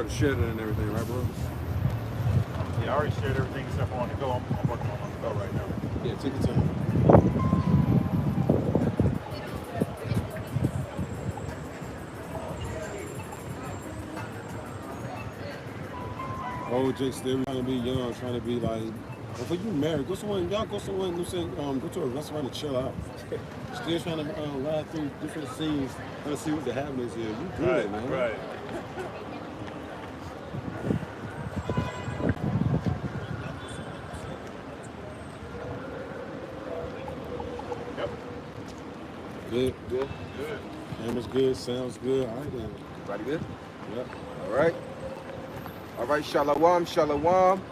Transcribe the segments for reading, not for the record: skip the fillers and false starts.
started shedding and everything, right, bro? Yeah, I already shared everything except for on the go. I'm working on the go right now. Yeah, take your time. Old Jake still trying to be young, trying to be like, before you married, go somewhere, y'all go somewhere, you know what I'm saying, go to a restaurant and chill out. Still trying to ride through different scenes, trying to see what the happenings here. You good, man. Right. Yep. Good. Good. Good. Camera's good, sounds good. All right then. Everybody good? Yep. All right. All right, Shalom, Shalom.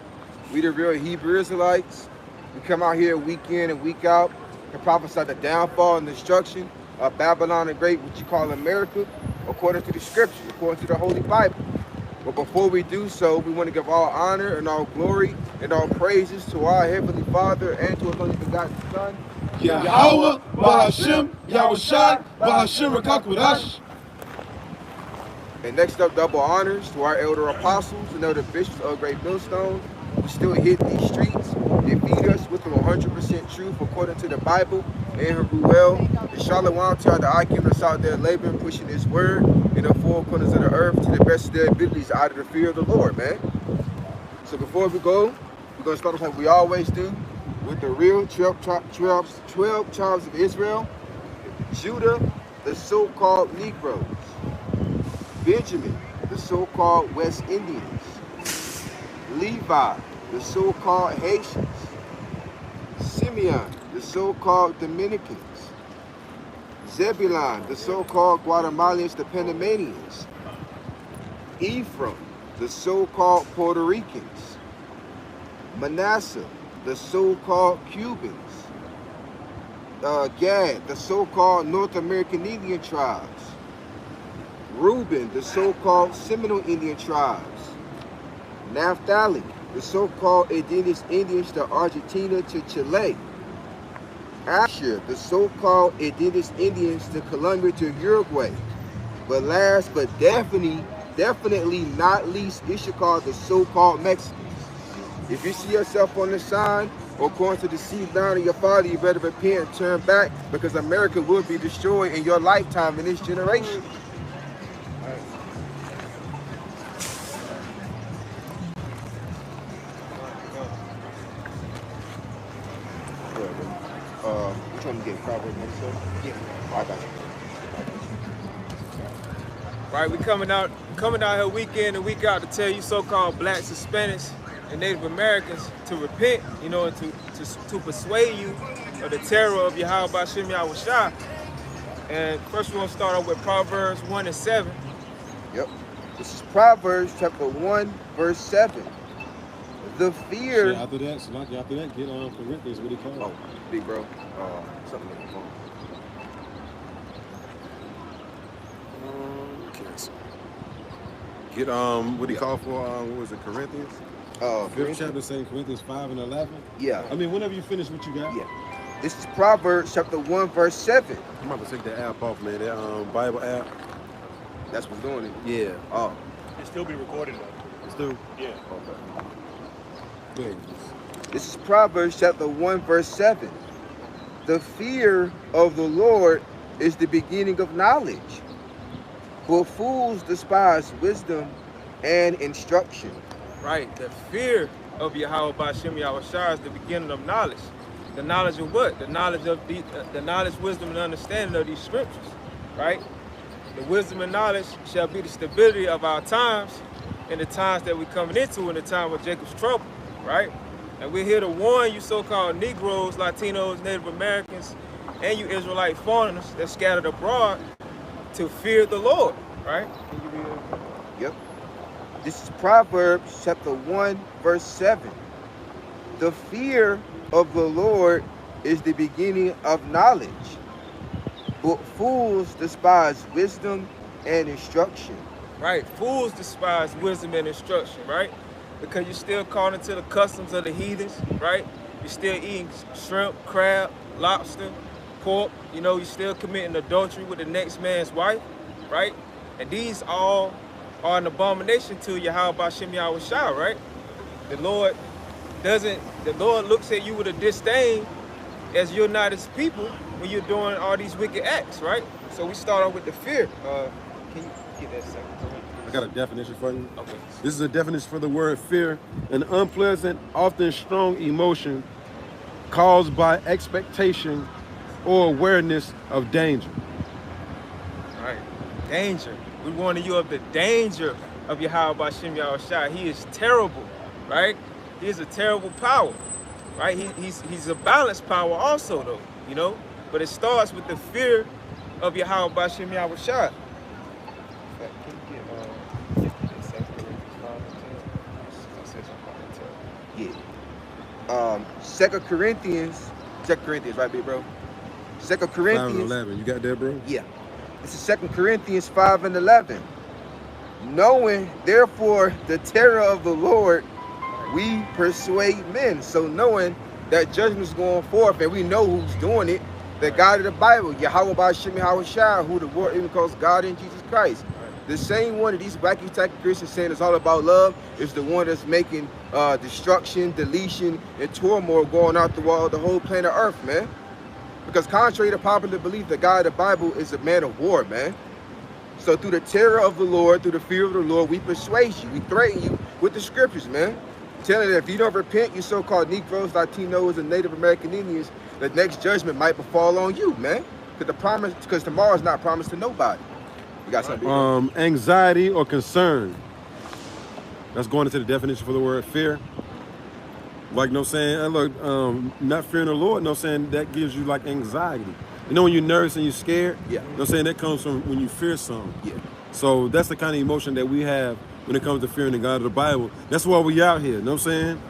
We the real Hebrew Israelites. We come out here week in and week out to prophesy the downfall and destruction of Babylon the Great, which you call America, according to the scriptures, according to the Holy Bible. But before we do so, we want to give all honor and all glory and all praises to our Heavenly Father and to His only begotten Son, Yahweh, Bahashim, Yahushai, Bahashim, Rakakwadash. And next up, double honors to our elder apostles and elder bishops of Great Millstone, who still hit these streets and feed us with the 100% truth according to the Bible and Ruel. And shalom to all the Akim that's out there laboring, pushing His word in the four corners of the earth to the best of their abilities out of the fear of the Lord, man. So before we go, we're going to start off like we always do with the real 12 tribes of Israel, Judah, the so-called Negroes, Benjamin, the so-called West Indians, Levi, the so-called Haitians, Simeon, the so-called Dominicans, Zebulon, the so-called Guatemalans, the Panamanians, Ephraim, the so-called Puerto Ricans, Manasseh, the so-called Cubans, Gad, the so-called North American Indian tribes, Reuben, the so-called Seminole Indian tribes, Naphtali, the so-called indigenous Indians to Argentina to Chile, Asher, the so-called indigenous Indians to Colombia to Uruguay, but last but definitely not least, Issachar, the so-called Mexicans. If you see yourself on the sign or going to the seed down of your father, you better repent and turn back, because America will be destroyed in your lifetime in this generation. Which one you get? Proverbs 1:7? Yeah. I got you. Right, we coming out here week in and week out to tell you so-called blacks, Hispanics, and Native Americans to repent, you know, and to persuade you of the terror of Yahweh Bashim Yahushua. And first we're gonna start off with Proverbs 1:7. Yep. This is Proverbs chapter 1, verse 7. The fear. So after that, get Corinthians, what he called. Oh, big bro. Something on the phone. Cancel. Get what do you call for? What was it? Corinthians. Fifth chapter, 2 Corinthians 5 and 11. Yeah. I mean, whenever you finish what you got. Yeah. This is Proverbs chapter 1, verse 7. I'm about to take the app off, man. That Bible app. That's what's doing it. Yeah. Oh. It still be recorded though. It's still. Yeah. Okay. Good. This is Proverbs chapter 1, verse 7. The fear of the Lord is the beginning of knowledge, but fools despise wisdom and instruction. Right, the fear of Yahweh Bashim Yahushua is the beginning of knowledge. The knowledge of what? The knowledge of the knowledge, wisdom, and understanding of these scriptures. Right? The wisdom and knowledge shall be the stability of our times, and the times that we're coming into in the time of Jacob's trouble. Right? And we're here to warn you so-called Negroes, Latinos, Native Americans, and you Israelite foreigners that scattered abroad to fear the Lord. Right? Can you read it? Yep. This is Proverbs chapter 1, verse 7. The fear of the Lord is the beginning of knowledge, but fools despise wisdom and instruction. Right, fools despise wisdom and instruction, right? Because you're still caught into the customs of the heathens, right? You're still eating shrimp, crab, lobster, pork. You know, you're still committing adultery with the next man's wife, right? And these all are an abomination to Yahweh Bashem Yahweh Shah, right? The Lord looks at you with a disdain as you're not his people when you're doing all these wicked acts, right? So we start off with the fear. Can you get that second? I got a definition for you. Okay. This is a definition for the word fear: an unpleasant, often strong emotion caused by expectation or awareness of danger. Right. Danger. We warning you of the danger of Yahweh Bashem Yahweh Shah. He is terrible, right? He is a terrible power, right? He's a balanced power also, though, you know? But it starts with the fear of Yahweh Bashem Yahweh Shah. Yeah. 2 Corinthians, right, big bro? 2 Corinthians 5:11. You got that, bro? Yeah. This is 2 Corinthians 5:11. Knowing, therefore, the terror of the Lord, we persuade men. So knowing that judgment is going forth, and we know who's doing it, the God of the Bible, Yahweh Bashem Yahweh Shah, who the world even calls God in Jesus Christ. The same one that these wacky tacky Christians saying is all about love is the one that's making destruction, deletion, and turmoil going out the wall, the whole planet Earth, man. Because contrary to popular belief, the God of the Bible is a man of war, man. So through the terror of the Lord, through the fear of the Lord, we persuade you, we threaten you with the scriptures, man. Telling that if you don't repent, you so-called Negroes, Latinos, and Native American Indians, the next judgment might befall on you, man. Because tomorrow is not promised to nobody. You got something? Anxiety or concern. That's going into the definition for the word fear. Like, no saying, look, not fearing the Lord, no saying that gives you like anxiety. You know when you're nervous and you're scared? Yeah. No saying that comes from when you fear something. Yeah. So that's the kind of emotion that we have when it comes to fearing the God of the Bible. That's why we out here, know what I'm saying?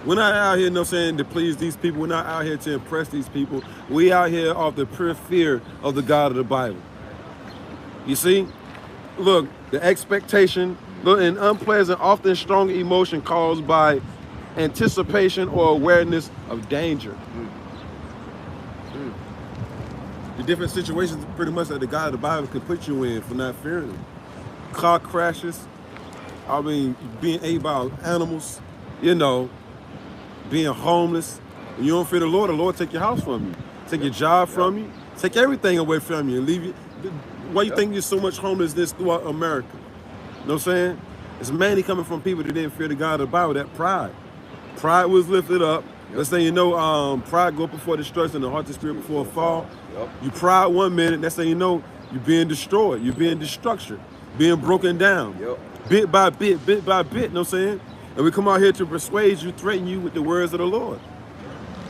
We're not out here, know what I'm saying, to please these people. We're not out here to impress these people. We out here off the pure fear of the God of the Bible. You see? Look, the expectation, look, an unpleasant, often strong emotion caused by anticipation or awareness of danger. The different situations pretty much that the God of the Bible could put you in for not fearing him. Car crashes, I mean, being ate by animals, you know, being homeless. When you don't fear the Lord take your house from you, take your job from you, take everything away from you and leave you. Why you think there's so much homelessness throughout America? You know what I'm saying? It's mainly coming from people that didn't fear the God of the Bible, that pride. Pride was lifted up. Let's say, you know, pride go before destruction, the heart and spirit before a fall. You pride 1 minute, that's how you know you're being destroyed, you're being destruction, being broken down, bit by bit, you know what I'm saying? And we come out here to persuade you, threaten you with the words of the Lord.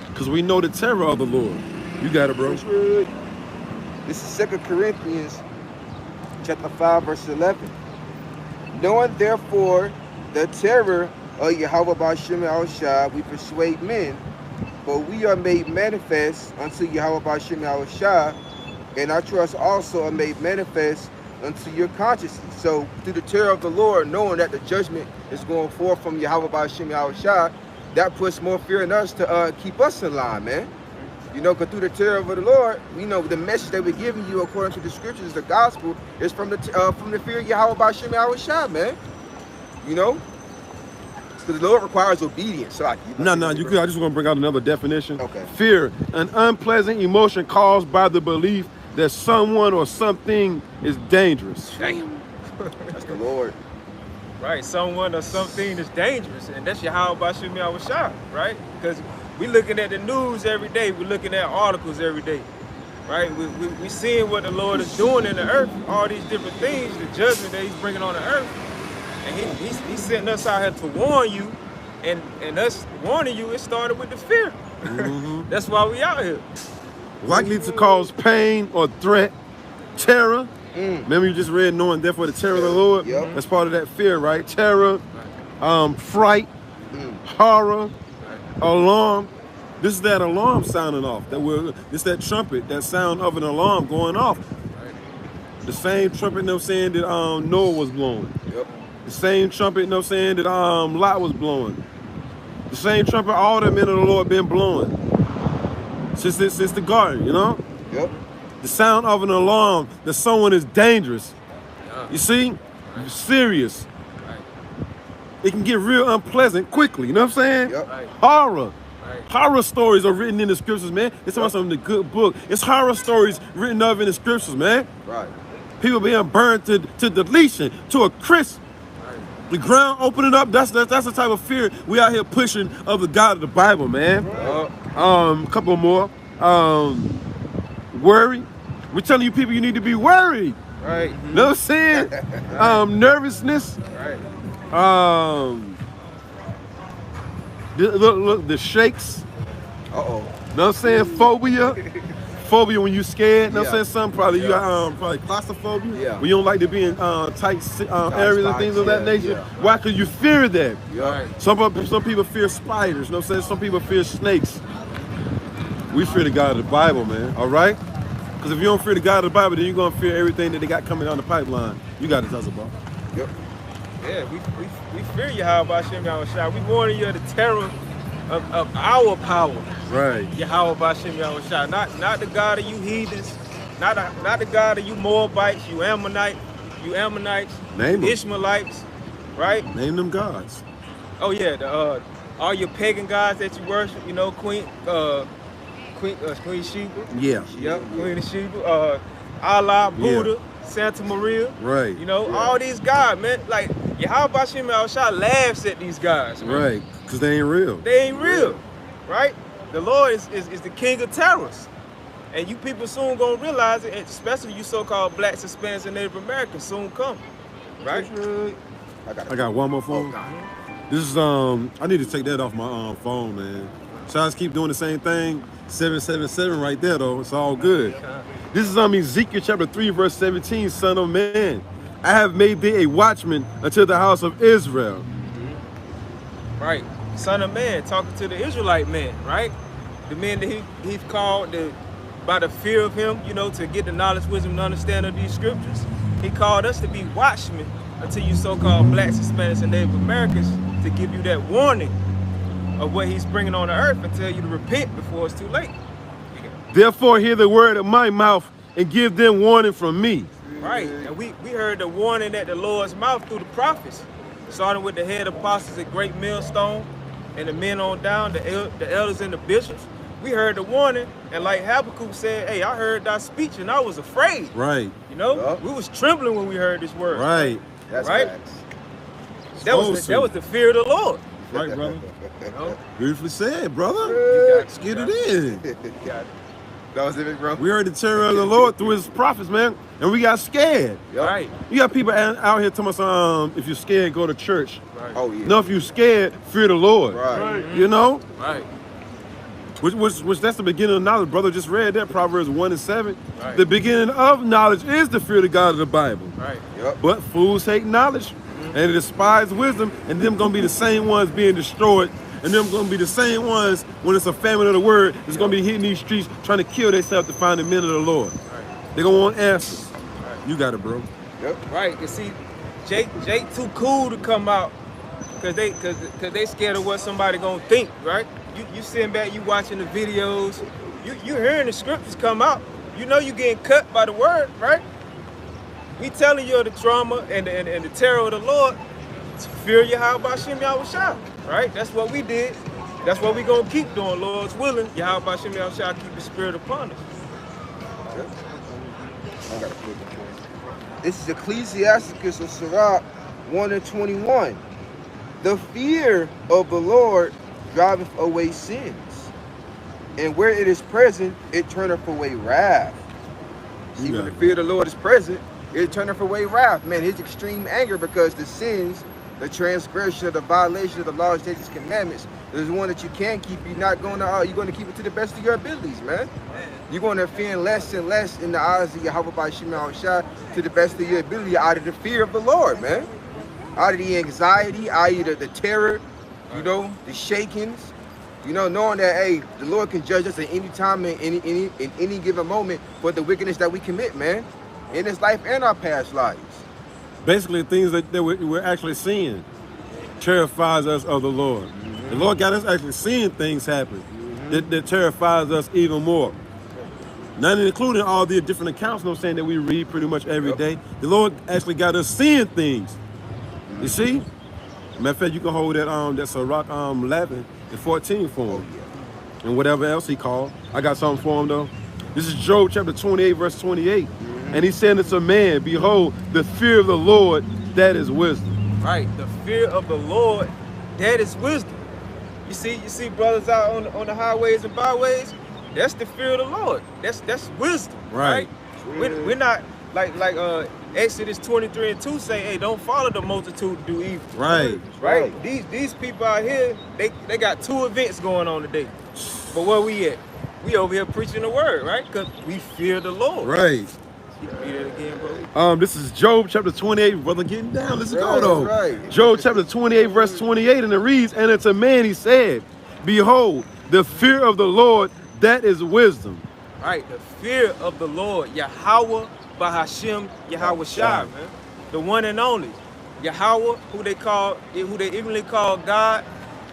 Because we know the terror of the Lord. You got it, bro. This is 2 Corinthians chapter 5, verse 11. Knowing, therefore, the terror of Yahweh Bashem Yahweh Shah, we persuade men, but we are made manifest unto Yahweh Bashem Yahweh Shah, and our trust also are made manifest unto your consciences. So through the terror of the Lord, knowing that the judgment is going forth from Yahweh Bashem Yahweh Shah, that puts more fear in us to keep us in line, man. You know, because through the terror of the Lord, we know the message that we're giving you according to the scriptures, the gospel, is from the fear of Yahweh Bashem Yahweh Shah, man. You know? Because the Lord requires obedience. So you could. I just want to bring out another definition. Okay. Fear, an unpleasant emotion caused by the belief that someone or something is dangerous. Damn. That's the Lord. Right, someone or something is dangerous, and that's Yahweh Bashem Yahweh Shah, right? Because we looking at the news every day, we're looking at articles every day, right? We seeing what the Lord is doing in the earth, all these different things, the judgment that he's bringing on the earth. And he's sending us out here to warn you, and us warning you, it started with the fear. That's why we out here. Likely to cause pain or threat, terror. Remember you just read, knowing therefore the terror of the Lord? That's part of that fear, right? Terror, fright, horror, alarm. This is that alarm sounding off. This that trumpet, that sound of an alarm going off. The same trumpet, you know what I'm saying, that Noah was blowing. The same trumpet, you know what I'm saying, that Lot was blowing. The same trumpet all the men of the Lord been blowing since the garden, you know? The sound of an alarm that someone is dangerous. You see? serious. Right. It can get real unpleasant quickly. You know what I'm saying? Yep. Right. Horror. Right. Horror stories are written in the scriptures, man. It's about something in the good book. It's horror stories written of in the scriptures, man. Right. People being burned to deletion, to a crisp. The ground opening up. That's the type of fear we out here pushing of the God of the Bible, man. Couple more. Worry. We're telling you people you need to be worried. Right. You know what I'm saying? Nervousness. Right. Look, the shakes. Uh-oh. You know what I'm saying? Phobia. Phobia when you scared. You know what I'm Yeah. saying? Some probably you Yeah. got probably claustrophobia. Yeah. When you don't like to be in tight areas and things of that spots, nature. yeah. Why? Because you fear that. Yep. Some people fear spiders. You know what I'm saying? Some people fear snakes. We fear the God of the Bible, man. All right? Because if you don't fear the God of the Bible, then you're going to fear everything that they got coming down the pipeline. You got to tell us about. Yep. Yeah, we fear Yahweh Hashem Yahushua. We warning you of the terror of our power. Right. Yahweh Hashem Yahushua. Not the God of you heathens, not the God of you Moabites, you Ammonites, Name them. Ishmaelites, right? Name them gods. Oh yeah, all your pagan gods that you worship, you know, Queen Sheba. Yeah. Yep, Queen of Sheba, Allah, Buddha, Santa Maria. Right. You know, all these gods, man. Like, Yahweh Hashem Yahushua laughs at these guys, man. Right. Because they ain't real. They ain't real, right? The Lord is the king of terrors. And you people soon gonna realize it, especially you so-called blacks, Hispanics, and Native Americans soon come, right? I got one more phone. This is I need to take that off my phone, man. So I just keep doing the same thing. 777 right there though. It's all good. This is Ezekiel chapter 3, verse 17, son of man. I have made thee a watchman unto the house of Israel. Right. Son of man, talking to the Israelite man, right? The man that he's called by the fear of him, you know, to get the knowledge, wisdom, and understanding of these scriptures. He called us to be watchmen unto you so-called blacks, Hispanics, and Native Americans, to give you that warning of what he's bringing on the earth and tell you to repent before it's too late. Therefore hear the word of my mouth and give them warning from me. Right, and we heard the warning at the Lord's mouth through the prophets, starting with the head apostles at Great Millstone and the men on down, the elders and the bishops. We heard the warning, and like Habakkuk said, hey, I heard thy speech and I was afraid. Right. You know, Yeah. we was trembling when we heard this word. Right. That's Right? facts. That was the fear of the Lord. Right, brother. You know? Beautifully said, brother. You Let's get it in. got it. That was it, bro. We heard the terror of the Lord through his prophets, man, and we got scared. Yep. Right. You got people out here telling us, if you're scared, go to church. Right. Oh yeah. No, if you're scared, fear the Lord. Right. You know? Right. Which that's the beginning of knowledge. Brother just read that, Proverbs 1:7. Right. The beginning of knowledge is the fear of the God of the Bible. Right. Yep. But fools hate knowledge, and they despise wisdom, and them gonna be the same ones being destroyed, and them gonna be the same ones when it's a famine of the word that's gonna be hitting these streets trying to kill themselves to find the men of the Lord. Right. They're gonna want answers. You got it, bro. Yep. Right. You see, Jake too cool to come out cause they scared of what somebody gonna think, right? You sitting back, you watching the videos, you hearing the scriptures come out. You know you getting cut by the word, right? We telling you the trauma and the terror of the Lord. Fear Yahweh Hashem Yahushua, right? That's what we did. That's what we gonna keep doing, Lord's willing. Yahweh Hashem Yahushua keep His spirit upon us. Yep. I gotta put it in. This is Ecclesiasticus of Sirach 1:21. The fear of the Lord driveth away sins, and where it is present, it turneth away wrath. See, when the fear of the Lord is present, it turneth away wrath. Man, his extreme anger because the sins, the transgression, the violation of the law, statutes, commandments, is one that you can keep. You're not going to, you're going to keep it to the best of your abilities, man. You're going to offend less and less in the eyes of Yahweh by Shema Shah to the best of your ability out of the fear of the Lord, man. Out of the anxiety, out of the terror, you know, the shakings, you know, knowing that, hey, the Lord can judge us at any time, in any given moment for the wickedness that we commit, man, in this life and our past lives. Basically, things that we're actually seeing terrifies us of the Lord. The Lord got us actually seeing things happen that terrifies us even more. Not including all the different accounts, you know what I'm saying, that we read pretty much every day. The Lord actually got us seeing things. You see? Matter of fact, you can hold that Sirach 11 and 14 for him. And whatever else he called. I got something for him though. This is Job chapter 28, verse 28. And he said unto man, behold, the fear of the Lord, that is wisdom. Right, the fear of the Lord, that is wisdom. You see brothers out on the highways and byways, that's the fear of the Lord. That's wisdom. Right. We're not like Exodus 23 and 2 say, hey, don't follow the multitude to do evil. Right. Right. These people out here, they got 2 events going on today. But where we at? We over here preaching the word, right? Because we fear the Lord. Right. You can read it again, bro. This is Job chapter 28, brother, getting down. Let's go though. Right. Job chapter 28, verse 28, and it reads, and unto man he said, behold, the fear of the Lord, that is wisdom. Right, the fear of the Lord, Yahweh Bahashem Yahweh Shai, man. The one and only. Yahweh, who they ignorantly call God,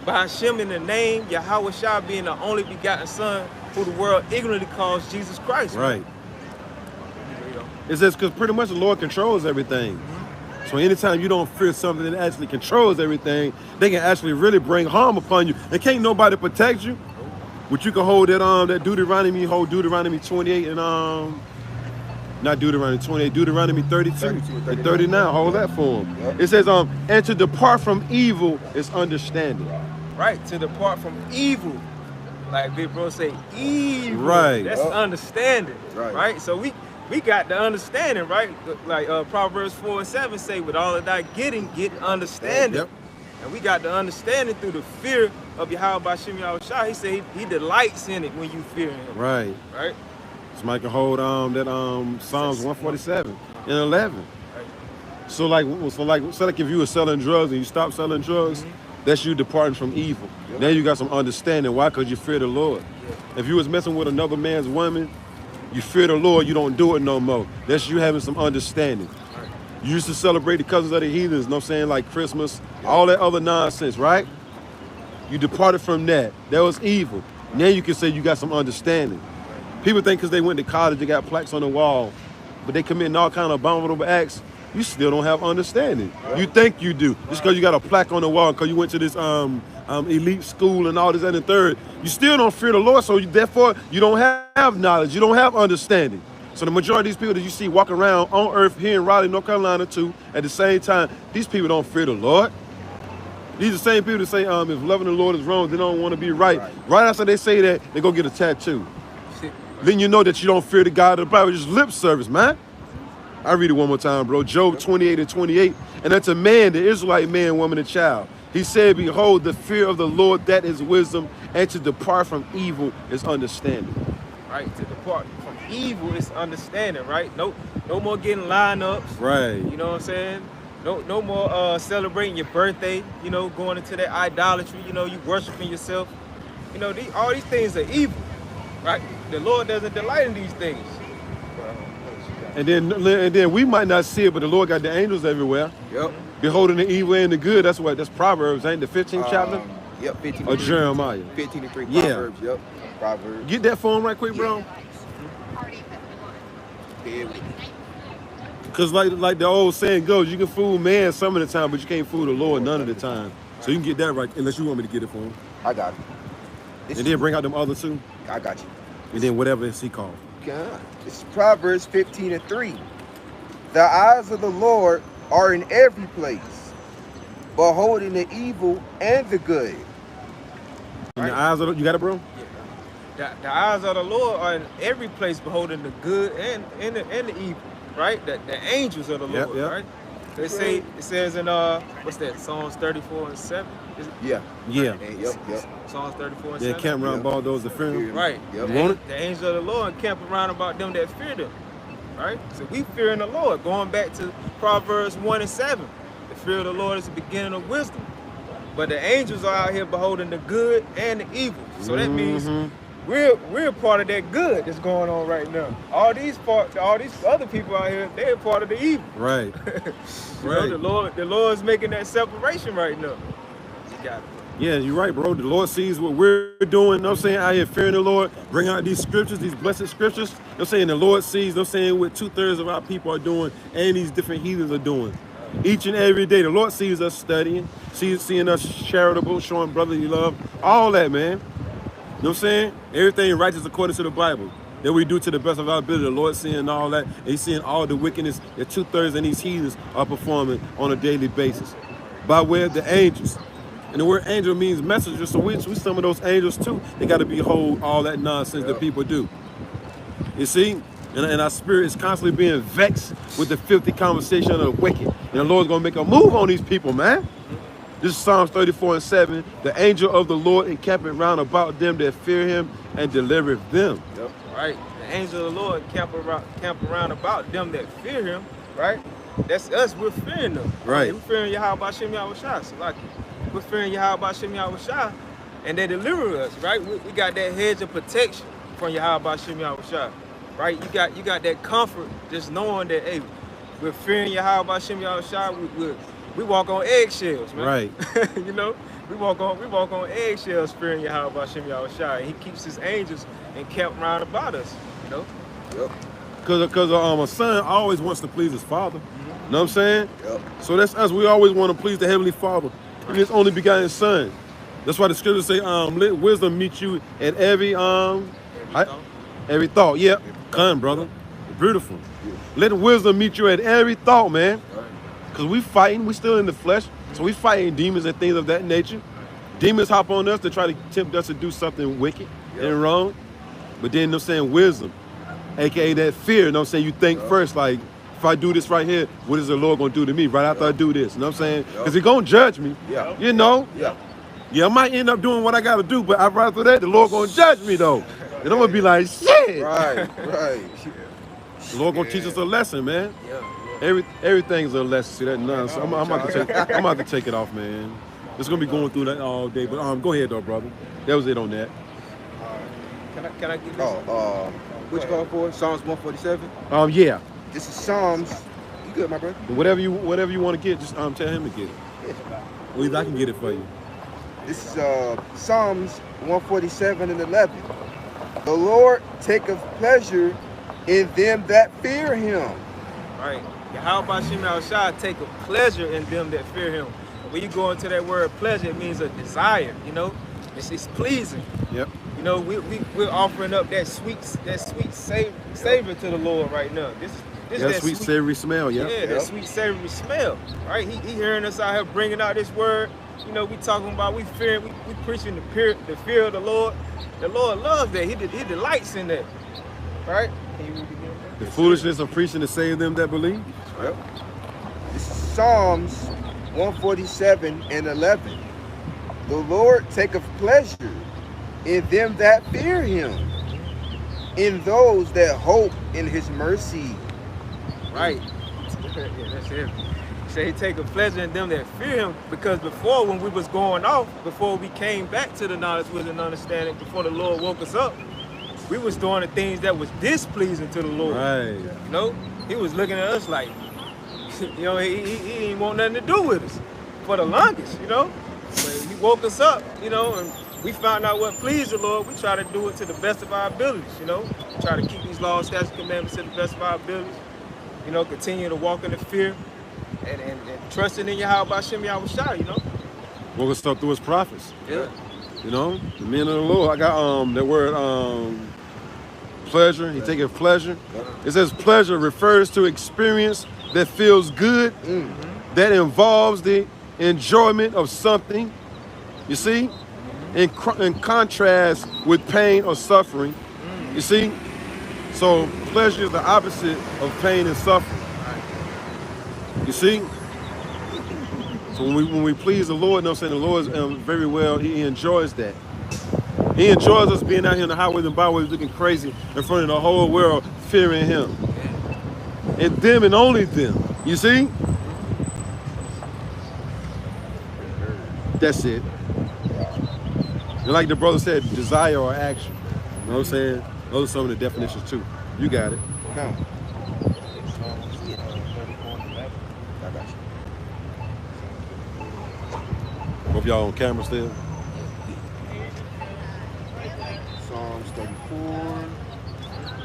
Bahashem in the name, Yahweh Shai being the only begotten Son, who the world ignorantly calls Jesus Christ. Right. Man. It says, because pretty much the Lord controls everything. So anytime you don't fear something that actually controls everything, they can actually really bring harm upon you. And can't nobody protect you. But you can hold that Deuteronomy 28 and not Deuteronomy 28, Deuteronomy 32 and 39. Hold that for them. Yep. It says, and to depart from evil is understanding. Right, to depart from evil. Like Big Bro say, evil. Right. That's understanding. Right. So we got the understanding, right? Like Proverbs 4 and 7 say, with all of thy getting, get understanding. Yep. And we got the understanding through the fear of Yahweh Bashim Yahweh Shai. He said he delights in it when you fear him. Right. Right? Somebody can hold Psalms 147 and 11. Right. So like if you were selling drugs and you stopped selling drugs, that's you departing from evil. Now you got some understanding. Why? Because you fear the Lord. If you was messing with another man's woman, you fear the Lord, you don't do it no more. That's you having some understanding. You used to celebrate the cousins of the heathens, you know what I'm saying, like Christmas, all that other nonsense, right? You departed from that. That was evil. Now you can say you got some understanding. People think because they went to college, they got plaques on the wall, but they committing all kind of abominable acts, you still don't have understanding. You think you do. Just because you got a plaque on the wall, because you went to this elite school and all this and the third, you still don't fear the Lord, so therefore you don't have knowledge, you don't have understanding. So the majority of these people that you see walking around on earth here in Raleigh, North Carolina too, at the same time, these people don't fear the Lord. These are the same people that say, if loving the Lord is wrong, they don't want to be right. Right after they say that, they go get a tattoo. Then you know that you don't fear the God of the Bible, just lip service, man. I read it one more time, bro. Job 28 and 28. And that's a man, the Israelite man, woman, and child. He said, behold, the fear of the Lord, that is wisdom, and to depart from evil is understanding. Right, to depart from evil is understanding, right? No more getting lineups. Right. You know what I'm saying? No more celebrating your birthday, you know, going into that idolatry, you know, you worshiping yourself. You know, all these things are evil, right? The Lord doesn't delight in these things. And then we might not see it, but the Lord got the angels everywhere. Yep. Beholding the evil and the good. That's Proverbs, ain't the 15th chapter? Yep, 15 or Jeremiah. 15 to 3 Yeah. Proverbs, yep. Proverbs. Get that for him right quick, bro. Because like the old saying goes, you can fool man some of the time, but you can't fool the Lord none of the time. So you can get that right, unless you want me to get it for him. I got it. And then bring out them other two. I got you. And then whatever is he called. God. It's Proverbs 15 and 3. The eyes of the Lord are in every place, beholding the evil and the good. In the eyes of the, you got it, bro? Yeah. The eyes of the Lord are in every place, beholding the good and the evil, right? The angels of the Lord, right? It says in what's that? Psalms 34 and 7. Is it? Yeah. Yeah. Yep. Psalms 34 and 7. Yeah, camp around about those that fear him. Right. Yep. You want it? The angels of the Lord camp around about them that fear them. Right? So we fear in the Lord. Going back to Proverbs 1 and 7. The fear of the Lord is the beginning of wisdom. But the angels are out here beholding the good and the evil. So that means we're part of that good that's going on right now. All these other people out here, they're part of the evil. Right. You know, the Lord's making that separation right now. You got it. Yeah, you're right, bro. The Lord sees what we're doing, you know what I'm saying, out here fearing the Lord, bring out these scriptures, these blessed scriptures. You know what I'm saying? The Lord sees, you know what I'm saying, what 2/3 of our people are doing and these different heathens are doing. Each and every day, the Lord sees us studying, seeing us charitable, showing brotherly love, all that, man. You know what I'm saying? Everything righteous according to the Bible. That we do to the best of our ability. The Lord seeing all that. And He's seeing all the wickedness that 2/3 of these heathens are performing on a daily basis. By way of the angels. And the word angel means messenger, so we some of those angels too. They got to behold all that nonsense that people do. You see? And our spirit is constantly being vexed with the filthy conversation of the wicked. And the Lord's going to make a move on these people, man. This is Psalms 34:7. The angel of the Lord encampeth round about them that fear him and delivereth them. Yep. Right? The angel of the Lord camp around about them that fear him, right? That's us, we're fearing them. Right. We're fearing Yahweh Bashem Yahushua. So like, we're fearing Yahweh Bashem Yahushua, and they deliver us, right? We got that hedge of protection from Yahweh Bashem Yahushua, right? You got that comfort just knowing that, hey, we're fearing Yahweh Bashem Yahushua. We walk on eggshells, man. Right. You know, we walk on eggshells fearing Yahweh Bashem Yahushua, and He keeps His angels encamped round about us, you know. Yep. Because a son always wants to please his father. You know what I'm saying? Yep. So that's us. We always want to please the Heavenly Father. And His only begotten Son. That's why the scriptures say, let wisdom meet you at every thought. Yep. Come, brother. Beautiful. Let wisdom meet you at every thought, man. Because we fighting. We still in the flesh. So we fighting demons and things of that nature. Demons hop on us to try to tempt us to do something wicked and wrong. But then, you know what I'm saying, wisdom, aka that fear, you know what I'm saying, you think first, like, if I do this right here, what is the Lord going to do to me right after I do this? You know what I'm saying? Because He's going to judge me. Yeah. You know? Yeah. Yeah, I might end up doing what I got to do, but after that, the Lord going to judge me, though. And I'm going to be like, shit. Right. The Lord going to teach us a lesson, man. Yeah. Everything's a lesson. See that nonsense? I'm about to take it off, man. It's going to be going through that all day. But go ahead, though, brother. That was it on that. Can I get this? Which call for? Psalms 147. Yeah. This is Psalms. You good, my brother? Whatever you want to get, just tell him to get it. At least I can get it for you. This is Psalms 147:11. The Lord taketh pleasure in them that fear Him. Right. Yahweh Bashem Yahushua take a pleasure in them that fear Him. When you go into that word pleasure, it means a desire, you know? It's pleasing. Yep. You know, we're offering up that sweet savor to the Lord right now. This That sweet savory smell, yeah. that sweet savory smell, right? He hearing us out here bringing out this word. You know, we talking about, we preaching the fear of the Lord. The Lord loves that. He delights in that, right? Can you read it again? The foolishness of preaching to save them that believe. Yep. This is Psalms 147:11. The Lord taketh pleasure in them that fear Him, in those that hope in His mercy. Right. Yeah, that's it. Say He take a pleasure in them that fear Him, because before, when we was going off, before we came back to the knowledge, wisdom, and understanding, before the Lord woke us up, we was doing the things that was displeasing to the Lord. Right. You know, He was looking at us like, you know, he didn't want nothing to do with us for the longest, you know. But He woke us up, you know, and we found out what pleased the Lord. We try to do it to the best of our abilities, you know. Try to keep these laws, statutes, commandments to the best of our abilities. You know, continue to walk in the fear and trusting in Yahweh Bashem Yahushua, you know. Woke us up through His prophets. Yeah. You know, the men of the Lord. I got that word pleasure. He taketh pleasure. It says pleasure refers to experience that feels good, that involves the enjoyment of something. You see, in contrast with pain or suffering. You see, so pleasure is the opposite of pain and suffering. You see, so when we please the Lord, you know what I'm saying, the Lord is very well. He enjoys that. He enjoys us being out here in the highways and byways looking crazy in front of the whole world, fearing Him. And them and only them. You see? That's it. And like the brother said, desire or action. You know what I'm saying? Those are some of the definitions too. You got it. Come. Hope y'all on camera still.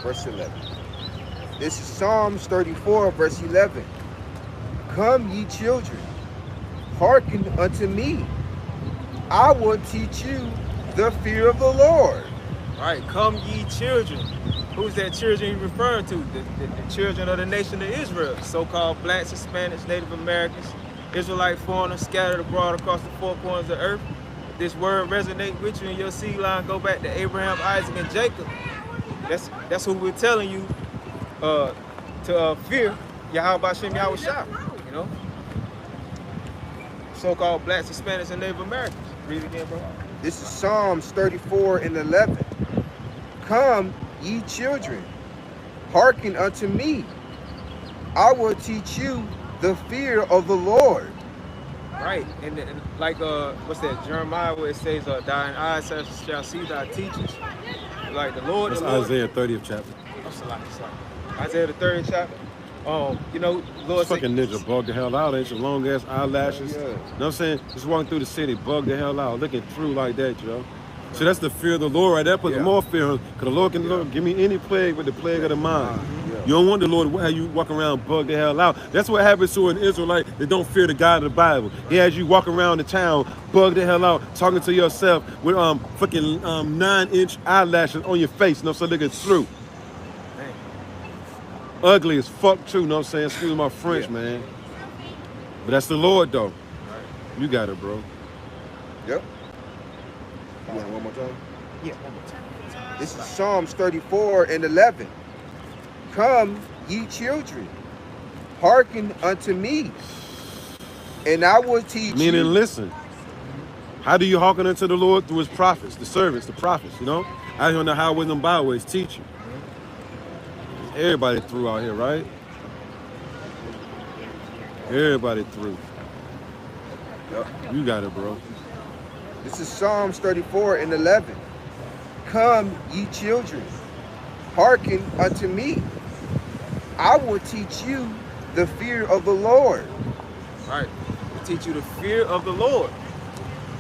verse 11. This is Psalms 34, verse 11. Come, ye children, hearken unto me. I will teach you the fear of the Lord. All right, come ye children. Who's that children he referring to? The children of the nation of Israel, so-called blacks, Hispanics, Native Americans, Israelite foreigners scattered abroad across the four corners of the earth. If this word resonate with you in your seed line, go back to Abraham, Isaac, and Jacob. That's who we're telling you to fear Yahweh Hashem Yahweh Shah, you know? So-called blacks, Hispanics, and Native Americans. Read it again, bro. This is Psalms 34 and 11. Come, ye children, hearken unto me. I will teach you the fear of the Lord. Right, and like what's that, Jeremiah, where it says, thine eyes shall see thy teachers. Like the Lord. That's the Lord. Isaiah 30th chapter. Isaiah the 30th chapter. You know, Lord said, Fucking ninja bug the hell out, ain't your long ass eyelashes. Yeah. You know what I'm saying? Just walking through the city, bug the hell out, looking through like that, you know? So that's the fear of the Lord right there. Put more fear on. Because the Lord can Lord, give me any plague but the plague of the mind. You don't want the Lord to have you walk around bug the hell out. That's what happens to an Israelite that don't fear the God of the Bible. He has you walking around the town, bug the hell out, talking to yourself with fucking 9-inch eyelashes on your face, you know, so looking through. Ugly as fuck too, you know what I'm saying? Excuse my French, man. But that's the Lord though. You got it, bro. Yep. You want it one more time? yeah, one more time. This is Psalms 34 and 11. Come, ye children, hearken unto me, and I will teach Meaning, you. listen. How do you hearken unto the Lord? Through his prophets, the servants, the prophets, you know? Out here on the highways and byways, teach you. Everybody through out here, right? Everybody through. Yep. You got it, bro. This is Psalms 34 and 11. Come, ye children, hearken unto me. I will teach you the fear of the Lord. Right. To teach you the fear of the Lord.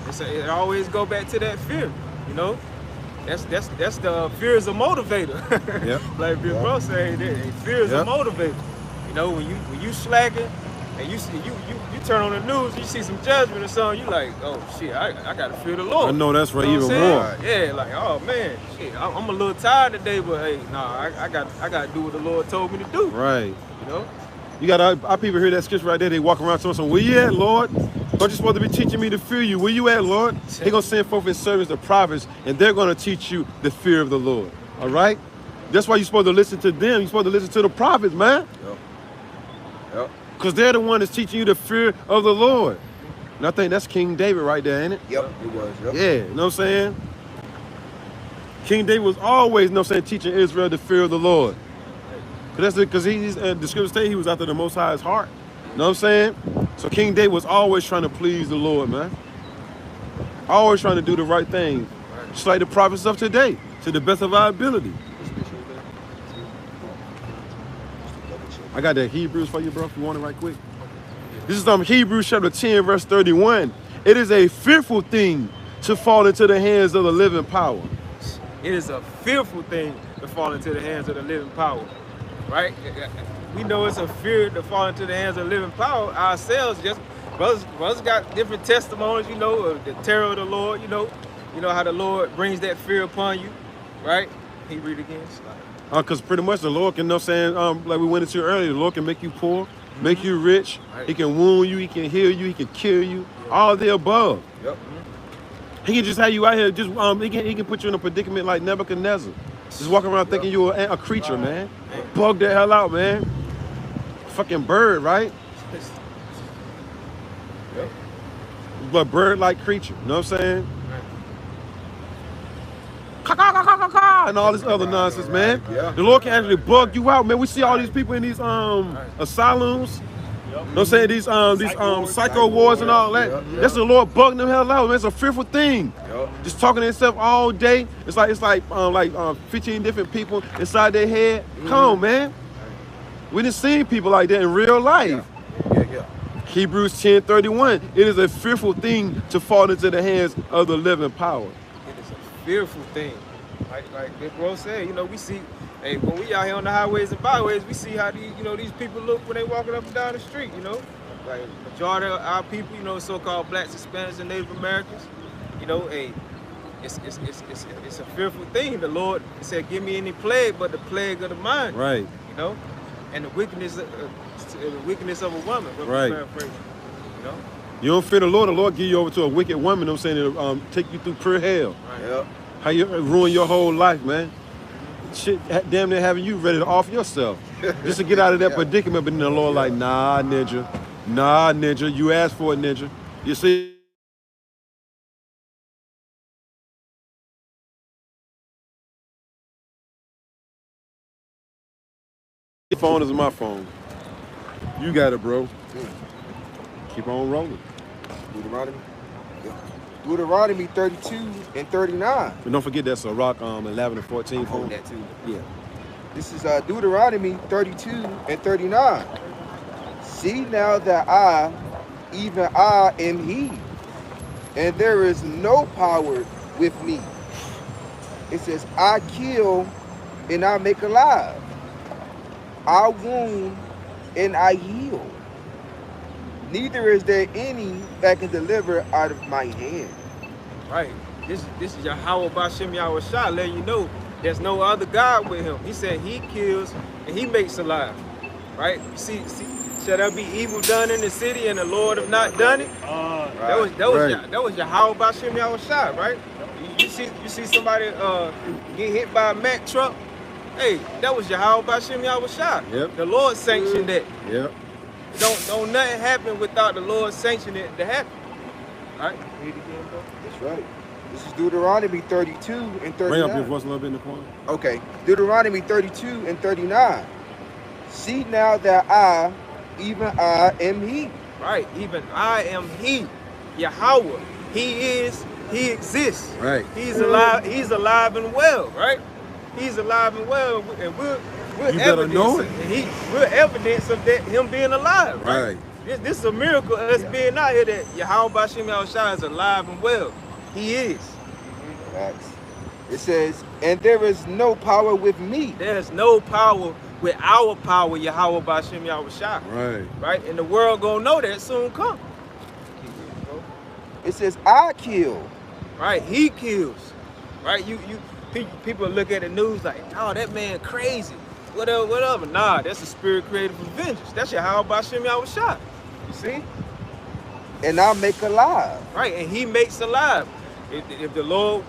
It always go back to that fear, you know? That's the fear is a motivator. Yep. Like Big Bro said, fear is a motivator. You know, when you slacking and you turn on the news, you see some judgment or something, you like, oh shit, I gotta fear the Lord. I know that's right, You know even what I'm more. saying? Yeah, like, oh man, shit, I'm a little tired today, but hey, nah, I gotta do what the Lord told me to do. Right. You know? You got our people hear that scripture right there, they walk around telling us, where you at, Lord? Don't you supposed to be teaching me to fear you? Where you at, Lord? He gonna send forth his servants, the prophets, and they're gonna teach you the fear of the Lord. All right? That's why you're supposed to listen to them. You're supposed to listen to the prophets, man. Yep. Yep. Because they're the one that's teaching you the fear of the Lord. And I think that's King David right there, ain't it? Yep, it was. Yep. Yeah, you know what I'm saying? King David was always, you know what I'm saying, teaching Israel the fear of the Lord. Because he's the scripture say he was after the Most High's heart. You know what I'm saying? So King David was always trying to please the Lord, man. Always trying to do the right thing. Just like the prophets of today, to the best of our ability. I got that Hebrews for you, bro, if you want it right quick. This is Hebrews chapter 10, verse 31. It is a fearful thing to fall into the hands of the living power. It is a fearful thing to fall into the hands of the living power, right? We know it's a fear to fall into the hands of the living power ourselves. Just brothers got different testimonies, you know, of the terror of the Lord, you know how the Lord brings that fear upon you, right? Can you read again? Because pretty much the Lord can, you know what I'm saying, like we went into earlier, the Lord can make you poor, make you rich, Right. he can wound you, he can heal you, he can kill you, all of the above. Yep. He can just have you out here, just he can put you in a predicament like Nebuchadnezzar. Just walking around thinking you're a creature, man. Bug the hell out, man. Fucking bird, right? Yep. But bird-like creature, you know what I'm saying? And all this other nonsense, man. Yeah. The Lord can actually bug you out, man. We see all these people in these asylums. You know what I'm saying? These psycho wards and all that. Yeah. That's the Lord bugging them hell out, man. It's a fearful thing. Yep. Just talking to himself all day. It's like 15 different people inside their head. Come on, man. We done seen people like that in real life. Yeah. Hebrews 10:31. It is a fearful thing to fall into the hands of the living power. It is a fearful thing. Like Big Bro said, you know, we see Hey, when we out here on the highways and byways, we see how these, these people look when they walking up and down the street, Like majority of our people, so-called blacks, Hispanics, and Native Americans, hey, it's a fearful thing. The Lord said, "Give me any plague, but the plague of the mind." Right. And the wickedness of a woman. Right. Paraphrase, You don't fear the Lord give you over to a wicked woman, I'm saying, it'll take you through pure hell. Right. Yep. How you ruin your whole life, man. Shit, damn near having you ready to off yourself. Just to get out of that predicament, but then the Lord like, nah, ninja. Nah, ninja. You asked for it, ninja. You see? Your phone is my phone. You got it, bro. Keep on rolling. Deuteronomy. Yep. Deuteronomy 32 and 39. But don't forget that's a rock 11 and 14 phone. Hold that too. Yeah. This is Deuteronomy 32 and 39. See now that I, even I, am He, and there is no power with me. It says, I kill and I make alive. I wound and I heal. Neither is there any that can deliver out of my hand. Right. This is Yahweh Bashem Yahushua letting you know there's no other God with him. He said he kills and he makes alive. Right? See, shall there be evil done in the city and the Lord have not done it? That was Yahweh Bashem Yahushua, right? You see somebody get hit by a Mack truck. Hey, that was Yahweh Bashem Yahushua. Yep. The Lord sanctioned that. Yep. Don't nothing happen without the Lord sanctioning it to happen. All right? Read it again, bro. That's right. This is Deuteronomy 32 and 39. Bring up your voice a little bit in the corner. Okay. Deuteronomy 32 and 39. See now that I, even I, am He. Right. Even I am He. Yahweh. He exists. Right. He's alive and well, right? He's alive and well, and we're You better know it. We're evidence of that him being alive, right? This is a miracle of us being out here that Yahweh Bashem Yahushua is alive and well. He is. Facts. It says, and there is no power with me. There's no power with our power, Yahweh Bashem Yahushua. Right. Right? And the world gonna know that soon come. It says, I kill. Right? He kills. Right? People look at the news like, oh, that man crazy. Whatever. Nah, that's a spirit created for vengeance. That's Yahweh Bashem Yahushua. You see? And I make alive. Right, and he makes alive. If the Lord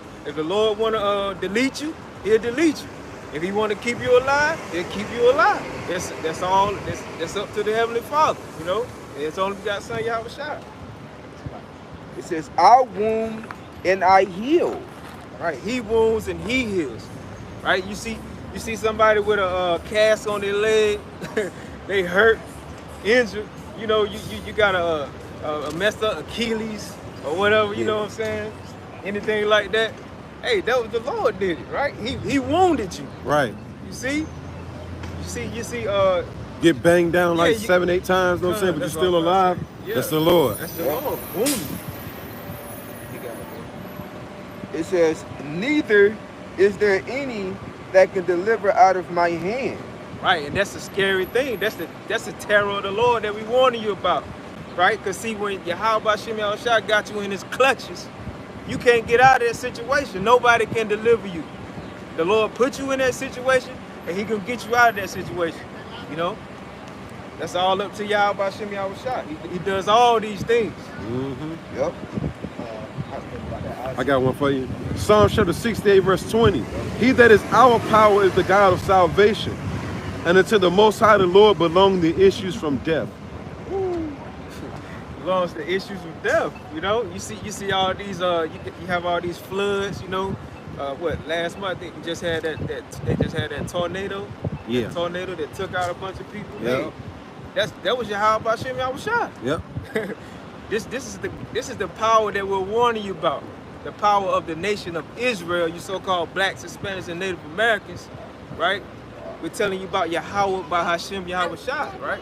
want to delete you, he'll delete you. If he want to keep you alive, he'll keep you alive. That's all. That's up to the Heavenly Father. And it's only got Son Yahushua. It says, I wound and I heal. Right, he wounds and he heals. Right, you see somebody with a cast on their leg, they hurt, injured. You got a messed up Achilles or whatever. You know what I'm saying? Anything like that. Hey, that was the Lord did it, right? He wounded you. Right. You see. Get banged down like 7-8 times. Know what I'm saying? But you're still alive. Yeah. That's the Lord. That's the Lord. Wounded. It says, neither is there any that can deliver out of my hand. Right, and that's a scary thing. That's the terror of the Lord that we warning you about. Right? Because see, when Yahweh Bashem Yahushua got you in his clutches, you can't get out of that situation. Nobody can deliver you. The Lord put you in that situation, and he can get you out of that situation. That's all up to Yahweh Bashem Yahushua. He does all these things. Mm-hmm. Yep. I got one for you. Psalm chapter 68, verse 20. He that is our power is the God of salvation. And unto the Most High the Lord belong the issues from death. Belongs to issues of death. You see all these. You have all these floods. Last month they just had that tornado. Yeah. That tornado that took out a bunch of people. Yeah. That was Yahweh Bashem Yahushua. Yep. This is the power that we're warning you about. The power of the nation of Israel, you so-called blacks, Hispanics, and Native Americans, right? We're telling you about Yahweh Bahashem Yahushua, right?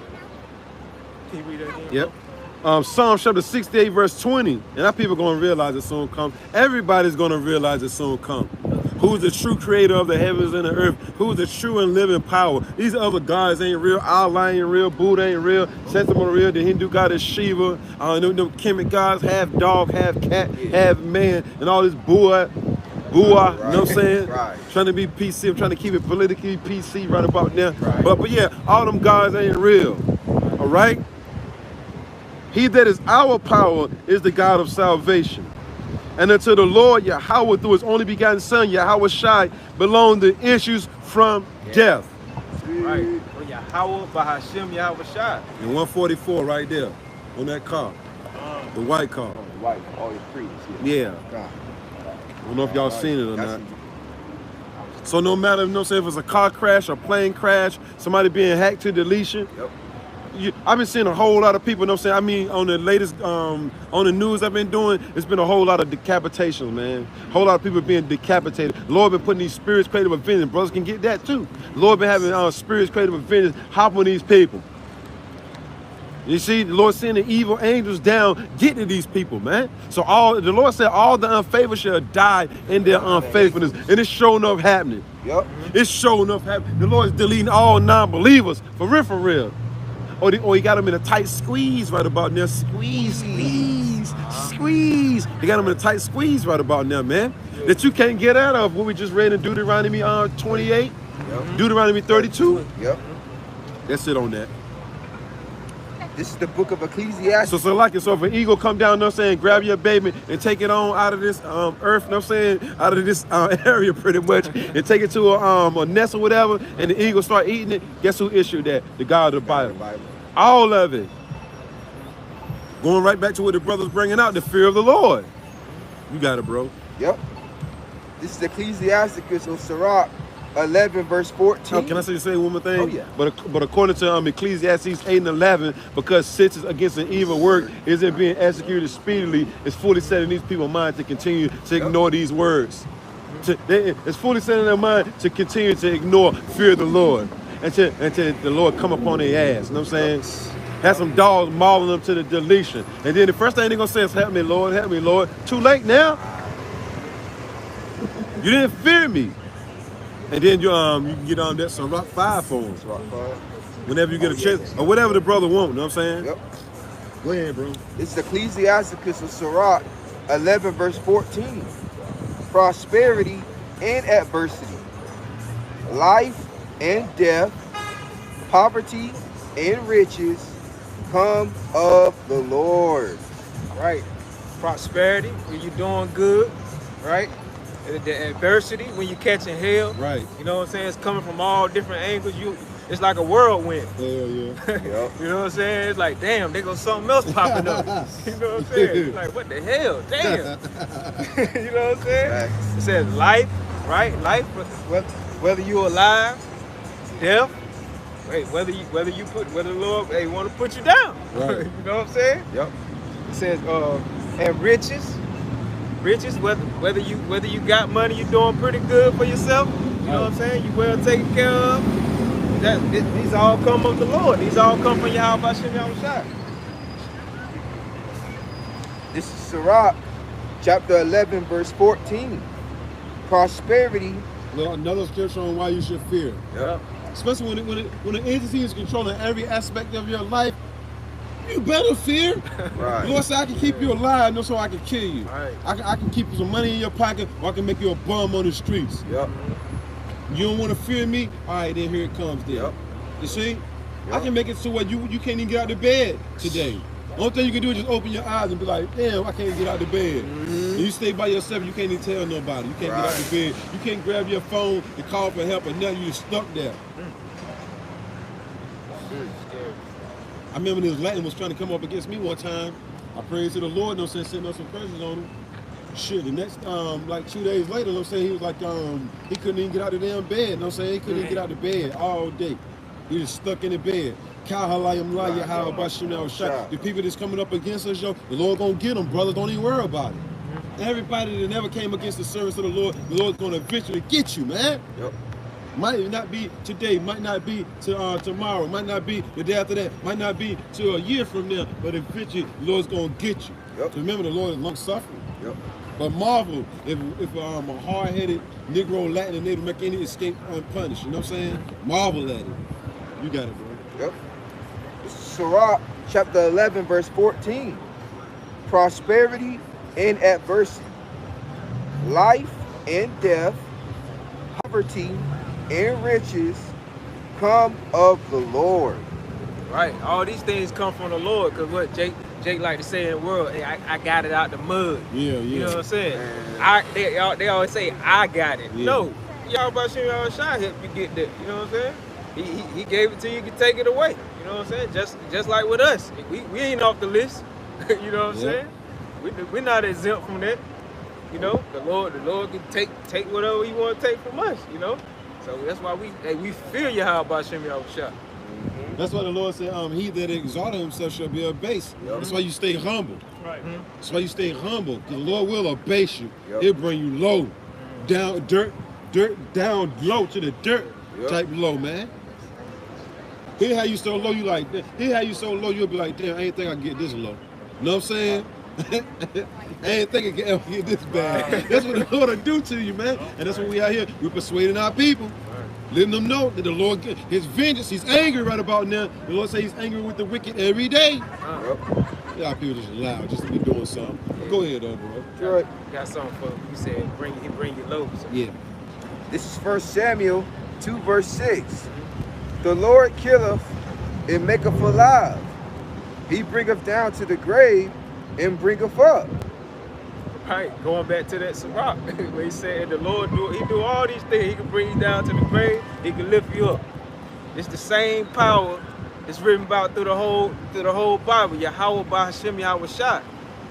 Can you read that again? Yep. Psalm chapter 68, verse 20. And our people are going to realize it soon come. Everybody's going to realize it soon come. Who's the true creator of the heavens and the earth? Who's the true and living power? These other gods ain't real. Allah ain't real. Buddha ain't real. Sentiment real. The Hindu god is Shiva. Them Kemet gods, half dog, half cat, half man, and all this Bua, you know what I'm saying? Right. Trying to be PC. I'm trying to keep it politically PC right about now. Right. But yeah, all them gods ain't real. All right? He that is our power is the God of salvation. And unto the Lord Yahweh through his only begotten son, Yahweh Shai, belong the issues from death. Right. Well, Yahweh Bahashim Yahweh Shai. And 144 right there on that car. The white car. Oh, the white, all your creeds. Yeah. God. I don't know if y'all seen it or That's- not. So no matter, you know what I'm saying, if it's a car crash or plane crash, somebody being hacked to deletion, Yep. I've been seeing a whole lot of people, you know what I'm saying? I mean, on the latest, on the news I've been doing, it's been a whole lot of decapitations, man. A whole lot of people being decapitated. Lord been putting these spirits creative of vengeance. Brothers can get that too. Lord been having spirits creative of vengeance hop on these people. You see, the Lord sending evil angels down, getting to these people, man. So the Lord said all the unfaithful shall die in their unfaithfulness. And it's showing up happening. Yep. It's showing up happening. The Lord is deleting all non-believers, for real, for real. Or he got them in a tight squeeze right about now. Squeeze. He got them in a tight squeeze right about now, man. That you can't get out of. What we just read in Deuteronomy 28, Deuteronomy 32. Yep. That's it on that. This is the book of Ecclesiastes. So if an eagle come down, you know what I'm saying, grab your baby and take it on out of this earth, you know what I'm saying, out of this area pretty much, and take it to a nest or whatever, and the eagle start eating it, guess who issued that? The God of the Bible. All of it. Going right back to what the brother's bringing out, the fear of the Lord. You got it, bro. Yep. This is Ecclesiasticus of Sirach 11 verse 14. Oh, can I say one more thing? Oh, yeah. But according to Ecclesiastes 8 and 11, because sentence against an evil work isn't being executed speedily, it's fully set in these people's mind to continue to ignore these words. It's fully set in their mind to continue to ignore fear of the Lord until the Lord come upon their ass. You know what I'm saying? Have some dogs mauling them to the deletion. And then the first thing they're going to say is, help me, Lord, help me, Lord. Too late now. You didn't fear me. And then you can get on that Sirach 5 for them. Whenever you get a chance, or whatever the brother want, you know what I'm saying? Yep. Go ahead, bro. It's Ecclesiasticus of Sirach 11 verse 14. Prosperity and adversity, life and death, poverty and riches come of the Lord. Right. Prosperity, when you're doing good, right? The adversity, when you're catching hell. Right. You know what I'm saying? It's coming from all different angles. It's like a whirlwind. Hell yeah. Yep. You know what I'm saying? It's like, damn, there goes something else popping up. You know what I'm saying? It's like, what the hell? Damn. You know what I'm saying? Facts. It says life, right? Life, whether you're alive, death, whether the Lord want to put you down. Right. You know what I'm saying? Yep. It says, and riches, whether you got money, you're doing pretty good for yourself. You know what I'm saying? You well taken care of. These all come from the Lord. These all come from Yahweh Hashem Yahweh Shai. This is Sirach chapter 11 verse 14. Prosperity. Another scripture on why you should fear. Yep. Especially when an entity is controlling every aspect of your life, you better fear. Right. Lord said, I can keep you alive, no, so I can kill you. Right. I can keep some money in your pocket, or I can make you a bum on the streets. Yep. You don't want to fear me? All right, then here it comes then. Yep. You see? Yep. I can make it so where you can't even get out of bed today. Only thing you can do is just open your eyes and be like, damn, I can't get out of bed. And you stay by yourself, you can't even tell nobody. You can't get out of bed. You can't grab your phone and call for help, or nothing. You're stuck there. I remember this Latin was trying to come up against me one time. I prayed to the Lord, no sense, sitting up some pressures on him. Shit, the next, like 2 days later, no saying, he was like, he couldn't even get out of the damn bed. No saying, he couldn't even get out of bed all day. He was stuck in the bed. The people that's coming up against us, yo, the Lord gonna get them, brothers. Don't even worry about it. Everybody that never came against the service of the Lord's gonna eventually get you, man. Yep. Might not be today, might not be to tomorrow, might not be the day after that, might not be to a year from now, but eventually the Lord's gonna get you. Yep. So remember, the Lord is long suffering. Yep. But marvel if a hard-headed Negro, Latin, and Native American escape unpunished. You know what I'm saying? Marvel at it. You got it, bro. Yep. This is Sirach chapter 11, verse 14. Prosperity and adversity, life and death, poverty and riches come of the Lord. Right. All these things come from the Lord, because what Jake like to say in the world, hey, I got it out the mud. Yeah. You know what I'm saying? Man. They always say, I got it. Yeah. No. Y'all about Shimmy Shot help you get that. You know what I'm saying? He gave it to you, you can take it away. You know what I'm saying? Just like with us. We ain't off the list. You know what I'm saying? We're not exempt from that. You know, the Lord can take whatever he want to take from us, you know? So that's why we fear Yahweh Shimmy Shot. That's why the Lord said, he that exalted himself shall be abased. Yep. That's why you stay humble. Right. That's why you stay humble. Because the Lord will abase you. Yep. He'll bring you low. Down, down low to the dirt Yep. type low, man. He had you so low, you like that. He had you so low, you'll be like, damn, I ain't think I could get this low. You know what I'm saying? I ain't think I could ever get this bad. That's what the Lord will do to you, man. And that's what we out here. We're persuading our people. Letting them know that the Lord, his vengeance, he's angry right about now. The Lord says he's angry with the wicked every day. Yep. Y'all people just loud, just to be doing something. Go ahead, though, bro. Sure. Got something for you said, he bring you low. So. Yeah. This is 1 Samuel 2, verse 6. The Lord killeth and maketh alive. He bringeth down to the grave and bringeth up. Right, going back to that Sirach, where he said the Lord do all these things. He can bring you down to the grave, he can lift you up. It's the same power that's written about through the whole Bible. Yahweh B'Hashem Yahweh Shah.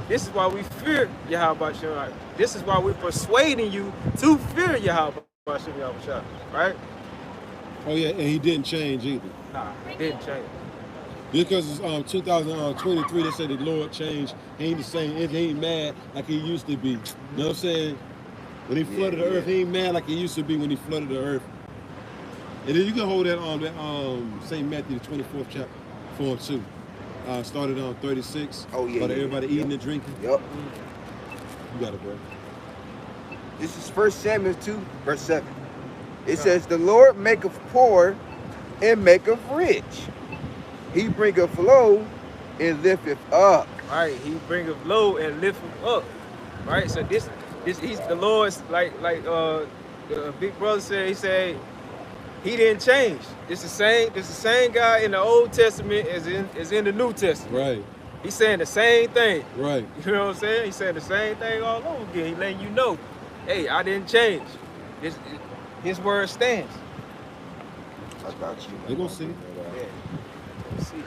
This is why we fear Yahweh B'Hashem. This is why we're persuading you to fear Yahweh B'Hashem Yahweh Shah. Right? Oh, yeah, and he didn't change either. Nah, it didn't change. Because 2023, they said the Lord changed. He ain't the same. He ain't mad like he used to be. You know what I'm saying? When he flooded the earth, he ain't mad like he used to be when he flooded the earth. And then you can hold that on St. Matthew, the 24th chapter, 4 and 2. Started on 36. Oh, yeah. About everybody eating and drinking. Yep. You got it, bro. This is 1 Samuel 2, verse 7. It says, the Lord maketh poor and maketh rich. He bringeth low and lifteth up. Right, he bringeth low and lifteth up. Right, so this he's the Lord's like the big brother said. He said he didn't change. This is the same guy in the Old Testament as in the New Testament. Right. He's saying the same thing. Right. You know what I'm saying? He's saying the same thing all over again. He letting you know, hey, I didn't change. His word stands. I got you. They gonna see. Yeah. Let's see.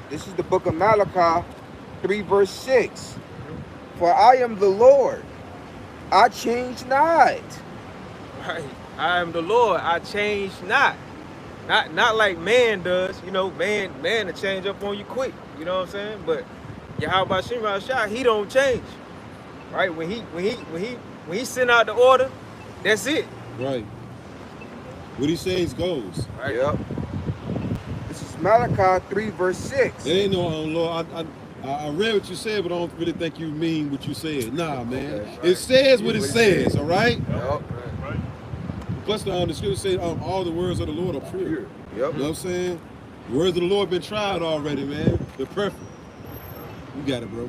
This is the book of Malachi 3, verse 6. For I am the Lord, I change not. Right. I am the Lord, I change not. Not like man does. You know, man to change up on you quick. You know what I'm saying? But Yahweh Shimon Shah, he don't change. Right? When he send out the order, that's it. Right. What he says goes. Right? Yep. This is Malachi 3, verse 6. It ain't no Lord. I read what you said, but I don't really think you mean what you said. Nah, man. Okay, It says what it says, all right? Yep. Right. Plus, the scripture says all the words of the Lord are pure. Yep. You know what I'm saying? The words of the Lord been tried already, man. They're perfect. You got it, bro.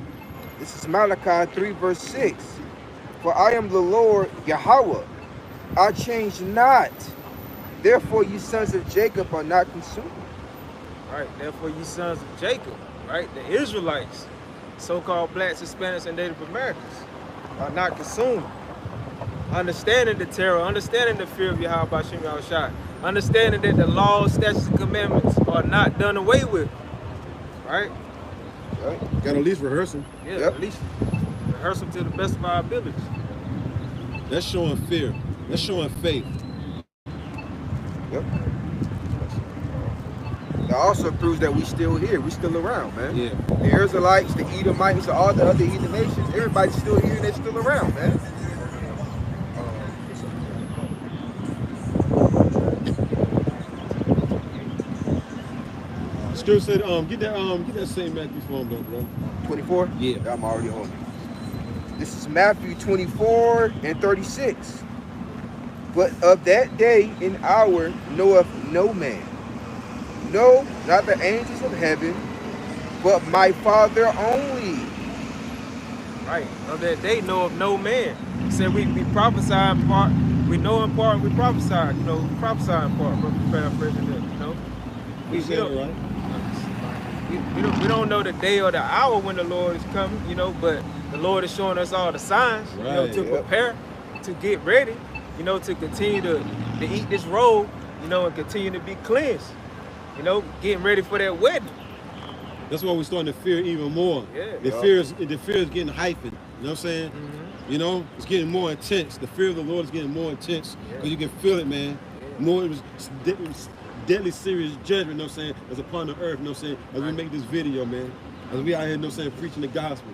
This is Malachi 3, verse 6. For I am the Lord Yahweh, I change not. Therefore, you sons of Jacob are not consumed. Right? Therefore, you sons of Jacob, right? The Israelites, so-called blacks, Hispanics, and Native Americans, are not consumed. Understanding the terror, understanding the fear of Yahweh B'Hashem Yahweh Shai, understanding that the laws, statutes, and commandments are not done away with, right? Right? Got to at least rehearse them. Yeah, Yep. at least rehearse them to the best of our abilities. That's showing fear. That's showing faith. Yep. That also proves that we still here. We still around, man. Yeah. The Israelites, the Edomites, all the other heathen nations, everybody's still here and they're still around, man. Scripture said, get that St. Matthew for him, though, bro. 24? Yeah. I'm already on it. This is Matthew 24 and 36. But of that day and hour knoweth no man. No, not the angels of heaven, but my Father only. Right. Of that day know of no man. He said we prophesy in part, we know in part, we prophesy, you know, we prophesy in part, paraphrasing it, you know. You said it right. We don't know the day or the hour when the Lord is coming, you know, but the Lord is showing us all the signs, you know, to prepare, to get ready, you know, to continue to eat this roll, you know, and continue to be cleansed, you know, getting ready for that wedding. That's why we're starting to fear even more. Yeah. The fear is getting heightened. You know what I'm saying? You know, it's getting more intense. The fear of the Lord is getting more intense because you can feel it, man. More it was deadly serious judgment, you know what I'm saying, that's upon the earth, you know what I'm saying, as we make this video, man. As we out here, you know what I'm saying, preaching the gospel.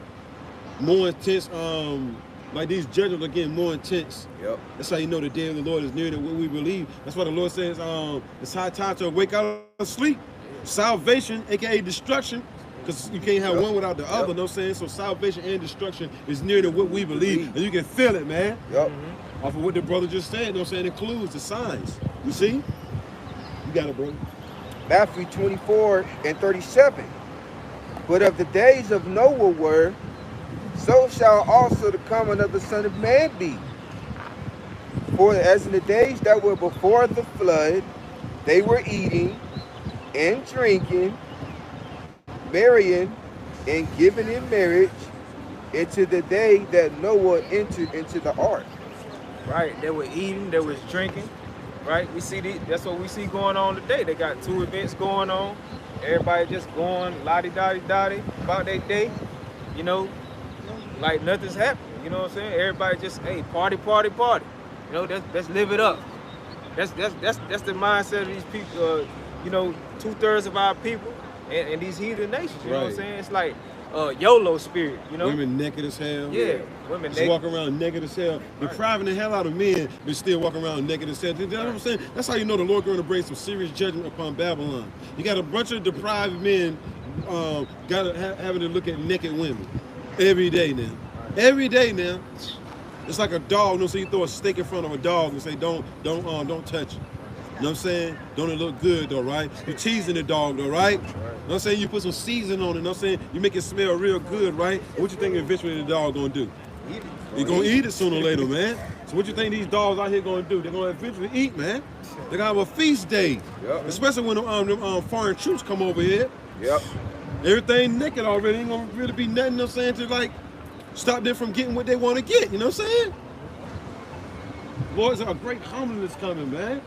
More intense, like these judgments are getting more intense. Yep. That's how you know the day of the Lord is near than what we believe. That's why the Lord says, it's high time to wake out of sleep. Salvation, aka destruction, because you can't have one without the other, you know what I'm saying? So salvation and destruction is near to what we believe. And you can feel it, man. Yep. Off of what the brother just said, you know what I'm saying? It includes the signs. You see? You got it, bro. Matthew 24 and 37. But of the days of Noah were, so shall also the coming of the Son of Man be. For as in the days that were before the flood, they were eating and drinking, marrying and giving in marriage, into the day that Noah entered into the ark. Right, they were eating, they was drinking, right? We see that's what we see going on today. They got 2 events going on. Everybody just going lottie-dottie-dottie about their day, you know, like nothing's happening, you know what I'm saying? Everybody just, hey, party, party, party. You know, let's live it up. That's the mindset of these people, you know, 2/3 of our people and these heathen nations, you know what I'm saying? It's like YOLO spirit, you know? Women naked as hell. Yeah, women just naked. walking around naked as hell, depriving the hell out of men, but still walking around naked as hell. You know what I'm saying? That's how you know the Lord going to bring some serious judgment upon Babylon. You got a bunch of deprived men having to look at naked women every day now. Every day now. It's like a dog, you know, so you throw a steak in front of a dog and say, don't touch it. You know what I'm saying? Don't it look good though, right? You're teasing the dog though, right? You know what I'm saying? You put some seasoning on it, you know what I'm saying? You make it smell real good, right? What you think eventually the dog gonna do? You're gonna eat it sooner or later, man. So what you think these dogs out here gonna do? They're gonna eventually eat, man. They're gonna have a feast day. Yep. Especially when them foreign troops come over here. Yep. Everything naked already. Ain't gonna really be nothing, you know what I'm saying, to like stop them from getting what they want to get, you know what I'm saying? Boys, a great humbleness coming, man.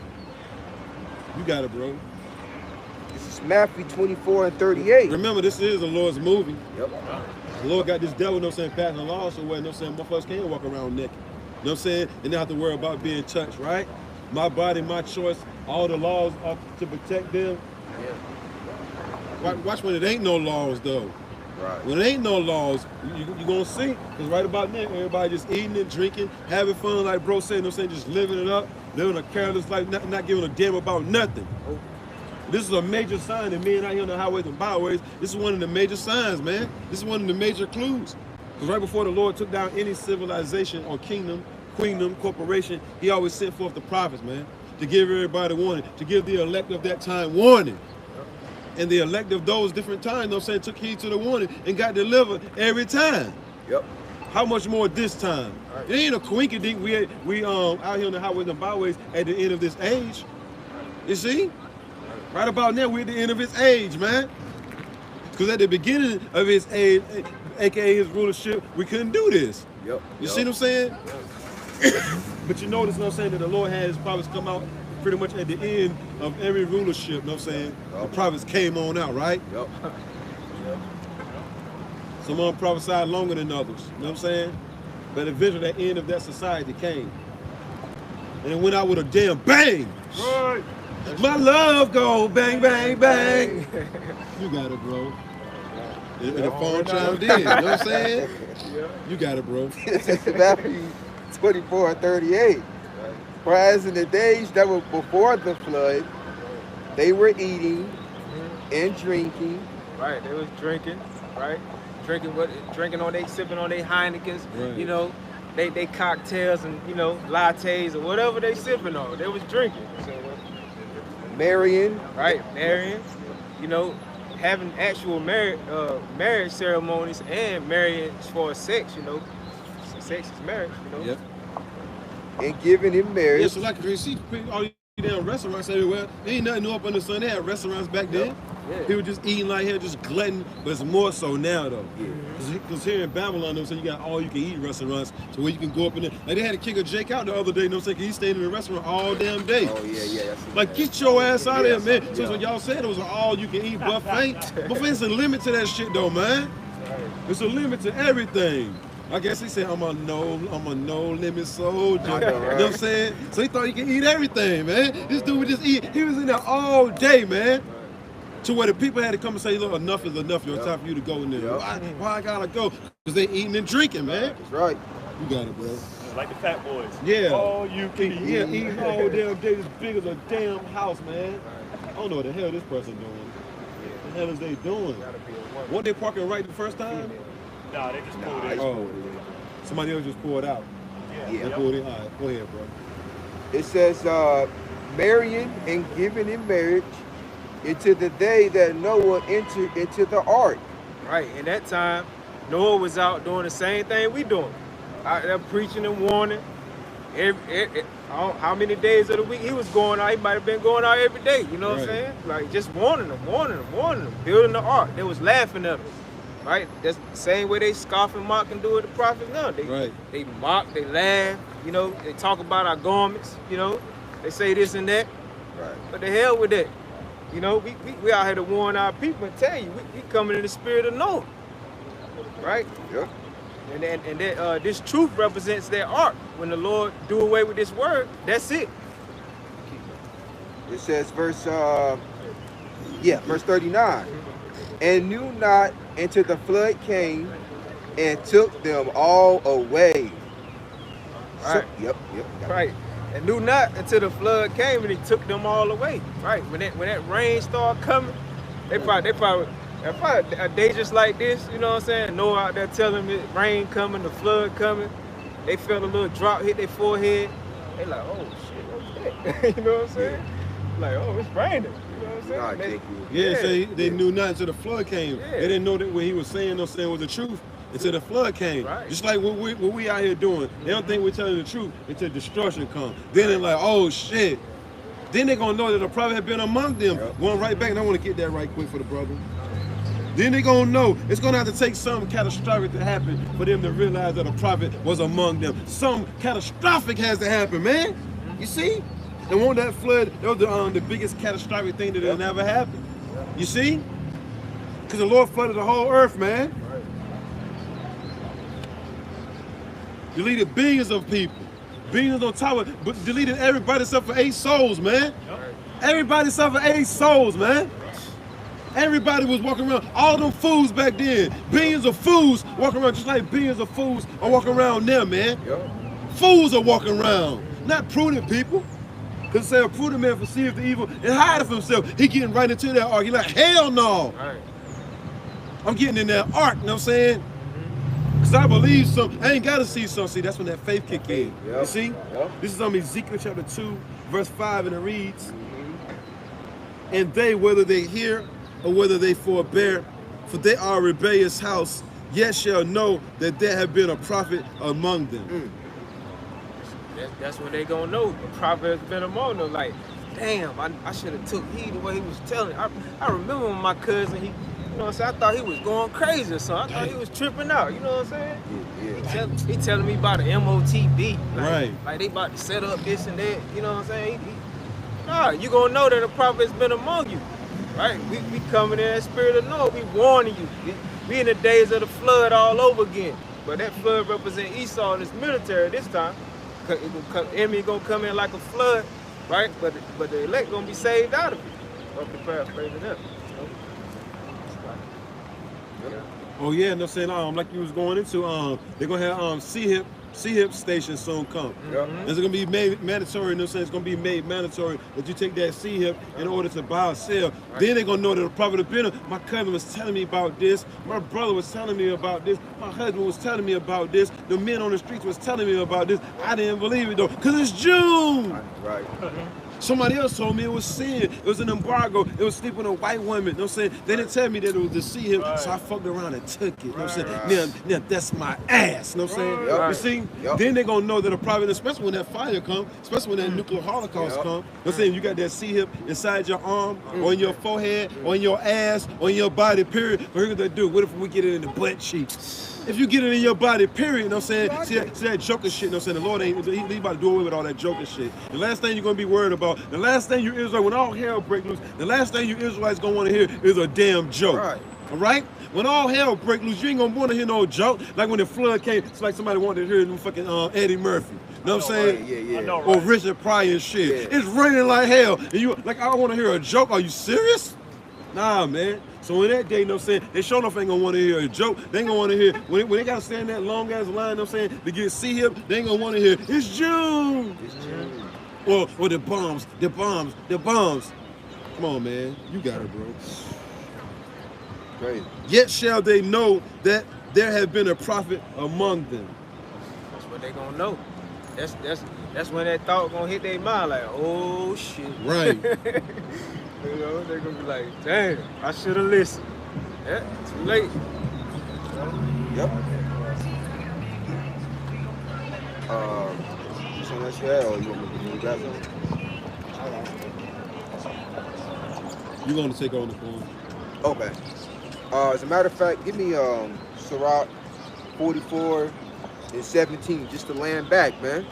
You got it, bro. This is Matthew 24 and 38. Remember, this is the Lord's movie. Yep. The Lord got this devil, you know what I'm saying, passing the law, so well, you know what I'm saying, motherfuckers can't walk around naked. You know what I'm saying? And they have to worry about being touched, right? My body, my choice, all the laws are to protect them. Yeah. Watch when it ain't no laws, though. Right. When there ain't no laws, you're going to see. Because right about now, everybody just eating and drinking, having fun, like bro said, you know what I'm saying, just living it up, living a careless life, not giving a damn about nothing. This is a major sign that men out here on the highways and byways, this is one of the major signs, man. This is one of the major clues. Because right before the Lord took down any civilization or kingdom, queendom, corporation, he always sent forth the prophets, man, to give everybody warning, to give the elect of that time warning. And the elect of those different times, you know what I'm saying, took heed to the warning and got delivered every time. Yep. How much more this time? Right. It ain't a quinky-dink. We out here on the highways and byways at the end of this age. You see? Right about now, we're at the end of his age, man. Because at the beginning of his age, aka his rulership, we couldn't do this. Yep. You see what I'm saying? Yep. But you notice, you know what I'm saying, that the Lord had his prophets come out pretty much at the end of every rulership, you know what I'm saying? Yep. The prophets came on out, right? Yep. Some of them prophesied longer than others, you know what I'm saying? But eventually the end of that society came. And it went out with a damn bang. Right. My love go bang, bang, bang. You got it, bro. And the phone chimed in, you know what I'm saying? Yeah. You got it, bro. Matthew 24 and 38. For as in the days that were before the flood, they were eating and drinking. Right, they was drinking, right? drinking on they sipping on their Heinekens, Right. you know, they cocktails and you know lattes or whatever they sipping on. They was drinking. So, Marrying. right, marrying, you know, having actual marriage ceremonies and marrying for sex, you know, sex is marriage, you know. Yep. And giving in Yeah, marriage. so like you see all these damn restaurants everywhere. There ain't nothing new up under the sun. They had restaurants back then. Yeah. People just eating like here, just glutton, but it's more so now though. Yeah. Because here in Babylon, so you got all you can eat restaurants, so where you can go up in there. Like they had to kick a Jake out the other day, you know what I'm saying? 'Cause he stayed in the restaurant all damn day. Oh yeah. That's Like get your ass out of here, man. So Yeah. when y'all said it was an all you can eat buffet, buffet's a limit to that shit though, man. It's a limit to everything. I guess he said I'm a no limit soldier. I know, right? You know what I'm saying? So he thought he could eat everything, man. This dude would just eat. He was in there all day, man. To where the people had to come and say, look, enough is enough. It's time for you to go in there. Yep. Why I gotta go? Because they eating and drinking, man. That's right. You got it, bro. Like the fat boys. Yeah. Oh, you can eat. Yeah, eating all damn day as big as a damn house, man. I don't know what the hell this person doing. What the hell is they doing? Weren't they parking right the first time? Nah, they just pulled Nah, in. Oh, somebody else just pulled out. Yeah. They pulled in. All right, go ahead, bro. It says, marrying and giving in marriage into the day that Noah entered into the ark. Right, in that time, Noah was out doing the same thing we doing. Out there preaching and warning. How many days of the week he was going out? He might have been going out every day, you know what I'm Right. saying? Like just warning them, building the ark. They was laughing at them, right? That's the same way they scoff and mock and do with the prophets now. They mock, they laugh, you know, they talk about our garments, you know, they say this and that. Right. But the hell with that. You know, we out here to warn our people and tell you, we coming in the spirit of Noah, right? Yep. And that this truth represents their ark. When the Lord do away with this word, that's it. It says verse 39. And knew not until the flood came and took them all away. Right. Yep. Right. And knew not until the flood came and he took them all away. Right. When that rain started coming, they probably a day just like this, you know what I'm saying? Noah out there telling them rain coming, the flood coming. They felt a little drop hit their forehead. They like, oh shit, what's that? You know what I'm saying? Like, oh, it's raining. You know what I'm saying? Nah, They- Jake, Yeah, so they knew nothing until the flood came. Yeah. They didn't know that what he was saying was the truth until the flood came. Right. Just like what we out here doing. They don't think we're telling the truth until destruction comes. Then they're like, oh shit. Then they're gonna know that the prophet had been among them. Yep. Going right back, and I want to get that right quick for the brother. Then they're gonna know it's gonna have to take something catastrophic to happen for them to realize that a prophet was among them. Something catastrophic has to happen, man. You see? And won't that flood, that was the biggest catastrophic thing that will never happen. You see? Because the Lord flooded the whole earth, man. Deleted billions of people. Billions on top of it, but deleted everybody except for 8 souls, man. Everybody except for 8 souls, man. Everybody was walking around, all them fools back then. Billions of fools walking around just like billions of fools are walking around now, man. Yep. Fools are walking around, not prudent people. Because say a prudent man perceives the evil and hideth himself. He getting right into that ark. He like, hell no. Right. I'm getting in that ark, you know what I'm saying? Because I believe some, I ain't got to see some. See, that's when that faith kick in. Yep. You see? Yep. This is Ezekiel chapter 2, verse 5, and it reads, and they, whether they hear or whether they forbear, for they are a rebellious house, yet shall know that there have been a prophet among them. That's when they gonna know the prophet has been among them. Like, damn, I should have took heed to what he was telling. I remember when my cousin, you know what I'm saying? I thought he was going crazy or something. I thought he was tripping out, you know what I'm saying? Yeah. He telling me about the MOTB. Like, Right. Like they about to set up this and that, you know what I'm saying? Nah, you gonna know that the prophet has been among you. Right? We coming in that spirit of Noah. We warning you. We in the days of the flood all over again. But that flood represent Esau and his military this time. Enemy gonna come in like a flood, right? But the elect gonna be saved out of it. Up the paraphrase it up. Oh yeah, no saying like you was going into they're gonna have Sihip CHIP station soon come. It's gonna be made mandatory. You know what I'm saying? It's gonna be made mandatory that you take that CHIP in order to buy or sell. Then they're gonna know that the prophet of business. My cousin was telling me about this. My brother was telling me about this. My husband was telling me about this. The men on the streets was telling me about this. I didn't believe it though, cause it's June. Right. Somebody else told me it was sin. It was an embargo. It was sleeping with a white woman. You know what I'm saying? They didn't tell me that it was to see him, so I fucked around and took it. You know what I'm saying? Now that's my ass. You know what I'm saying? You see? Then they're going to know that a prophet, especially when that fire comes, especially when that nuclear holocaust comes. You know what I'm saying? You got that C-hip inside your arm, or in your forehead, or in your ass, or in your body, period. But here's what they do. What if we get it in the butt cheeks? If you get it in your body, period, you know what I'm saying? See that joker shit, you know what I'm saying? The Lord ain't, he about to do away with all that joker shit. The last thing you're going to be worried about, the last thing you Israel, when all hell break loose, the last thing you Israelites going to want to hear is a damn joke. All right? When all hell break loose, you ain't going to want to hear no joke. Like when the flood came, it's like somebody wanted to hear them fucking Eddie Murphy. You know what I'm saying? Or Richard Pryor and shit. It's raining like hell. And you, like, I want to hear a joke. Are you serious? Nah, man. So in that day, you know what I'm saying, they sure enough ain't gonna want to hear a joke. They ain't gonna want to hear, when they gotta stand that long ass line, you know what I'm saying, to get C-hip, they ain't gonna want to hear, it's June. It's June. Or the bombs. Come on, man. You got it, bro. Great. Yet shall they know that there have been a prophet among them. That's what they gonna know. That's when that thought gonna hit their mind, like, oh shit. Right. You know, they're gonna be like, damn, I should have listened. Yeah, too late. Yep. Something else you had, or you want me to do that one? You want to take on the phone? Okay. As a matter of fact, give me Sirach 44 and 17, just to land back, man.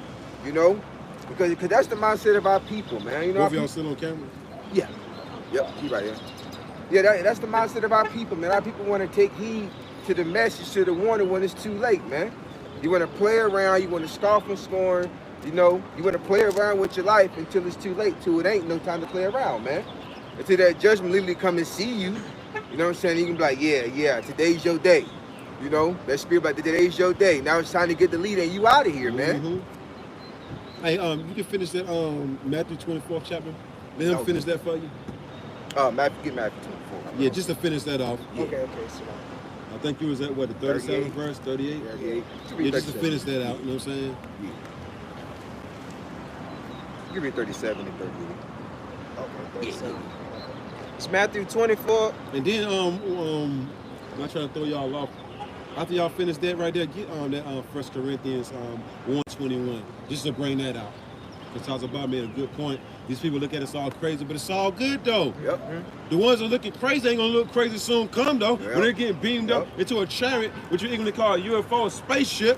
You know, because that's the mindset of our people, man. You know, both of y'all still on camera? Yeah. Yep, he right here. Yeah, that's the mindset of our people, man. Our people want to take heed to the message, to the warning when it's too late, man. You want to play around, you want to scoff and scorn, you know, you want to play around with your life until it's too late, till it ain't no time to play around, man. Until that judgment literally come and see you, you know what I'm saying? You can be like, yeah, today's your day. You know, that spirit like, today's your day. Now it's time to get the lead and you out of here, man. Hey, you can finish that Matthew 24th chapter. Let him finish that for you. Get Matthew 24. Yeah, just to finish that off. Yeah. Okay, so I think you was at what, the 37th verse, 38? Yeah, just to finish that out, you know what I'm saying? Yeah. Give me 37 and 38. okay, 37. It's Matthew 24. And then I'm not trying to throw y'all off. After y'all finish that right there, get on that 1 Corinthians 1:21, just to bring that out. Because Tazabah made a good point. These people look at us all crazy, but it's all good though. Yep. The ones that are looking crazy ain't gonna look crazy soon come though. When they're getting beamed up into a chariot, which you even call a UFO, a spaceship,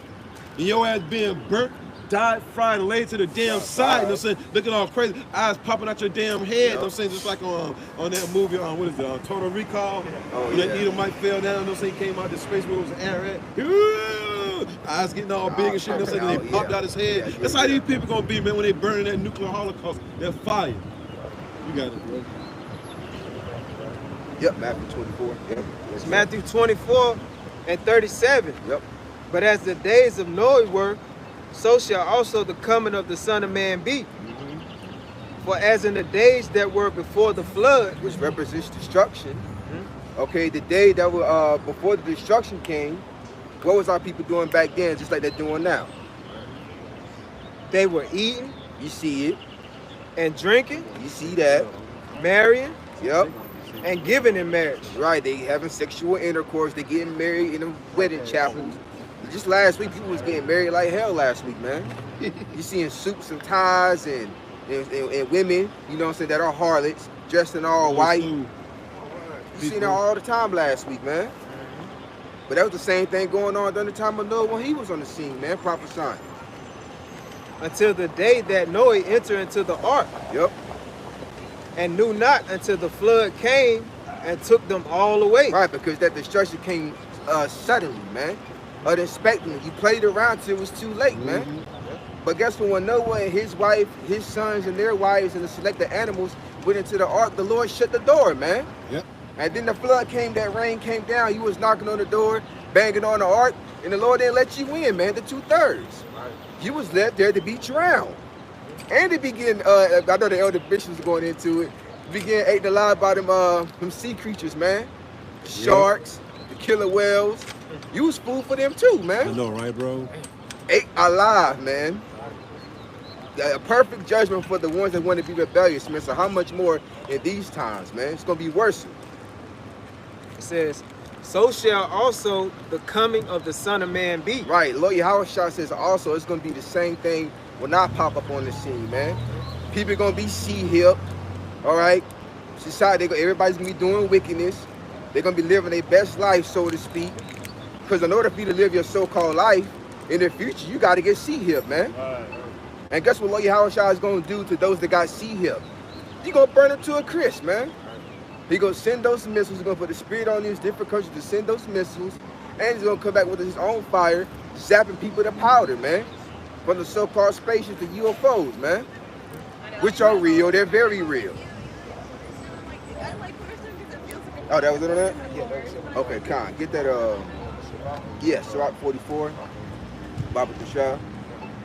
and your ass being burnt, died, fried, and laid to the damn side. You know what I'm saying? Looking all crazy, eyes popping out your damn head. You know what I'm saying? Just like on that movie, what is it, Total Recall? That Edomite fell down, you know what I'm saying? He came out the space where it was air at. Eyes getting all big and shit, you know what I'm saying? They popped out his head. That's how these people gonna be, man, when they burning that nuclear holocaust, that fire. You got it, bro. Yep, Matthew 24. Yep. It's Matthew 24 and 37. Yep. But as the days of Noah were, so shall also the coming of the Son of Man be. For as in the days that were before the flood, which represents destruction. Okay, the day that were before the destruction came, what was our people doing back then, just like they're doing now? They were eating. You see it. And drinking. You see that. Marrying. Yep. And giving in marriage. Right, they having sexual intercourse. They getting married in a wedding chapel. Just last week, people was getting married like hell last week, man. You seeing suits and ties and women, you know what I'm saying, that are harlots, dressed in all white. You seen that all the time last week, man. But that was the same thing going on during the time of Noah when he was on the scene, man, prophesying. Until the day that Noah entered into the ark. Yep. And knew not until the flood came and took them all away. Right, because that destruction came suddenly, man. Unexpectedly. You played around till it was too late, man. But guess what? When Noah and his wife, his sons and their wives and the selected animals went into the ark, the Lord shut the door, man. Yep. And then the flood came, that rain came down. You was knocking on the door, banging on the ark, and the Lord didn't let you in, man, the 2/3. He was left there to be drowned. And to begin, I know the elder bishops going into it, began eating alive by them sea creatures, man. Sharks, the killer whales. You was food for them too, I man. know, right, bro? Ate alive, man. A perfect judgment for the ones that want to be rebellious, man. So how much more in these times, man? It's gonna be worse. It says, so shall also the coming of the Son of Man be. Right, Lord Yahushua says also it's gonna be the same thing when I pop up on the scene, man. People gonna be hip, all right? Society, everybody's gonna be doing wickedness. They're gonna be living their best life, so to speak. Because in order for you to live your so-called life in the future, you gotta get hip, man. And guess what Lord Yahushua is gonna do to those that got hip? He gonna burn them to a crisp, man. He gonna send those missiles. He's gonna put the spirit on these different countries to send those missiles, and he's gonna come back with his own fire, zapping people to powder, man. From the so-called spaceships, the UFOs, man, which are real. They're very real. Oh, that was it on that? Yeah, that was it. Okay, Khan, get that. Yeah, Sirach 44, Baba Kashah.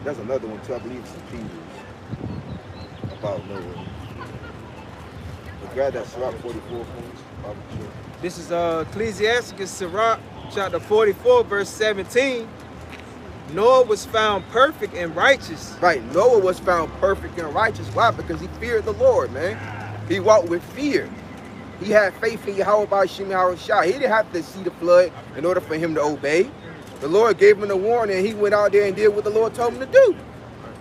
That's another one too. I believe it's in Peter's about Noah. But grab that Sirach 44 for us, Baba Kashah. This is Ecclesiasticus Sirach, chapter 44, verse 17. Noah was found perfect and righteous. Right, Noah was found perfect and righteous. Why? Because he feared the Lord, man. He walked with fear. He had faith in Yahweh Ba'ashem Yahushua. He didn't have to see the flood in order for him to obey. The Lord gave him the warning, and he went out there and did what the Lord told him to do.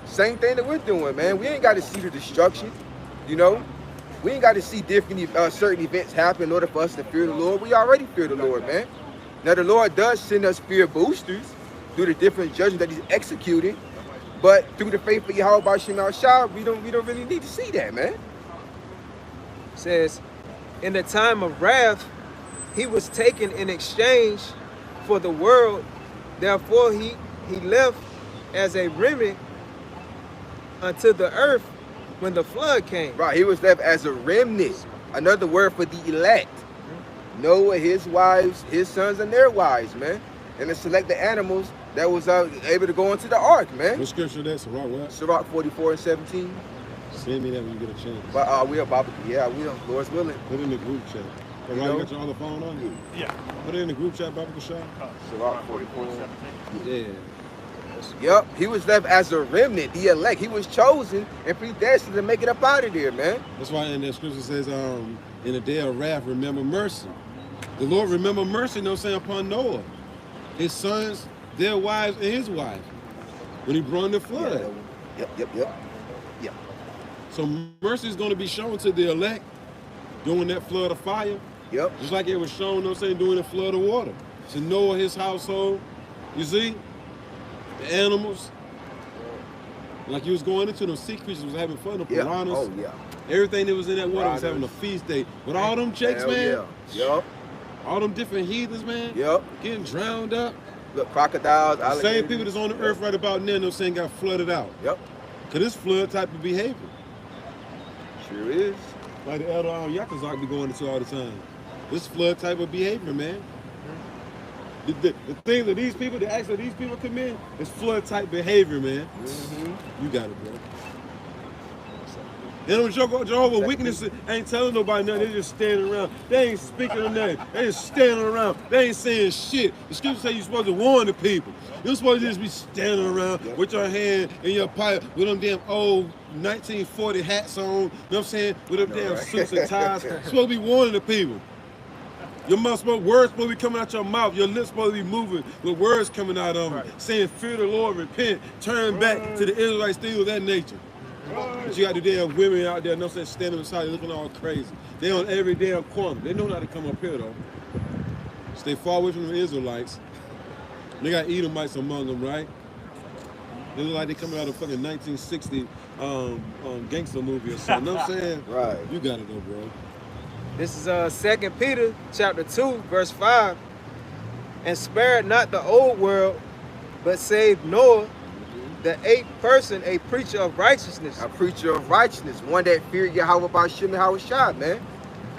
Same thing that we're doing, man. We ain't got to see the destruction, you know. We ain't got to see different certain events happen in order for us to fear the Lord. We already fear the Lord, man. Now, the Lord does send us fear boosters through the different judgments that he's executing. But through the faith of Yahweh Ba'ashem Yahushua, we don't really need to see that, man. It says, in the time of wrath, he was taken in exchange for the world. Therefore, he left as a remnant unto the earth when the flood came. Right, he was left as a remnant. Another word for the elect. Noah, his wives, his sons, and their wives, man. And the selected animals that was able to go into the ark, man. What scripture that's Sirach what? Sirach 44 and 17. Send me that when you get a chance. But we are Baba. Yeah, we are. Lord's willing. Put it in the group chat. All right, you got your other phone on you? Yeah. Put it in the group chat, Baba Kashah. Sirach 44. Yeah. Yep, he was left as a remnant, the elect. He was chosen and predestined to make it up out of there, man. That's why in the scripture says, in the day of wrath, remember mercy. The Lord remember mercy, you know what I'm saying, upon Noah, his sons, their wives, and his wife, when he brought in the flood. Yep. So mercy is going to be shown to the elect during that flood of fire. Yep. Just like it was shown, you know what I'm saying, during the flood of water. To Noah, his household, you see, the animals. Like you was going into, those sea creatures was having fun, the piranhas. Oh, yeah. Everything that was in that water was Piranhas. having a feast day. But all them jakes, Hell man. Yeah. Yep. All them different heathens, man. Yep. Getting drowned up. Look, crocodiles, The alligators. same people that's on the earth right about now, you know what I'm saying, got flooded out. Yep. Cause this flood type of behavior. Sure is. Like the elder Yakazak be going into all the time. This flood type of behavior, man. The things that these people, the acts that these people commit, is flood type behavior, man. Mm-hmm. You got it, bro. They don't Jehovah Witness ain't telling nobody nothing. They just standing around. They ain't speaking on nothing. They just standing around. They ain't saying shit. The scripture say you're supposed to warn the people. You're supposed to just be standing around with your hand in your pipe with them damn old 1940 hats on. You know what I'm saying? With them damn suits and ties. You're supposed to be warning the people. Your mouth words supposed to be coming out your mouth. Your lips supposed to be moving with words coming out of them. Saying, fear the Lord, repent, turn back to the Israelites, things of that nature. But you got the damn women out there, no sense standing beside you looking all crazy. They on every damn corner. They know how to come up here though. Stay far away from the Israelites. They got Edomites among them, right? They look like they coming out of fucking 1960 gangster movie or something. You know what I'm saying? Right. You got it though, bro. This is 2 Peter chapter 2, verse 5. And spared not the old world, but saved Noah, the eighth person, a preacher of righteousness. A preacher of righteousness, one that feared Yahweh Ba'ashem Yahushua, man.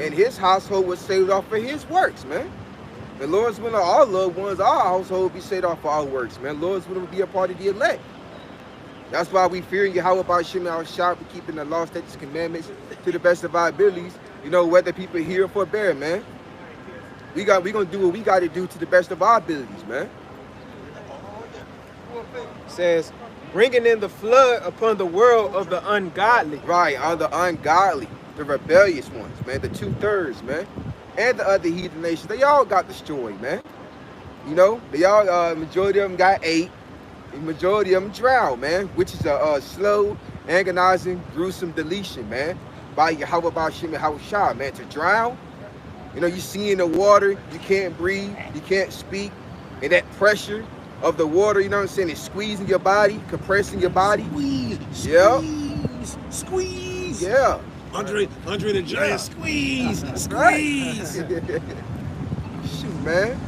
And his household was saved off for his works, man. The Lord's will, our loved ones, our household be saved off for our works, man. Lord's will be a part of the elect. That's why we fear Yahweh Ba'Shem Yahushua, we keeping the law, statutes, commandments to the best of our abilities. You know, whether people hear or forbear, man. We gonna do what we gotta do to the best of our abilities, man. Says, bringing in the flood upon the world of the ungodly. Right, on the ungodly, the rebellious ones, man, the 2/3, man. And the other heathen nations, they all got destroyed, man. You know, they all, majority of them got ate. The majority of them drowned, man, which is a slow, agonizing, gruesome deletion, man, by Yahweh Ba'Shem Yahushua, man. To drown, you know, you see in the water, you can't breathe, you can't speak, and that pressure of the water, you know what I'm saying, is squeezing your body, compressing your body. Squeeze, Yeah. squeeze, squeeze. Yeah. Andre the Giant, Yeah. squeeze, Right. squeeze. Shoot, man.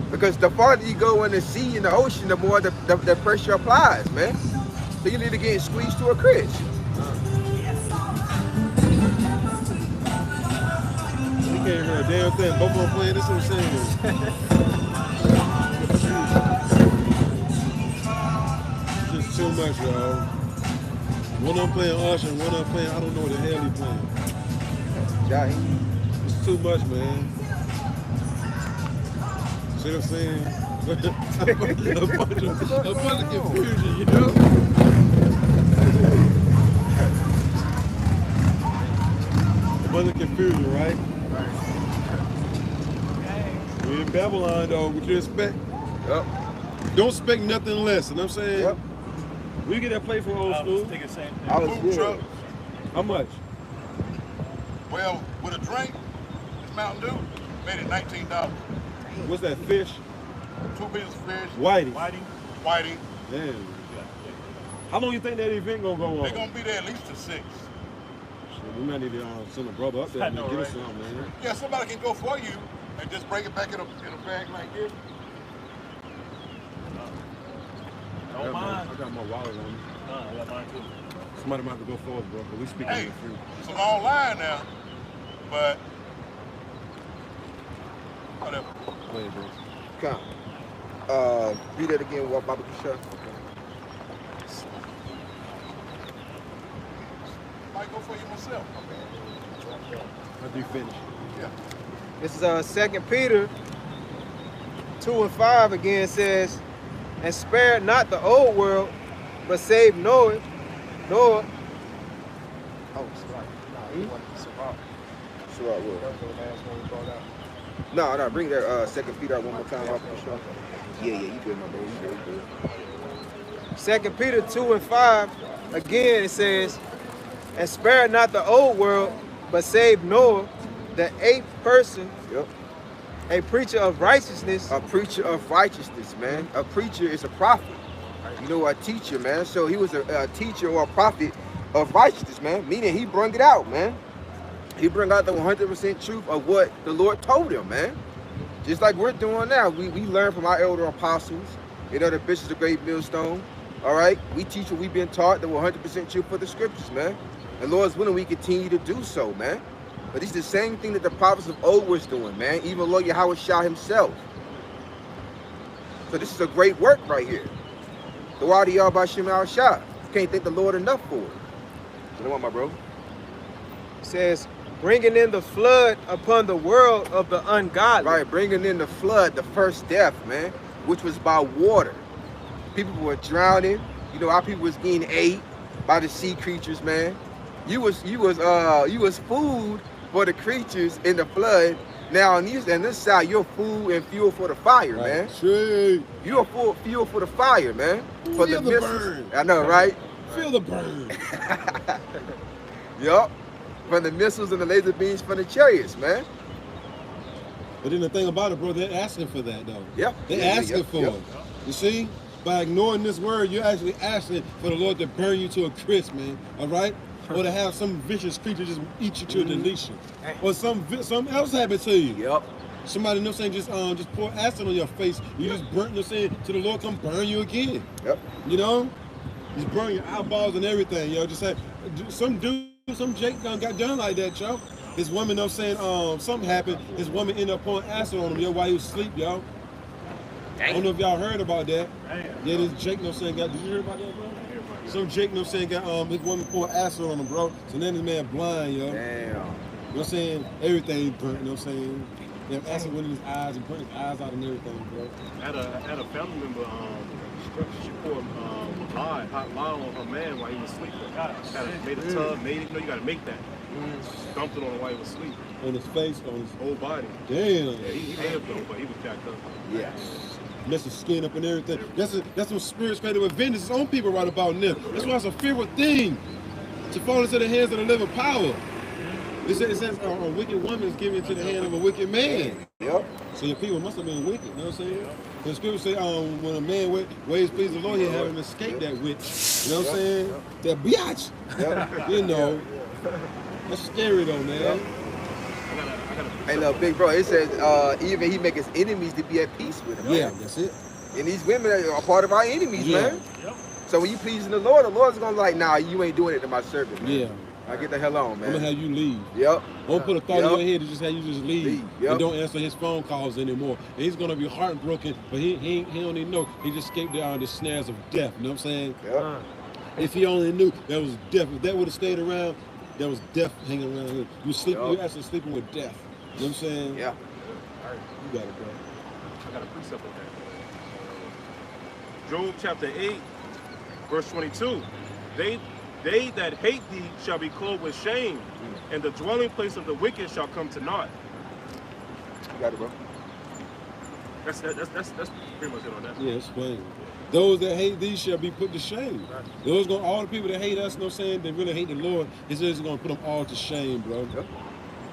Because the farther you go in the sea, in the ocean, the more the pressure applies, man. So you need to get squeezed to a crisp. You can't hear a damn thing. Both of them playing this, what I'm saying. Just too much, y'all. One of them playing Usher, and one of them playing, I don't know what the hell he playing. Yeah. It's too much, man. See what I'm saying? a bunch of confusion, you know? A bunch of confusion, right? We in Babylon, though. What you expect? Yep. Don't expect nothing less. You know what I'm saying? Yep. We get that play for old school. Thinking the same thing. I was Food good. trucks. How much? Well, with a drink, it's Mountain Dew. Made it $19. What's that fish? 2 pieces of fish, Whitey. whitey. Damn. How long you think that event gonna go They're on? gonna be there at least till 6. We might need to send a brother up there I and know, get us right? something, man. Yeah, somebody can go for you and just bring it back in a bag like this. Don't mind. I got my wallet on me. I got mine too. Somebody might have to go for us, bro, but we speaking Hey, the truth. it's a long line now, but whatever. Go ahead, bro. Come. Read that again, what Baba Kusha. Might go for you myself. After you finish. Yeah. This is 2 Peter 2:5 again says, and spare not the old world, but save Noah. Oh, Sure, I will. No, bring that 2 Peter out one more time, Baba Kusha. Yeah, you good, my bro. You good. 2 Peter 2:5 again it says, and spare not the old world, but save Noah, the 8th person, Yep. a preacher of righteousness. A preacher of righteousness, man. A preacher is a prophet. You know, a teacher, man. So he was a teacher or a prophet of righteousness, man. Meaning he brought it out, man. He brought out the 100% truth of what the Lord told him, man. Just like we're doing now. We learn from our elder apostles, you know, the bishops of Great Millstone. All right? We teach what we've been taught, the 100% truth for the scriptures, man. And Lord's willing, we continue to do so, man. But it's the same thing that the prophets of old was doing, man. Even Lord Yahweh Shah himself. So this is a great work right here. The Wadi Yah Ba'Shem Yahushua. Can't thank the Lord enough for it. You know what, my bro? Says, bringing in the flood upon the world of the ungodly. Right, bringing in the flood, the first death, man, which was by water. People were drowning. You know, our people was getting ate by the sea creatures, man. You was food for the creatures in the flood. Now on this side, you're food and fuel for the fire, man. Sweet. You're fuel for the fire, man. For Feel the missiles. burn. I know, right? Feel the burn. Yup. From the missiles and the laser beams from the chariots, man. But then the thing about it, bro, they're asking for that, though. Yep. They're asking Yep. for it. You see? By ignoring this word, you're actually asking for the Lord to burn you to a crisp, man. All right? Or to have some vicious creature just eat you to a deletion. Or something else happen to you. Yep. Somebody, you know what I'm saying, just pour acid on your face. You just burnt, you know what I'm saying, till the Lord come burn you again. Yep. You know? Just burn your eyeballs and everything, yo. Just say, some Jake got done like that, yo. His woman, you know what I'm saying, something happened. His woman ended up pouring acid on him, yo, while he was asleep, yo. I don't know if y'all heard about that. Damn. Yeah, this Jake, no saying, got. Did you hear about that, bro? Some Jake, no saying, got his woman poured acid on him, bro. So then this man blind, yo. Damn. You know what I'm saying? Everything burnt, you know what I'm saying? Yeah, acid went in his eyes and burnt his eyes out and everything, bro. Had a family member, she poured hot lye on her man while he was asleep. Made a tub, made it. You know, you gotta make that. Dumped it on him while he was asleep. On his face, on his Whole body. damn. Yeah, he lived though, but he was jacked up. Yeah. Mess his skin up and everything. That's what spirits created with vengeance. His own people right about them. That's why it's a fearful thing to fall into the hands of the living power. It says a wicked woman is given into the hand of a wicked man. Yep. So your people must have been wicked. You know what I'm saying? The scripture say, when a man ways please the Lord, he'll have him escape that witch. You know what I'm saying? That biatch. Yep. You know. That's scary though, man. Hey, look, big bro, it says even he make his enemies to be at peace with him. Yeah, that's it. And these women are part of our enemies, Yeah. man. So when you pleasing the Lord's gonna like, nah, you ain't doing it to my servant, man. Yeah. I get the hell on, man. I'm gonna have you leave. Yep. Don't put a thought in Yep. your head to just have you just leave. Yep. And don't answer his phone calls anymore. And he's gonna be heartbroken, but he don't even know. He just escaped the snares of death. You know what I'm saying? Yep. If he only knew that was death, if that would have stayed around, there was death hanging around him. You sleep, Yep. you're actually sleeping with death. You know what I'm saying? Yeah. You got it, bro. I got a precept with that. Job chapter 8, verse 22. They that hate thee shall be clothed with shame, and the dwelling place of the wicked shall come to naught. You got it, bro. That's pretty much it on that. Yeah, explain. Those that hate thee shall be put to shame. Those all the people that hate us, you know what I'm saying, they really hate the Lord, he's just gonna put them all to shame, bro. Yep.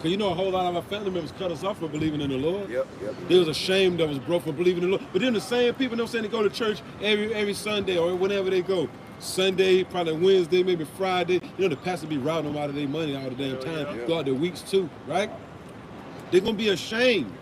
Cause you know a whole lot of our family members cut us off for believing in the Lord. Yep. There was a shame that was broke for believing in the Lord. But then the same people, you know what I'm saying, they go to church every Sunday or whenever they go. Sunday, probably Wednesday, maybe Friday. You know, the pastor be routing them out of their money all the damn time, throughout the weeks too, right? They're gonna be ashamed.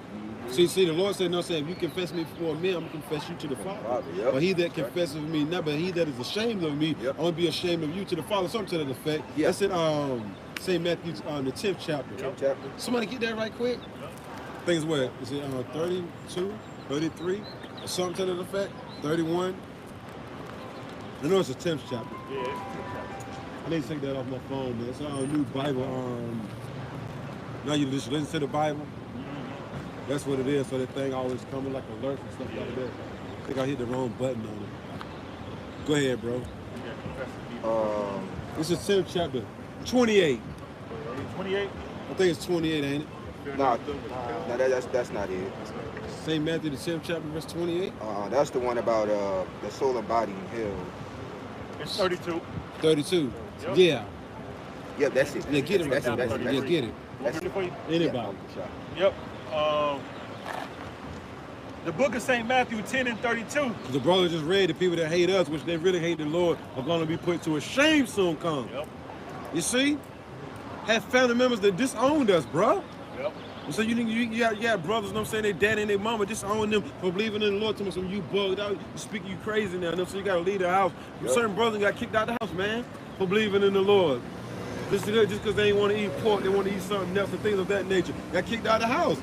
See, the Lord said, no, saying, if you confess me before men, I'm gonna confess you to the Father. Yep. But he that confesses me, not but he that is ashamed of me, I'm gonna be ashamed of you to the Father. Something to that effect. Yeah. That's in St. Matthew, the 10th chapter. 10th chapter. Somebody get that right quick. I think it's what? Is it 32, 33, or something to that effect? 31. I know it's the 10th chapter. Yeah. I need to take that off my phone, man. It's a new Bible. Now you just listen to the Bible. That's what it is. So that thing always coming like alerts and stuff like that. I think I hit the wrong button on it. Go ahead, bro. It's the 10th chapter. 28. 28? I think it's 28, ain't it? Nah, that's not it. St. Matthew, the 10th chapter, verse 28. That's the one about the soul and body in hell. It's 32. 32. Yep. Yeah. Yep, that's it. Yeah, get it right That's there. it. Yeah, get it. Want me to for you? Anybody. Yep. The book of St. Matthew 10 and 32. The brother just read the people that hate us, which they really hate the Lord, are going to be put to a shame soon come. Yep. You see? Have family members that disowned us, bro. Yep. So you got brothers, you know what I'm saying, their daddy and their mama disown them for believing in the Lord. To me, so you bugged out, you speak you crazy now, you know, so you got to leave the house. Certain brothers got kicked out the house, man, for believing in the Lord. Just because they ain't want to eat pork, they want to eat something else and things of that nature. Got kicked out of the house.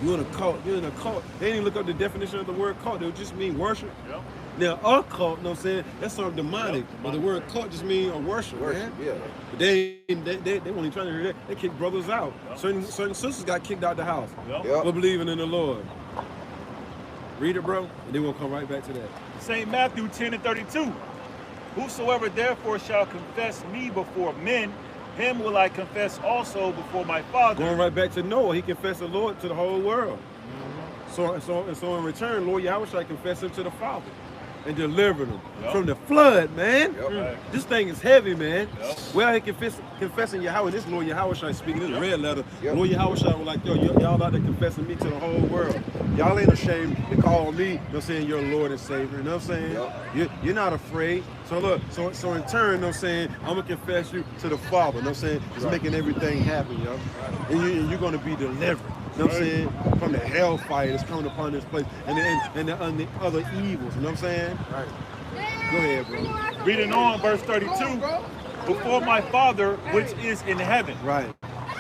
You're in a cult. You're in a cult. They didn't look up the definition of the word cult. It would just mean worship. Yep. Now, a cult, you know what I'm saying, that's something demonic. But the word cult just means a worship, man. Yeah. But they weren't even trying to hear that. They kicked brothers out. Certain sisters got kicked out the house Yep. for believing in the Lord. Read it, bro, and then we'll come right back to that. St. Matthew 10 and 32. Whosoever therefore shall confess me before men, him will I confess also before my Father. Going right back to Noah, he confessed the Lord to the whole world. So in return, Lord Yahweh shall confess him to the Father and deliver them from the flood, man. Yep. This thing is heavy, man. Yep. Well, he confessing Yahweh. This Lord Yahweh shall speaking in the red letter. Yep. Lord Yahweh shall was like, yo, y'all out there confessing me to the whole world. Y'all ain't ashamed to call me, you know what I'm saying, your Lord and Savior. You know what I'm saying? You're not afraid. So look, so in turn, you know what I'm saying, I'm going to confess you to the Father. You know what I'm saying? It's making everything happen, yo. And you're going to be delivered. You know what I'm saying? From the hellfire that's coming upon this place and the other evils. You know what I'm saying? Right. Go ahead, bro. Reading on, verse 32. Before my Father which is in heaven. Right.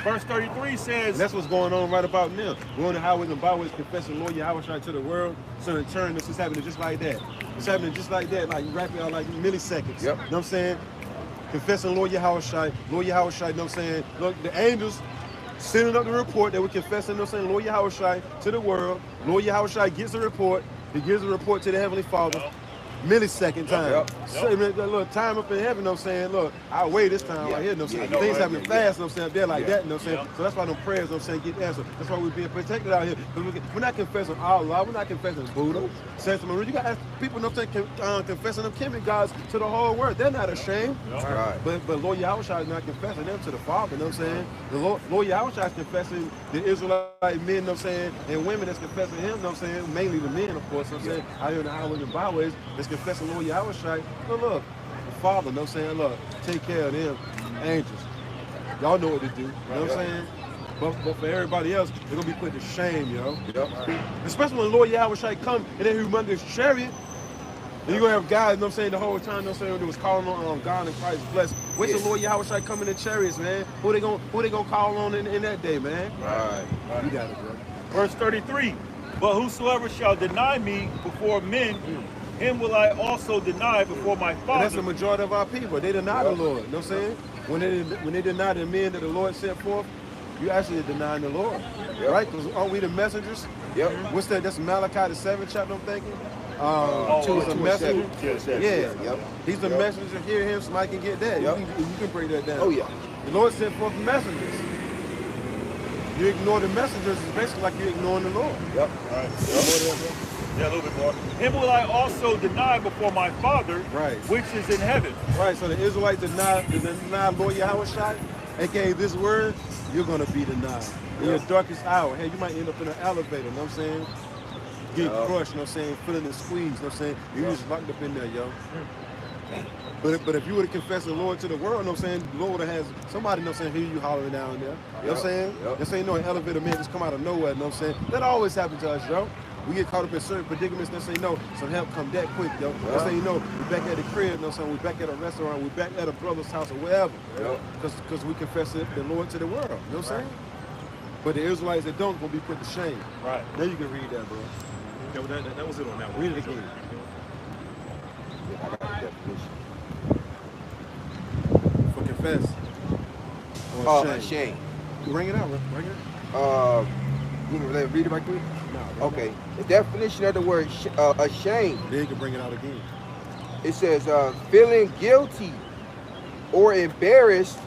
Verse 33 says, And that's what's going on right about now. We're on the highways and byways confessing Lord Yahweh Shai to the world. So in turn, this is happening just like that. It's happening just like that, like you wrap it out like milliseconds. Yep. You know what I'm saying? Confessing Lord Yahweh Shai, you know what I'm saying? Look, the angels sending up the report that we're confessing, you know what I'm saying, Lord Yahweh Shai to the world. Lord Yahweh Shai gets a report. He gives a report to the Heavenly Father. Millisecond time. Yep. So, that little time up in heaven, you know what I'm saying? Look, I'll wait this time right here, you know what I'm saying? Yeah, Things happen yeah. fast, you know what I'm saying? They're like that, you know what I'm saying? Yeah. So that's why them prayers, you know what I'm saying, get answered. That's why we're being protected out here. We're not confessing Allah, we're not confessing Buddha. You got to ask people, you know what I'm saying, confessing them chemical gods to the whole world. They're not ashamed. Right. But Lord Yahweh Shai is not confessing them to the Father, you know what I'm saying? The Lord Yahweh Shai is confessing the Israelite men, you know what I'm saying, and women that's confessing him, you know what I'm saying, mainly the men, of course, you know what I'm saying, out here in the highways and byways, that's confessing Lord Yahweh Shai. Look, the Father, you know what I'm saying, look, take care of them angels. Y'all know what to do, you know what I'm saying? But for everybody else, they're gonna be put to shame, yo. Yep. Especially when Lord Yahweh Shai come and then he run this chariot. And you're gonna have guys, you know what I'm saying, the whole time, you know what I'm saying, that was calling on God and Christ blessed. Wait till Lord Yahweh Shai come in the chariots, man. Who they gonna call on in that day, man? Right. You got it, bro. verse 33, but whosoever shall deny me before men, him will I also deny before my And Father. that's the majority of our people. They deny the Lord, you know what I'm saying? When they deny the men that the Lord sent forth, you actually denying the Lord, right? Because aren't we the messengers? Yep. What's that? That's Malachi the 7th chapter, I'm thinking. Two he's a and messenger. seven. Yeah. Yep. He's the messenger. Hear him, somebody can get that. Yep. You can break that down. Oh, yeah. The Lord sent forth messengers. You ignore the messengers, it's basically like you're ignoring the Lord. Yep. All right. Yeah, a little bit more. Him will I also deny before my Father, Right. which is in heaven. Right, so the Israelites deny Lord Yahweh Shai, aka this word, you're gonna be denied. In your darkest hour, hey, you might end up in an elevator, you know what I'm saying? Get crushed, you know what I'm saying? Feeling the squeeze, you know what I'm saying? You're just locked up in there, yo. But if you would have confessed the Lord to the world, you know what I'm saying? The Lord would have had somebody, you know what I'm saying, hear you hollering down there. You know what I'm saying? Yep. This ain't no elevator man just come out of nowhere, you know what I'm saying? That always happens to us, yo. We get caught up in certain predicaments that say no, some help come that quick, yo. Let's say, you know, we back at the crib, you know what I'm saying? We back at a restaurant, we back at a brother's house or wherever. Yep. Because we confess the Lord to the world, you know what I'm saying? But the Israelites that don't gonna be put to shame. Right. Now you can read that, bro. That was it on that one. Read it again. I got the definition. For confess. Or shame. Shame. You bring it out, bro. Bring it out. You can read it right quick? No, bro. Okay. The definition of the word ashamed, Then you can bring it out again. it says feeling guilty or embarrassed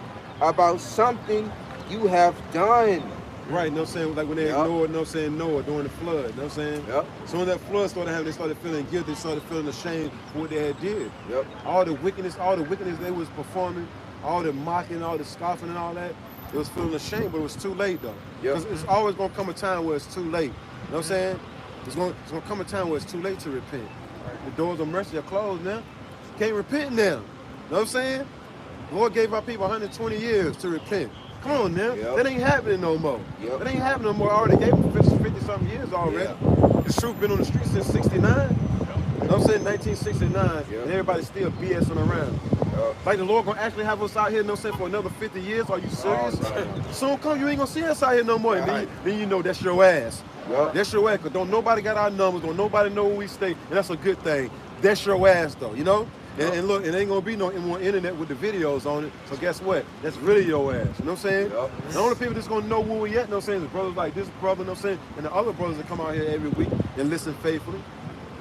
about something you have done. Right, you know what I'm saying? Like when they ignored, you know what I'm saying, Noah during the flood, you know what I'm saying? Yep. So when that flood started happening, they started feeling guilty, they started feeling ashamed for what they had did. Yep. All the wickedness they was performing, all the mocking, all the scoffing and all that, it was feeling ashamed, but it was too late though. Yep. Because it's always gonna come a time where it's too late. You know what I'm saying? It's gonna come a time where it's too late to repent. The doors of mercy are closed now. Can't repent now. You know what I'm saying? The Lord gave our people 120 years to repent. Come on now. Yep. That ain't happening no more. Yep. That ain't happening no more. I already gave them 50-something years already. The truth been on the street since 69. You know what I'm saying? 1969. Yep. And everybody's still BSing around. Yep. Like the Lord gonna actually have us out here, you know what I'm saying, for another 50 years? Are you serious? right. Soon come, you ain't gonna see us out here no more. Right. Then you know that's your ass. Yep. That's your ass, because don't nobody got our numbers, don't nobody know where we stay, and that's a good thing. That's your ass though, you know? And look, it ain't gonna be no more internet with the videos on it. So guess what? That's really your ass. You know what I'm saying? Yep. The only people that's gonna know where we at, you know what I'm saying, is brothers like this brother, you know what I'm saying, and the other brothers that come out here every week and listen faithfully.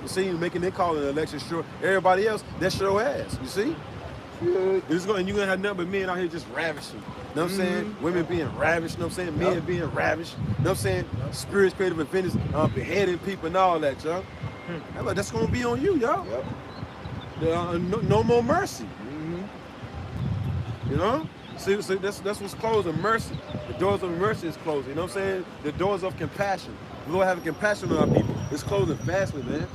You see, you making their call in the election, sure. Everybody else, that's your ass. You see? And you're gonna have nothing but men out here just ravishing. You know what I'm saying? Women being ravished, you know what I'm saying? Men being ravished. You know what I'm saying? Spirits, creative offenders, beheading people and all that, y'all. Hey, look, that's gonna be on you, y'all. Yep. No more mercy. You know? See, that's what's closing, mercy. The doors of mercy is closing, you know what I'm saying? The doors of compassion. The Lord having compassion on our people. It's closing fastly, man.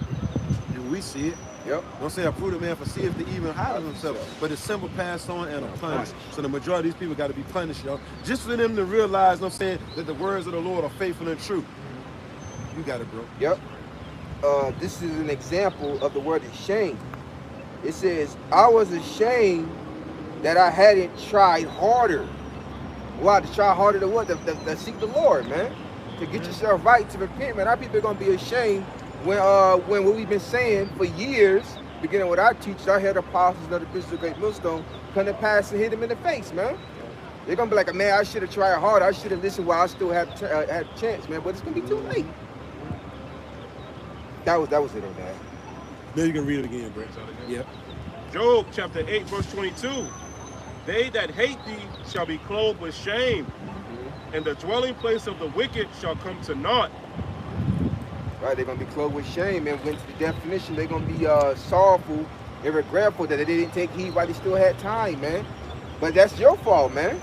And we see it. Yep. You know what I'm saying? I prove man for see if they even hide themselves. But it's simple pass on and are punished. So the majority of these people got to be punished, y'all. Just for them to realize, you know what I'm saying, that the words of the Lord are faithful and true. You got it, bro. Yep. This is an example of the word shame. It says, I was ashamed that I hadn't tried harder Why? To try harder to what? To seek the Lord, man. To get yourself right, to repent, man. Our people are gonna be ashamed when what we've been saying for years, beginning with our teachers, our head apostles, and other bishops of Great Millstone, come to pass and hit them in the face, man. They're gonna be like, man, I should have tried harder. I should have listened while I still had a chance, man. But it's gonna be too late. That was it on that. Then you can read it again, Brett. Yep. Job chapter 8, verse 22. They that hate thee shall be clothed with shame, and the dwelling place of the wicked shall come to naught. Right, they're gonna be clothed with shame, and went to the definition. They're gonna be sorrowful and regretful that they didn't take heed while they still had time, man. But that's your fault, man.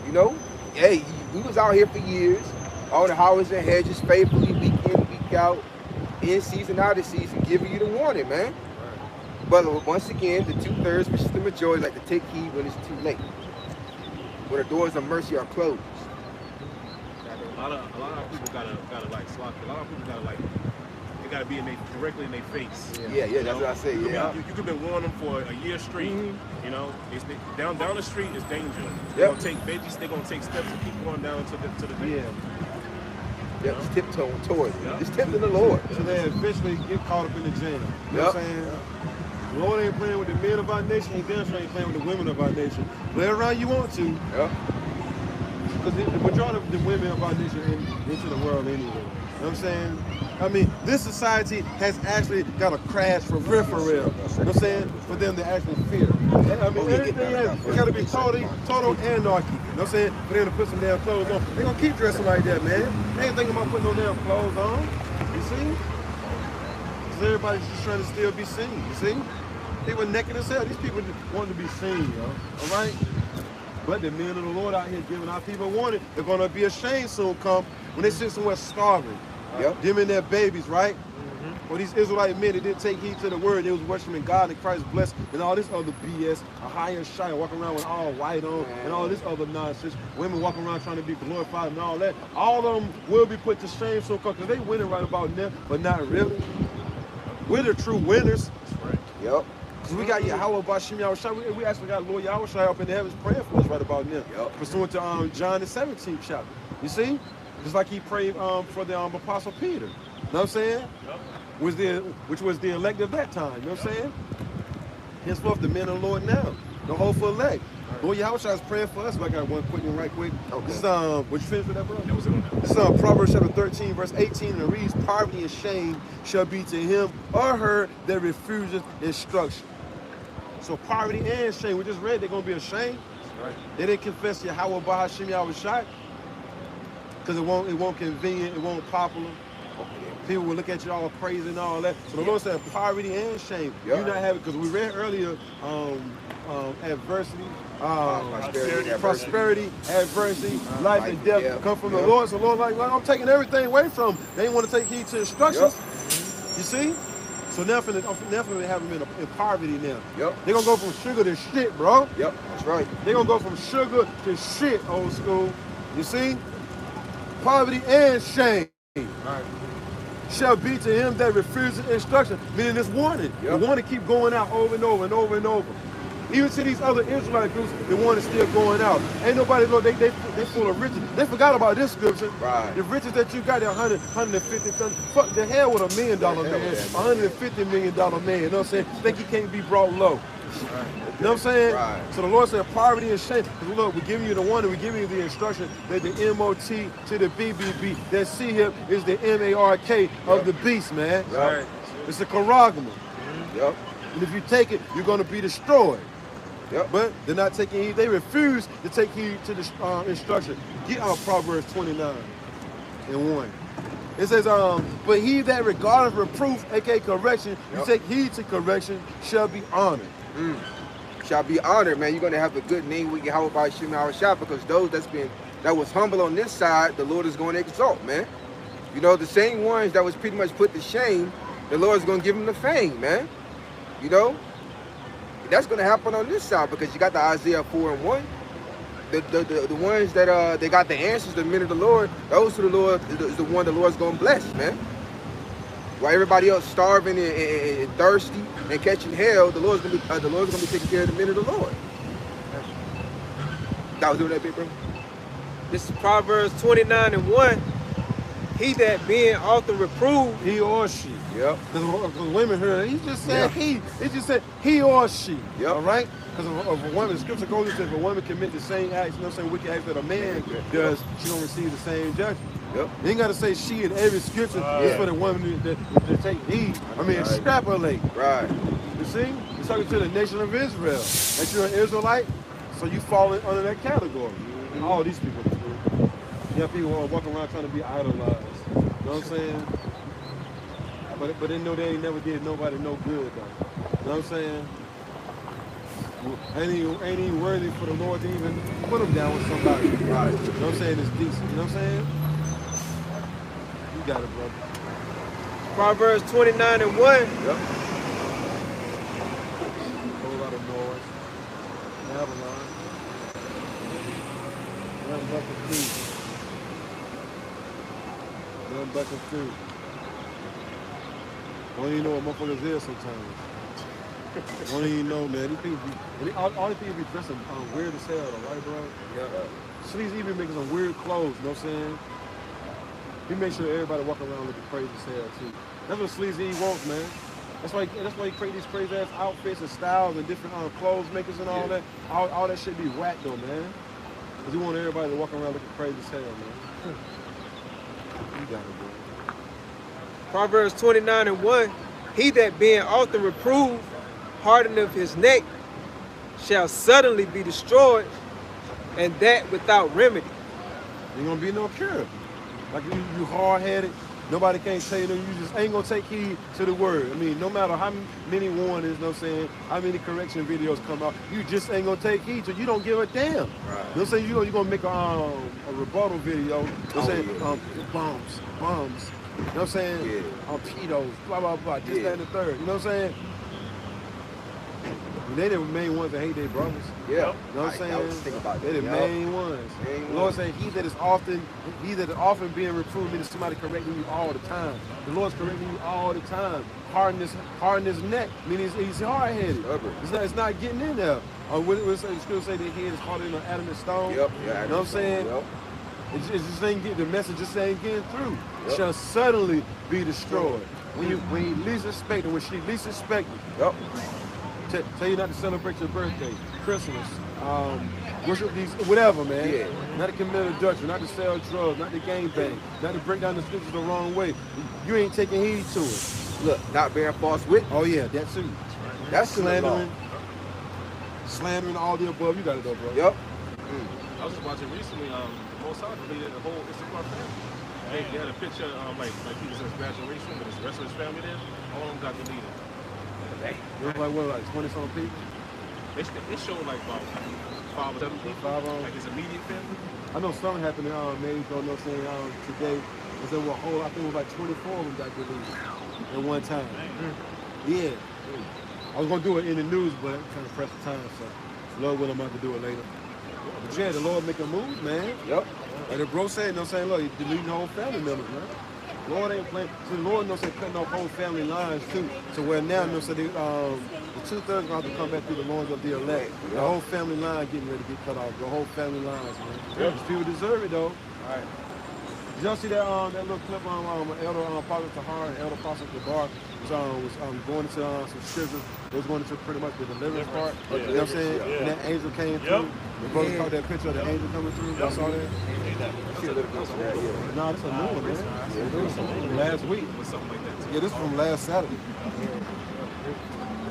You know, hey, we was out here for years, on the highways and hedges, faithfully, week in, week out, in season, out of season, giving you the warning, man. But once again, the 2/3, which is the majority, like to take heed when it's too late, when the doors of mercy are closed. A lot of people gotta like slap. A lot of people gotta like, they gotta be directly in their face. Yeah, that's what I say. Yeah. You could been warning them for a year straight. You know, it's down the street is dangerous. Yep. They're gonna take veggies. They're gonna take steps to keep going down to the danger. Yeah, just tiptoeing towards it. Yeah. Just tempting the Lord. So they eventually get caught up in the jam. You know what I'm saying? The Lord ain't playing with the men of our nation. He damn sure ain't playing with the women of our nation. Play around you want to. Yeah. Because the majority of the women of our nation into the world anyway. You know what I'm saying? I mean, this society has actually got a crash for real, for real. You know what I'm saying? For them to actually fear. I mean, everything has got to be total anarchy. You know what I'm saying? For them to put some damn clothes on. They're going to keep dressing like that, man. They ain't thinking about putting no damn clothes on. You see? Because everybody's just trying to still be seen. You see? They were naked as hell. These people just wanted to be seen, yo. All right? But the men of the Lord out here giving our people warning, they're going to be ashamed soon come when they sit somewhere starving. Yep. Them and their babies, right? Or these Israelite men that didn't take heed to the word, they was worshiping God and Christ blessed, and all this other BS, a high and shy, walking around with all white on, and all this other nonsense. Women walking around trying to be glorified and all that. All of them will be put to shame soon come, because they winning right about now, but not really. We're the true winners. Yep. Because we got Yahweh Bashim Yahushua. We actually got Lord Yahushua up in the heavens praying for us right about now. Yep. Pursuant to John the 17th chapter. You see? Just like he prayed for the Apostle Peter. You know what I'm saying? Yep. Which was the elect of that time. You know what I'm saying? Henceforth, the men of the Lord now. The hopeful elect. Lord Yahushua is praying for us. I got one quick one right quick. Okay. This is, would you finish with that, bro? That was it on that. This is Proverbs chapter 13, verse 18, and it reads, poverty and shame shall be to him or her that refuseth instruction. So poverty and shame, we just read they're going to be ashamed. Right. They didn't confess Yahweh Bahashim Yahushua because it won't convenient, it won't popular. People will look at you all crazy and all that. So the Lord said poverty and shame. Yeah. You not have it, because we read earlier adversity, prosperity, adversity, life and death come from the Lord. So the Lord like, I'm taking everything away from them. They want to take heed to instructions. You see? So now for they have them in poverty now. Yep. They're going to go from sugar to shit, bro. Yep, that's right. They're going to go from sugar to shit, old school. You see? Poverty and shame. Right. Shall be to him that refuses instruction, meaning this warning. Yep. The warning keep going out over and over and over and over. Even to these other Israelite groups, the warning still going out. Ain't nobody know they full of riches. They forgot about this scripture. Right. The riches that you got, they're 150. Fuck the hell with $1 million man, $150 million man. You know what I'm saying? Think he can't be brought low. Right. You know what I'm saying? Right. So the Lord said poverty and shame. Look, we're giving you the warning, we're giving you the instruction that the M-O-T to the BBB, that C-HIP is the M-A-R-K of the beast, man. Right. It's a charagma. Yep. And if you take it, you're going to be destroyed. Yep. But they're not taking heed. They refuse to take heed to the instruction. Get out Proverbs 29 and 1. It says, but he that regardeth reproof, aka correction, you take heed to correction, shall be honored. Shall be honored, man. You're gonna have a good name with Yahweh by Shem Yahushua, because those that was humble on this side, the Lord is going to exalt, man. You know, the same ones that was pretty much put to shame, the Lord is gonna give them the fame, man. You know, that's gonna happen on this side, because you got the Isaiah 4 and 1. The ones that they got the answers, the men of the Lord, those who the Lord is the one the Lord's gonna bless, man. While everybody else starving and thirsty and catching hell, the Lord's gonna be taking care of the men of the Lord. That was doing that bit, bro. This is Proverbs 29:1. He that being often reproved, He or she. Yep. Because women heard he just said Yeah. he. It just said he or she. Yep. All right? Because if a woman, the scripture goes and says if a woman commit the same acts, you know what I'm saying, wicked acts that a man does, she don't receive the same judgment. Yep. You ain't got to say she in every scripture just for the woman to take heed. I mean, Right. extrapolate. Right. You see? He's talking to the nation of Israel. That you're an Israelite, so you fall under that category. All these people. You have people who are walking around trying to be idolized. You know what I'm saying? But they know they ain't never did nobody no good though. You know what I'm saying? Ain't he worthy for the Lord to even put him down with somebody? Right. You know what I'm saying? It's decent. You know what I'm saying? You got it, brother. Proverbs 29:1. Yep. Whole lot of noise. Babylon. Nothing but confusion. Nothing but confusion. Don't even know what motherfuckers is sometimes. Don't even know, man. These people be, all these people be dressing weird as hell, though, right, bro? Yeah. Sleazy even making some weird clothes, you know what I'm saying? He makes sure everybody walk around looking crazy as hell, too. That's what Sleazy wants, man. That's why he create these crazy ass outfits and styles and different clothes makers and all that. All that shit be whack, though, man. Because he want everybody to walk around looking crazy as hell, man. You got it, bro. Proverbs 29:1. He that being often reproved, hardeneth his neck, shall suddenly be destroyed, and that without remedy. Ain't gonna be no cure. Like you hard-headed, nobody can't tell you, you just ain't gonna take heed to the word. I mean, no matter how many warnings, you know what I'm saying, how many correction videos come out, you just ain't gonna take heed, so you don't give a damn. Right. You know what I'm saying? You're gonna make a rebuttal video, you know what I'm saying, bombs. You know what I'm saying? Yeah. Pedos, blah, blah, blah, this, that, and the third. You know what I'm saying? They the main ones that hate their brothers. Yeah. You know what I'm saying? I was thinking about They're the that. main ones. The Lord said, he that is often being reproved, meaning somebody correcting you all the time. The Lord's correcting you all the time. Harden his neck, meaning he's hard-headed. It's not getting in there. What the scripture say that head is harder than an adamant stone? Yep. You know what I'm saying? Yep. It just ain't getting, the message just ain't getting through. It shall suddenly be destroyed. When you least expect it, when she least expect it. Yep. Tell you not to celebrate your birthday, Christmas, worship these, whatever, man. Yeah. Not to commit adultery, not to sell drugs, not to gangbang, not to break down the scriptures the wrong way. You ain't taking heed to it. Look, not bearing false witness. Oh yeah, that too. That's Slandering all the above. You got it though, bro. Yep. I was just watching recently, Mossad deleted the whole Issachar family. They had a picture, like Peterson's graduation with the rest of his family there. All of them got deleted. It was like, what, like 20-something people? They showed like about 5 or 7 people, like his immediate family. I know something happened in maybe, you know what I'm saying, today. Was there I think it was like 24 of them got deleted at one time. Yeah. I was going to do it in the news, but I'm kind of pressed for time, so Lord willing, I'm about to do it later. But yeah, the Lord make a move, man. Yep. Like the bro said, you know what I'm saying, look, he's deleting the whole family members, man. Lord ain't playing. So the Lord knows they're cutting off whole family lines too. So where now, you know, so the 2/3 gonna have to come back through the loins of the elect. The whole family line getting ready to get cut off. The whole family lines, man. These people deserve it though. All right. Did y'all see that that little clip on Elder Apostle Tahar and Elder Apostle Gabar was going into some scriptures. It was going into pretty much the deliverance part. You know what I'm saying? Yeah. And that angel came through. The brother caught that picture of the angel coming through. Y'all saw that? No, this is a new one, man. Last week. Yeah, this is from last Saturday.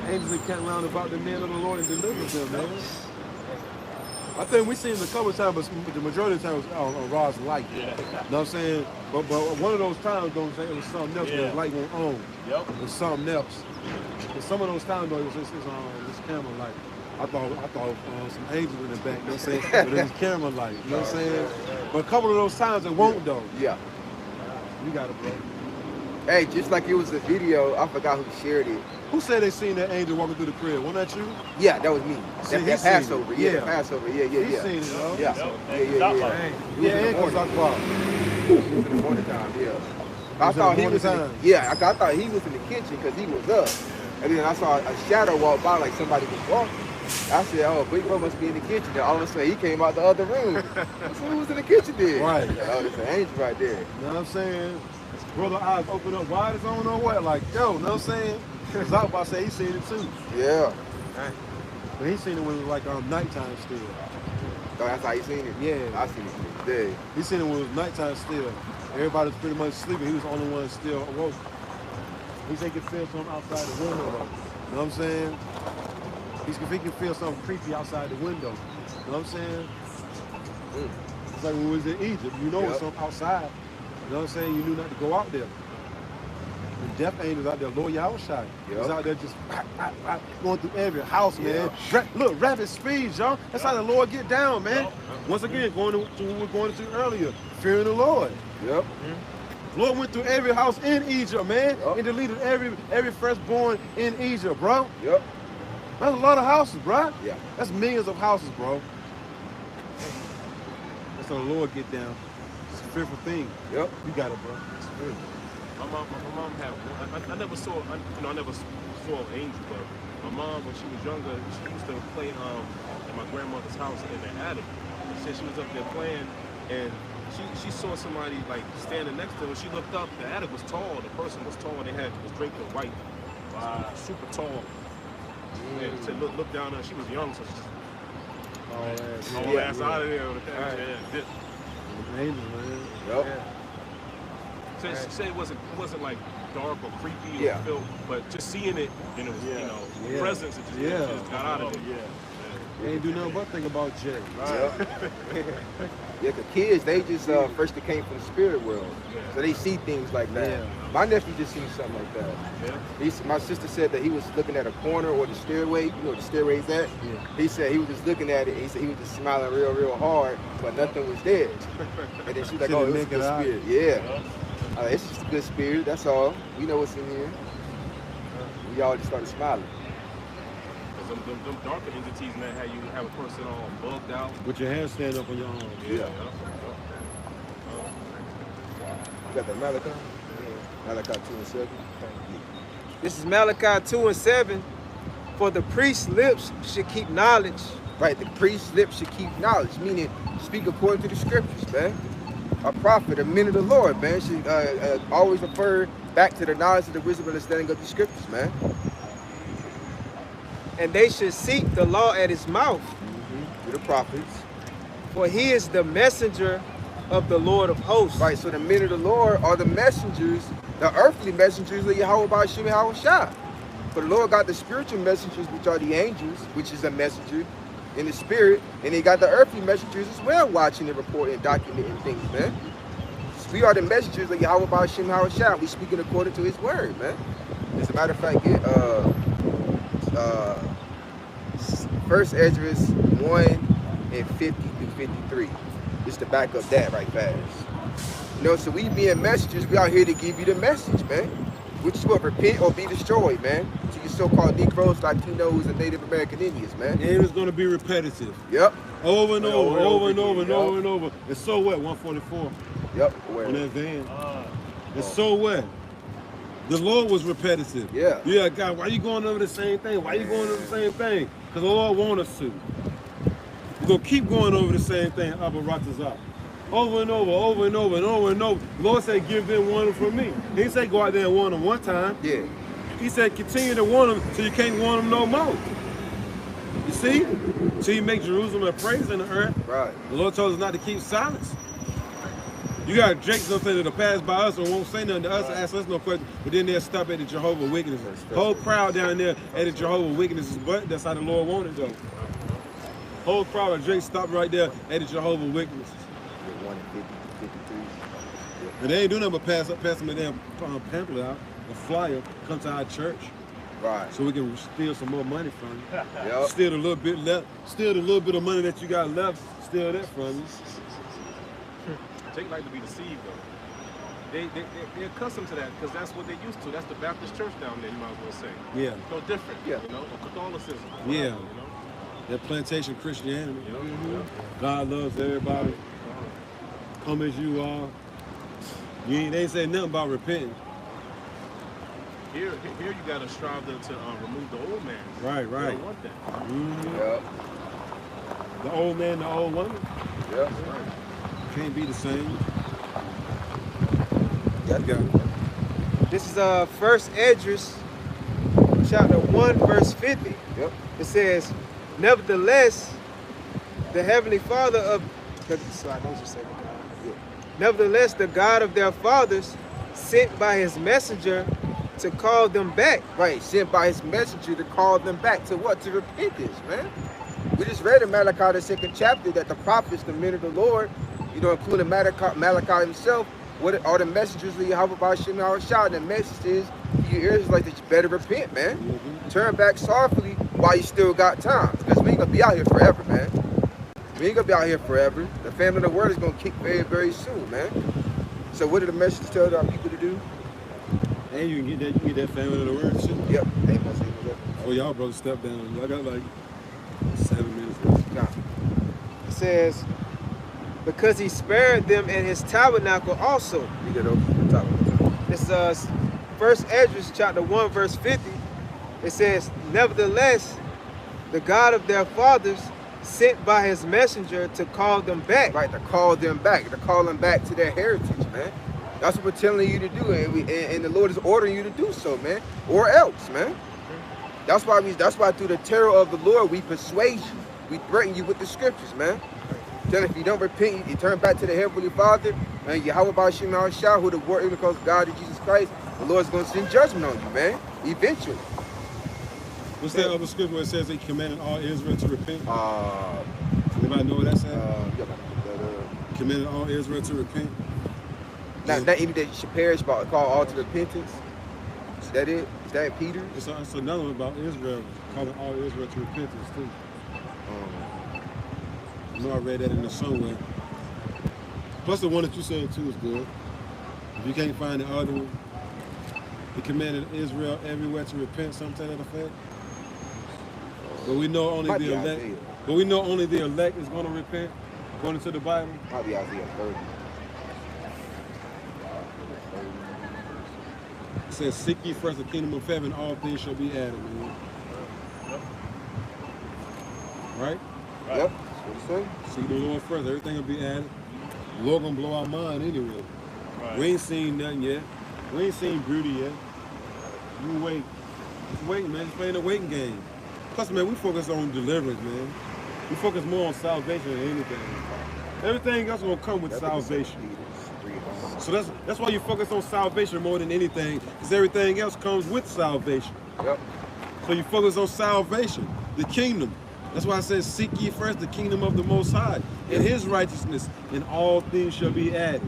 Angels that came around about the men of the Lord and delivered them, man. I think we seen it a couple of times, but the majority of the time was on Rod's light. You know what I'm saying? But one of those times, don't say it was something else. The light went on. Yep. It was something else. But some of those times, though, it was this camera light. I thought some angels in the back. You know what I'm saying? But it was camera light. You know what I'm saying? But a couple of those times, it won't though. Yeah. You got it, bro. Hey, just like it was a video, I forgot who shared it. Who said they seen that angel walking through the crib? Wasn't that you? Yeah, that was me. See, That Passover. Yeah, the Passover. Yeah. He seen it, bro. Yeah. Yeah, and because I thought. In the morning time, yeah. I thought he was I thought he was in the kitchen because he was up. And then I saw a shadow walk by like somebody was walking. I said, oh, Big Bro must be in the kitchen. Then all of a sudden, he came out the other room. I said, who was in the kitchen then? Right. Oh, there's an angel right there. You know what I'm saying? Brother eyes open up wide as on or what? Like, yo, you know what I'm saying? Cause I was about to say he seen it too. Yeah. But he seen it when it was like nighttime still. Oh, that's how you seen it? Yeah. I seen it today. He seen it when it was nighttime still. Everybody was pretty much sleeping. He was the only one still awoke. He said he could feel something outside the window though. You know what I'm saying? He can feel something creepy outside the window. You know what I'm saying? It's like when we was in Egypt. You know it's something outside. You know what I'm saying? You knew not to go out there. The death angels out there, Lord Yahushua. He's out there just going through every house, man. Look, rapid speed, y'all. That's how the Lord get down, man. Once again, going to what we were going to earlier, fearing the Lord. Yep. Lord went through every house in Egypt, man, and deleted every firstborn in Egypt, bro. Yep. That's a lot of houses, bro. Yeah. That's millions of houses, bro. That's how the Lord get down. It's a fearful thing. Yep. You got it, bro. My mom had one. I never saw, I never saw an angel, but my mom, when she was younger, she used to play at my grandmother's house in the attic. She said she was up there playing, and she saw somebody like standing next to her. She looked up. The attic was tall. The person was tall. They was draped in white. Super tall. And she said, look down there. She was young, so she all ass out of there. Angels, man. Yep. So she said it wasn't like dark or creepy or Yeah. felt, but just seeing it, and it was presence. It just got out of it. They ain't do nothing but think about Jay. Yeah, the kids, they just first they came from the spirit world, so they see things like that. Yeah. My nephew just seen something like that. My sister said that he was looking at a corner or the stairway. You know where the stairway's at? Yeah. He said he was just looking at it. And he said he was just smiling real hard, but nothing was there. And then she's like, "Oh, it was a good spirit." Yeah. It's just a good spirit. That's all. We know what's in here. We all just started smiling. Them darker entities, man, how you have a person all bugged out. With your hands stand up on your arms. Yeah. You got that Malachi? Malachi 2:7. This is Malachi 2:7. For the priest's lips should keep knowledge. Right, the priest's lips should keep knowledge, meaning speak according to the scriptures, man. A prophet, a man of the Lord, man, should always refer back to the knowledge and the wisdom and understanding of the scriptures, man. And they should seek the law at his mouth. To the prophets. For he is the messenger of the Lord of hosts. Right, so the men of the Lord are the messengers, the earthly messengers of Yahweh Ba'ashem Yahushua. For the Lord got the spiritual messengers, which are the angels, which is a messenger in the spirit, and they got the earthly messengers as well, watching and reporting and documenting things, man. So we are the messengers of Yahweh Ba'ashem Yahushua. We speaking according to his word, man. As a matter of fact, get First Ezra 1:50-53. Just to back up that right fast. You know, so we being messengers, we out here to give you the message, man. Which is what? Repent or be destroyed, man. To your so-called Negroes, Latinos, and Native American Indians, man. And it's going to be repetitive. Yep. Over and over and over. And so what? 144 Yep. on that van. And so what? The Lord was repetitive. Yeah. Yeah, God, why you going over the same thing? Why you going over the same thing? Because the Lord wants us to. We're going to keep going over the same thing, Abba Ratazah. Over and over and over. The Lord said, give them one from me. He didn't say go out there and warn them one time. Yeah. He said, continue to warn them till you can't warn them no more. You see? Till you make Jerusalem a praise in the earth. Right. The Lord told us not to keep silence. You got Jakes that'll pass by us and won't say nothing to us and ask us no questions, but then they'll stop at the Jehovah Witnesses. Whole crowd down there at the Jehovah Witnesses, but that's how the Lord wanted though. Whole crowd of Jakes stopped right there at the Jehovah Witnesses. 1:50-53. And they ain't doing nothing but pass them a damn pamphlet out, a flyer, come to our church. Right. So we can steal some more money from you. Yep. Steal a little bit left, steal the little bit of money that you got left, steal that from you. They like to be deceived though. They're accustomed to that because that's what they're used to. That's the Baptist church down there, you might as well say. Yeah. No different. Yeah. You know, or Catholicism. Yeah. You know? That plantation Christianity. You know? God loves everybody. Come as you are. They ain't say nothing about repenting. Here you gotta strive to remove the old man. Right, You right. don't want that. Mm-hmm. Yep. The old man, the old woman Yep. can't be the same. Yep. You got it. This is First Esdras, chapter 1, verse 50. Yep. It says, nevertheless, the heavenly Father of so I know what you said. Nevertheless, the God of their fathers sent by his messenger to call them back. Right, sent by his messenger to call them back to what? To repentance, man. We just read in Malachi, the 2nd chapter, that the prophets, the men of the Lord, you know, including Malachi himself, what are the messengers of Yahweh by Shem Yahushua? The message is, you Israelites, that you better repent, man. Turn back sorrowfully while you still got time. Because we ain't gonna be out here forever, man. We ain't gonna be out here forever. The family of the word is gonna kick very, very soon, man. So what did the message tell our people to do? And you can get that family of the word shit. Yep. Hey, my son, Oh, y'all brothers step down. Y'all got like 7 minutes left. nah. It says, because he spared them in his tabernacle also. Read that over the top of it. It's First Esdras chapter 1, verse 50. It says, nevertheless, the God of their fathers sent by his messenger to call them back. Right, to call them back, to call them back to their heritage, man. That's what we're telling you to do, and the Lord is ordering you to do so, man. Or else, man. That's why through the terror of the Lord we persuade you. We threaten you with the scriptures, man. Tell if you don't repent, you turn back to the Heavenly Father, and Yahweh Ba'Shem Yahushua, who the word even calls God of Jesus Christ, the Lord's going to send judgment on you, man. Eventually. What's that other scripture where it says he commanded all Israel to repent? Anybody know what that says? Commanded all Israel to repent? Not even that you should perish, but call all to repentance. Is that it? Is that Peter? It's another one about Israel, calling all Israel to repentance too. I know I read that in the somewhere. Plus the one that you said too is good. If you can't find the other one, he commanded Israel everywhere to repent, something to that effect. But we know only Might the be elect. Isaiah. But we know only the elect is going to repent, according to the Bible. Might be Isaiah 30. It says, "Seek ye first the kingdom of heaven, all things shall be added." Man. Right? Yep. That's what it says. Seek the Lord first, everything will be added. The Lord gonna blow our mind anyway. Right. We ain't seen nothing yet. We ain't seen beauty yet. You wait. Just waiting, man. Just playing a waiting game. Plus, man, we focus on deliverance, man. We focus more on salvation than anything. Everything else will come with salvation. So that's why you focus on salvation more than anything, because everything else comes with salvation. Yep. So you focus on salvation, the kingdom. That's why I said, seek ye first the kingdom of the Most High and his righteousness, and all things shall be added.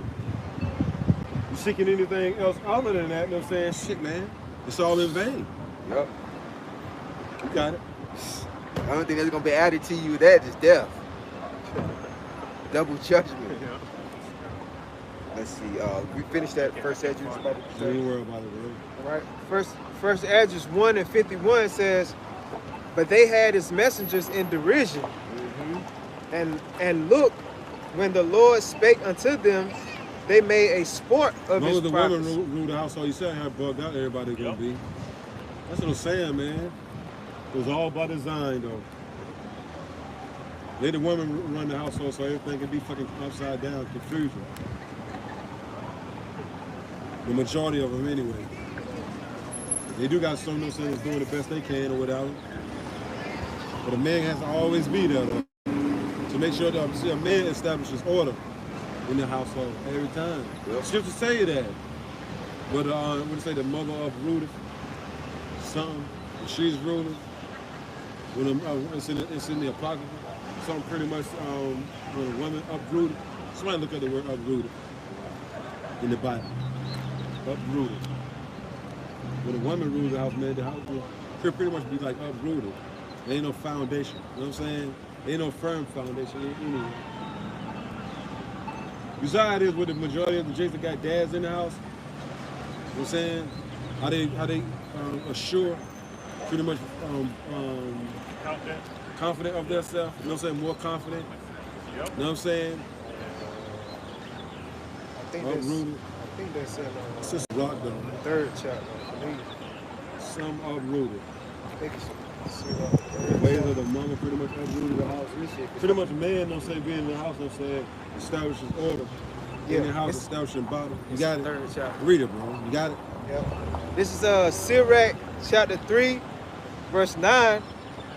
You seeking anything else other than that, you know what I'm saying? Shit, man. It's all in vain. Yep. You got it. The only thing that's going to be added to you that is death. Double judgment. Let's see. We finished that first Esdras. Don't even worry about it, bro. All right. First Esdras 1 and 51 says, but they had his messengers in derision. And look, when the Lord spake unto them, they made a sport of his the prophets. women rule the household, you said how bugged out everybody gonna be. That's what I'm saying, man. It was all by design, though. Let the woman run the household so everything can be fucking upside down, confusion. The majority of them, anyway. They do got some of them doing the best they can or whatever. But a man has to always be there, though, to make sure that a man establishes order in the household every time. Yep. Scriptures say that. But what do you say? The mother uprooted something. When she's ruled. When it's in the apocrypha. Something pretty much when a woman uprooted. Somebody look at the word uprooted in the Bible. Uprooted. When a woman rules the house, man, the house will pretty much be like uprooted. There ain't no foundation. You know what I'm saying? There ain't no firm foundation anyway. Besides this, with the majority of the Jakes that got dads in the house, you know what I'm saying? How they assure pretty much confident of themselves, you know what I'm saying? More confident. Yep. You know what I'm saying? I think that's in It's just rock though. the 3rd chapter, I believe. some uprooted. I think it's The ways of the mama pretty much uprooted the house. Pretty much man, don't say being in the house, don't say establishes order. In the house, establishing bottom. You got it? Third chapter. Read it, bro. You got it? Yep. This is Sirach chapter 3, verse 9.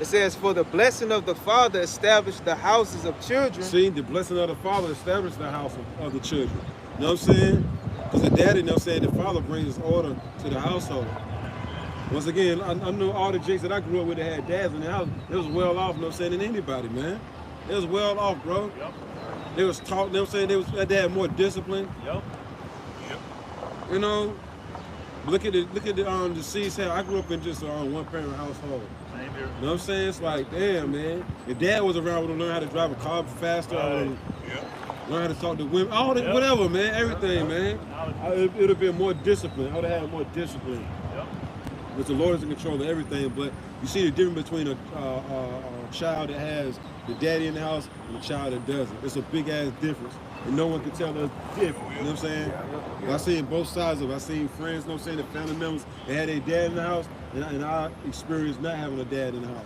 It says, "For the blessing of the father established the houses of children." See, the blessing of the father established the house of the children. You know what I'm saying? Because the daddy, you know what I'm saying, the father brings order to the household. Once again, I know all the jakes that I grew up with that had dads in the house, they was well off, you know what I'm saying, than anybody, man. They was well off, bro. Yep. They was taught, you know what I'm saying, they had more discipline. Yep. You know, look at the seeds here. I grew up in just a one parent household. Same here. You know what I'm saying? It's like, damn, man. If dad was around, would have learned how to drive a car faster. I would've learned how to talk to women. All that, whatever, man. Everything, man. It would have been more discipline. I would have had more discipline. Yep. But the Lord is in control of everything. But you see the difference between a child that has the daddy in the house and a child that doesn't. It's a big ass difference. And no one can tell us different. You know what I'm saying? I've seen both sides of it. I've seen friends, you know what I'm saying, the family members that had their dad in the house, and I experienced not having a dad in the house.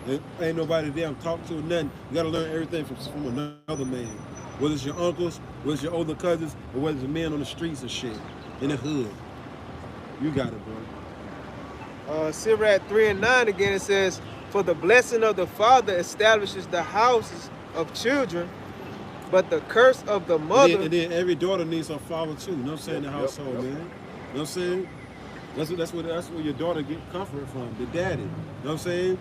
There ain't nobody there I'm talking to or nothing. You gotta learn everything from another man. Whether it's your uncles, whether it's your older cousins, or whether it's a man on the streets and shit, in the hood. You got it, bro. Sirach 3 and 9 again, it says, "For the blessing of the father establishes the houses of children, but the curse of the mother." And then every daughter needs her father too. You know what I'm saying? The household, man. You know what I'm saying? That's where your daughter get comfort from. The daddy. You know what I'm saying?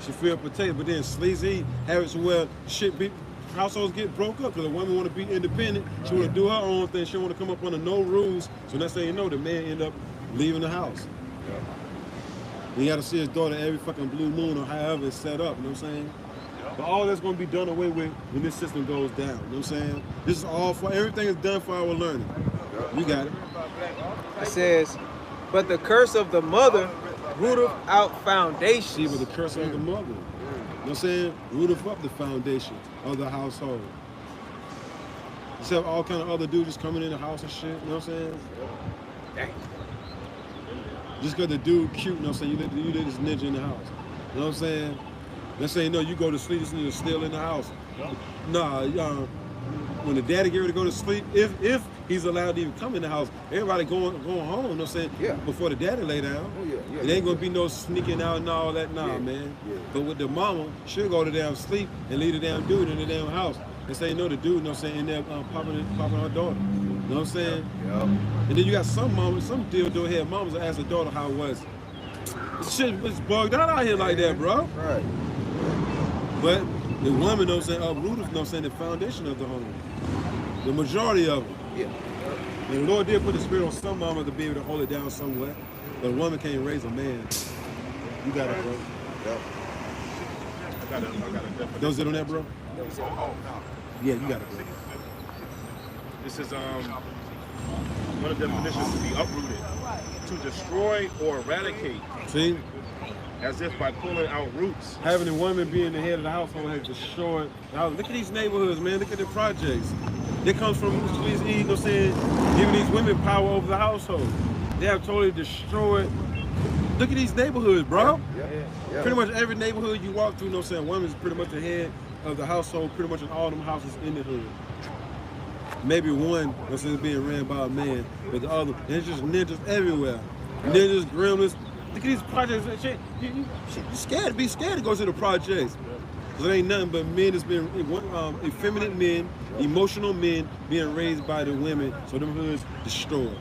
She feel protected, but then sleazy habits where households get broke up because a woman want to be independent. She want to do her own thing. She want to come up under no rules. So that's how you know the man end up leaving the house. And you got to see his daughter every fucking blue moon or however it's set up. You know what I'm saying? But all that's going to be done away with when this system goes down. You know what I'm saying? This is all for, everything is done for our learning. You got it. It says, "But the curse of the mother rooteth out foundations." See, but the curse of the mother. You know what I'm saying? Rooteth up the foundation of the household. Except all kind of other dudes just coming in the house and shit. You know what I'm saying? Dang. Just because the dude cute, you know what I'm saying? You let this ninja in the house. You know what I'm saying? Let's say, no, you go to sleep, this nigga still in the house. Nah, when the daddy get ready to go to sleep, if he's allowed to even come in the house, everybody going home, you know what I'm saying? Yeah. Before the daddy lay down. Oh, yeah, It ain't gonna be no sneaking out and all that, nah, Yeah, man. yeah. But with the mama, she'll go to damn sleep and leave the damn dude in the damn house. And say, no, the dude, you know what I'm saying, in there popping her daughter. You know what I'm saying? Yep. And then you got some mamas, some dildo head mamas that ask the daughter how it was. Shit was bugged out here like that, bro. Right. But the woman, you know what I'm saying, uprooted, you know what I'm saying, the foundation of the home. The majority of them. Yeah. And the Lord did put the spirit on some mama to be able to hold it down somewhere. But a woman can't raise a man. You got it, bro. Yep. I got a definition. Those that on that, bro? Yeah, you got it, bro. This is one of the definitions to be uprooted, to destroy or eradicate, See? as if by pulling out roots. Having a woman being the head of the household has destroyed. Now, look at these neighborhoods, man. Look at the projects. That comes from these, you know what I'm saying, giving these women power over the household. They have totally destroyed. Look at these neighborhoods, bro. Yeah. Pretty much every neighborhood you walk through, you know what I'm saying, woman's pretty much the head of the household, pretty much in all them houses in the hood. Maybe one, you know what I'm saying, being ran by a man, but the other, there's just ninjas everywhere. Ninjas, gremlins. Look at these projects and shit. You're be scared to go to the projects. Because it ain't nothing but men that's been, effeminate men, emotional men being raised by the women, so them hoods destroyed.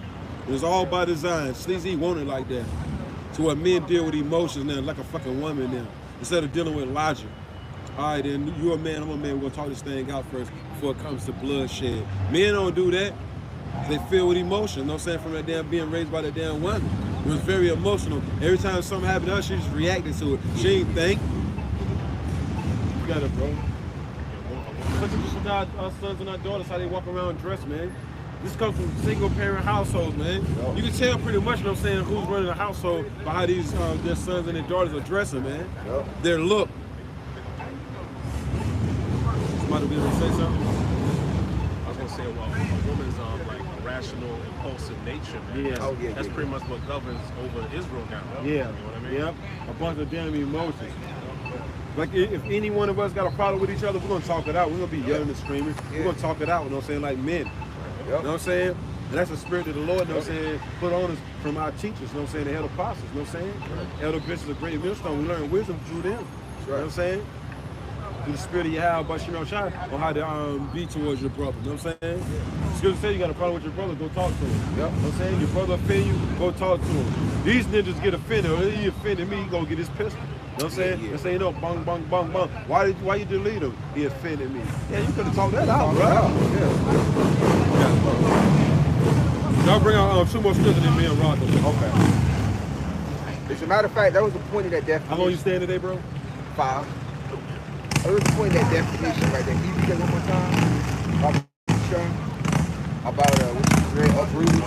It was all by design. Sleazy wanted like that. To where men deal with emotions now, like a fucking woman now, instead of dealing with logic. All right, then you're a man, I'm a man, we're gonna talk this thing out first before it comes to bloodshed. Men don't do that. They feel with emotion, you know what I'm saying, from that damn being raised by that damn woman. It was very emotional. Every time something happened to her, she just reacted to it. She ain't think. You got it, bro. Look at just our sons and our daughters, how they walk around dressed, man. This comes from single parent households, man. You can tell pretty much, you know what I'm saying, who's running the household by how these their sons and their daughters are dressing, man. Their look. Somebody be able to say something? I was gonna say, well, a woman's like irrational, impulsive nature, man. Yeah. Oh, yeah, That's yeah, pretty much what governs over Israel now. Yeah. You know what I mean? Yep. A bunch of damn emotions. Like if any one of us got a problem with each other, we're gonna talk it out. We're gonna be yelling and screaming. Yeah. We're gonna talk it out, you know what I'm saying, like men. Yep. You know what I'm saying? And that's the spirit of the Lord, you know what I'm saying, put on us from our teachers, you know what I'm saying, the elder apostles, you know what I'm saying? Elder bishops of great millstone, we learn wisdom through them. You know what I'm saying? Through the spirit of Yahweh, but Shimon Shai, on how to be towards your brother, you know what I'm saying? Scripture say you got a problem with your brother, go talk to him. Yep. You know what I'm saying? Your brother offend you, go talk to him. These ninjas get offended, or he offended me, he go get his pistol. You know what I'm saying? Yeah. And say, you know, bang, bang, bang, bang. Why you delete him? He offended me. Yeah, you could have talked that out, bro. Y'all bring out 2 more scriptures than me and Rod. Okay. As a matter of fact, that was the point of that definition. How long you staying today, bro? 5. That was the point of that definition right there. Can you read that one more time? About what you read, uprooted?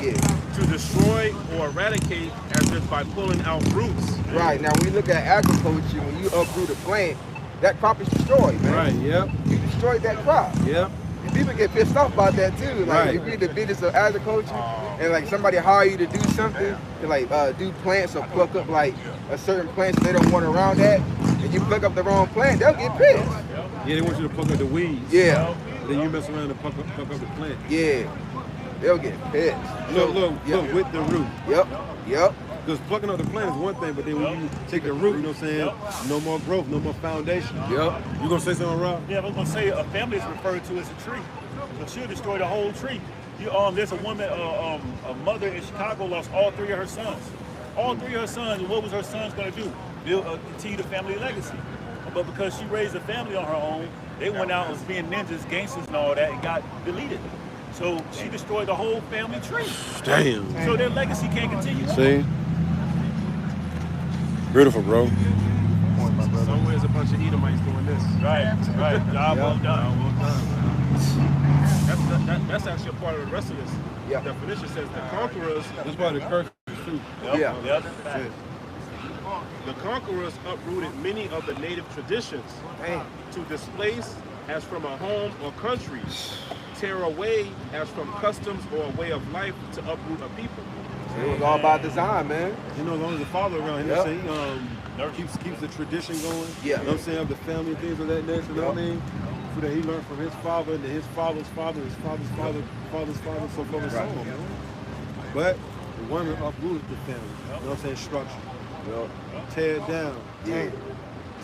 Yeah. To destroy or eradicate as if by pulling out roots. Right. Now, when you look at agriculture, when you uproot a plant, that crop is destroyed, man. Right, yep. You destroyed that crop. Yep. And people get pissed off about that too. Like Right. if you're in the business of agriculture and like somebody hire you to do something, to like do plants or pluck up like a certain plant so they don't want around that, and you pluck up the wrong plant, they'll get pissed. Yeah, they want you to pluck up the weeds. Yeah, And then you mess around and pluck up the plant. yeah, they'll get pissed. Look, Yep. with the root. Yep. Because plucking up the plant is one thing, but then when you take the root, you know what I'm saying? No more growth, no more foundation. Yep. You gonna say something, Rob? Yeah, I was gonna say a family is referred to as a tree. So she'll destroy the whole tree. There's a woman, a mother in Chicago lost all 3 of her sons. All 3 of her sons, and what was her sons gonna do? Continue the family legacy. But because she raised a family on her own, they went out as being ninjas, gangsters and all that and got deleted. So she destroyed the whole family tree. Damn. So their legacy can't continue. See? Beautiful, bro. Somewhere there's a bunch of Edomites doing this. Right. Job well done. That's actually a part of the rest of this definition. Says the conquerors. That's why the curse too. Yeah. The conquerors uprooted many of the native traditions to displace as from a home or country, tear away as from customs or a way of life to uproot a people. It was all by design, man. You know, as long as the father around here, say, keeps the tradition going. Yeah. You know what I'm saying? Of the family and things of that nature, you know what I mean? So that he learned from his father, and then his father's father, his father's father, father's father, so forth and so on. Man. But the woman uprooted the family. You know what I'm saying? Structure. Tear it down. Yeah.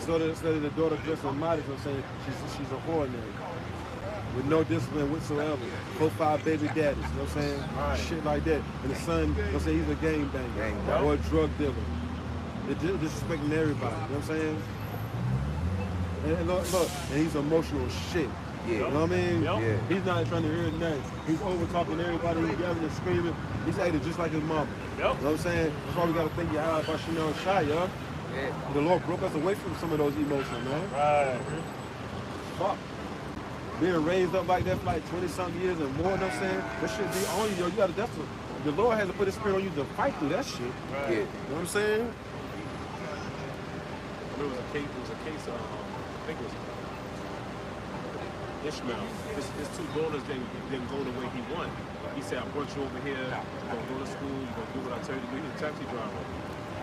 So that the daughter just modest, you know what I'm saying? She's a whore now. With no discipline whatsoever. 4, 5 baby daddies, you know what I'm saying? Shit like that. And the son, you know what I'm saying, he's a gang banger or a drug dealer. They're disrespecting everybody, you know what I'm saying? And look, and he's emotional as shit. Yeah. You know what I mean? Yeah. He's not trying to hear nothing. He's over talking to everybody, he's yelling and screaming. He's acting just like his mama. You know what I'm saying? That's why we gotta think how about Shimon Shai, yo. Yeah. The Lord broke us away from some of those emotions, man. Right. Fuck. Being raised up like that for like 20-something years and more, you know what I'm saying? That should be on you, yo. You gotta, the Lord has to put his spirit on you to fight through that shit. Right. Yeah. You know what I'm saying? There was a case of, I think it was Ishmael. His 2 daughters didn't go the way he wanted. He said, I brought you over here, you're gonna go to school, you're gonna do what I tell you to do. He's a taxi driver.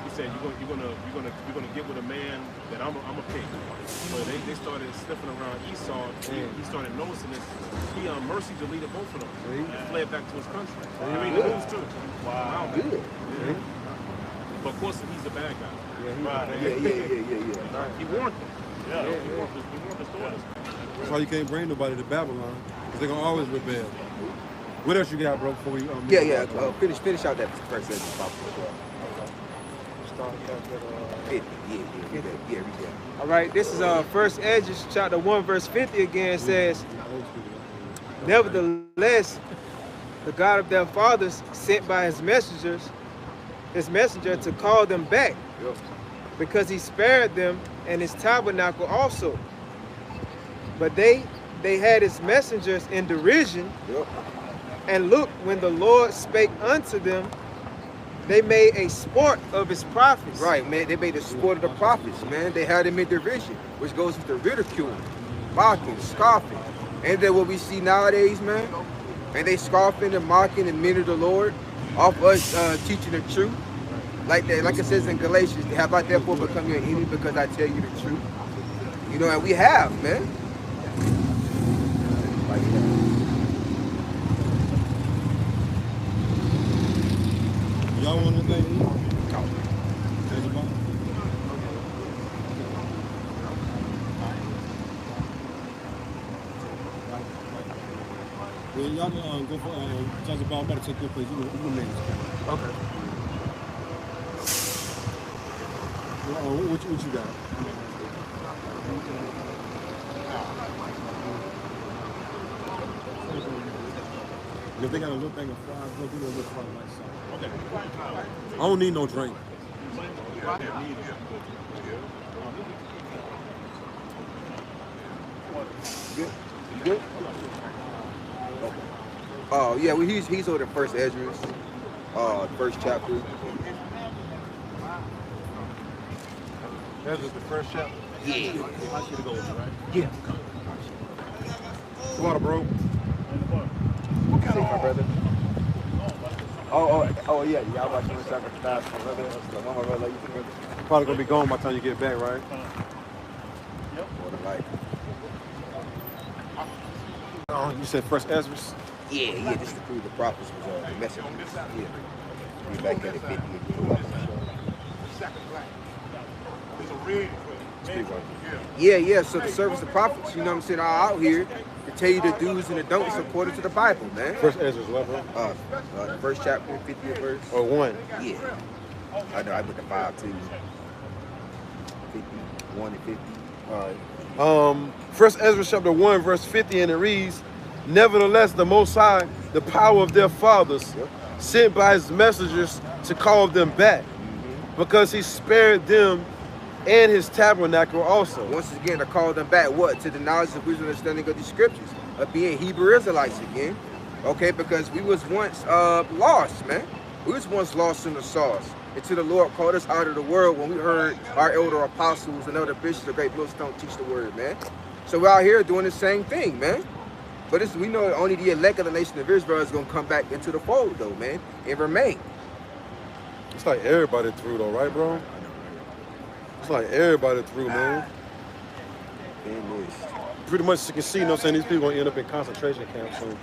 He said, you're gonna get with a man that I'm a pick. So they started sniffing around Esau. He started noticing this. He mercy deleted both of them. And fled back to his country. I mean, the news too. Wow. Good. Yeah. But of course, he's the bad guy. Yeah. He warned them. Yeah. He warned his daughters. That's why you can't bring nobody to Babylon, because they're gonna always rebel. What else you got, bro, before we Finish out that first sentence, Papa. Yeah. All right, this is First Esdras chapter 1, verse 50 again. Says, nevertheless, the God of their fathers sent by his messenger to call them back, because he spared them and his tabernacle also. But they had his messengers in derision, and look, when the Lord spake unto them, they made a sport of his prophets. Right, man. They made a sport of the prophets, man. They had him in derision, which goes into ridicule, mocking, scoffing. And then what we see nowadays, man, and they scoffing and mocking and men of the Lord off us teaching the truth. Like that, like it says in Galatians, have I therefore become your enemy because I tell you the truth? You know, and we have, man. Like that. Y'all want anything to eat? There's a bottle. Well, y'all can go for Judge Ball. I'm about to take your place. You can manage it. Okay. What you got? And if they got a little thing of fries, look, you know, look fries like something. Okay. I don't need no drink. Good? You good? Oh, yeah, well, he's over the first Ezra, first chapter. That's just the first chapter? Yeah. I should go with you, right? Yeah. Come on, bro. What kind of my brother? Oh, yeah. Y'all watching the sacrifice, my brother. My brother, you think Probably gonna be gone by the time you get back, right? more than like. Oh, you said first Ezra? Yeah, just to prove the prophets was the messengers. Yeah. We back at it 50 Yeah, so the service of prophets, you know what I'm saying, are out here to tell you the do's and the don'ts according to the Bible, man. First Ezra's what, bro? The first chapter, 50th verse. Or one? Yeah. I know, I put the 5 too. 51 and 50. All right. First Ezra chapter 1, verse 50, and it reads, nevertheless, the Most High, the power of their fathers, sent by his messengers to call them back, because he spared them and his tabernacle also. Once again, to call them back, what? To the knowledge of wisdom and understanding of the scriptures, of being Hebrew Israelites again. Okay, because we was once lost, man. We was once lost in the sauce. Until the Lord called us out of the world when we heard our elder apostles and elder bishops of Great Millstone teach the word, man. So we're out here doing the same thing, man. But we know only the elect of the nation of Israel is going to come back into the fold, though, man, and remain. It's like everybody through, though, right, bro? It's like everybody through, man. Pretty much you can see, you know what I'm saying, these people going to end up in concentration camps soon. You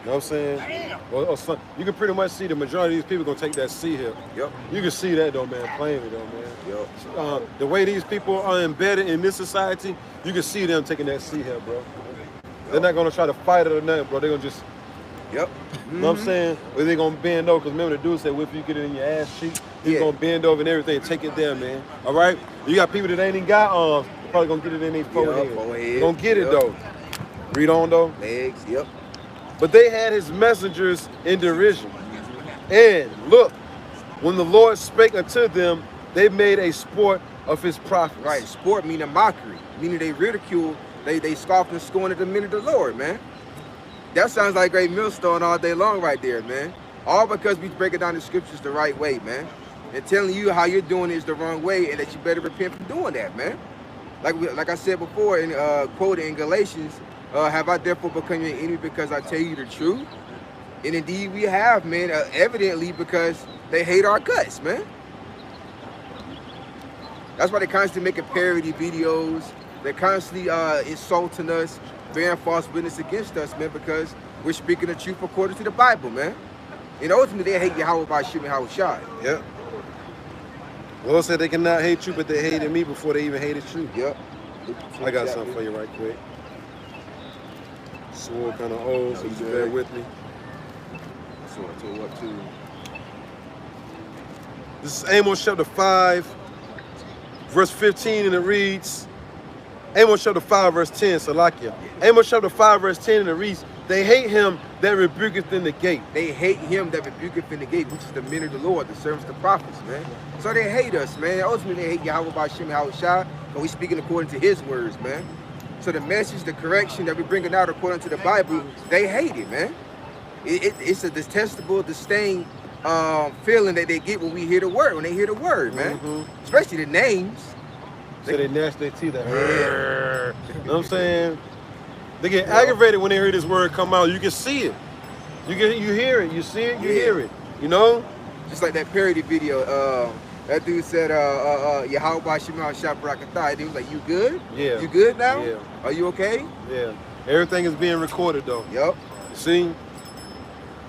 know what I'm saying? Or some, you can pretty much see the majority of these people going to take that C here. Yep. You can see that, though, man, plainly, though, man. Yep. The way these people are embedded in this society, you can see them taking that C here, bro. They're not going to try to fight it or nothing, bro. They're going to just, Yep. you know what I'm saying? Or they're going to bend over, because remember the dude said, well, if you get it in your ass cheek, he's going to bend over and everything, take it there, man. All right? You got people that ain't even got arms, probably going to get it in their forehead. Going to get it, though. Read on, though. Legs, yep. But they had his messengers in derision. And look, when the Lord spake unto them, they made a sport of his prophets. Right, sport meaning mockery, meaning they ridicule, they scoffed and scorned at the men of the Lord, man. That sounds like Great Millstone all day long right there, man. All because we breaking down the scriptures the right way, man. And telling you how you're doing is the wrong way and that you better repent from doing that, man. Like I said before, in quoted in Galatians, have I therefore become your enemy because I tell you the truth? And indeed we have, man, evidently because they hate our guts, man. That's why they constantly making parody videos. They're constantly insulting us, bearing false witness against us, man, because we're speaking the truth according to the Bible, man. And ultimately, they hate Yahweh by Shem Yahushai. Yep. Lord said they cannot hate you, but they hated me before they even hated you. Yep. I got something for you right quick. Sword kind of old, so just bear with me. So I tell you what, too. This is Amos chapter 5, verse 15, and it reads, Amos chapter 5, verse 10, Salakia. Amos chapter 5, verse 10, and it reads, they hate him that rebuketh in the gate. They hate him that rebuketh in the gate, which is the men of the Lord, the servants of the prophets, man. So they hate us, man. Ultimately, they hate Yahweh by Shem Yahushai, but we speaking according to his words, man. So the message, the correction that we're bringing out according to the Bible, they hate it, man. It's a detestable, disdain feeling that they get when we hear the word, when they hear the word, man. Especially the names. So they gnash their teeth at her. You know what I'm saying? They get aggravated when they hear this word come out. You can see it. You hear it, you see it, you Yeah. hear it. You know? Just like that parody video. That dude said, Yahweh Shema Shabarakatah. He was like, you good? Yeah. You good now? Yeah. Are you okay? Yeah. Everything is being recorded though. Yup. See?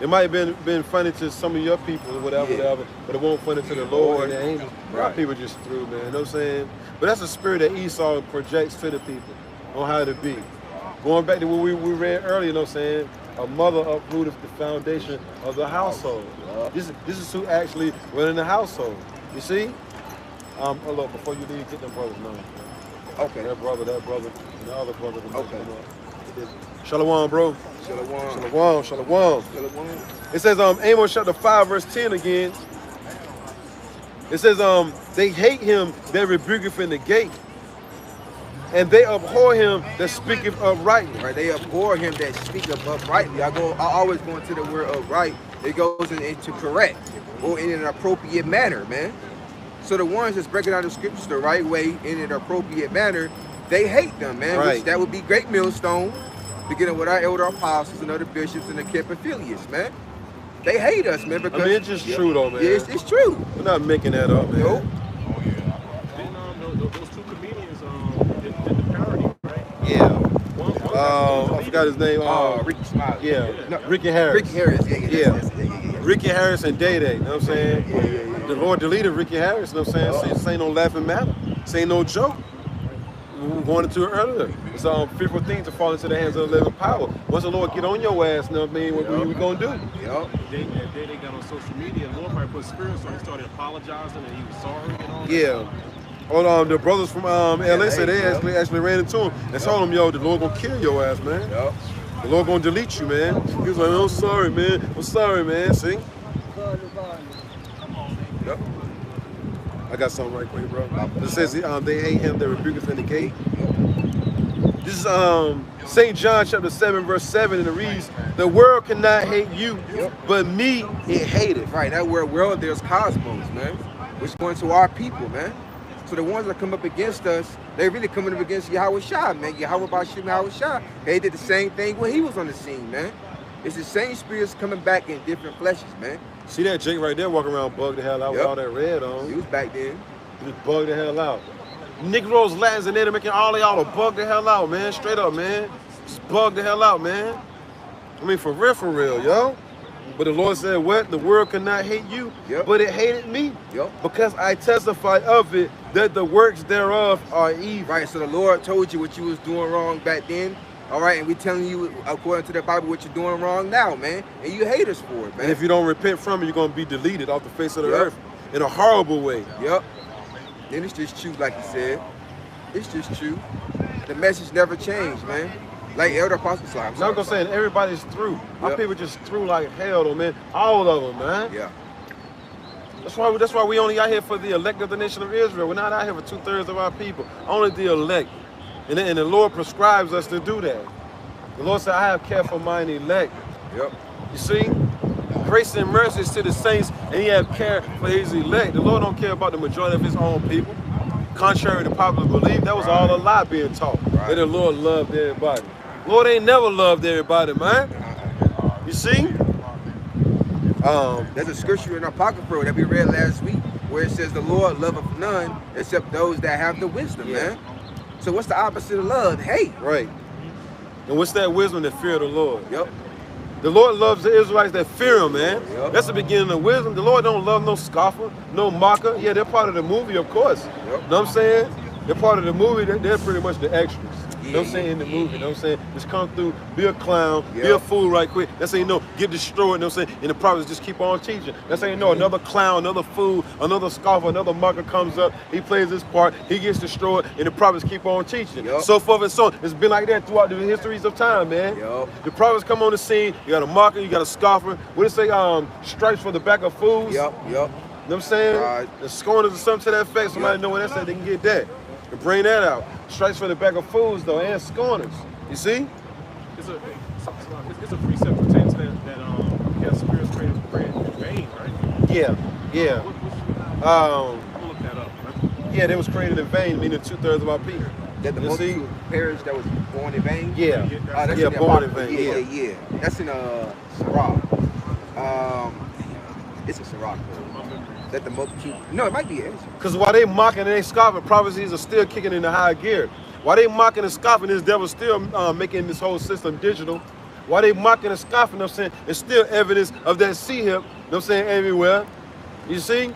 It might have been funny to some of your people or whatever, but it won't funny to the Lord and the angels. Our Right. people just through, man. You know what I'm saying? But that's the spirit that Esau projects to the people on how to be. Going back to what we read earlier, you know what I'm saying? A mother uprooted the foundation of the household. This is who actually running the household. You see? Look, before you leave, get them brothers now. Okay. That brother, and the other brother. Okay. Shalom, bro. Shalom. Shalom. Shalom. It says Amos chapter 5 verse 10 again. It says they hate him that rebuketh in the gate, and they abhor him that speaketh uprightly. Right, they abhor him that speaketh uprightly. I always go into the word upright. It goes into correct or in an appropriate manner, man. So the ones that's breaking down the scriptures the right way in an appropriate manner, they hate them, man. Right. Which that would be Great Millstone, beginning with our elder apostles and other bishops and the camp affiliates, man. They hate us, man. Because I mean, it's just true though, man. Yeah, it's true. We're not making that up, man. Nope. Then those two comedians did the parody, right? Yeah. One I forgot his name. Ricky Smiley. Yeah. No, Ricky Harris. Ricky Harris. Yeah. Ricky Harris and Day Day. You know what I'm saying? The Lord deleted Ricky Harris. You know what I'm saying? This ain't no laughing matter. This ain't no joke. We were going into it earlier. It's a fearful thing to fall into the hands of the living power. Once the Lord get on your ass, you know what I mean? What we gonna do? Yup. They got on social media. Lord probably put spirits on. He started apologizing and he was sorry and all that. Yeah. Hold on, the brothers from LA said they actually ran into him and told him, yo, the Lord gonna kill your ass, man. Yup. The Lord gonna delete you, man. He was like, I'm sorry, man. I'm sorry, man. See? Yup. I got something right quick, bro. It says they hate him that rebuketh in the gate. This is St. John chapter 7, verse 7, and it reads, the world cannot hate you, but me it hateth. Right, that word world, there's cosmos, man. Which going to our people, man. So the ones that come up against us, they really coming up against Yahweh Shah, man. Yahweh Bashim Yahweh Shah. They did the same thing when he was on the scene, man. It's the same spirits coming back in different fleshes, man. See that Jake right there walking around bugged the hell out with all that red on? He was back then. He just bugged the hell out. Negroes, Latins, and Native American, all of y'all are bugged the hell out, man. Straight up, man. Just bugged the hell out, man. I mean, for real, yo. But the Lord said, what? The world cannot hate you, but it hated me. Because I testify of it that the works thereof are evil. Right, so the Lord told you what you was doing wrong back then. All right, and we telling you, according to the Bible, what you're doing wrong now, man. And you hate us for it, man. And if you don't repent from it, you're going to be deleted off the face of the earth in a horrible way. Yep. Then it's just true, like you said. It's just true. The message never changed, man. Like Elder Apostle Slime. I'm gonna say everybody's through. Our people just through like hell, though, man. All of them, man. Yeah. That's why we only out here for the elect of the nation of Israel. We're not out here for 2/3 of our people. Only the elect. And the Lord prescribes us to do that. The Lord said, I have care for mine elect. Yep. You see? Grace and mercy is to the saints, and he have care for his elect. The Lord don't care about the majority of his own people. Contrary to popular belief, that was all a lie being taught. That the Lord loved everybody. Lord ain't never loved everybody, man. You see? There's a scripture in Apocrypha that we read last week where it says the Lord loveth none except those that have the wisdom, man. So what's the opposite of love? Hate. Right. And what's that wisdom? The fear of the Lord. Yep. The Lord loves the Israelites that fear him, man. Yep. That's the beginning of wisdom. The Lord don't love no scoffer, no mocker. Yeah, they're part of the movie, of course. Yep. You know what I'm saying? They're part of the movie. They're pretty much the extras. You know what I'm saying? In the movie. You know what I'm saying? Just come through, be a clown, be a fool right quick. That's how you know, get destroyed. You know what I'm saying? And the prophets just keep on teaching. That's how you know another clown, another fool, another scoffer, another mocker comes up. He plays his part. He gets destroyed. And the prophets keep on teaching. So forth and so on. It's been like that throughout the histories of time, man. The prophets come on the scene. You got a mocker, you got a scoffer. What do they say? Stripes for the back of fools. Yep. You know what I'm saying? The scorners or something to that effect. Somebody know what that said, they can get that. And bring that out. Strikes for the back of fools though, and scorners. You see? It's a precept pertaining to that spirits created in vain, right? Yeah. Yeah. We'll look that up, right? Yeah, they was created in vain, meaning 2/3 of our people. That the You see? multitude perished that was born in vain? Yeah. That's Yeah, in the born in Apocrypha. vain, Yeah. That's in Sirach. It's a Sirach. That the multitude. No, it might be Ezra. Because while they mocking and they scoffing, prophecies are still kicking into high gear. While they mocking and scoffing, this devil's still making this whole system digital. While they mocking and scoffing, I'm saying, it's still evidence of that C-hip, you know what I'm saying, everywhere. You see?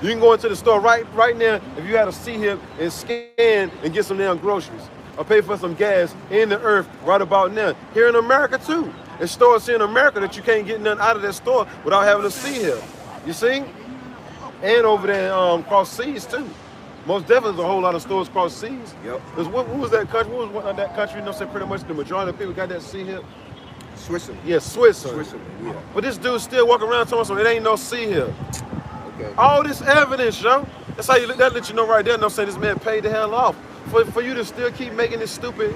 You can go into the store right now if you had a C-hip and scan and get some damn groceries. Or pay for some gas in the earth right about now. Here in America too. There's stores here in America that you can't get nothing out of that store without having a C-hip. You see? And over there across seas too. Most definitely there's a whole lot of stores across seas. Yep. Because what was that country? What was that country? You know, say pretty much the majority of people got that C-hip. Switzerland. Yeah, Switzerland. Yeah. But this dude still walking around talking so it ain't no C-hip. Okay. All this evidence, yo. That's how that let you know right there. No, say this man paid the hell off. For you to still keep making this stupid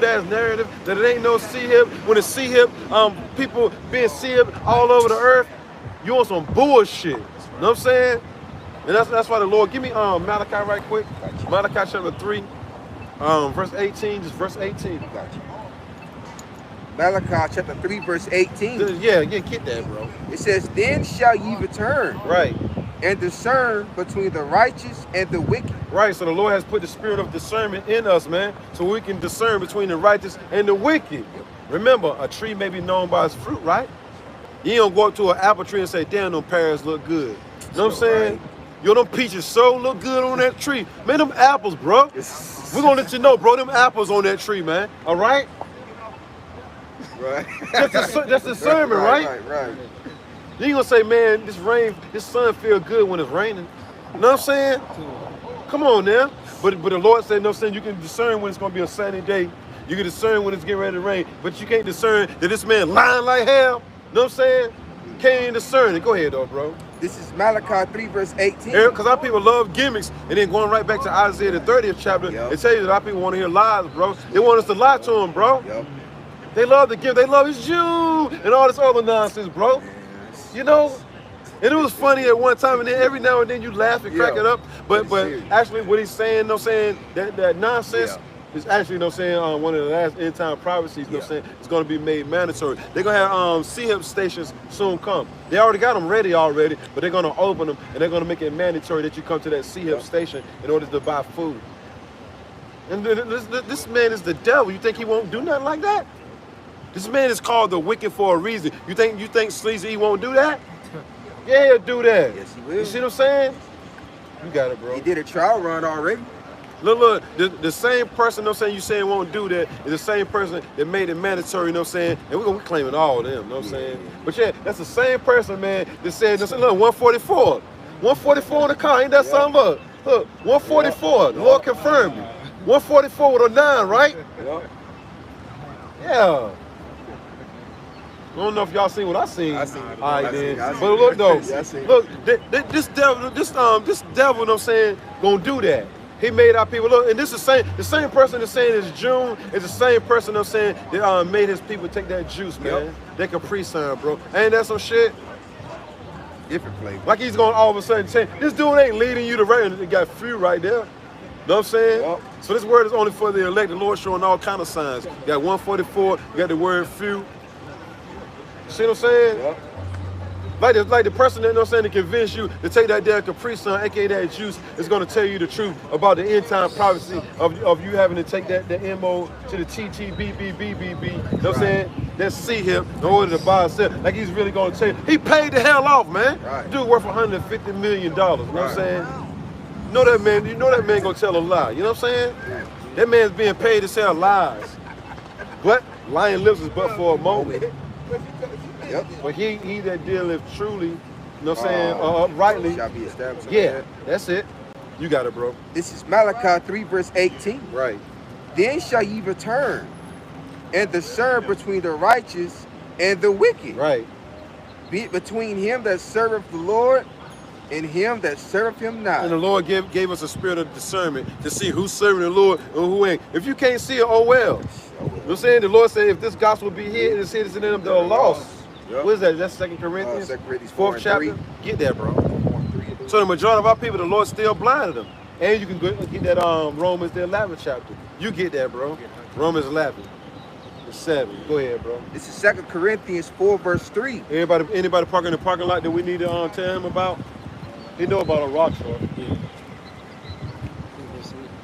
ass narrative that it ain't no C-hip when it's C-hip, people being C-hip all over the earth, you on some bullshit. You know what I'm saying? And that's why the Lord, give me Malachi right quick. Malachi chapter 3, verse 18, just verse 18. Gotcha. Malachi chapter 3, verse 18. Yeah, get that, bro. It says, "Then shall ye return Right. and discern between the righteous and the wicked." Right, so the Lord has put the spirit of discernment in us, man, so we can discern between the righteous and the wicked. Remember, a tree may be known by its fruit, right? You don't go up to an apple tree and say, damn, them pears look good. You know what I'm saying? Right. Yo, them peaches so look good on that tree. Man, them apples, bro. We're gonna let you know, bro, them apples on that tree, man. All right? Right. That's discernment, right? Right. You ain't gonna say, man, this sun feel good when it's raining. You know what I'm saying? Come on now. But the Lord said, no, saying you can discern when it's gonna be a sunny day. You can discern when it's getting ready to rain, but you can't discern that this man lying like hell. You know what I'm saying? Can't discern it. Go ahead though, bro. This is Malachi 3, verse 18. Because our people love gimmicks, and then going right back to Isaiah the 30th chapter, Yep. it tells you that our people want to hear lies, bro. They want us to lie to them, bro. Yep. They love the gift. They love his Jew and all this other nonsense, bro. Yes. You know? And it was funny at one time, and then every now and then you laugh and crack Yeah. it up. But Serious. actually, what he's saying, no saying that nonsense Yeah. is actually, no saying one of the last end time prophecies. No Yeah. saying it's going to be made mandatory. They're gonna have C-hip stations soon come. They already got them ready already, but they're gonna open them and they're gonna make it mandatory that you come to that C-hip station in order to buy food. And this man is the devil. You think he won't do nothing like that? This man is called the wicked for a reason. You think Sleazy won't do that? Yeah, he'll do that. Yes, he will. You see what I'm saying? You got it, bro. He did a trial run already. Look, the same person, you know what I'm saying, you saying won't do that is the same person that made it mandatory, you know what I'm saying? And we're claiming all of them, you know what I'm saying? But yeah, that's the same person, man, that said, look, 144. 144 in the car, ain't that something? Look, 144, the Lord confirmed it. 144 with a 9, right? Yep. Yeah. I don't know if y'all seen what I seen. I seen it. All right, I seen then. it. I seen But it. look though, Yeah, I seen it. look, this devil, this devil, you know what I'm saying, gonna do that. He made our people look, and this is the same person that's saying it's June is the same person, you know what I'm saying, that made his people take that juice, man. Yep. That Capri Sun, bro. Ain't that some shit? Different flavor. Like he's gonna all of a sudden say, this dude ain't leading you to right, and it got few right there. Know what I'm saying? Yep. So this word is only for the elect. The Lord showing all kind of signs. You got 144, you got the word few. See what I'm saying? Yep. Like the person that, you know what I'm saying, to convince you to take that damn Capri Sun, aka that juice, is gonna tell you the truth about the end time prophecy of you having to take that MO to the TTBBBBB. You know what I'm saying? That C-hip in order to buy itself. Like he's really gonna tell you. He paid the hell off, man. Right. Dude worth $150 million. You know what I'm saying? You know that man gonna tell a lie. You know what I'm saying? That man's being paid to sell lies. But lying lips is but for a moment. Yep. But he that dealeth truly, you know what I'm saying, uprightly. Shall be established. Yeah, that's it. You got it, bro. This is Malachi 3, verse 18. Right. Then shall ye return and discern between the righteous and the wicked. Right. Be it between him that serveth the Lord and him that serveth him not. And the Lord gave us a spirit of discernment to see who's serving the Lord and who ain't. If you can't see it, oh well. You know what I'm saying? The Lord said, if this gospel be hid, it's hidden in them that are lost. Yep. What is that? That's 2 Corinthians? 2 Corinthians 4 4th and chapter? 3. Get that, bro. So the majority of our people, the Lord still blinded them. And you can get that Romans, the 11th chapter. You get that, bro. Romans 11. 7. Go ahead, bro. This is 2 Corinthians 4, verse 3. Anybody parking in the parking lot that we need to tell him about? He know about a rock star. Yeah.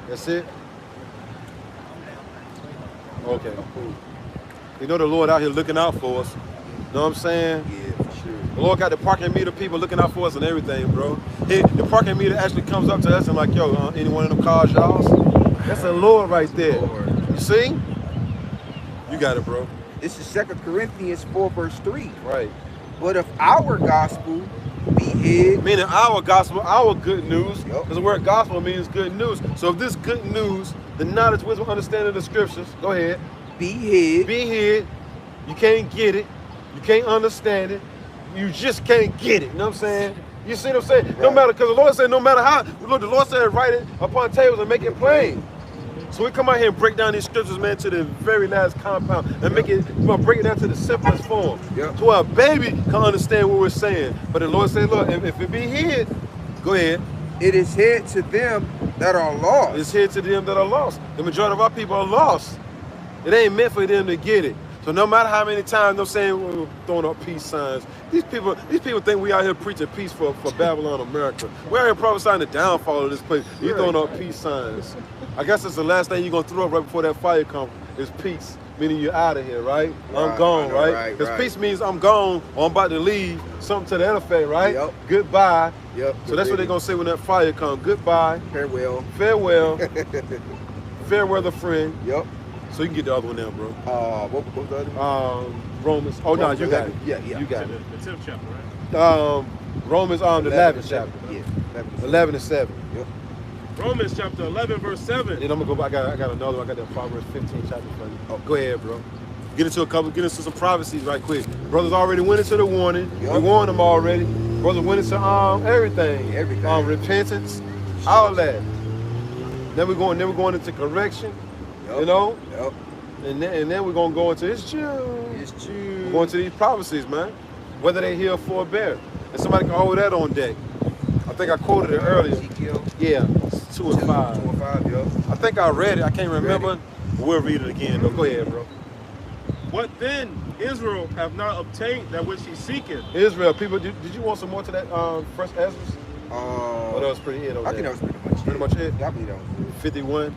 That's it? Okay, cool. You know the Lord out here looking out for us. Know what I'm saying? Yeah, for sure. The Lord got the parking meter people looking out for us and everything, bro. The parking meter actually comes up to us and like, yo, any one of them cars y'all's? That's the Lord right there. Lord. You see? You got it, bro. This is 2 Corinthians 4, verse 3. Right. But if our gospel be hid, Meaning our gospel, our good news, Yup. because the word gospel means good news. So if this good news, the knowledge, wisdom, understanding of the scriptures, go ahead, be hid, be hid, you can't get it, you can't understand it, you just can't get it. You know what I'm saying? You see what I'm saying? No Right. matter, because the Lord said no matter how, look, the Lord said write it upon tables and make it plain. So we come out here and break down these scriptures, man, to the very last compound and make it, we're gonna break it down to the simplest form. Yep. To where a baby can understand what we're saying. But the Lord said, look, if it be hid, go ahead. it is hid to them that are lost. It's hid to them that are lost. The majority of our people are lost. It ain't meant for them to get it. So no matter how many times they're saying we're throwing up peace signs, these people think we out here preaching peace for Babylon, America. We're out here prophesying the downfall of this place. You throwing up peace signs. I guess that's the last thing you're gonna throw up right before that fire comes is peace, meaning you're out of here, right? I'm Right, gone, I know, right? right, Because right. peace means I'm gone or I'm about to leave, something to that effect, right? Yep. Goodbye. Yep. So that's what they're gonna say when that fire comes. Goodbye, Farewell. farewell, fair weather friend. Yep. So you can get the other one now, bro. What was the other one? Romans. Oh no, Romans you got it. 11. Yeah. You got The it. 10th chapter, right? Romans the 11th chapter. Yeah. 11 and 7. Yep. Romans chapter 11, verse 7. Then I'm gonna go back. I got another one. I got that Proverbs 15 chapter for you. Oh, go ahead, bro. Get into some prophecies right quick. Brothers already went into the warning. Yep. We warned them already. Brothers went into everything. Everything. Repentance, all that. Then we're going into correction. Yep. You know? Yep. And then we're gonna go into it's true. It's true. We're going to these prophecies, man. Whether they hear or forbear. And somebody can hold that on deck. I think I quoted it earlier. Ezekiel Yeah, 2 and 5. 2 and 5, yep. I think I read it. I can't remember. We'll read it again, though. Go ahead, bro. What then? Israel have not obtained that which he seeketh. Israel, people, did you want some more to that first Ezra? Oh, that was pretty it over I think there. that was pretty much Pretty much it? I believe that was 51,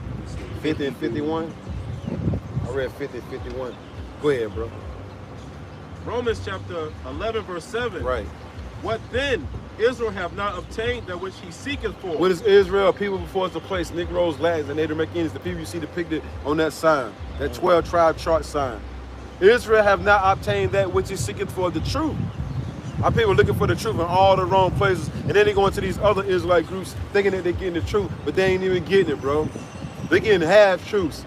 50 and 51. I read 50 and 51. Go ahead, bro. Romans chapter 11, verse 7. Right. What then? Israel have not obtained that which he seeketh for. What is Israel? People before us to place Negroes, Latins, and Native Americans, the people you see depicted on that sign, that 12 tribe chart sign. Israel have not obtained that which is seeking for the truth. Our people looking for the truth in all the wrong places, and then they go into these other Israelite groups thinking that they're getting the truth, but they ain't even getting it, bro. They're getting half truths,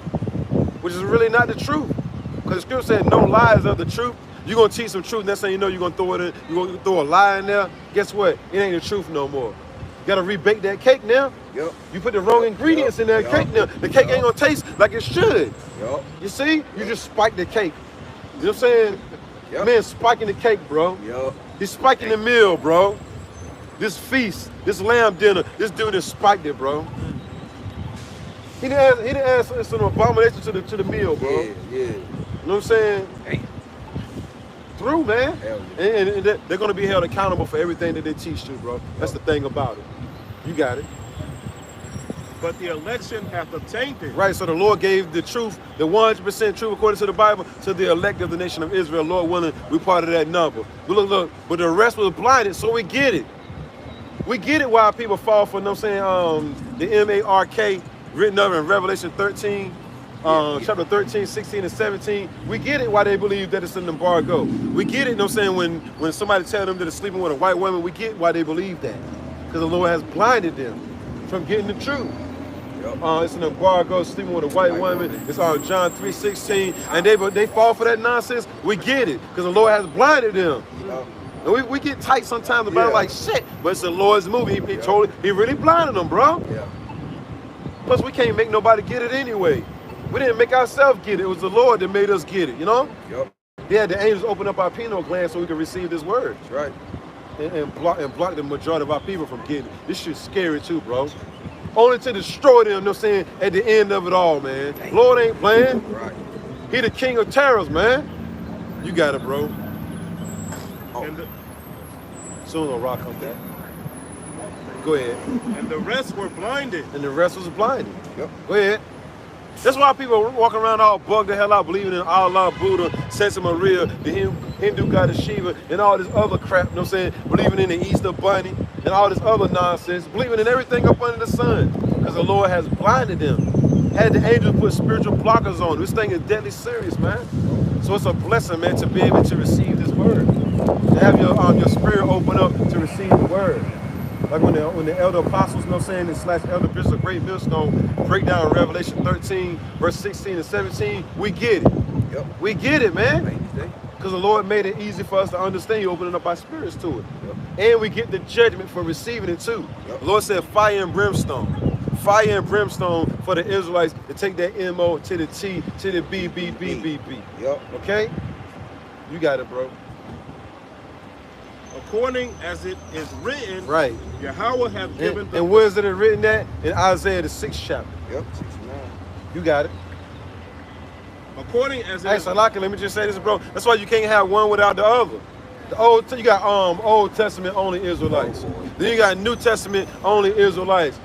which is really not the truth. Because the scripture said no lies of the truth. You're gonna teach some truth, next thing you know, you're gonna throw it in, you're gonna throw a lie in there. Guess what? It ain't the truth no more. You gotta rebake that cake now. Yep. You put the wrong ingredients in that cake now. The cake ain't gonna taste like it should. Yep. You see? You just spiked the cake. You know what I'm saying? Yep. Man, spiking the cake, bro. Yep. He's spiking the meal, bro. This feast, this lamb dinner, this dude has spiked it, bro. He didn't add some abomination to the meal, bro. Yeah. You know what I'm saying? Hey. Through, man. Hell yeah. And they're going to be held accountable for everything that they teach you, bro. That's the thing about it. You got it. But the election hath obtained it. Right, so the Lord gave the truth, the 100% truth according to the Bible, to the elect of the nation of Israel. Lord willing, we part of that number. But look, but the rest was blinded, so we get it. We get it why people fall for, you know what I'm saying, the M-A-R-K written over in Revelation 13, chapter 13, 16, and 17. We get it why they believe that it's an embargo. We get it, you know what I'm saying, when somebody tells them that they're sleeping with a white woman, we get why they believe that. Because the Lord has blinded them from getting the truth. It's an embargo, sleeping with a white woman. It's on John 3:16, and they fall for that nonsense. We get it, because the Lord has blinded them. And we get tight sometimes about it like shit, but it's the Lord's movie. He really blinded them, bro. Yeah. Plus, we can't make nobody get it anyway. We didn't make ourselves get it. It was the Lord that made us get it, you know? Yep. He had the angels open up our pineal gland so we could receive this word. That's right. And block the majority of our people from getting it. This shit's scary too, bro. only to destroy them, you know what I'm saying, at the end of it all, man. Lord ain't playing. Right. He the king of terrors, man. You got it, bro. And the, Soon a rock come back. Go ahead. and the rest were blinded. And the rest was blinded. Yep. Go ahead. That's why people are walking around all bugged the hell out, believing in Allah, Buddha, Santa Maria, the Hindu goddess Shiva, and all this other crap, you know what I'm saying? Believing in the Easter Bunny and all this other nonsense, believing in everything up under the sun. Because the Lord has blinded them. Had the angels put spiritual blockers on. This thing is deadly serious, man. So it's a blessing, man, to be able to receive this word. To have your spirit open up to receive the word. Like when the elder apostles, you know what I'm saying, / elder bishop of Great Millstone break down Revelation 13, verse 16 and 17, we get it. Yep. We get it, man. Wednesday. Because the Lord made it easy for us to understand. He opening up our spirits to it. Yep. And we get the judgment for receiving it too. Yep. The Lord said fire and brimstone. Fire and brimstone for the Israelites to take that M-O to the T to the B. Yep. Okay? You got it, bro. According as it is written, Right. Yahweh hath given them. And where is it written that? In Isaiah the 6th chapter. Yep. 69. You got it. According as it Hey, is. Salaki, let me just say this, bro. That's why you can't have one without the other. You got Old Testament only Israelites. Then you got New Testament only Israelites.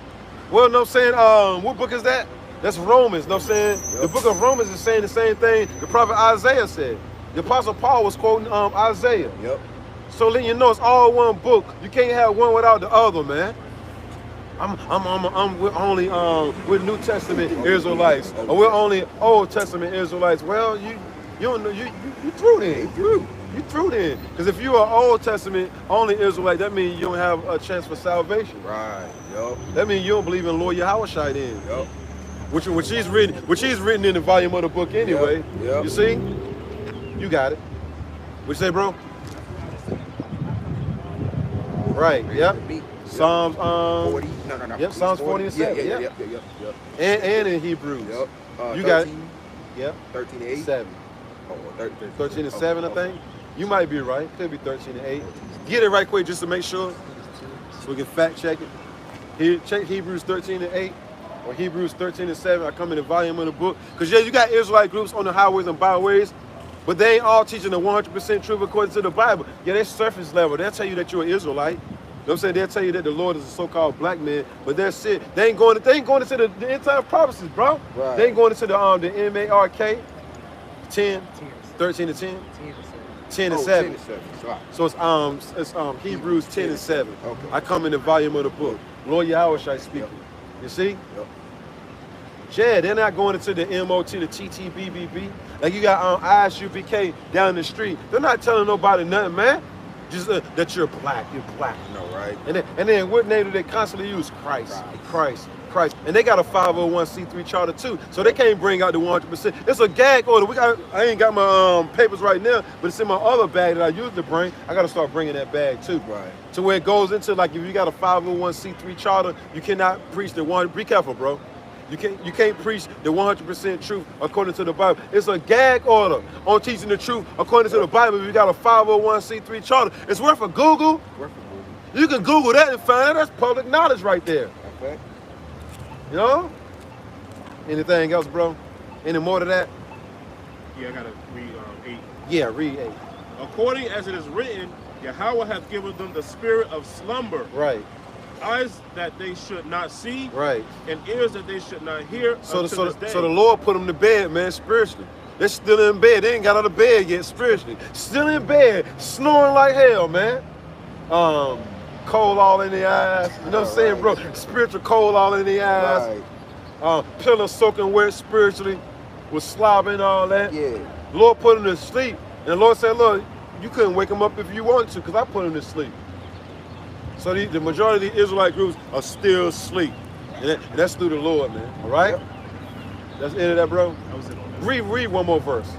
Well, know what I'm saying? What book is that? That's Romans, know what I'm saying? Yep. The book of Romans is saying the same thing the prophet Isaiah said. The apostle Paul was quoting Isaiah. Yep. So letting you know it's all one book. You can't have one without the other, man. I'm only with New Testament Israelites, or we're only Old Testament Israelites. Well, you don't know, you through then. You through then. Because if you are Old Testament only Israelite, that means you don't have a chance for salvation. Right. Yep. That means you don't believe in Lord Yahushua then. Yep. Which he's written in the volume of the book anyway. Yep. You see? You got it. What you say, bro? Right. Yep. Psalms 40. No. Yep, Psalms 40 and 7. Yep. And in Hebrews. Yep. You 13, got it. Yep. 13 to 8. 7. Oh, 13 and 7, I think. You might be right. Could be 13 and 8. Get it right quick just to make sure, so we can fact check it. Here, check Hebrews 13 and 8 or Hebrews 13 and 7. I come in the volume of the book. Because yeah, you got Israelite groups on the highways and byways, but they ain't all teaching the 100% truth according to the Bible. Yeah, they're surface level. They'll tell you that you're an Israelite. You know what I'm saying? They'll tell you that the Lord is a so-called black man, but that's it. They ain't going into the end time prophecies, bro. Right. They ain't going into the MARK 10, 13 and 10. 10 and 7. 10 and 7. Sorry. So it's Hebrews 10 and 7. Okay. I come in the volume of the book. Lord Yahweh speaking. Yep. You see? Yep. Yeah, they're not going into the MOT, the TTBBB. Like you got ISUPK down the street. They're not telling nobody nothing, man. Just that you're black. You're black. No, right? And then what name do they constantly use? Christ. Christ. And they got a 501c3 charter too, so they can't bring out the 100%. It's a gag order. I ain't got my papers right now, but it's in my other bag that I used to bring. I got to start bringing that bag too. Right. To where it goes into, like, if you got a 501c3 charter, you cannot preach the one. Be careful, bro. You can't preach the 100% truth according to the Bible. It's a gag order on teaching the truth according to the Bible. If you got a 501c3 charter, it's worth a Google. You can Google that and find it. That's public knowledge right there. Okay. You know? Anything else, bro? Any more to that? Yeah, I gotta read 8. Yeah, read 8. According as it is written, Yahweh hath given them the spirit of slumber, Right, eyes that they should not see, right. and ears that they should not hear. So until this day. the Lord put them to bed, man, spiritually. They're still in bed. They ain't got out of bed yet spiritually. Still in bed, snoring like hell, man. Cold all in the eyes. You know what I'm saying, bro? Spiritual cold all in the eyes. Right. Pillow soaking wet spiritually, with slobbing and all that. Yeah. Lord put him to sleep. And the Lord said, look, you couldn't wake him up if you wanted to, because I put him to sleep. So the majority of the Israelite groups are still asleep. And that's through the Lord, man. All right? Yep. That's the end of that, bro. That was it on that. Read one more verse.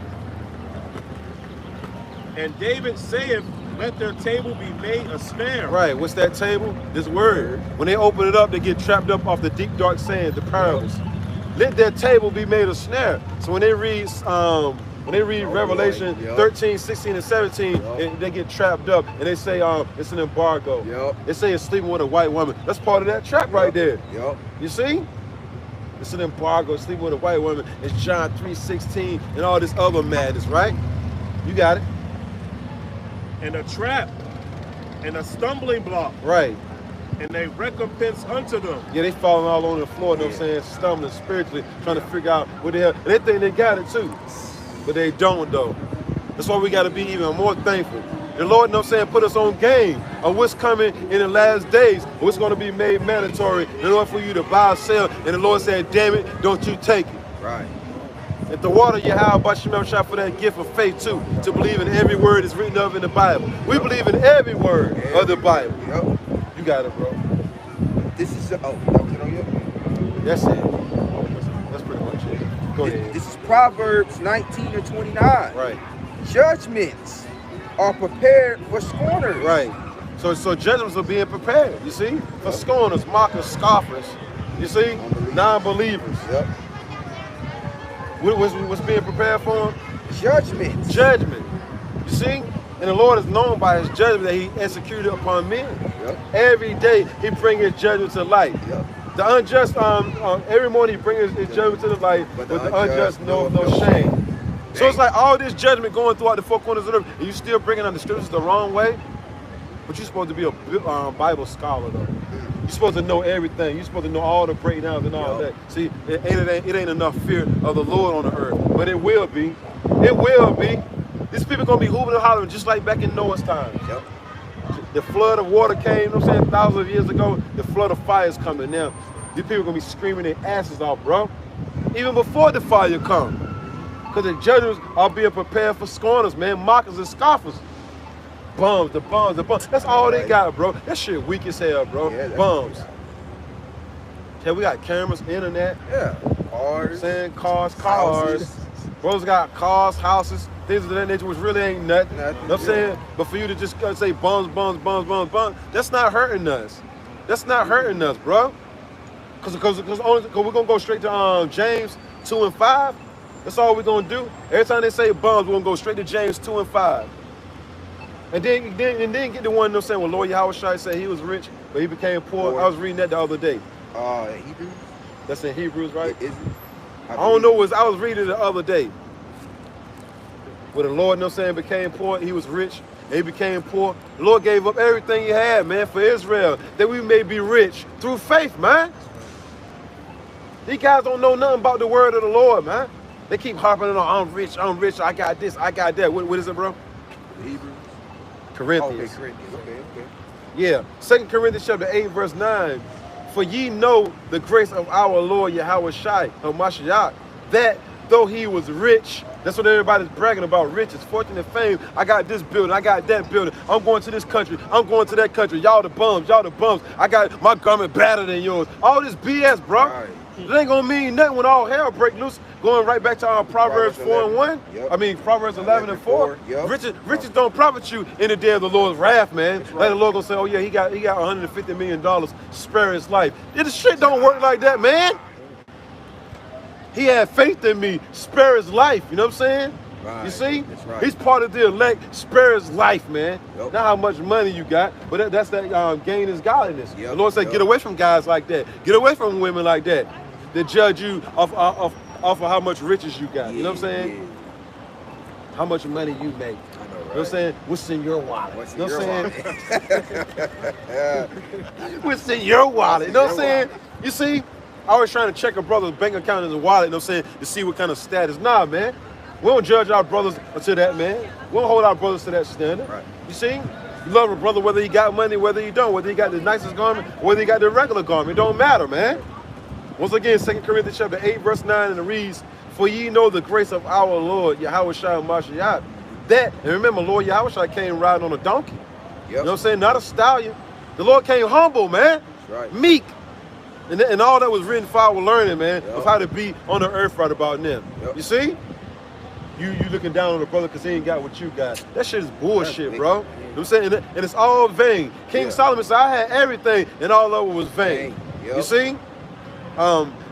And David saith, let their table be made a snare. Right, what's that table? This word. When they open it up, they get trapped up off the deep, dark sand, the parables. Let their table be made a snare. So when they read When they read Revelation Yep. 13, 16, and 17, Yep. they get trapped up and they say it's an embargo. Yep. They say it's sleeping with a white woman. That's part of that trap right there. Yep. You see? It's an embargo, sleeping with a white woman. It's John 3:16 and all this other madness, right? You got it. And a trap and a stumbling block Right. and a recompense unto them. Yeah, they falling all on the floor, you know what I'm saying? Stumbling spiritually, trying to figure out what the hell. And they think they got it too. But they don't though. That's why we gotta be even more thankful. The Lord, you know what I'm saying, put us on game of what's coming in the last days, what's gonna be made mandatory in order for you to buy or sell. And the Lord said, damn it, don't you take it. Right. If the water you have, but you shot for that gift of faith too, to believe in every word that's written of in the Bible. We believe in every word of the Bible. Yep. You got it, bro. This is that was it on you? That's it. That's pretty much it. Go ahead. This is Proverbs 19:29. Right. Judgments are prepared for scorners. Right. So judgments are being prepared, you see? For scorners, mockers, scoffers, you see? Non-believers. Yep. What's being prepared for them? Judgments. Judgment. You see? And the Lord is known by his judgment that he executed upon men. Yep. Every day he brings his judgment to light. Yep. The unjust, every morning he brings his judgment to the light, but the unjust no shame. So it's like all this judgment going throughout the four corners of the earth, and you still bringing on the scriptures the wrong way. But you're supposed to be a Bible scholar, though. You're supposed to know everything. You're supposed to know all the breakdowns and all that. See, it ain't enough fear of the Lord on the earth, but it will be. It will be. These people gonna be hooping and hollering just like back in Noah's time. Yep. The flood of water came, you know what I'm saying, thousands of years ago. The flood of fire is coming now. These people gonna be screaming their asses off, bro. Even before the fire come. Because the judgments are being prepared for scorners, man, mockers and scoffers. Bums, the bums. That's all they got, bro. That shit weak as hell, bro. Yeah, Bums. Yeah, we got cameras, internet, Yeah. Cars. saying cars. Houses. Bro's got cars, houses, things of that nature, which really ain't nothing. Nothing, You know what I'm saying? But for you to just say bums, that's not hurting us. That's not hurting us, bro. Cause we're gonna go straight to James 2 and 5. That's all we're gonna do. Every time they say bums, we're gonna go straight to James 2 and 5. And then get the one, you know, saying, well, Lord Yahweh Shai said he was rich, but he became poor. I was reading that the other day. Hebrews. That's in Hebrews, right? Is it? I don't know, I was reading it the other day. Where the Lord, you know what I'm saying, became poor, he was rich, and he became poor. The Lord gave up everything he had, man, for Israel, that we may be rich through faith, man. These guys don't know nothing about the word of the Lord, man. They keep harping on, I'm rich, I got this, I got that. What is it, bro? Hebrews. Corinthians. Okay, Corinthians. Okay. Yeah, 2 Corinthians chapter 8, verse 9. For ye know the grace of our Lord Yahweh Shai, Hamashiach, that though he was rich, that's what everybody's bragging about, riches, fortune, and fame. I got this building, I got that building. I'm going to this country, I'm going to that country. Y'all the bums. I got my garment better than yours. All this BS, bro. Right. It ain't gonna mean nothing when all hell break loose. Going right back to Proverbs 4 and 1. Yep. I mean, Proverbs 11 and 4. Yep. Riches don't profit you in the day of the Lord's wrath, man. Right. Like the Lord gonna say, oh yeah, he got $150 million, spare his life. This shit don't work like that, man. He had faith in me, spare his life. You know what I'm saying? Right. You see? That's right. He's part of the elect, spare his life, man. Yep. Not how much money you got, but that's that gain is godliness. Yep. The Lord said, get away from guys like that. Get away from women like that. That judge you off of how much riches you got. You know what I'm saying? Yeah. How much money you make. I know, right? You know what I'm saying? What's in your wallet? What's in you know your what I'm saying? What's in your wallet? You know what I'm saying? You see, I always trying to check a brother's bank account in his wallet, you know what I'm saying, to see what kind of status. Nah, man. We don't judge our brothers to that, man. We don't hold our brothers to that standard. Right. You see? You love a brother whether he got money, whether he don't, whether he got the nicest garment, whether he got the regular garment. It don't matter, man. Once again, 2 Corinthians chapter 8, verse 9, and it reads, for ye know the grace of our Lord, Yahweh Shai Mashiach. That, and remember, Lord Yahweh Shai came riding on a donkey. Yep. You know what I'm saying? Not a stallion. The Lord came humble, man. That's right. Meek. And all that was written for our learning, man, Yep. of how to be on the earth right about now. Yep. You see? You looking down on the brother because he ain't got what you got. That shit is bullshit, bro. You know what I'm saying? And it's all vain. King Yeah. Solomon said, I had everything, and all of it was vain. Yep. You see?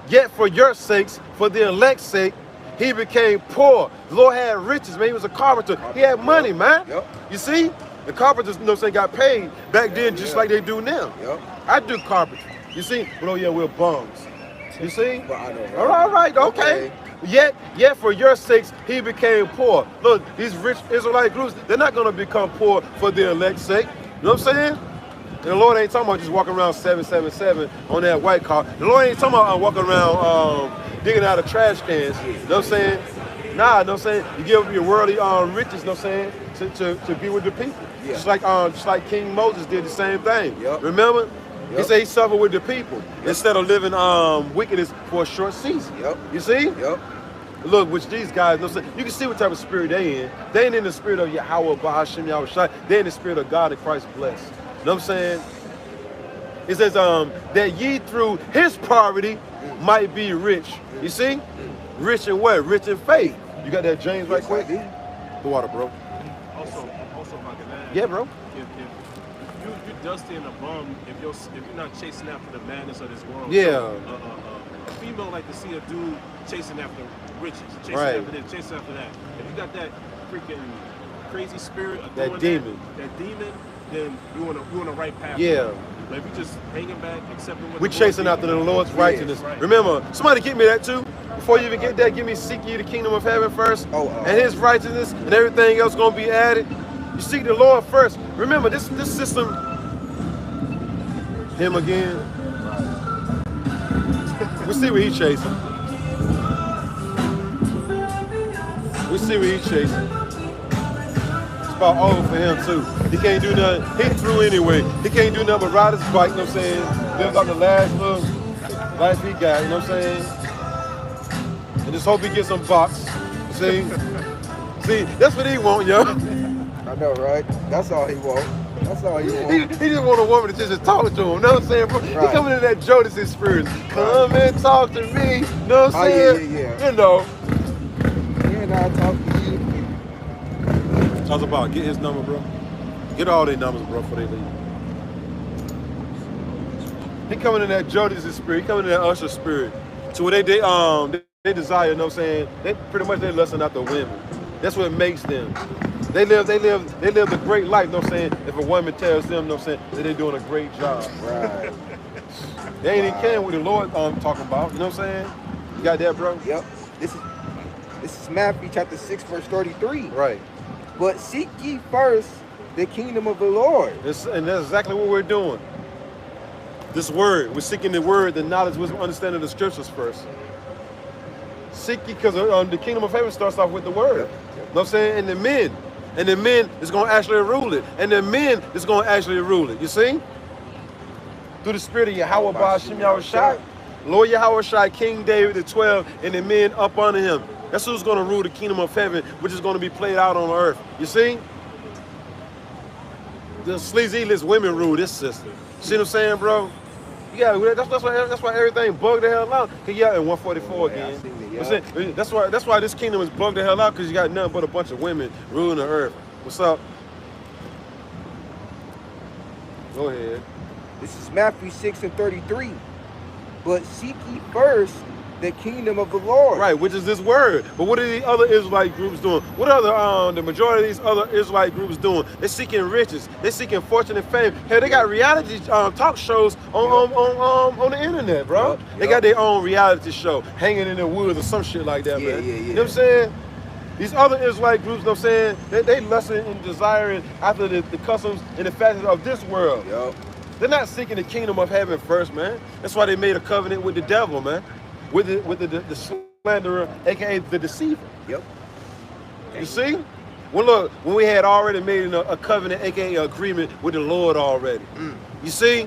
Yet for your sakes, for the elect's sake, he became poor. The Lord had riches, man. He was a carpenter. He had money, man. Yep. You see? The carpenters, you know what I'm saying, got paid back then just like they do now. Yep. I do carpentry. You see? But oh yeah, we're bums. You see? But I know, right? All right, okay. Yet for your sakes, he became poor. Look, these rich Israelite groups, they're not going to become poor for their elect's sake. You know what I'm saying? And the Lord ain't talking about just walking around 777 on that white car. The Lord ain't talking about walking around digging out of trash cans. You know what I'm saying? Nah, you know what I'm saying? You give up your worldly riches, you know what I'm saying, to be with the people. Yeah. Just like King Moses did the same thing. Yep. Remember? He Yep. said he suffered with the people instead of living wickedness for a short season. Yep. You see? Yep. Look, which these guys, you know what I'm saying? You can see what type of spirit they in. They ain't in the spirit of Yahweh, Bahashim, Yahushua. They in the spirit of God and Christ blessed. You know what I'm saying? It says that ye through his poverty might be rich. You see? Rich in what? Rich in faith. You got that James right quick? The water, bro. Also, if I can add, Yeah, bro. if you're dusty and a bum, if you're not chasing after the madness of this world. Yeah. So, a female like to see a dude chasing after riches, chasing Right. after this, chasing after that. If you got that freaking crazy spirit of That doing demon. that demon, then you're on the right path. Yeah. But if you just hanging back, accepting what We the Lord chasing gives after you, the Lord's righteousness. right. Remember, somebody get me that too. Before you even get that, give me seek ye the kingdom of heaven first. And his righteousness and everything else gonna be added. You seek the Lord first. Remember, this system, him again. We see what he's chasing. We see what he's chasing. It's about over for him too. He can't do nothing. He threw anyway. He can't do nothing but ride his bike, you know what I'm saying? Live like the last little life he got, you know what I'm saying? And just hope he gets some box. See? See, that's what he want, yo. I know, right? That's all he want. That's all he want. He just want a woman to just talk to him, you know what I'm saying, bro? He Right. coming in that Jodeci spirit. Come and talk to me, you know what I'm saying? yeah. You know. And I talk to you. Talk about get his number, bro. Get all their numbers, bro, before they leave. He coming in that Jodeci spirit. He coming in that Usher spirit. To where they desire, you know what I'm saying? They pretty much they lusting after women. That's what makes them. They live the great life, you know what I'm saying? If a woman tells them, you know what I'm saying, that they're doing a great job. Right. They ain't even caring what the Lord talking about, you know what I'm saying? You got that, bro? Yep. This is Matthew chapter 6, verse 33. Right. But seek ye first the kingdom of the Lord. And that's exactly what we're doing. This word, we're seeking the word, the knowledge, wisdom, understanding of the scriptures first. Seek ye, because the kingdom of heaven starts off with the word. Yep. You know what I'm saying? And the men is going to actually rule it. And the men is going to actually rule it. You see? Through the spirit of Yahweh, Bahashim, Yahushua, Lord Yahushua, King David, the 12, and the men up under him. That's who's going to rule the kingdom of heaven, which is going to be played out on earth. You see? The sleazy women rule this system. See what I'm saying, bro? Yeah, that's why everything bugged the hell out. Cause yeah, in 144 again. I seen it, yeah. That's why this kingdom is bugged the hell out, because you got nothing but a bunch of women ruling the earth. What's up? Go ahead. This is Matthew 6 and 33. But seek ye first the kingdom of the Lord. Right, which is this word. But what are the other Israelite groups doing? What are the majority of these other Israelite groups doing? They're seeking riches. They're seeking fortune and fame. Hell, they got reality talk shows on the internet, bro. Yep, They got their own reality show, Hanging in the Woods or some shit like that, Yeah, man. yeah, yeah. You know what I'm saying? These other Israelite groups, you know what I'm saying, they lusting and desiring after the customs and the fashions of this world. Yep. They're not seeking the kingdom of heaven first, man. That's why they made a covenant with the devil, man. With the slanderer, aka the deceiver. Yep. You see? Well, look, when we had already made a covenant, aka agreement with the Lord already. You see?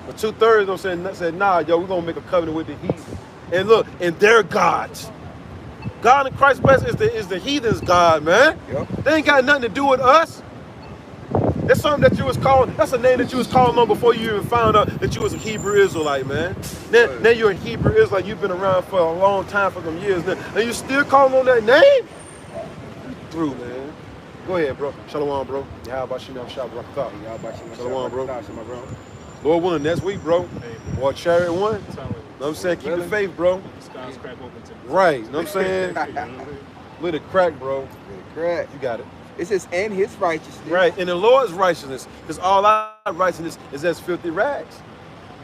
But 2/3, you know what I'm saying, said, nah, yo, we're gonna make a covenant with the heathen. And look, and their gods. God in Christ blessed is the heathen's God, man. Yep. They ain't got nothing to do with us. That's something that you was calling, that's a name that you was calling on before you even found out that you was a Hebrew Israelite, man. Now you're a Hebrew Israelite, you've been around for a long time, for some years now, and you still calling on that name? You through, man. Go ahead, bro. Shalom, bro. How about you now? Shalom, bro. Shalom, Lord willing, next week, bro. Or Chariot 1. I'm telling you. what I'm saying? Keep the faith, bro. The skies crack open to Right. You know what I'm saying? You know what I mean? Let it crack, bro. Correct. You got it. It says, and his righteousness. Right. And the Lord's righteousness, because all our righteousness is as filthy rags.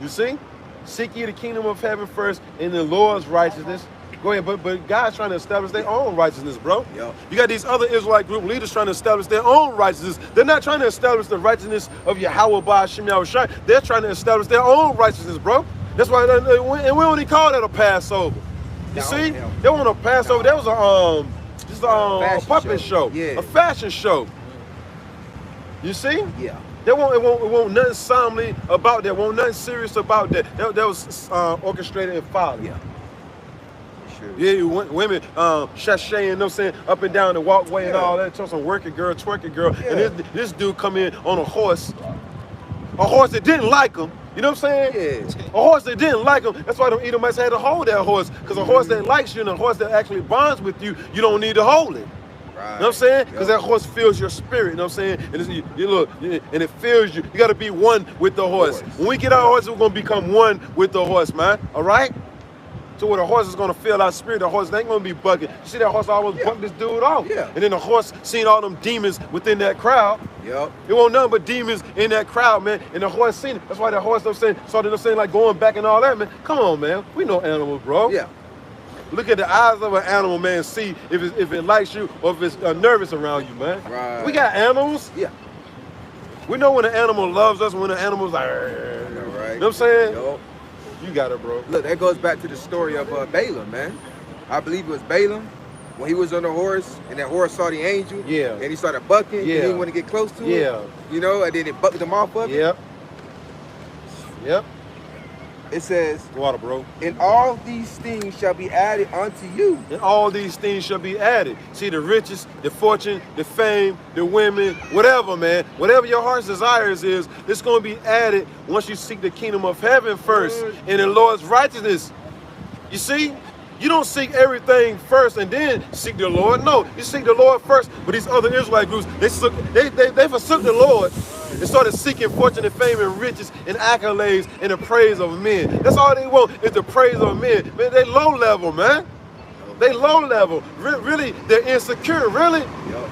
You see? Seek ye the kingdom of heaven first, and the Lord's righteousness. Go ahead, but God's trying to establish their own righteousness, bro. Yep. You got these other Israelite group leaders trying to establish their own righteousness. They're not trying to establish the righteousness of Yahweh by Hashem Yahushua. They're trying to establish their own righteousness, bro. That's why, and we only call that a Passover. You see? They want a Passover. That was a puppet show. Yeah. A fashion show. You see? Yeah. They won't nothing solemnly about that. Won't nothing serious about that. That was orchestrated and followed. Yeah. Sure. Yeah, women sashaying, you know what I'm saying, up and down the walkway and all that. Some working girl, twerking girl. Yeah. And this dude come in on a horse that didn't like him. You know what I'm saying? Yeah. A horse that didn't like him. That's why them Edomites had to hold that horse. Because a horse that likes you and a horse that actually bonds with you, you don't need to hold it. Right. You know what I'm saying? Because that horse fills your spirit. You know what I'm saying? And you look, and it fills you. You got to be one with the horse. When we get our horses, we're going to become one with the horse, man. All right? So where the horse is going to feel our spirit, the horse ain't going to be bucking. You see that horse almost bucked this dude off. Yeah. And then the horse seen all them demons within that crowd. Yep. It wasn't nothing but demons in that crowd, man. And the horse seen it. That's why that horse, started saying like going back and all that, man. Come on, man. We know animals, bro. Yeah. Look at the eyes of an animal, man. See if it likes you or if it's nervous around you, man. Right. We got animals. Yeah. We know when an animal loves us, when the animal's like, Right. you know what I'm saying? Yup. You got it, bro. Look, that goes back to the story of Balaam, man. I believe it was Balaam when he was on the horse and that horse saw the angel. Yeah. And he started bucking. Yeah. He didn't want to get close to it. Yeah. You know, and then it bucked him off of it. Yep. Yep. It says, Water, bro. and all these things shall be added unto you. And all these things shall be added. See, the riches, the fortune, the fame, the women, whatever, man. Whatever your heart's desires is, it's going to be added once you seek the kingdom of heaven first and the Lord's righteousness. You see? You don't seek everything first and then seek the Lord. No, you seek the Lord first. But these other Israelite groups, they forsook the Lord and started seeking fortune and fame and riches and accolades and the praise of men. That's all they want is the praise of men. Man, they low level, man. They low level. Really, they're insecure, really. Yup.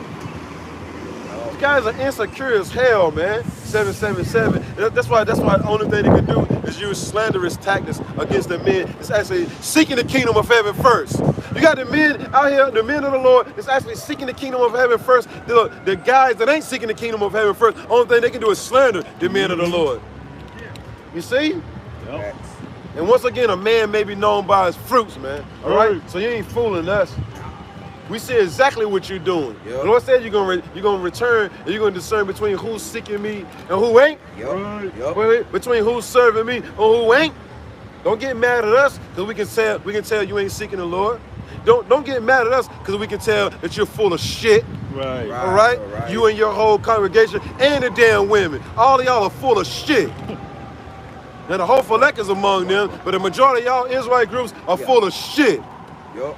These guys are insecure as hell, man. 777. That's why the only thing they can do is use slanderous tactics against the men. It's actually seeking the kingdom of heaven first. You got the men out here, the men of the Lord, it's actually seeking the kingdom of heaven first. The guys that ain't seeking the kingdom of heaven first, only thing they can do is slander the men of the Lord. You see? Yep. And once again, a man may be known by his fruits, man. All right? So you ain't fooling us. We see exactly what you're doing. Yep. The Lord said you're gonna return and you're gonna discern between who's seeking me and who ain't. Yup. Yup. Wait, between who's serving me and who ain't. Don't get mad at us because we can tell you ain't seeking the Lord. Don't get mad at us because we can tell that you're full of shit. Right. All right? You and your whole congregation and the damn women. All of y'all are full of shit. Now the whole Falek is among them, but the majority of y'all Israelite groups are full of shit. Yup.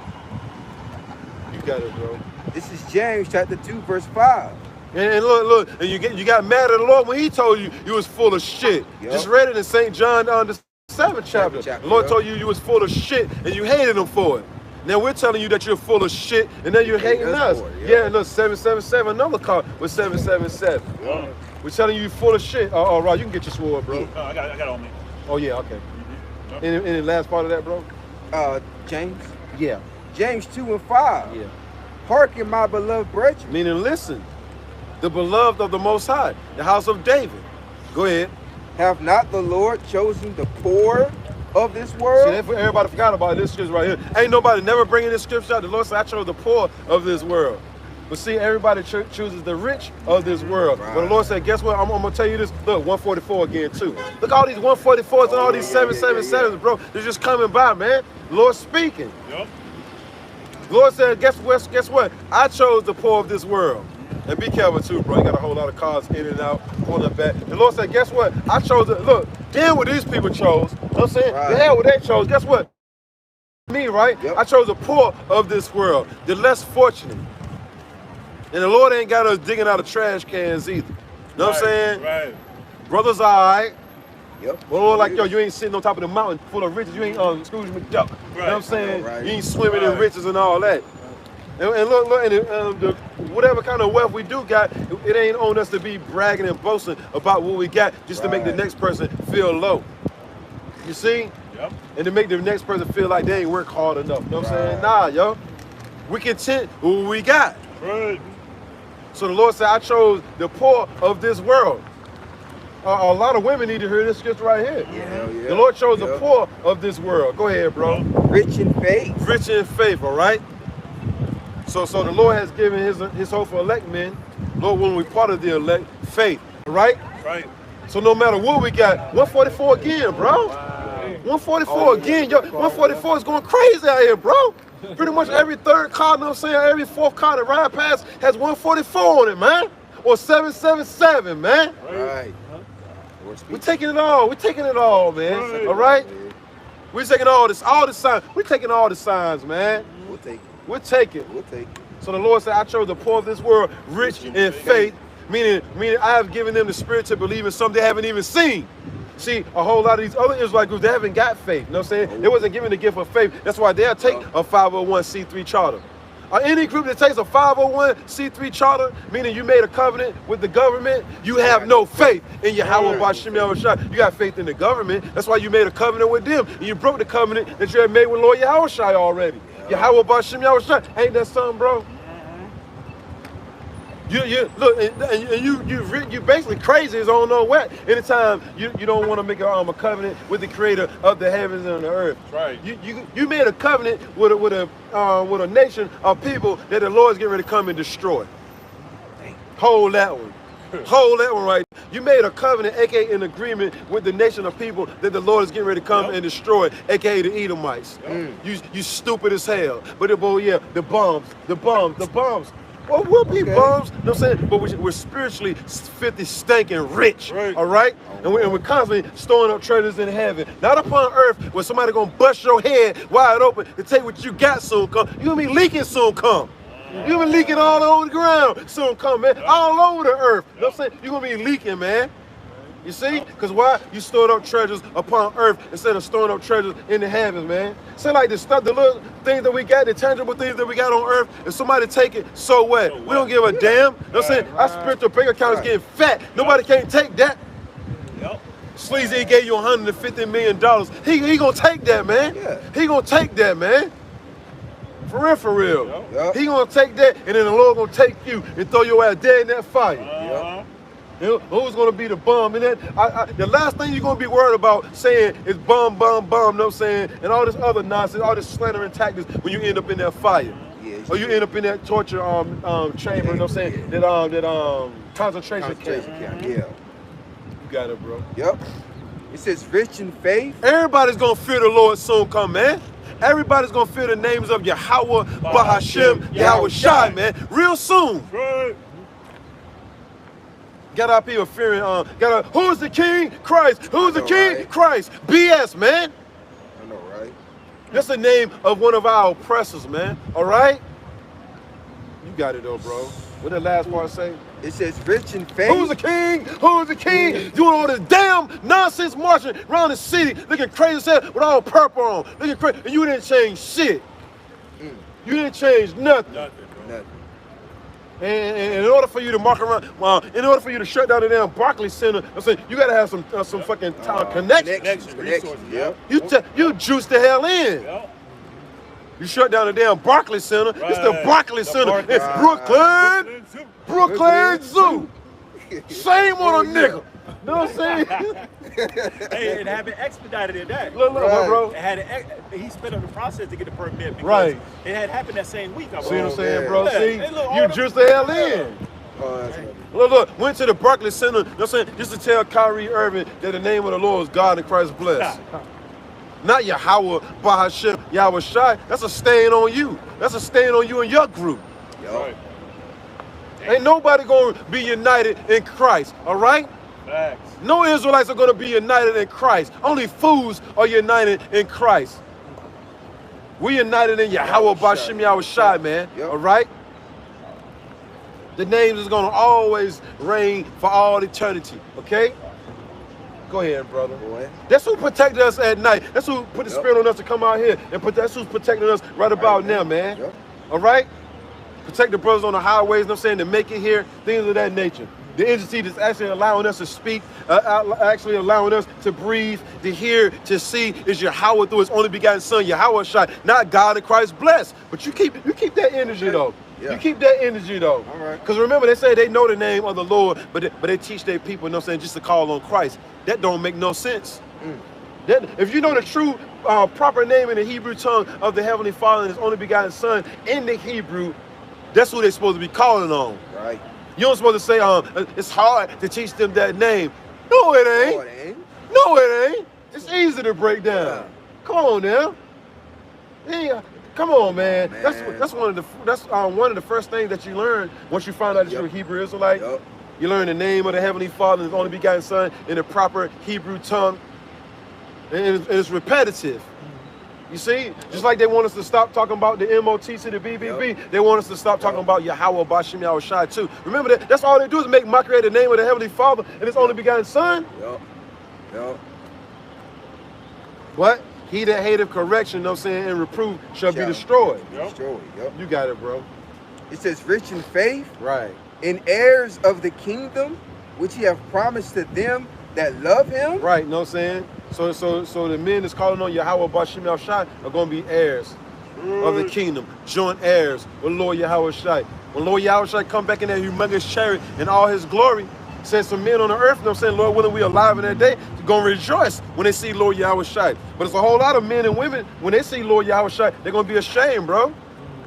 You got it, bro. This is James chapter 2, verse 5. And look, and you got mad at the Lord when he told you you was full of shit. Yep. Just read it in St. John the 7th chapter. The Lord told you was full of shit and you hated him for it. Now we're telling you that you're full of shit and then you're hating us. Yeah, look, 777, another car with 777. Yeah. We're telling you you're full of shit. Oh, right, you can get your sword, bro. I got it on me. Oh, yeah, okay. Any last part of that, bro? James. Yeah. James 2 and 5. Yeah. Hearken, my beloved brethren. Meaning, listen, the beloved of the Most High, the house of David. Go ahead. Have not the Lord chosen the poor of this world? See, everybody forgot about this scripture right here. Ain't nobody never bringing this scripture out. The Lord said, I chose the poor of this world. But see, everybody chooses the rich of this world. Right. But the Lord said, guess what? I'm going to tell you this. Look, 144 again, too. Look, all these 144s and all these 777s, bro. They're just coming by, man. The Lord's speaking. Yep. The Lord said, guess what? I chose the poor of this world. And be careful, too, bro. You got a whole lot of cars in and out, pulling back. The Lord said, guess what? I chose it. Look, damn what these people chose. You know what I'm saying? Right. The hell what they chose. Guess what? Me, right? Yep. I chose the poor of this world, the less fortunate. And the Lord ain't got us digging out of trash cans either. You know what I'm saying? Right. Brothers all right. Yep. Well, like, yo, you ain't sitting on top of the mountain full of riches. You ain't Scrooge McDuck. You know what I'm saying? Right. You ain't swimming in riches and all that. And look, and whatever kind of wealth we do got, it ain't on us to be bragging and boasting about what we got just to make the next person feel low. You see? Yep. And to make the next person feel like they ain't work hard enough. You know what I'm saying? Nah, yo. We content with what we got. Right. So the Lord said, I chose the poor of this world. A lot of women need to hear this scripture right here. Yeah. The Lord chose the poor of this world. Go ahead, bro. Rich in faith. Rich in faith, all right? So the Lord has given his hope for elect men. Lord, when we part of the elect, faith, all right? Right. So no matter what we got, 144 again, bro. 144 again, yo. 144 is going crazy out here, bro. Pretty much every third car, you know what I'm saying, every fourth car that ride past has 144 on it, man. Or 777, man. Right. We're taking it all. We're taking it all, man. Right. All right? We're taking all the signs. We're taking all the signs, man. We'll take it. We'll take it. We'll take it. So the Lord said, I chose the poor of this world, rich in faith, meaning I have given them the spirit to believe in something they haven't even seen. See, a whole lot of these other Israelite groups, they haven't got faith. You know what I'm saying? They wasn't given the gift of faith. That's why they'll take a 501c3 charter. Any group that takes a 501c3 charter, meaning you made a covenant with the government, you have no faith in Yahweh Ba'Shem Yahushua. You got faith in the government. That's why you made a covenant with them. And you broke the covenant that you had made with Lord Yahushua already. Yahweh Ba'Shem Yahushua. Ain't that something, bro? You look, and you basically crazy as on no what. Anytime you don't want to make a covenant with the Creator of the heavens and the earth. Right. You made a covenant with a nation of people that the Lord's getting ready to come and destroy. Hold that one. Hold that one right. You made a covenant, aka an agreement with the nation of people that the Lord is getting ready to come and destroy, aka the Edomites. You stupid as hell. But the bombs. Well, we'll be bums, you know what I'm saying? But we're spiritually filthy, stinking rich, all right? And we're constantly storing up treasures in heaven. Not upon earth where somebody gonna bust your head wide open and take what you got soon come. You're gonna be leaking soon come. You're gonna be leaking all over the ground soon come, man. All over the earth, you know what I'm saying? You're gonna be leaking, man. You see? Because why? You stored up treasures upon earth instead of storing up treasures in the heavens, man. Say like the stuff, the little things that we got, the tangible things that we got on earth, if somebody take it, so what? We don't give a damn. You know what I'm saying? Our spiritual bank account is getting fat. Nobody can't take that. Sleazy gave you $150 million. He gonna take that, man. He gonna take that, man. For real. He gonna take that, and then the Lord gonna take you and throw your ass dead in that fire. Who's going to be the bum? And then the last thing you're going to be worried about saying is bum, you know what I'm saying? And all this other nonsense, all this slandering tactics when you end up in that fire. Or you end up in that torture chamber, you know what I'm saying? That concentration camp. You got it, bro. Yep. It says rich in faith. Everybody's going to fear the Lord soon come, man. Everybody's going to fear the names of Yahweh, Ba'Hashem, Yahweh Shai, man. Real soon. Right. Got our people fearing, who's the king? Christ. Who's the king? Right? Christ. BS, man. I know, right? That's the name of one of our oppressors, man. All right? You got it, though, bro. What did the last part say? It says rich in faith. Who's the king? Who's the king? Doing all this damn nonsense marching around the city, looking crazy as hell with all purple on. Looking crazy. And you didn't change shit. You didn't change nothing. Nothing. And in order for you to mark around, in order for you to shut down the damn Barclays Center, I'm saying you gotta have some fucking connections. Yep. You juice the hell in. You shut down the damn Barclays Center. It's the Barclays Center. It's Brooklyn Zoo. Shame on a nigga. You know what I'm saying? Hey, it had been expedited in that. Look, bro. He sped up the process to get the permit because it had happened that same week. See what I'm saying, bro? Yeah. See? Hey, You juice the hell in. Look, went to the Barclays Center, you know what I'm saying, just to tell Kyrie Irving that the name of the Lord is God and Christ bless. Not Yahweh, Ba'Hashem, Yahweh Shai. That's a stain on you. That's a stain on you and your group. Right. Ain't nobody going to be united in Christ, all right? Facts. No Israelites are going to be united in Christ. Only fools are united in Christ. We united in Yahweh Ba'Shem Yahweh Shai, man, all right? The names is going to always reign for all eternity, okay? Go ahead, brother. Boy. That's who protected us at night. That's who put the Yep. spirit on us to come out here. And that's who's protecting us right about now, man. Yep. All right? Protect the brothers on the highways, you know what I'm saying, to make it here, things of that nature. The agency that's actually allowing us to speak, actually allowing us to breathe, to hear, to see is Yahweh through his only begotten son, Yahweh Shai, not God in Christ blessed. But you keep that energy though. Yeah. You keep that energy though. All right. Because remember, they say they know the name of the Lord, but they teach their people, you know what I'm saying, just to call on Christ. That don't make no sense. That, if you know the true proper name in the Hebrew tongue of the Heavenly Father and his only begotten son in the Hebrew, that's who they're supposed to be calling on. Right. You don't supposed to say, it's hard to teach them that name. No, it ain't. No, it ain't. No, it ain't. It's easy to break down. Yeah. Come on now. Yeah. Come on, man. Man. That's one of the first things that you learn once you find out that you're a Hebrew Israelite. Yep. You learn the name of the Heavenly Father and His only begotten Son in the proper Hebrew tongue, and it's repetitive. You see, just like they want us to stop talking about the MOT to the BBB, they want us to stop talking about Yahweh Bashim Yahweh Shai too. Remember that's all they do is make mockery of the name of the Heavenly Father and His only begotten Son. Yep. Yep. But he that hateth correction, you know what I'm saying, and reproof shall be destroyed. Destroyed. Yep. You got it, bro. It says, rich in faith, Right. and heirs of the kingdom, which he hath promised to them that love him. Right, you know what I'm saying? So the men that's calling on Yahweh Bashim Yahweh Shai are going to be heirs of the kingdom, joint heirs with Lord Yahweh Shai. When Lord Yahweh Shai come back in that humongous chariot in all his glory, says some men on the earth, you know what I'm saying, Lord willing, we alive in that day, going to rejoice when they see Lord Yahweh Shai. But it's a whole lot of men and women, when they see Lord Yahweh Shai, they're going to be ashamed, bro.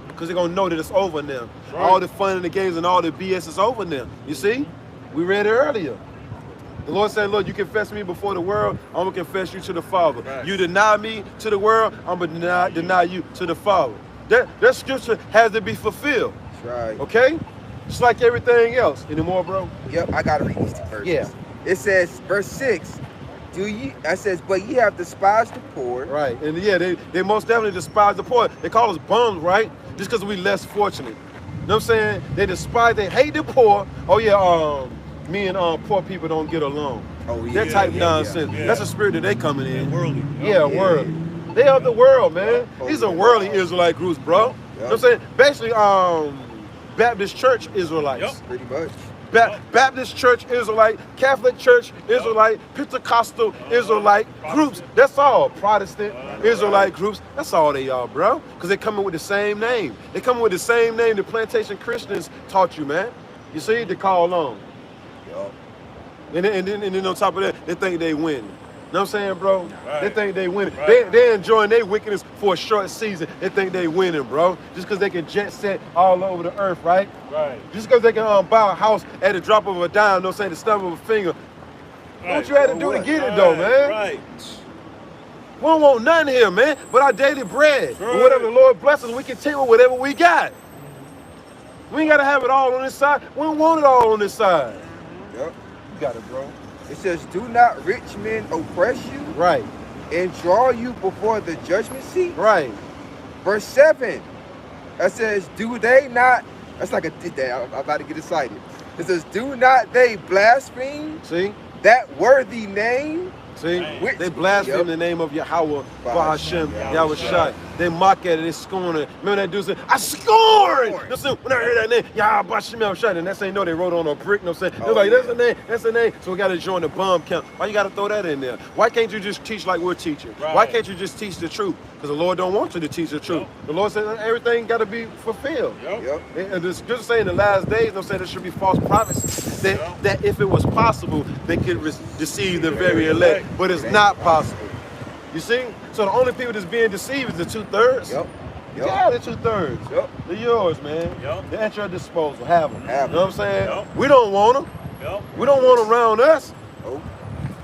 Because they're going to know that it's over now. Right. All the fun and the games and all the BS is over now. You see? We read it earlier. The Lord said, Lord, you confess me before the world, I'm going to confess you to the Father. Right. You deny me to the world, I'm going to deny you to the Father. That scripture has to be fulfilled. That's right. Okay? Just like everything else. Any more, bro? Yep, I got to read these two verses. Yeah. It says, verse 6, but ye have despised the poor. Right. And yeah, they most definitely despise the poor. They call us bums, right? Just because we less fortunate. You know what I'm saying? They hate the poor. Oh yeah, me and poor people don't get along. Oh yeah. That type nonsense. Yeah. That's a spirit that they coming in. Worldly. Yeah, worldly. They of the world, man. These are worldly Israelite groups, bro. Yep. You know what I'm saying? Basically, Baptist Church Israelites. Yep. Pretty much. Baptist Church Israelite, Catholic Church Israelite, Pentecostal Israelite groups. That's all. Protestant Israelite groups. That's all they are, bro. Because they coming with the same name. They coming with the same name the plantation Christians taught you, man. You see, they call on. Yup. And then on top of that, they think they win. You know what I'm saying, bro? Right. They think they winning. Right. They enjoying their wickedness for a short season. They think they winning, bro. Just because they can jet set all over the earth, right? Right. Just because they can buy a house at the drop of a dime, no saying the stump of a finger. Right. What you had to do to get it, though, man? Right. We don't want nothing here, man, but our daily bread. Right. And whatever the Lord blesses, we can take with whatever we got. We ain't got to have it all on this side. We don't want it all on this side. Yep. You got it, bro. It says, do not rich men oppress you? Right. And draw you before the judgment seat? Right. Verse 7, it says, do they not, that's like I'm about to get excited. It says, do not they blaspheme? See? That worthy name? See? Which, They blaspheme the name of Yahweh, Bahashem, Yahweh Shai. They mock at it, they scorn it. Remember that dude said, I scorn! Listen, when I heard that name, Yahweh Bahashem, Yahweh Shai, and that's ain't know they wrote on a brick, you know what I'm saying? They're like, that's the name, that's the name. So we got to join the bomb camp. Why you got to throw that in there? Why can't you just teach like we're teaching? Right. Why can't you just teach the truth? Because the Lord don't want you to teach the truth. The Lord said everything got to be fulfilled. Yep. And just saying in the last days, I'm saying there should be false prophets that if it was possible, they could deceive the very elect. But it's not possible. You see? So the only people that's being deceived is the 2/3. Yep. Yeah, the 2/3. Yep. They're yours, man. Yep. They're at your disposal. Have them. Have You know what I'm saying? Yep. We don't want them. Yep. We don't want them around us. Oh.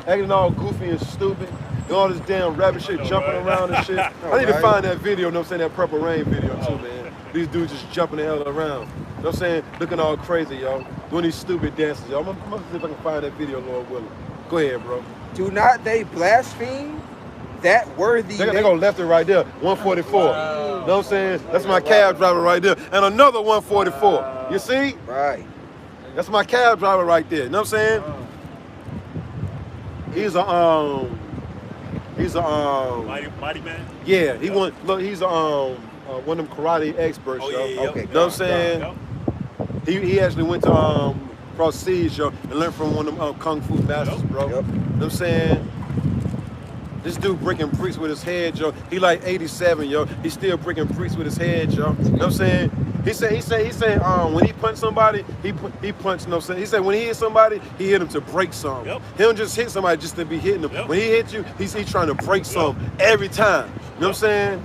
Acting all goofy and stupid. And all this damn rabbit shit jumping around and shit. I need to right. find that video, you know what I'm saying? That Purple Rain video too, man. These dudes just jumping the hell around. You know what I'm saying? Looking all crazy, yo. Doing these stupid dances, yo. I'm gonna see if I can find that video, Lord willing. Go ahead, bro. Do not they blaspheme? That worthy They name? go left and right there, 144. Wow. You know what I'm saying? That's my cab driver right there. And another 144. You see? Right. That's my cab driver right there. You know what I'm saying? He's a Mighty Man. yeah. He won. Look, he's one of them karate experts, Oh, yo. yeah, yeah, Okay. You know what I'm saying? Yep. He actually went to across seas, yo, and learned from one of them kung fu masters, bro. Yep. You know what I'm saying? This dude breaking bricks with his head, yo. He like 87, yo. He's still breaking bricks with his head, yo. You know what I'm saying? He said, when he punched somebody, he punched, you know what I'm saying? He said when he hit somebody, he hit him to break something. Yep. He don't just hit somebody just to be hitting them. Yep. When he hits you, he's trying to break something every time. You know what I'm saying?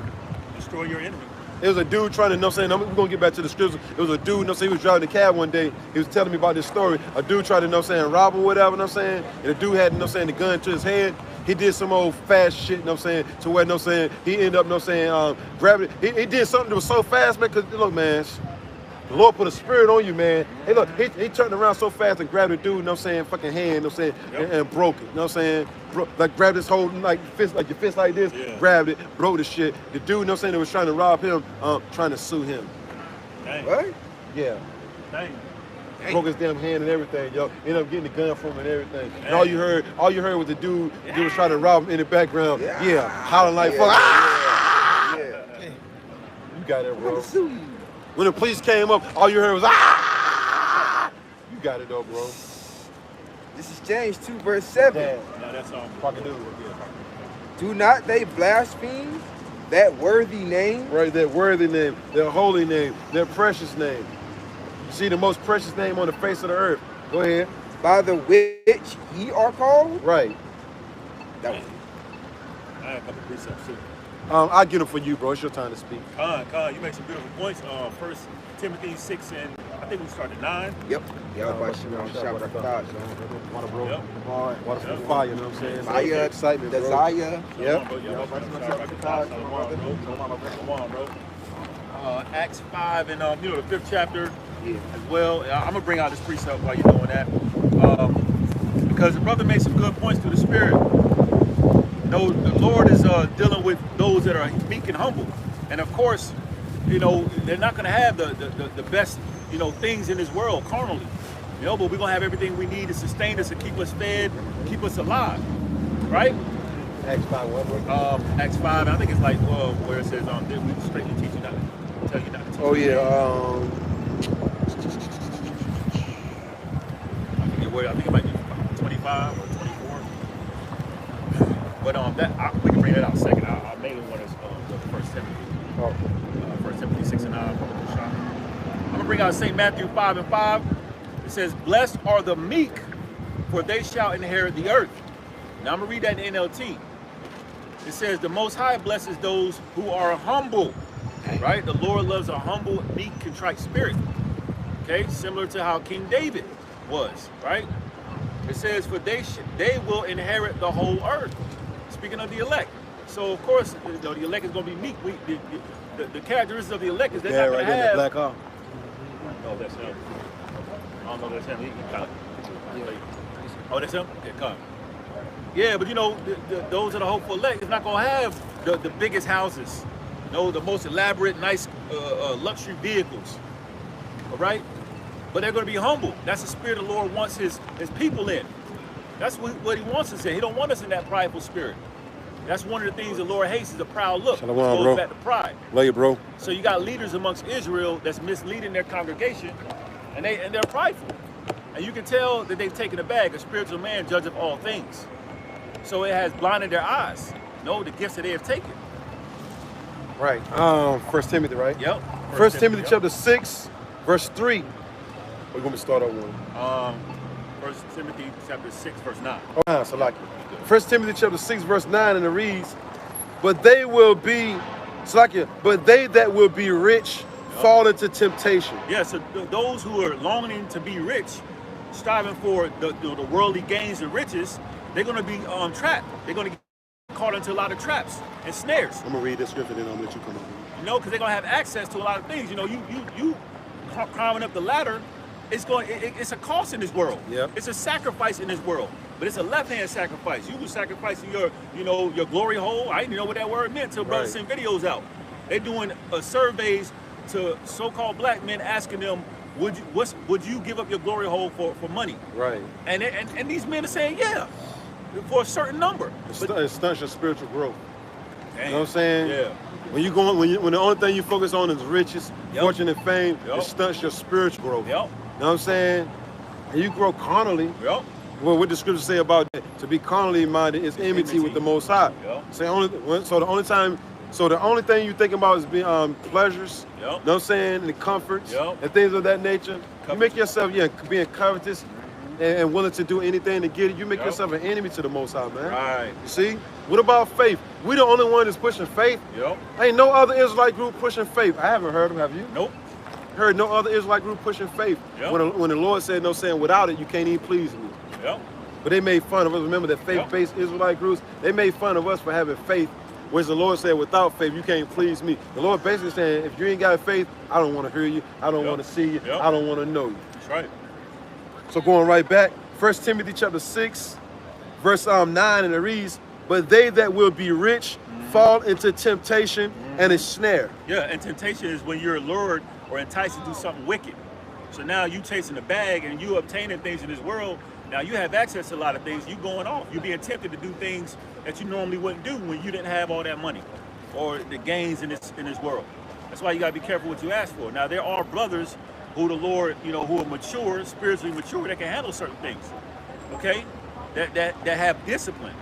Destroy your enemy. It was a dude trying to, you know what I'm saying, we're going to get back to the scripture. It was a dude, you know what I'm saying, he was driving the cab one day. He was telling me about this story. A dude tried to, you know what I'm saying, rob him or whatever, you know what I'm saying? And the dude had, you know what I'm saying, the gun to his head. He did some old fast shit, you know what I'm saying, to where, you know what I'm saying, he ended up, you know what I'm saying, grabbing it. He did something that was so fast, man, because, look, man, the Lord put a spirit on you, man. Hey, look, he turned around so fast and grabbed the dude, you know what I'm saying, fucking hand, you know what I'm saying, and broke it, you know what I'm saying? Like, grabbed his whole, like, fist, like your fist like this, grabbed it, broke the shit. The dude, you know what I'm saying, that was trying to rob him, trying to sue him. Dang. What? Yeah. Dang. Broke his damn hand and everything, yo. Ended up getting the gun from him and everything. And all you heard was the dude that was trying to rob him in the background. Yeah, hollering like, fuck. Ah! Yeah. You got it, bro. Sue you. When the police came up, all you heard was, ah! You got it, though, bro. This is James 2 verse 7. Yeah. No, that's all. Fucking dude. Do not they blaspheme that worthy name? Right, their worthy name, their holy name, their precious name. You see the most precious name on the face of the earth. Go ahead. By the which ye are called? Right. That was I had a couple precepts too. I'll get them for you, bro. It's your time to speak. Khan, you make some beautiful points. First Timothy 6 and I think we started 9. Yep. Yeah, about Shabbat. Water, bro. Yep. All right. Water for fire, you know what I'm saying? Maya, Excitement, bro. Desire. Yep. Bro. Acts 5 and the 5th chapter as well. I'm gonna bring out this precept while you're doing that, because the brother made some good points through the Spirit. No, the Lord is dealing with those that are meek and humble, and of course, they're not gonna have the best things in this world carnally, but we're gonna have everything we need to sustain us and keep us fed, keep us alive, right? Acts 5, what? Acts 5, I think it's like where it says, "Did we strictly teach you not to tell you not to teach?" Oh yeah. I think it might be 25 or 24. But we can bring that out second. I mainly want is the First Timothy. First Timothy 6 and 9. I'm gonna bring out St. Matthew 5 and 5. It says, "Blessed are the meek, for they shall inherit the earth." Now I'm gonna read that in NLT. It says, "The Most High blesses those who are humble." Right? The Lord loves a humble, meek, contrite spirit. Okay, similar to how King David was, right? It says, "For they will inherit the whole earth." Speaking of the elect, so of course, the elect is going to be meek. The characteristics of the elect is they're not going to have. Black car. Oh, that's him. I don't know, that's him. He kind of. Oh, that's him. Okay, come. Yeah, but those that are hopeful elect is not going to have the biggest houses, the most elaborate, nice luxury vehicles. All right. But they're going to be humble. That's the spirit the Lord wants his people in. That's what he wants us in. He don't want us in that prideful spirit. That's one of the things the Lord hates is a proud look. Shalom, goes bro. back to pride. Love you, bro. So you got leaders amongst Israel that's misleading their congregation, and they're prideful. And you can tell that they've taken a bag. A spiritual man judgeth all things. So it has blinded their eyes. The gifts that they have taken. Right. First Timothy, right? Yep. First Timothy chapter 6, verse 3. We're going to start out one. First Timothy chapter 6, verse 9. Oh, so like First Timothy chapter 6, verse 9, and it reads, but they that will be rich fall into temptation. Yeah, so those who are longing to be rich, striving for the worldly gains and riches, they're going to be trapped. They're going to get caught into a lot of traps and snares. I'm going to read this scripture, then I'm going to let you come up. Because they're going to have access to a lot of things. You climbing up the ladder, it's a cost in this world. Yep. It's a sacrifice in this world. But it's a left-hand sacrifice. You were sacrificing your glory hole. I didn't know what that word meant until brothers sent videos out. They're doing surveys to so-called black men, asking them, would you give up your glory hole for money? Right. And these men are saying, yeah. for a certain number. It stunts your spiritual growth. Damn. You know what I'm saying? Yeah. When the only thing you focus on is riches, Yep. fortune, and fame, Yep. it stunts your spiritual growth. Yep. You know what I'm saying? And you grow carnally. Yep. Well, what the scriptures say about that? To be carnally minded is enmity with the Most High. Yep. So the only thing you think about is being pleasures. Yep. You know what I'm saying? And comforts Yep. and things of that nature. You make Covetous. yourself, being covetous and willing to do anything to get it. You make Yep. yourself an enemy to the Most High, man. Right. You see? What about faith? We the only one that's pushing faith. Yep. Ain't no other Israelite group pushing faith. I haven't heard them. Have you? Nope. Heard no other Israelite group pushing faith. Yep. When the Lord said, no saying without it, you can't even please me. Yep. But they made fun of us. Remember that faith-based Israelite groups? They made fun of us for having faith, whereas the Lord said, without faith, you can't please me. The Lord basically saying, if you ain't got faith, I don't want to hear you. I don't Yep. want to see you. Yep. I don't want to know you. That's right. So going right back, 1 Timothy chapter 6, verse 9, and it reads, but they that will be rich fall into temptation and a snare. Yeah, and temptation is when you're lured or enticed to do something wicked. So now you chasing the bag and you obtaining things in this world. Now you have access to a lot of things. You going off. You're being tempted to do things that you normally wouldn't do when you didn't have all that money or the gains in this world. That's why you gotta be careful what you ask for. Now there are brothers who the Lord, who are mature, spiritually mature, that can handle certain things. Okay, that have discipline.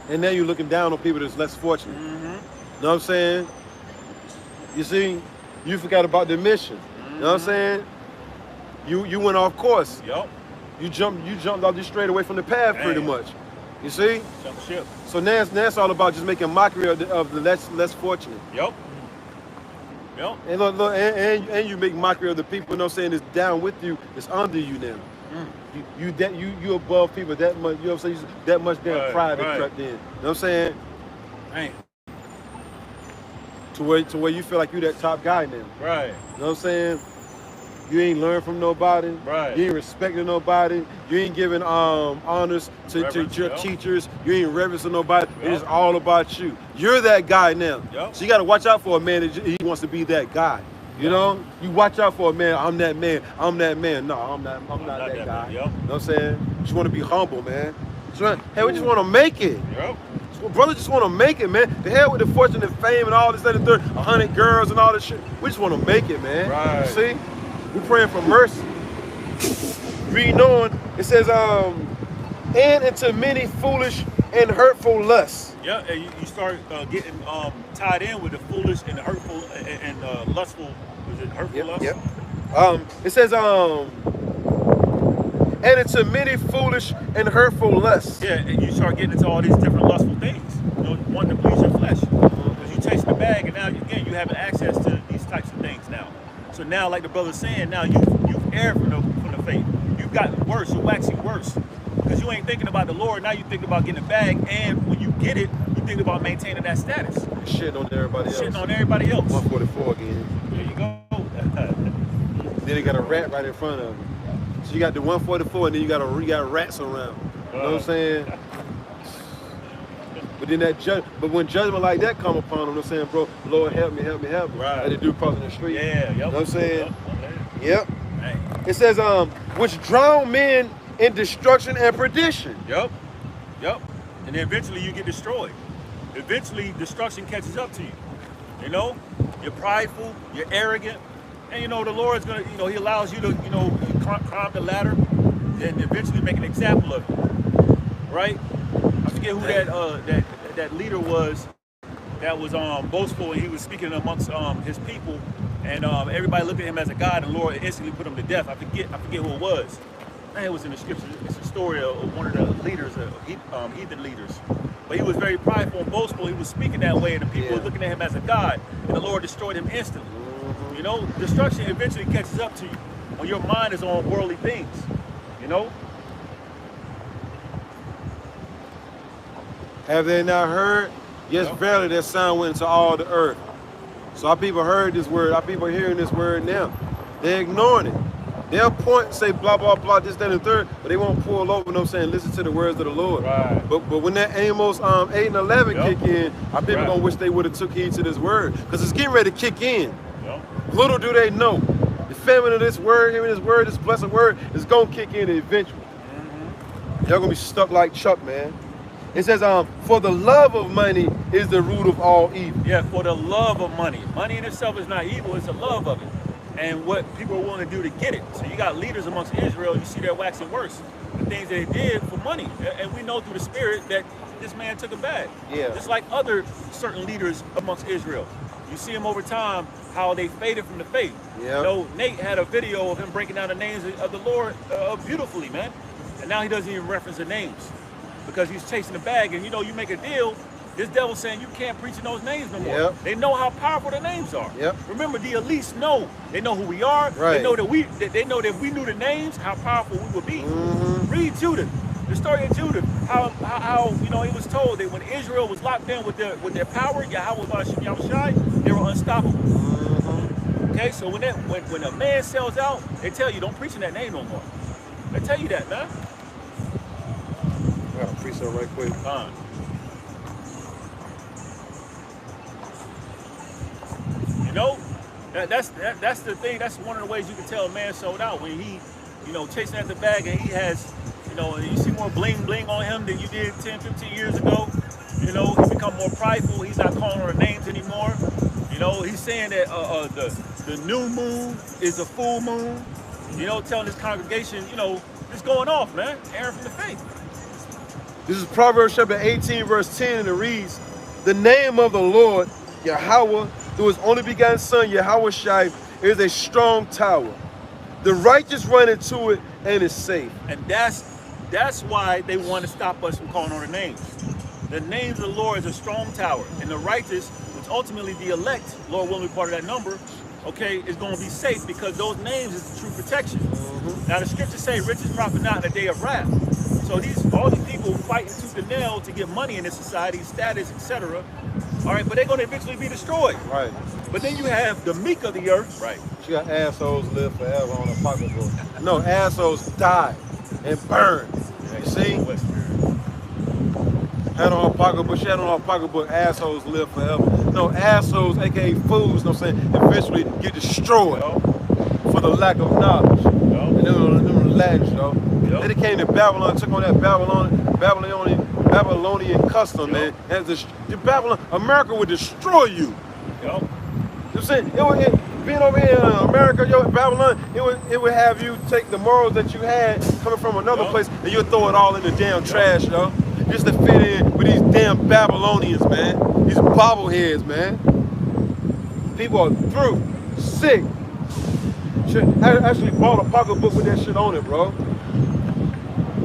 And now you're looking down on people that's less fortunate. Mm-hmm. You know what I'm saying? You see, you forgot about the mission. Mm-hmm. You know what I'm saying? You went off course. Yep. You jumped out, you straight away from the path pretty Damn. much. You see? Jump ship. So now it's all about just making mockery of the less fortunate. Yep. Yep. And look, and you make mockery of the people, saying, it's down with you, it's under you now. You above people that much, you know what I'm saying? That much damn Right, pride that right. crept in. You know what I'm saying? Ain't. To where you feel like you that top guy now. Right. You know what I'm saying? You ain't learned from nobody. Right. You ain't respecting nobody. You ain't giving honors to Reverence, your yep. teachers. You ain't reverencing nobody. Yep. It's all about you. You're that guy now. Yep. So you got to watch out for a man that he wants to be that guy. You know? You watch out for a man. I'm that man. I'm that man. No, I'm not that guy. Man, yep. You know what I'm saying? You just want to be humble, man. Hey, we just want to make it. Yep. Brothers just want to make it, man. The hell with the fortune and fame and all this, that, and third, 100 girls and all this shit. We just want to make it, man. Right. You see? We're praying for mercy. Reading on, it says, and into many foolish and hurtful lusts. Yeah, and you start getting tied in with the foolish and the hurtful and lustful. Was it hurtful lust? Yep. It says, and into many foolish and hurtful lusts. Yeah, and you start getting into all these different lustful things. Wanting to please your flesh. Because you chase the bag, and now again you have access to these types of things now. So now, like the brother's saying, now you've erred from the faith. You've gotten worse. You're waxing worse. Because you ain't thinking about the Lord. Now you think about getting a bag, and when you get it, you think about maintaining that status. Shitting on everybody else. Shitting on everybody else. 144 again. There you go. Then they got a rat right in front of them. So you got the 144, and then you got rats around. You know what I'm saying? But then but when judgment like that come upon them, I'm saying, bro, Lord help me. Right. Like they do crossing the street. Yeah, yep. You know what I'm saying? Yep. Yep. It says, which drown men in destruction and perdition. Yep. And then eventually you get destroyed. Eventually destruction catches up to you. You're prideful, you're arrogant, and the Lord's gonna, He allows you to, climb the ladder and eventually make an example of you. Right? I forget who that leader was that was boastful, and he was speaking amongst his people, and everybody looked at him as a god, and the Lord instantly put him to death. I forget who it was. It was in the scripture. It's a story of one of the leaders, heathen leaders. But he was very prideful and boastful. He was speaking that way, and the people were looking at him as a god, and the Lord destroyed him instantly. Destruction eventually catches up to you when your mind is on worldly things. Have they not heard? Yes, verily, that sound went into all the earth. So our people heard this word. Our people are hearing this word now. They're ignoring it. They'll point and say blah, blah, blah, this, that, and the third, but they won't pull over them saying, listen to the words of the Lord. Right. But when that Amos 8 and 11 Yep. kick in, our people Right. gonna wish they would have took heed to this word. Because it's getting ready to kick in. Yep. Little do they know. The famine of this word, hearing this word, this blessed word, is gonna kick in eventually. Y'all gonna be stuck like Chuck, man. It says, for the love of money is the root of all evil. Yeah, for the love of money. Money in itself is not evil, it's the love of it. And what people are willing to do to get it. So you got leaders amongst Israel, you see they're waxing worse. The things they did for money. And we know through the spirit that this man took a bag. Yeah. Just like other certain leaders amongst Israel. You see them over time, how they faded from the faith. Yeah. You know, Nate had a video of him breaking down the names of the Lord beautifully, man. And now he doesn't even reference the names because he's chasing the bag. And you know, you make a deal, this devil's saying you can't preach in those names no more. Yep. They know how powerful the names are. Yep. Remember, the elites know. They know who we are. Right. They know that they know that if we knew the names, how powerful we would be. Mm-hmm. Read Judah. The story of Judah, how you know, it was told that when Israel was locked in with their power, Yahweh Yahushai, they were unstoppable. Mm-hmm. Okay, so when a man sells out, they tell you don't preach in that name no more. They tell you that, man. I gotta preach that right quick. You know, that's the thing. That's one of the ways you can tell a man sold out when he, you know, chasing at the bag and he has. You know, you see more bling bling on him than you did 10, 15 years ago. You know, he become more prideful. He's not calling her names anymore. You know, he's saying that the new moon is a full moon. You know, telling his congregation, you know, it's going off, man. Erring from the faith. This is Proverbs chapter 18, verse 10, and it reads, the name of the Lord, Yahweh, through his only begotten son, Yahweh Shai, is a strong tower. The righteous run into it and is safe. And that's why they want to stop us from calling on the names. The names of the Lord is a strong tower, and the righteous, which ultimately the elect, Lord willing to be part of that number, okay, is going to be safe because those names is the true protection. Now the scriptures say, riches profit not in the day of wrath. So all these people fighting tooth and nail to get money in this society, status, etc. All right, but they're going to eventually be destroyed. Right. But then you have the meek of the earth. Right. She got assholes live forever on her pocketbook. No, assholes die and burn. You see? Had on her pocketbook, she had on her pocketbook, assholes live forever. No, assholes, aka fools, you know what I'm saying, eventually get destroyed for the lack of knowledge. And them lads, They came to Babylon, took on that Babylonian custom, man. And the Babylon, America would destroy you. You know what I'm saying? Being over here in America, Babylon, it would have you take the morals that you had coming from another place and you'll throw it all in the damn trash, just to fit in with these damn Babylonians, man. These bobbleheads, man. People are through, sick. I actually bought a pocketbook with that shit on it, bro.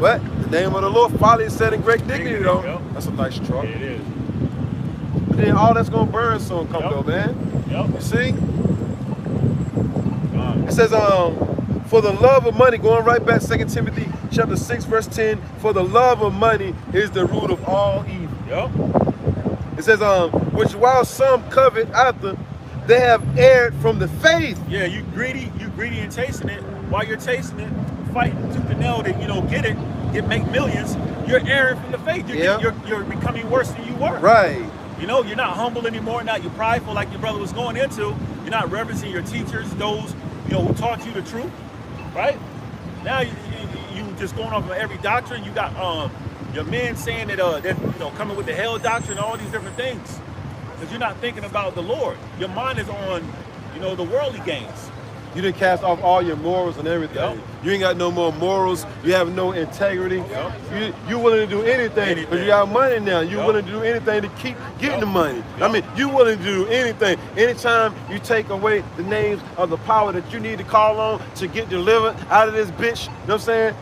But the name of the Lord folly is set in great dignity, though. That's a nice truck. Yeah, it is. But then all that's gonna burn soon come though, man. You see? It says, for the love of money, going right back, 2 Timothy chapter 6, verse 10, for the love of money is the root of all evil. It says, which while some covet after, they have erred from the faith. Yeah, you greedy and chasing it. While you're chasing it, fighting tooth and nail to, you know, make millions, you're erring from the faith. You're becoming worse than you were. Right. You know, you're not humble anymore. Now you're prideful like your brother was going into. You're not reverencing your teachers, those, you know, who taught you the truth, right? Now you just going off of every doctrine. You got your men saying that they're, you know, coming with the hell doctrine, all these different things. Because you're not thinking about the Lord. Your mind is on, you know, the worldly gains. You done cast off all your morals and everything. You ain't got no more morals. You have no integrity. You willing to do anything because you got money now. You willing to do anything to keep getting the money. I mean, you willing to do anything. Anytime you take away the names of the power that you need to call on to get delivered out of this bitch, you know what I'm saying?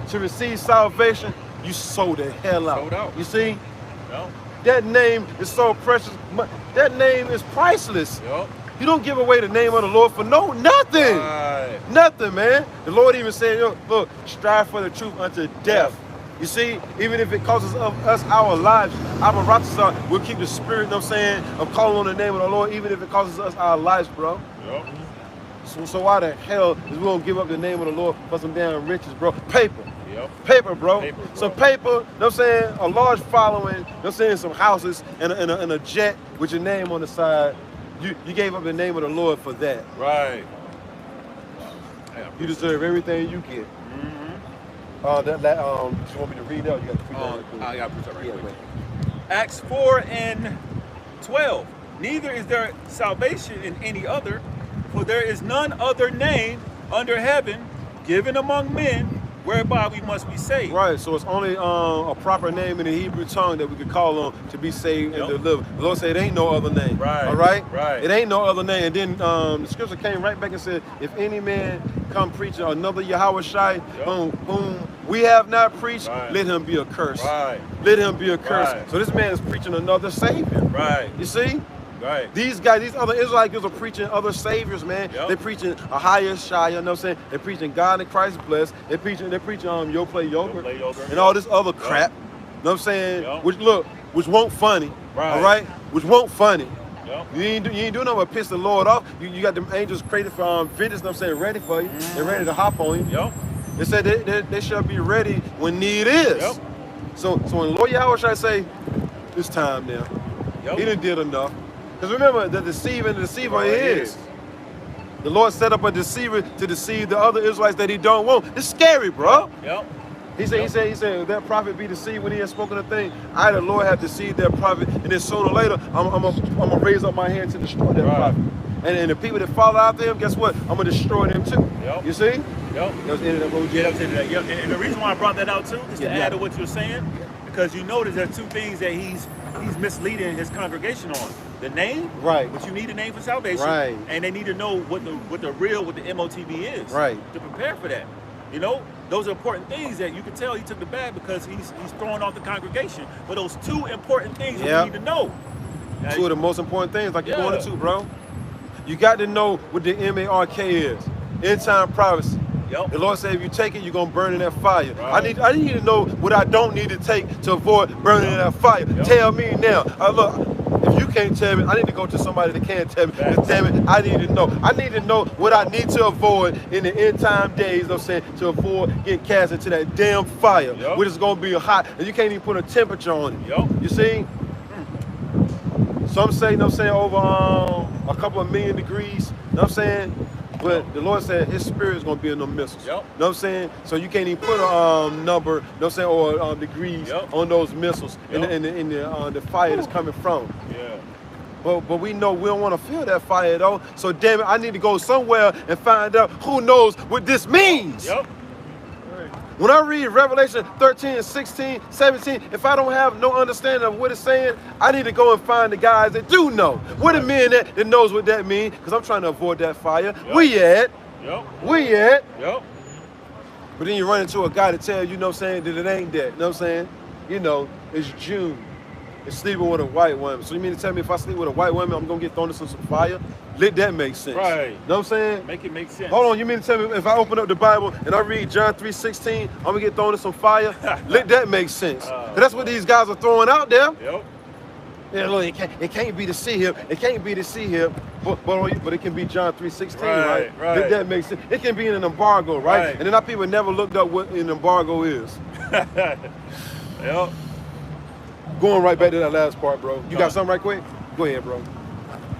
To receive salvation, you sold the hell out. You see? That name is so precious. That name is priceless. You don't give away the name of the Lord for nothing. Nothing, man. The Lord even said, look, strive for the truth unto death. You see, even if it costs us our lives, we'll keep the spirit, you know what I'm saying, of calling on the name of the Lord, even if it costs us our lives, bro. So why the hell is we gonna give up the name of the Lord for some damn riches, bro? Paper. Paper, bro. So paper, you know what I'm saying, a large following, you know what I'm saying, some houses and a jet with your name on the side. You gave up the name of the Lord for that. Right. You deserve everything you get. You want me to read out? You got to read that. I got to put that right Yeah, quick. wait. Acts 4:12. Neither is there salvation in any other, for there is none other name under heaven given among men whereby we must be saved. Right, so it's only a proper name in the Hebrew tongue that we could call on to be saved and delivered. The Lord said it ain't no other name. Right. All right? Right. It ain't no other name. And then the scripture came right back and said, if any man come preaching another Yahweh Shai, whom we have not preached, let him be accursed. Right. Let him be accursed. Right. So this man is preaching another Savior. Right. You see? Right. These guys, these other Israelites are preaching other saviors, man. They're preaching a higher Shai, you know what I'm saying? They're preaching God and Christ blessed. They're preaching Yo Play Yogurt and all this other crap. You know what I'm saying? Which won't funny. Right. All right? Which won't funny. You ain't doing nothing but piss the Lord off. You got them angels created for vengeance, you know what I'm saying, ready for you. They're ready to hop on you. They said they shall be ready when need is. So when Lord Yahweh Shai say, it's time now. He done did enough. Because remember, the deceiver is. The Lord set up a deceiver to deceive the other Israelites that he don't want. It's scary, bro. He said, that prophet be deceived when he has spoken a thing. I, the Lord, have deceived that prophet, and then sooner or later, I'm gonna raise up my hand to destroy that prophet. And the people that follow after him, guess what? I'm gonna destroy them too. You see? That was the end of that. And the reason why I brought that out too is to add to what you're saying, because you notice there's two things that he's misleading his congregation on. The name, which you need a name for salvation, and they need to know what the MOTB is, to prepare for that. You know, those are important things that you can tell he took the bad because he's throwing off the congregation. But those two important things you need to know. Two of the most important things, like you're going into, bro. You got to know what the MARK is. End time prophecy. The Lord said if you take it, you're going to burn in that fire. I need to know what I don't need to take to avoid burning in that fire. Tell me now. Look, if you can't tell me, I need to go to somebody that can tell me. Damn it, I need to know. I need to know what I need to avoid in the end time days, I'm saying, to avoid getting cast into that damn fire, which is going to be hot, and you can't even put a temperature on it. You see? Some say, you know what I'm saying, over a couple of million degrees, you know what I'm saying? But the Lord said his spirit is going to be in them missiles. You know what I'm saying? So you can't even put a number, you know what I'm saying, or degrees on those missiles in the fire that's coming from. But we know we don't want to feel that fire though. So damn it, I need to go somewhere and find out who knows what this means. When I read Revelation 13, 16, 17, if I don't have no understanding of what it's saying, I need to go and find the guys that do know. What the men that knows what that means, because I'm trying to avoid that fire. We at. We at. But then you run into a guy that tell you, you know what I'm saying, that it ain't that. You know what I'm saying? You know, it's June. It's sleeping with a white woman. So you mean to tell me if I sleep with a white woman, I'm going to get thrown into some fire? Let that make sense. You know what I'm saying? Make it make sense. Hold on, you mean to tell me if I open up the Bible and I read John 3:16, I'm going to get thrown into some fire? Let that make sense. That's what these guys are throwing out there. Yeah, look, it can't be to see him. It can't be to see him. But it can be John 3:16, right? Let that make sense. It can be in an embargo, right? And then our people never looked up what an embargo is. Going right back to that last part, bro. You got something right quick? Go ahead, bro.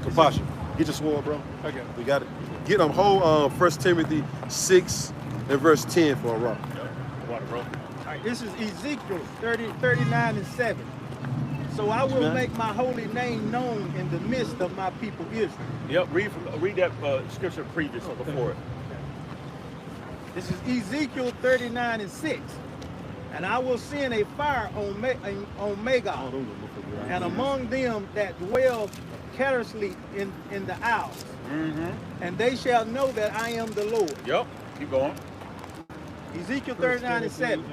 Kapasha. Get your sword, bro. Okay. You got it. Get them whole 1 Timothy 6 and verse 10 for a rock. Water, bro. All right, this is Ezekiel 39 and 7. So I will make my holy name known in the midst of my people Israel. Read that scripture previous or before it. This is Ezekiel 39 and 6. And I will send a fire on Magog, and among them that dwell carelessly in the isles. And they shall know that I am the Lord. Keep going. Ezekiel 39 and 7.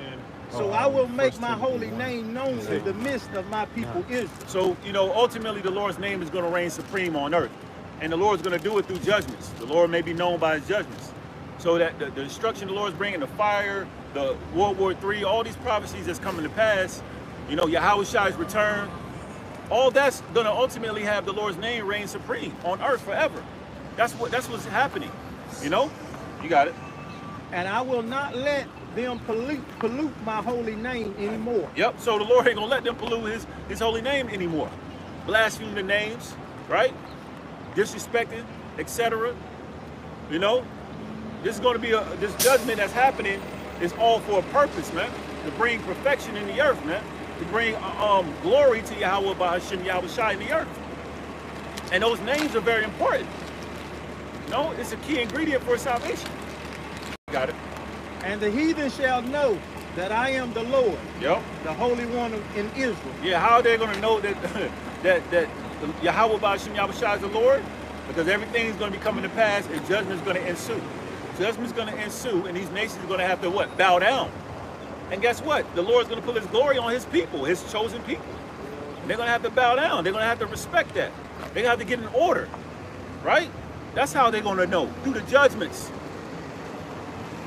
So I will make my holy name known in the midst of my people Israel. So, you know, ultimately the Lord's name is going to reign supreme on earth. And the Lord's going to do it through judgments. The Lord may be known by his judgments. So that the destruction the Lord's bringing, the fire, the World War III, all these prophecies that's coming to pass, you know, Yahweh Shai's return, all that's going to ultimately have the Lord's name reign supreme on earth forever. That's what's happening. You know? You got it. And I will not let them pollute my holy name anymore. So the Lord ain't going to let them pollute his holy name anymore. Blaspheme the names, right? Disrespecting, etc. You know? This is going to be this judgment that's happening It's all for a purpose, man. To bring perfection in the earth, man. To bring glory to Yahweh Bahashim Yahweh Shai in the earth. And those names are very important. No, it's a key ingredient for salvation. Got it. And the heathen shall know that I am the Lord, Yep. the Holy One in Israel. Yeah, how are they going to know that that Yahweh Bahashim Yahweh Shai is the Lord? Because everything is going to be coming to pass and judgment is going to ensue. Judgment is going to ensue, and these nations are going to have to what? Bow down. And guess what? The Lord's going to put his glory on his people, his chosen people. And they're going to have to bow down. They're going to have to respect that. They're going to have to get in order, right? That's how they're going to know, through the judgments.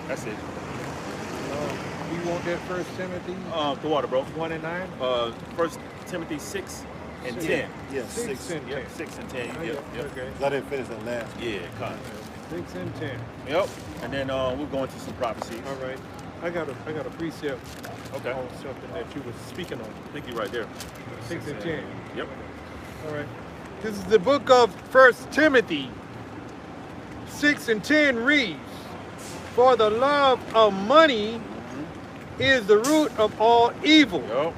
That's it. You want that 1 Timothy? The water, bro. 1 and 9? 1 Timothy 6 and 10. Yeah, 6 and 10. Yep, 6 and 10. Yep, yep. Okay. I didn't finish that last. Yeah, kind of. 6 and 10. Yep. And then we're going to some prophecies. All right. I got a precept Okay. on something that you were speaking on. I think you're right there. 6 and 10. Yep. All right. This is the book of 1 Timothy. 6 and 10 reads, "For the love of money is the root of all evil, Yep.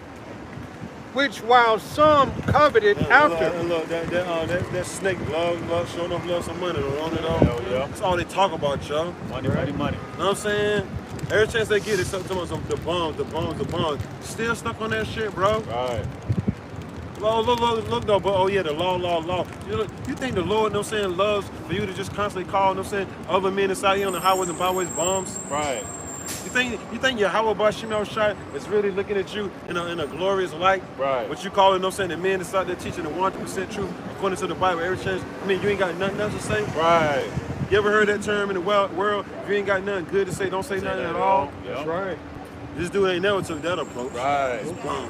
which while some coveted after." Look, that snake love, showing off love some money on it all. Hell yeah. That's all they talk about, y'all. Money, money, money. You know what I'm saying? Every chance they get, it's something about the bombs. Still stuck on that shit, bro. Right. Look though, but oh yeah, the law. You think the Lord, you know what I'm saying, loves for you to just constantly call, you know what I'm saying, other men inside here on the highways and byways bombs? Right. You think Yahweh Bashim Shai is really looking at you in a glorious light? Right. What you call it, you know what I'm saying, the men inside there teaching the 100% truth according to the Bible every chance. I mean, you ain't got nothing else to say? Right. You ever heard that term in the world? If you ain't got nothing good to say, don't say nothing at all. Yep. That's right. This dude ain't never took that approach. Right. Bomb.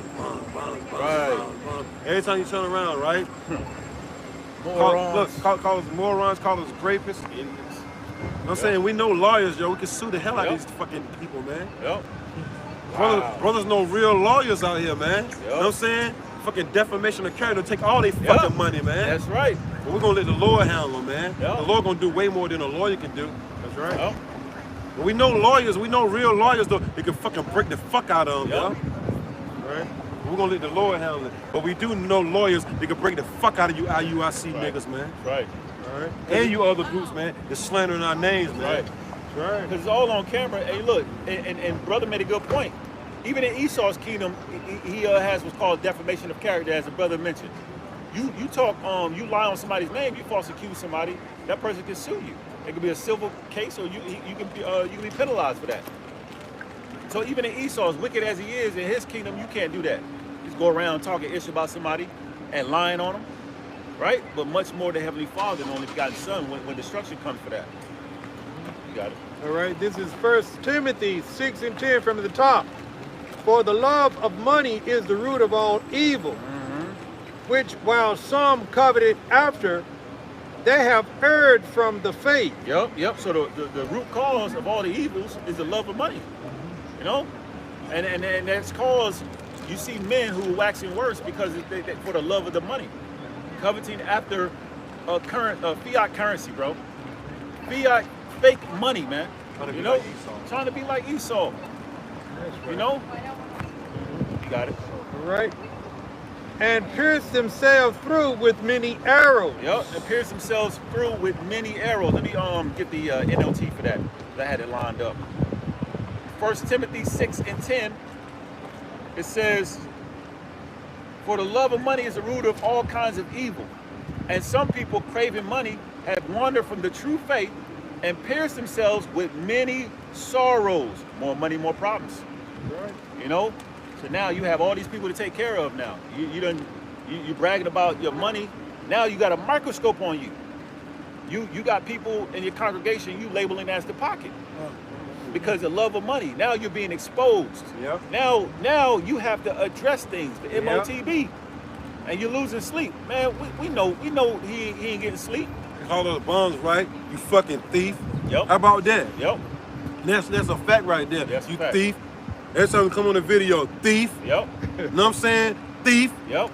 Right. Every time you turn around, right? Morons. Call us morons, call us rapists. You know what I'm saying? We know lawyers, yo. We can sue the hell out of these fucking people, man. Yep. Brothers know real lawyers out here, man. Yep. You know what I'm saying? Fucking defamation of character, take all their fucking money, man. That's right. But we're gonna let the Lord handle them, man. Yep. The Lord gonna do way more than a lawyer can do. That's right. Yep. But we know lawyers, we know real lawyers, though. They can fucking break the fuck out of them, Yep. yo. Right? We're gonna let the Lord handle it. But we do know lawyers, they can break the fuck out of you IUIC Right. niggas, man. Right. All right? And you other groups, man. They're slandering our names, man. Right. That's right. Because it's all on camera. Hey, look, and brother made a good point. Even in Esau's kingdom, he has what's called defamation of character, as the brother mentioned. You talk, you lie on somebody's name, you false accuse somebody, that person can sue you. It could be a civil case, or you can be penalized for that. So even in Esau, as wicked as he is, in his kingdom, you can't do that. Just go around talking ish about somebody and lying on them, right? But much more the Heavenly Father and only begotten Son when destruction comes for that. You got it. All right, this is 1 Timothy 6 and 10 from the top. "For the love of money is the root of all evil, which while some coveted after, they have erred from the faith." Yep. So the root cause of all the evils is the love of money. You know? And that's cause you see men who are waxing worse because they for the love of the money. Coveting after fiat currency, bro. Fiat fake money, man. You know? Trying to be like Esau. You know? You got it. All right. "And pierce themselves through with many arrows." Yep, and pierce themselves through with many arrows. Let me get the NLT for that. I had it lined up. 1 Timothy 6 and 10, it says, "For the love of money is the root of all kinds of evil. And some people craving money have wandered from the true faith and pierced themselves with many sorrows." More money, more problems. Right. You know? So now you have all these people to take care of now. You bragging about your money. Now you got a microscope on you. You got people in your congregation you labeling as the pocket. Because of love of money. Now you're being exposed. Yep. Now you have to address things, the MOTB. And you're losing sleep. Man, we know he ain't getting sleep. Call those bombs, right? You fucking thief. Yep. How about that? Yep. That's a fact right there. That's a you fact. thief. Every time we come on the video, thief. Yep. Know what I'm saying? Thief. Yep.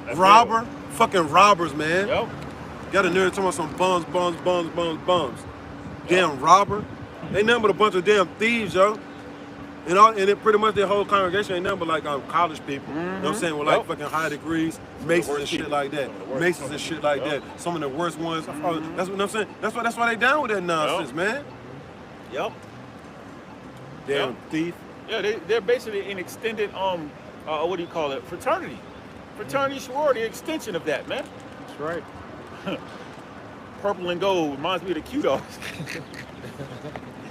That's Robber. Fucking robbers, man. Yep. Got a nerd talking about some bums. Damn robber. Ain't nothing but a bunch of damn thieves, yo. And it pretty much their whole congregation ain't nothing but like college people. You know what I'm saying? With like fucking high degrees, Masons and shit like that. Masons and shit like that. Some of the worst ones. That's what I'm saying. That's why they down with that nonsense, man. Yep. Damn thief. Yeah, they're basically an extended what do you call it? Fraternity. Fraternity sorority extension of that, man. That's right. Purple and gold reminds me of the Q dogs. You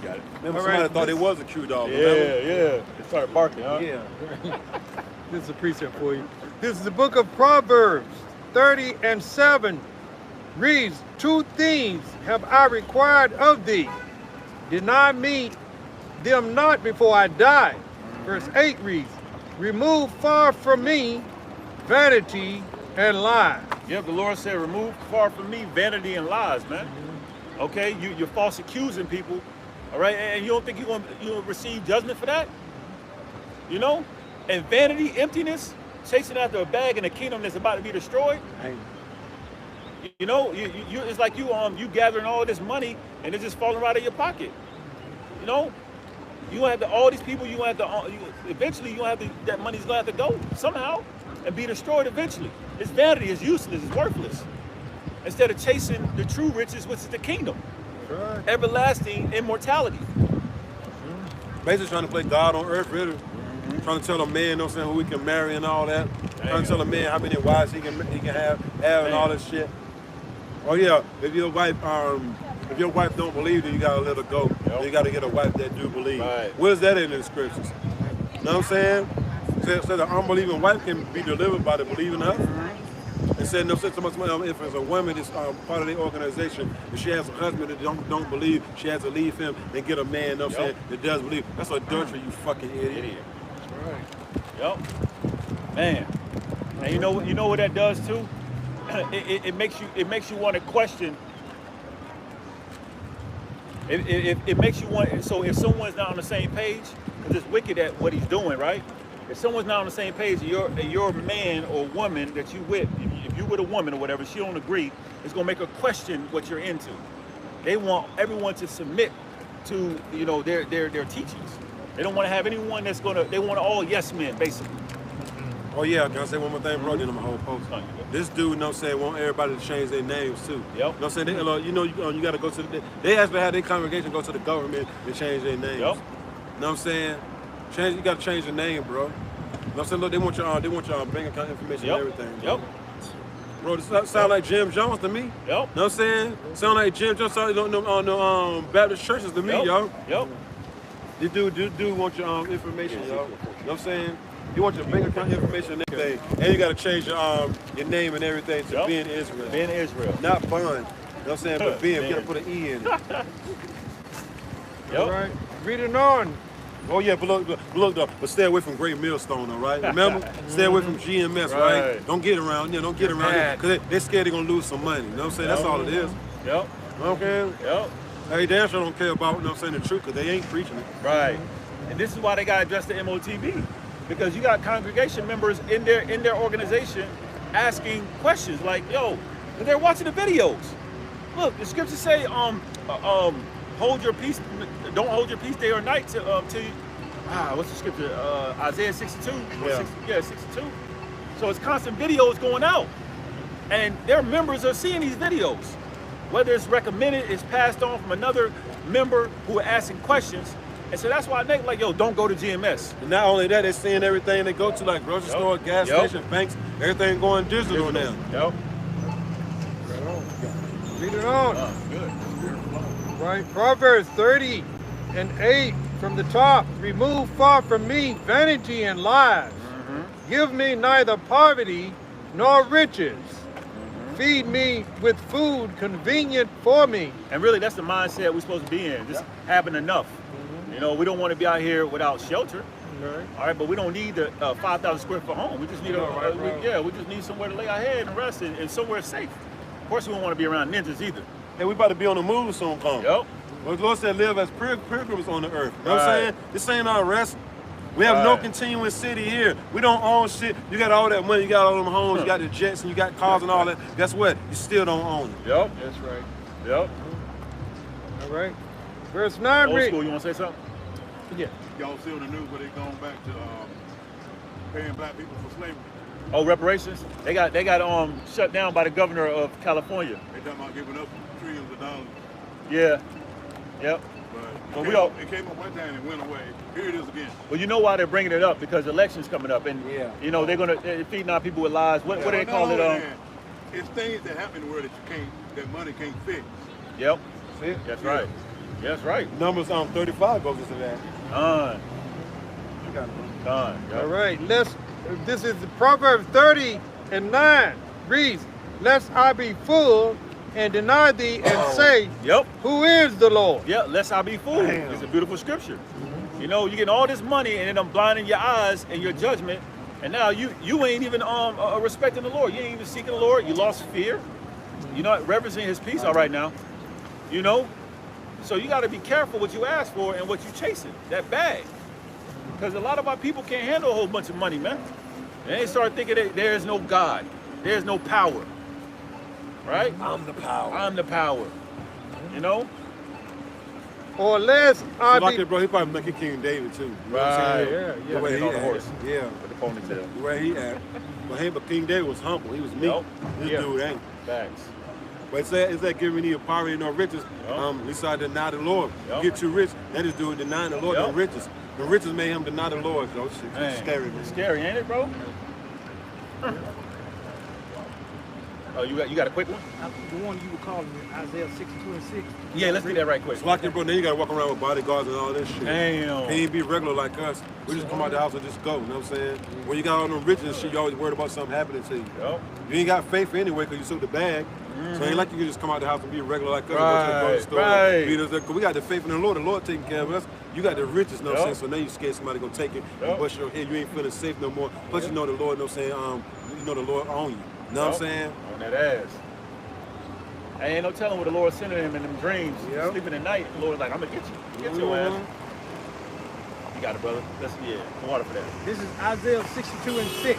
got it. Remember somebody thought it was a Q dog. Yeah, yeah. They started barking, huh? Yeah. This is a precept for you. This is the book of Proverbs 30:7. Reads, 2 things have I required of thee. Deny me them not before I die. Verse 8 reads, remove far from me vanity and lies. Yep, the Lord said, remove far from me vanity and lies, man. Okay, you're false accusing people, all right, and you don't think you'll receive judgment for that? You know? And vanity, emptiness, chasing after a bag in a kingdom that's about to be destroyed. You know, it's like you gathering all this money and it's just falling right out of your pocket. You know, you gonna have to, all these people, you gonna have to, eventually you gonna have to, that money's gonna have to go somehow and be destroyed eventually. It's vanity, it's useless, it's worthless. Instead of chasing the true riches, which is the kingdom. Right. Everlasting immortality. Basically trying to play God on earth, really. Trying to tell a man, you know what I'm saying, who he can marry and all that. Trying to tell a man how many wives he can have and all that shit. Oh yeah, if your wife don't believe, then you gotta let her go. Yep. You gotta get a wife that do believe. Right. Where's that in the scriptures? You know what I'm saying? So the unbelieving wife can be delivered by the believing husband. It said, no, so much if it's a woman that's part of the organization, if she has a husband that don't believe, she has to leave him and get a man, you know what I'm saying, that does believe. That's adultery, you fucking idiot. Right. Yep. Man. And you know what that does too? It makes you want to question. It makes you want. So if someone's not on the same page, because it's wicked at what he's doing, right? If someone's not on the same page, your man or woman that you with, if you with a woman or whatever, she don't agree, it's gonna make her question what you're into. They want everyone to submit to their teachings. They don't want to have anyone that's gonna. They want all yes men, basically. Oh yeah, can I say one more thing, bro? Then I'm gonna hold post. This dude, you know what I'm saying, want everybody to change their names too. Yep. You know what I'm saying? You gotta go to they actually have their congregation go to the government and change their names. Yep. You know what I'm saying? You gotta change your name, bro. You know what I'm saying? Look, they want your bank account information and everything. Bro. Yep. Bro, this sound like Jim Jones to me. Yep. You know what I'm saying? Sound like Jim Jones on Baptist churches to me, yo. Yep. This dude want your information, yo. You know what I'm saying? You want your bank account information and everything. And you gotta change your name and everything to Ben Israel. Ben Israel. Not Bun. You know what I'm saying? But Ben, you gotta put an E in it. All right. Reading on. Oh yeah, but stay away from Great Millstone, all right? Remember? Stay away from GMS, right? Don't get around, don't get around it, because they're scared they're gonna lose some money. You know what I'm saying? That's all it is. Yep. You know what I'm saying? Yep. Hey, damn sure don't care about, you know what I'm saying, the truth, because they ain't preaching it. Right. And this is why they gotta address the MOTB. Because you got congregation members in their organization asking questions like, yo, and they're watching the videos. Look, the scriptures say, hold your peace, don't hold your peace day or night to what's the scripture? Isaiah 62. Yeah. 62. So it's constant videos going out, and their members are seeing these videos. Whether it's recommended, it's passed on from another member who are asking questions. And so that's why they like, yo, don't go to GMS. And not only that, they're seeing everything they go to, like grocery store, gas station, banks, everything going digital now. Yep. Read it on. Good. Right. Proverbs 30:8 from the top. Remove far from me vanity and lies. Give me neither poverty nor riches. Feed me with food convenient for me. And really, that's the mindset we're supposed to be in. Just having enough. You know, we don't want to be out here without shelter. Right. All right, but we don't need the 5,000 square foot home. We just need we just need somewhere to lay our head and rest and somewhere safe. Of course, we don't want to be around ninjas either. Hey, we about to be on the move soon, come. Yep. Well, the Lord said, live as pilgrims on the earth. You know what I'm saying? This ain't our rest. We have no continuing city here. We don't own shit. You got all that money, you got all them homes, you got the jets, and you got cars and all that. Guess what? You still don't own it. Yep. That's right. Yep. All right. Verse 9 Old school, you want to say something? Yeah. Y'all see on the news where they going back to paying black people for slavery. Oh, reparations? They got shut down by the governor of California. They talking about giving up trillions of dollars. Yeah. Yep. But it came up one time and went away. Here it is again. Well, you know why they're bringing it up? Because elections coming up, and you know they're feeding our people with lies. What do they call it? It's things that happen in the world that money can't fix. Yep. See? That's right. That's right. Numbers 35 goes into that. Done. Yep. All right, this is Proverbs 30:9 reads, lest I be full and deny thee and say, Yep. who is the Lord? Yeah, lest I be fooled. It's a beautiful scripture. You know, you get all this money and then I'm blinding your eyes and your judgment, and now you ain't even respecting the Lord. You ain't even seeking the Lord. You lost fear. You're not reverencing his peace all right now. You know? So you got to be careful what you ask for and what you chasing, that bag. Because a lot of our people can't handle a whole bunch of money, man. And they start thinking that there is no God. There's no power. Right? I'm the power. I'm the power. You know? Or lest I like be... it, bro, he probably make it King David too. You know what I'm Right. saying? Yeah. The way he on the at. horse. Yeah. With the ponytail. The way he at. But King David was humble. He was meek. Yep. This Yeah. dude ain't. Facts. But it's that giving you poverty nor riches. Yep. He started to deny the Lord. Yep. Get too rich. That is doing denying the Lord Yep. the riches. The riches made him deny the Lord. So it's Man, scary, man. Scary, ain't it, bro? Oh, you got a quick one? The one you were calling Isaiah 62:6. Yeah, let's do that right quick. It's like it, bro. Then you gotta walk around with bodyguards and all this shit. Damn. He ain't be regular like us. We just come out the house and just go. You know what I'm saying? When you got all them riches and shit, you always worried about something happening to you. Yep. You ain't got faith anyway because you sold the bag. So it ain't like you can just come out the house and be regular like us. Right, Go to the grocery store. right. Beat us up. 'Cause we got the faith in the Lord taking care of us. You got the riches, know what I'm Yep. saying? So now you scared somebody gonna take it Yep. and bust your head. You ain't feeling safe no more. Plus you know the Lord, know what I'm saying? You know the Lord own you. Know what I'm saying? On that ass. Ain't no telling what the Lord sending him in them dreams. Yep. Sleeping at night, the Lord's like, I'm gonna get you. Get your ass. You got it, brother. Let's some water for that. This is Isaiah 62:6.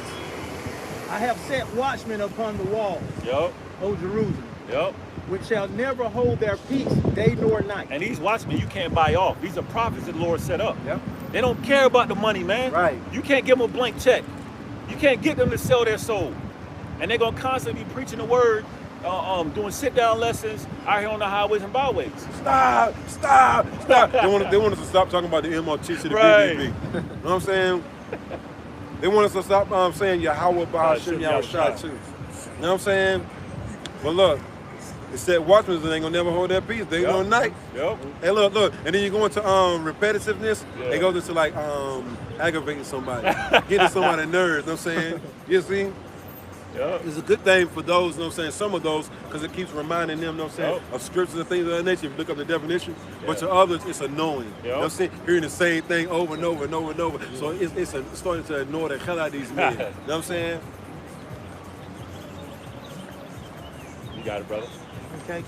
I have set watchmen upon the wall, Yup. O Jerusalem, Yup. which shall never hold their peace day nor night. And these watchmen you can't buy off. These are prophets that the Lord set up. Yep. They don't care about the money, man. Right. You can't give them a blank check. You can't get them to sell their soul. And they're gonna constantly be preaching the word, doing sit-down lessons out here on the highways and byways. Stop. They want us to stop talking about the MOT to the Right. BBB. You know what I'm saying? They want us to stop saying Yahweh Bahashim Yahweh too. You know what I'm saying? But look, it said watchmen ain't gonna never hold their peace. They Yep. gonna night. Yep. Hey, look, and then you go into repetitiveness. Yeah. It goes into like aggravating somebody, getting somebody nerves. You know what I'm saying? You see? Yep. It's a good thing for those, you know what I'm saying, some of those, because it keeps reminding them, you know what I'm saying, of scriptures and things of that nature, if you look up the definition. But to others, it's annoying. You know what I'm saying? Hearing the same thing over and over and over and over. So it's starting to ignore the hell out of these men. You know what I'm saying? You got it, brother. Okay.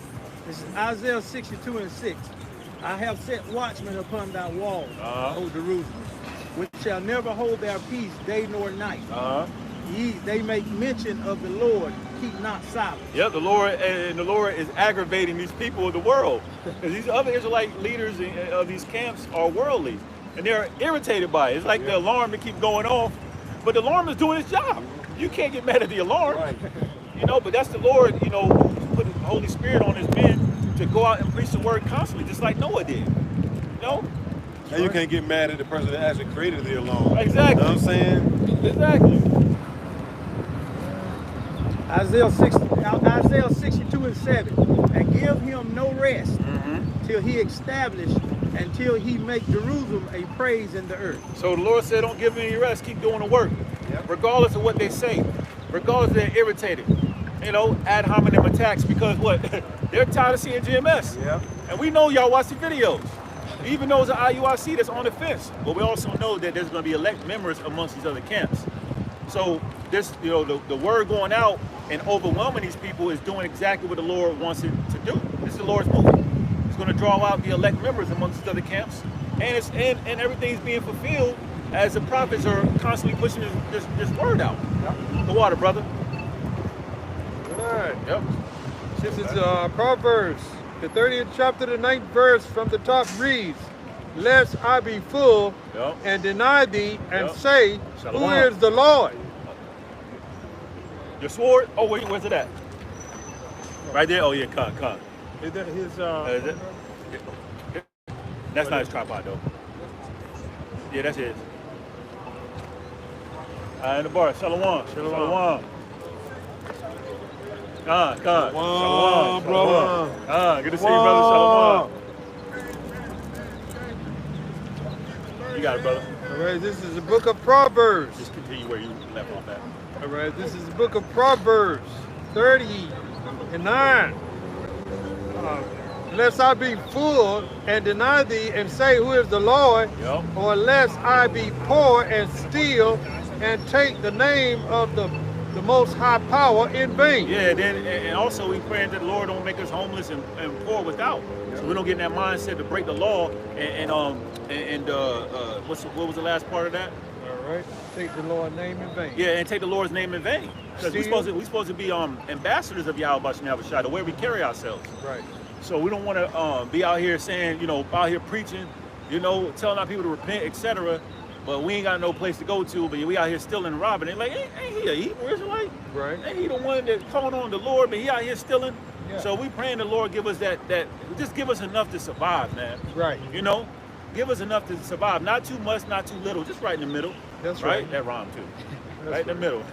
This is Isaiah 62:6. I have set watchmen upon thy walls, O Jerusalem, which shall never hold their peace day nor night. They make mention of the Lord, keep not silent. Yep, the Lord is aggravating these people of the world. Because these other Israelite leaders of these camps are worldly. And they're irritated by it. It's like the alarm that keeps going off. But the alarm is doing its job. You can't get mad at the alarm. Right. You know, but that's the Lord, you know, who put the Holy Spirit on his men to go out and preach the word constantly, just like Noah did. You know? And you can't get mad at the person that actually created the alarm. Exactly. You know what I'm saying? Exactly. Isaiah 62:7. And give him no rest till he establish, until he make Jerusalem a praise in the earth. So the Lord said, don't give them any rest, keep doing the work. Regardless of what they say, regardless if they're irritated. You know, ad hominem attacks, because what? They're tired of seeing GMS. Yeah. And we know y'all watch the videos. Even though it's an IUIC that's on the fence. But we also know that there's going to be elect members amongst these other camps. So this, you know, the word going out and overwhelming these people is doing exactly what the Lord wants it to do. This is the Lord's movement. It's going to draw out the elect members amongst these other camps. And everything's being fulfilled as the prophets are constantly pushing this word out. The water, brother. All right. Yep. This is Proverbs, the 30th chapter, the 9th verse from the top reads, lest I be full Yep. and deny thee and Yep. say, Shalom. who is the Lord? Your sword? Oh, wait, where's it at? Right there? Oh, yeah, con. Is that his, Is it? That's not his tripod, though. Yeah, that's his. In the bar, Shalom. Shalom. Con. Shalom, brother. Good to see you, brother. Shalom. You got it, brother. all right, this is the book of Proverbs. Just continue where you left off at. All right, this is the book of Proverbs 30:9. Lest I be full and deny thee and say, who is the Lord? Yep. Or lest I be poor and steal and take the name of the Most High Power in vain. Yeah, then and also we praying that the Lord don't make us homeless and poor without. So we don't get in that mindset to break the law what was the last part of that? All right, take the Lord's name in vain. Yeah, and take the Lord's name in vain. Because we're Steal. supposed to be ambassadors of Yahweh Shem Yahushua, the way we carry ourselves. Right. So we don't want to be out here saying, out here preaching, telling our people to repent, etc. But we ain't got no place to go to. But we out here stealing and robbing. And like, ain't he a Hebrew Israelite? Right. Ain't he the one that calling on the Lord? But he out here stealing. Yeah. So we praying the Lord give us that just give us enough to survive, man. Right. Give us enough to survive. Not too much, not too little. Just right in the middle. That's right. That rhyme too. That's right in the middle.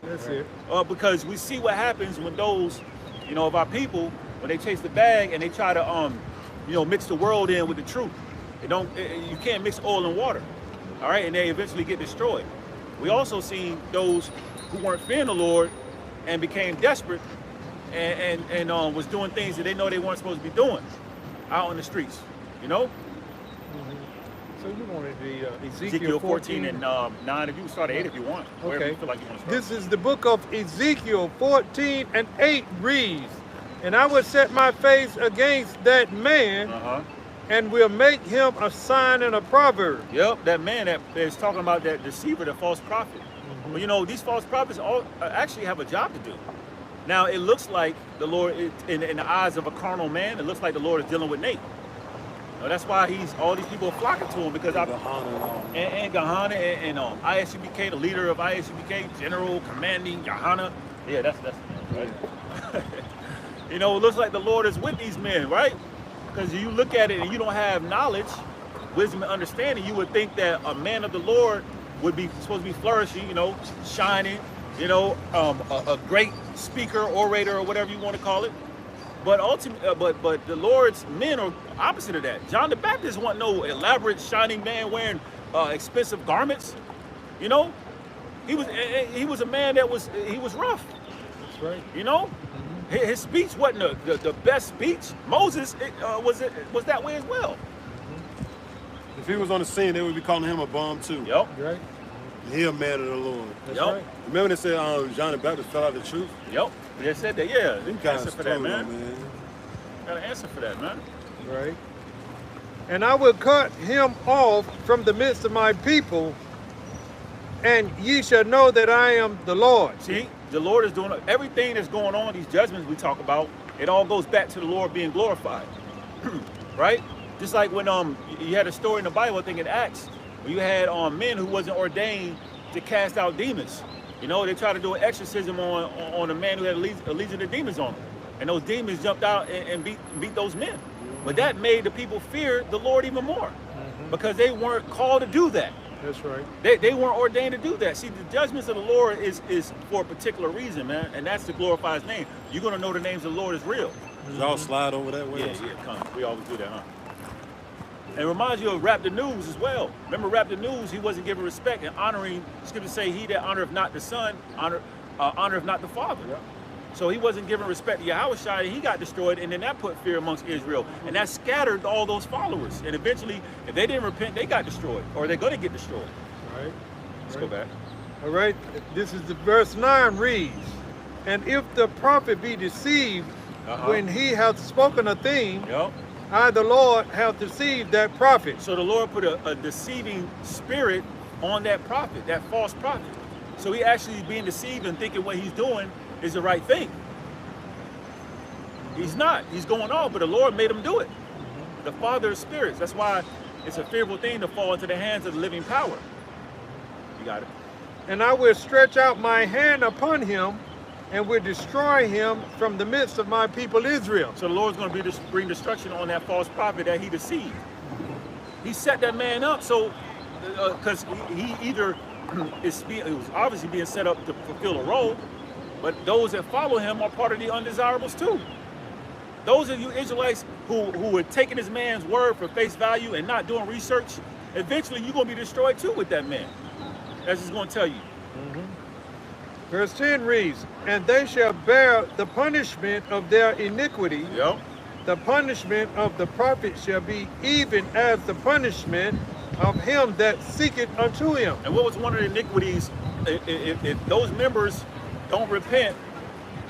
That's it. Because we see what happens when those, of our people, when they chase the bag and they try to, mix the world in with the truth. You can't mix oil and water, all right? And they eventually get destroyed. We also seen those who weren't fearing the Lord and became desperate and was doing things that they know they weren't supposed to be doing out on the streets, So you wanted the Ezekiel 14 and 9, if you start at 8 if you want. Wherever you feel like you want to start. This is the book of Ezekiel 14:8 reads, and I will set my face against that man and will make him a sign and a proverb. Yep, that man that is talking about that deceiver, the false prophet. Well, these false prophets all actually have a job to do. Now, it looks like the Lord, in the eyes of a carnal man, it looks like the Lord is dealing with Nate. That's why all these people are flocking to him, because Gahana and ISUBK, the leader of ISUBK, General Commanding Gahana. Yeah, that's right. It looks like the Lord is with these men, right? Because you look at it and you don't have knowledge, wisdom, and understanding, you would think that a man of the Lord would be supposed to be flourishing, shining, a great speaker, orator, or whatever you want to call it. But but the Lord's men are opposite of that. John the Baptist wasn't no elaborate, shining man wearing expensive garments. He was a man that was rough. That's right. His speech wasn't the best speech. Moses was that way as well. If he was on the scene, they would be calling him a bum too. Yep. Right. He a man of the Lord. That's right. Remember they said John the Baptist fell out the truth? Yep. They said that. Yeah. They Got answer for that, man. Got an answer for that, man. Right. And I will cut him off from the midst of my people, and ye shall know that I am the Lord. See, the Lord is doing everything that's going on, these judgments we talk about, it all goes back to the Lord being glorified. Right? Just like when you had a story in the Bible, I think in Acts, where you had men who wasn't ordained to cast out demons. They tried to do an exorcism on a man who had a legion of demons on him. And those demons jumped out and beat those men. But that made the people fear the Lord even more, because they weren't called to do that. That's right. They weren't ordained to do that. See, the judgments of the Lord is for a particular reason, man, and that's to glorify his name. You're going to know the names of the Lord is real. Y'all slide over that way? Yeah, come. We always do that, huh? And it reminds you of Rap the News as well. Remember Rap the News, he wasn't given respect and honoring, scripture say, he that honoreth not the son, honoreth not the father. Yeah. So he wasn't given respect to Yahushua, and he got destroyed, and then that put fear amongst Israel. And that scattered all those followers. And eventually, if they didn't repent, they got destroyed, or they're going to get destroyed. All right. Let's go back. All right. This is the verse 9 reads, and if the prophet be deceived when he hath spoken a thing, I, the Lord, have deceived that prophet. So the Lord put a deceiving spirit on that prophet, that false prophet. So he actually is being deceived and thinking what he's doing is the right thing. He's not. He's going off, but the Lord made him do it. The Father of spirits. That's why it's a fearful thing to fall into the hands of the living power. You got it. And I will stretch out my hand upon him and will destroy him from the midst of my people Israel. So the Lord's going to bring destruction on that false prophet that he deceived. He set that man up so, because he either it was obviously being set up to fulfill a role, but those that follow him are part of the undesirables too. Those of you Israelites who are taking this man's word for face value and not doing research, eventually you're going to be destroyed too with that man. That's just going to tell you. Verse 10 reads, and they shall bear the punishment of their iniquity. Yep. The punishment of the prophet shall be even as the punishment of him that seeketh unto him. And what was one of the iniquities, if those members don't repent,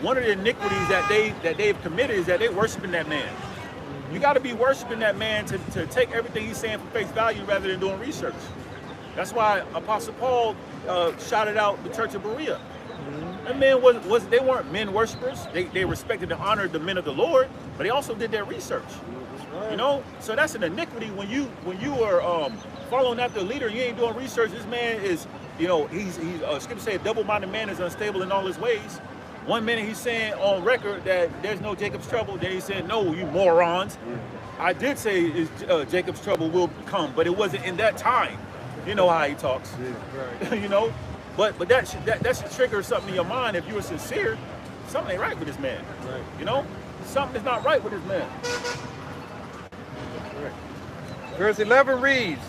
one of the iniquities that they've committed is that they're worshiping that man. You got to be worshiping that man to take everything he's saying for face value rather than doing research. That's why Apostle Paul shouted out the church of Berea. That man they weren't men worshipers. They respected and honored the men of the Lord, but they also did their research. You know, so that's an iniquity when you are following after a leader and you ain't doing research. This man is, you know, he's Scripture say a double-minded man is unstable in all his ways. One minute he's saying on record that there's no Jacob's trouble, then he said, no, you morons. I did say Jacob's trouble will come, but it wasn't in that time. You know how he talks. Yeah, right. You know, but that should trigger something in your mind if you were sincere. Something ain't right with this man. Right. You know, something is not right with this man. Right. Verse 11 reads,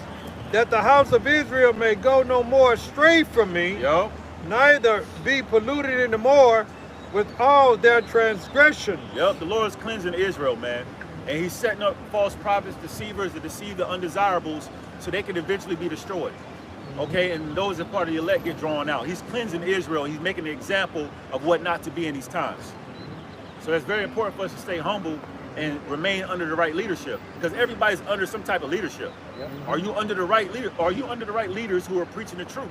that the house of Israel may go no more astray from me, Yo. neither be polluted any more with all their transgressions. Yep, the Lord is cleansing Israel, man. And he's setting up false prophets, deceivers to deceive the undesirables so they can eventually be destroyed. Okay, and those that are part of the elect get drawn out. He's cleansing Israel. He's making an example of what not to be in these times. So it's very important for us to stay humble and remain under the right leadership, because everybody's under some type of leadership. Yep. Are you under the right leader? Are you under the right leaders who are preaching the truth?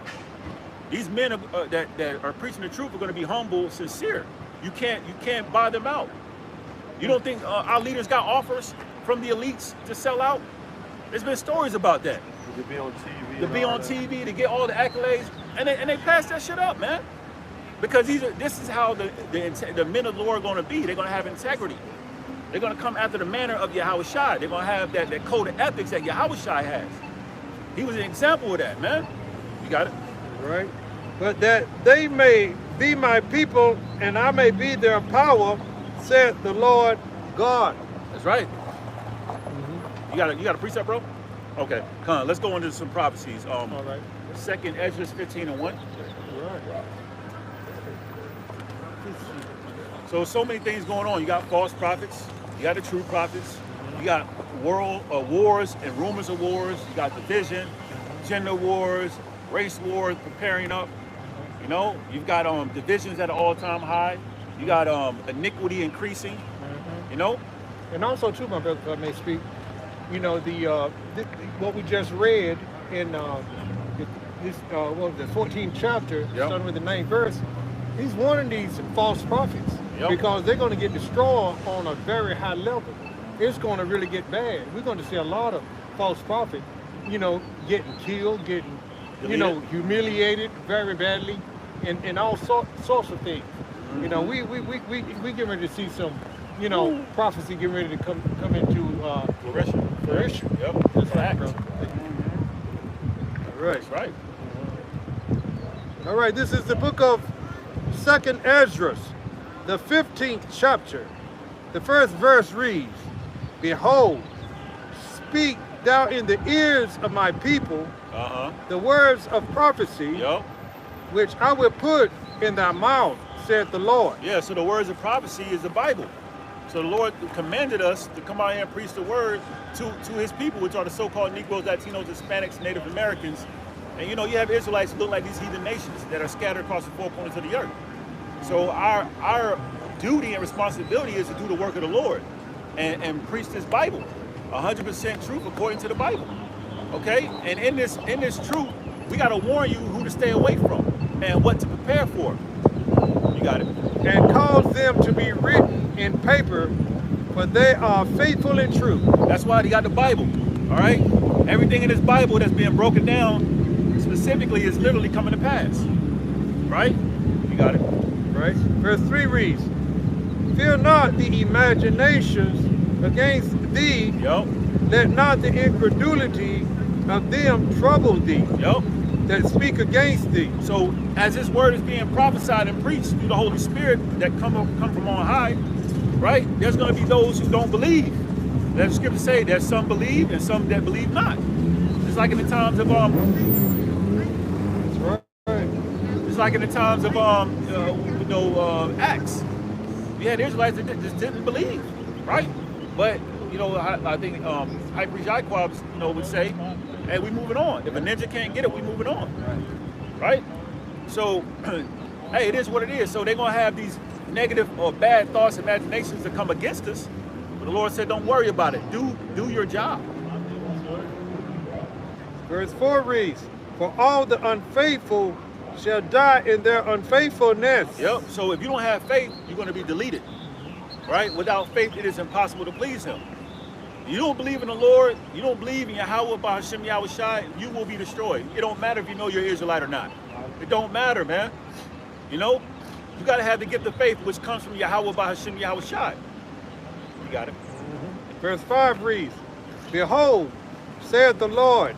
These men that are preaching the truth are going to be humble, sincere. You can't buy them out. You don't think our leaders got offers from the elites to sell out? There's been stories about that. To be on TV. To be on TV, to get all the accolades, and they pass that shit up, man. Because this is how the men of the Lord are going to be. They're going to have integrity. They're going to come after the manner of Yahushua. They're going to have that code of ethics that Yahushua has. He was an example of that, man. You got it? Right. But that they may be my people and I may be their power, said the Lord God. That's right. You got a precept, bro? Okay, come on, let's go into some prophecies. All right. 2nd Ezra 15:1. Right. So many things going on. You got false prophets, you got the true prophets, you got wars and rumors of wars, you got division, gender wars, race wars preparing up. You know, you've got divisions at an all-time high. You got iniquity increasing. You know, and also too, my brother, if I may speak. You know, what we just read in this what was the 14th chapter, starting with the 9th verse. He's warning these false prophets because they're going to get destroyed on a very high level. It's going to really get bad. We're going to see a lot of false prophets, you know, getting killed, getting, you know, humiliated very badly, and all sorts of things. You know, we get ready to see some, you know, prophecy getting ready to come into fruition. Yep. That's right, bro. All right. That's right. All right. This is the book of 2nd Ezra, the 15th chapter. The first verse reads, "Behold, speak thou in the ears of my people the words of prophecy, which I will put in thy mouth, saith the Lord." Yeah. So the words of prophecy is the Bible. So the Lord commanded us to come out here and preach the word to his people, which are the so-called Negroes, Latinos, Hispanics, Native Americans. And you know, you have Israelites who look like these heathen nations that are scattered across the four corners of the earth. So our duty and responsibility is to do the work of the Lord and preach this Bible, 100% truth according to the Bible. Okay? And in this truth, we got to warn you who to stay away from and what to prepare for. You got it. And cause them to be written in paper, for they are faithful and true. That's why they got the Bible. All right? Everything in this Bible that's being broken down specifically is literally coming to pass. Right? You got it. Right? Verse 3 reads, fear not the imaginations against thee, Yep. let not the incredulity of them trouble thee, Yep. that speak against thee. So as this word is being prophesied and preached through the Holy Spirit that come from on high, right? There's going to be those who don't believe. Let the scripture say there's some believe and some that believe not. It's like in the times of That's right. it's like in the times of Acts. You had Israelites that just didn't believe, right? But I think High Priest Jaquab, would say, hey, we moving on. If a ninja can't get it, we moving on. Right? So, hey, it is what it is. So they're gonna have these negative or bad thoughts, imaginations that come against us. But the Lord said, don't worry about it. Do your job. Verse 4 reads, for all the unfaithful shall die in their unfaithfulness. Yep. So if you don't have faith, you're going to be deleted. Right? Without faith, it is impossible to please him. You don't believe in the Lord, you don't believe in Yahweh by Hashem Yahweh Shai, you will be destroyed. It don't matter if you know you're Israelite or not. It don't matter, man. You got to have the gift of faith, which comes from Yahweh by Hashem Yahweh Shai. You got it. Verse 5 reads, behold, saith the Lord,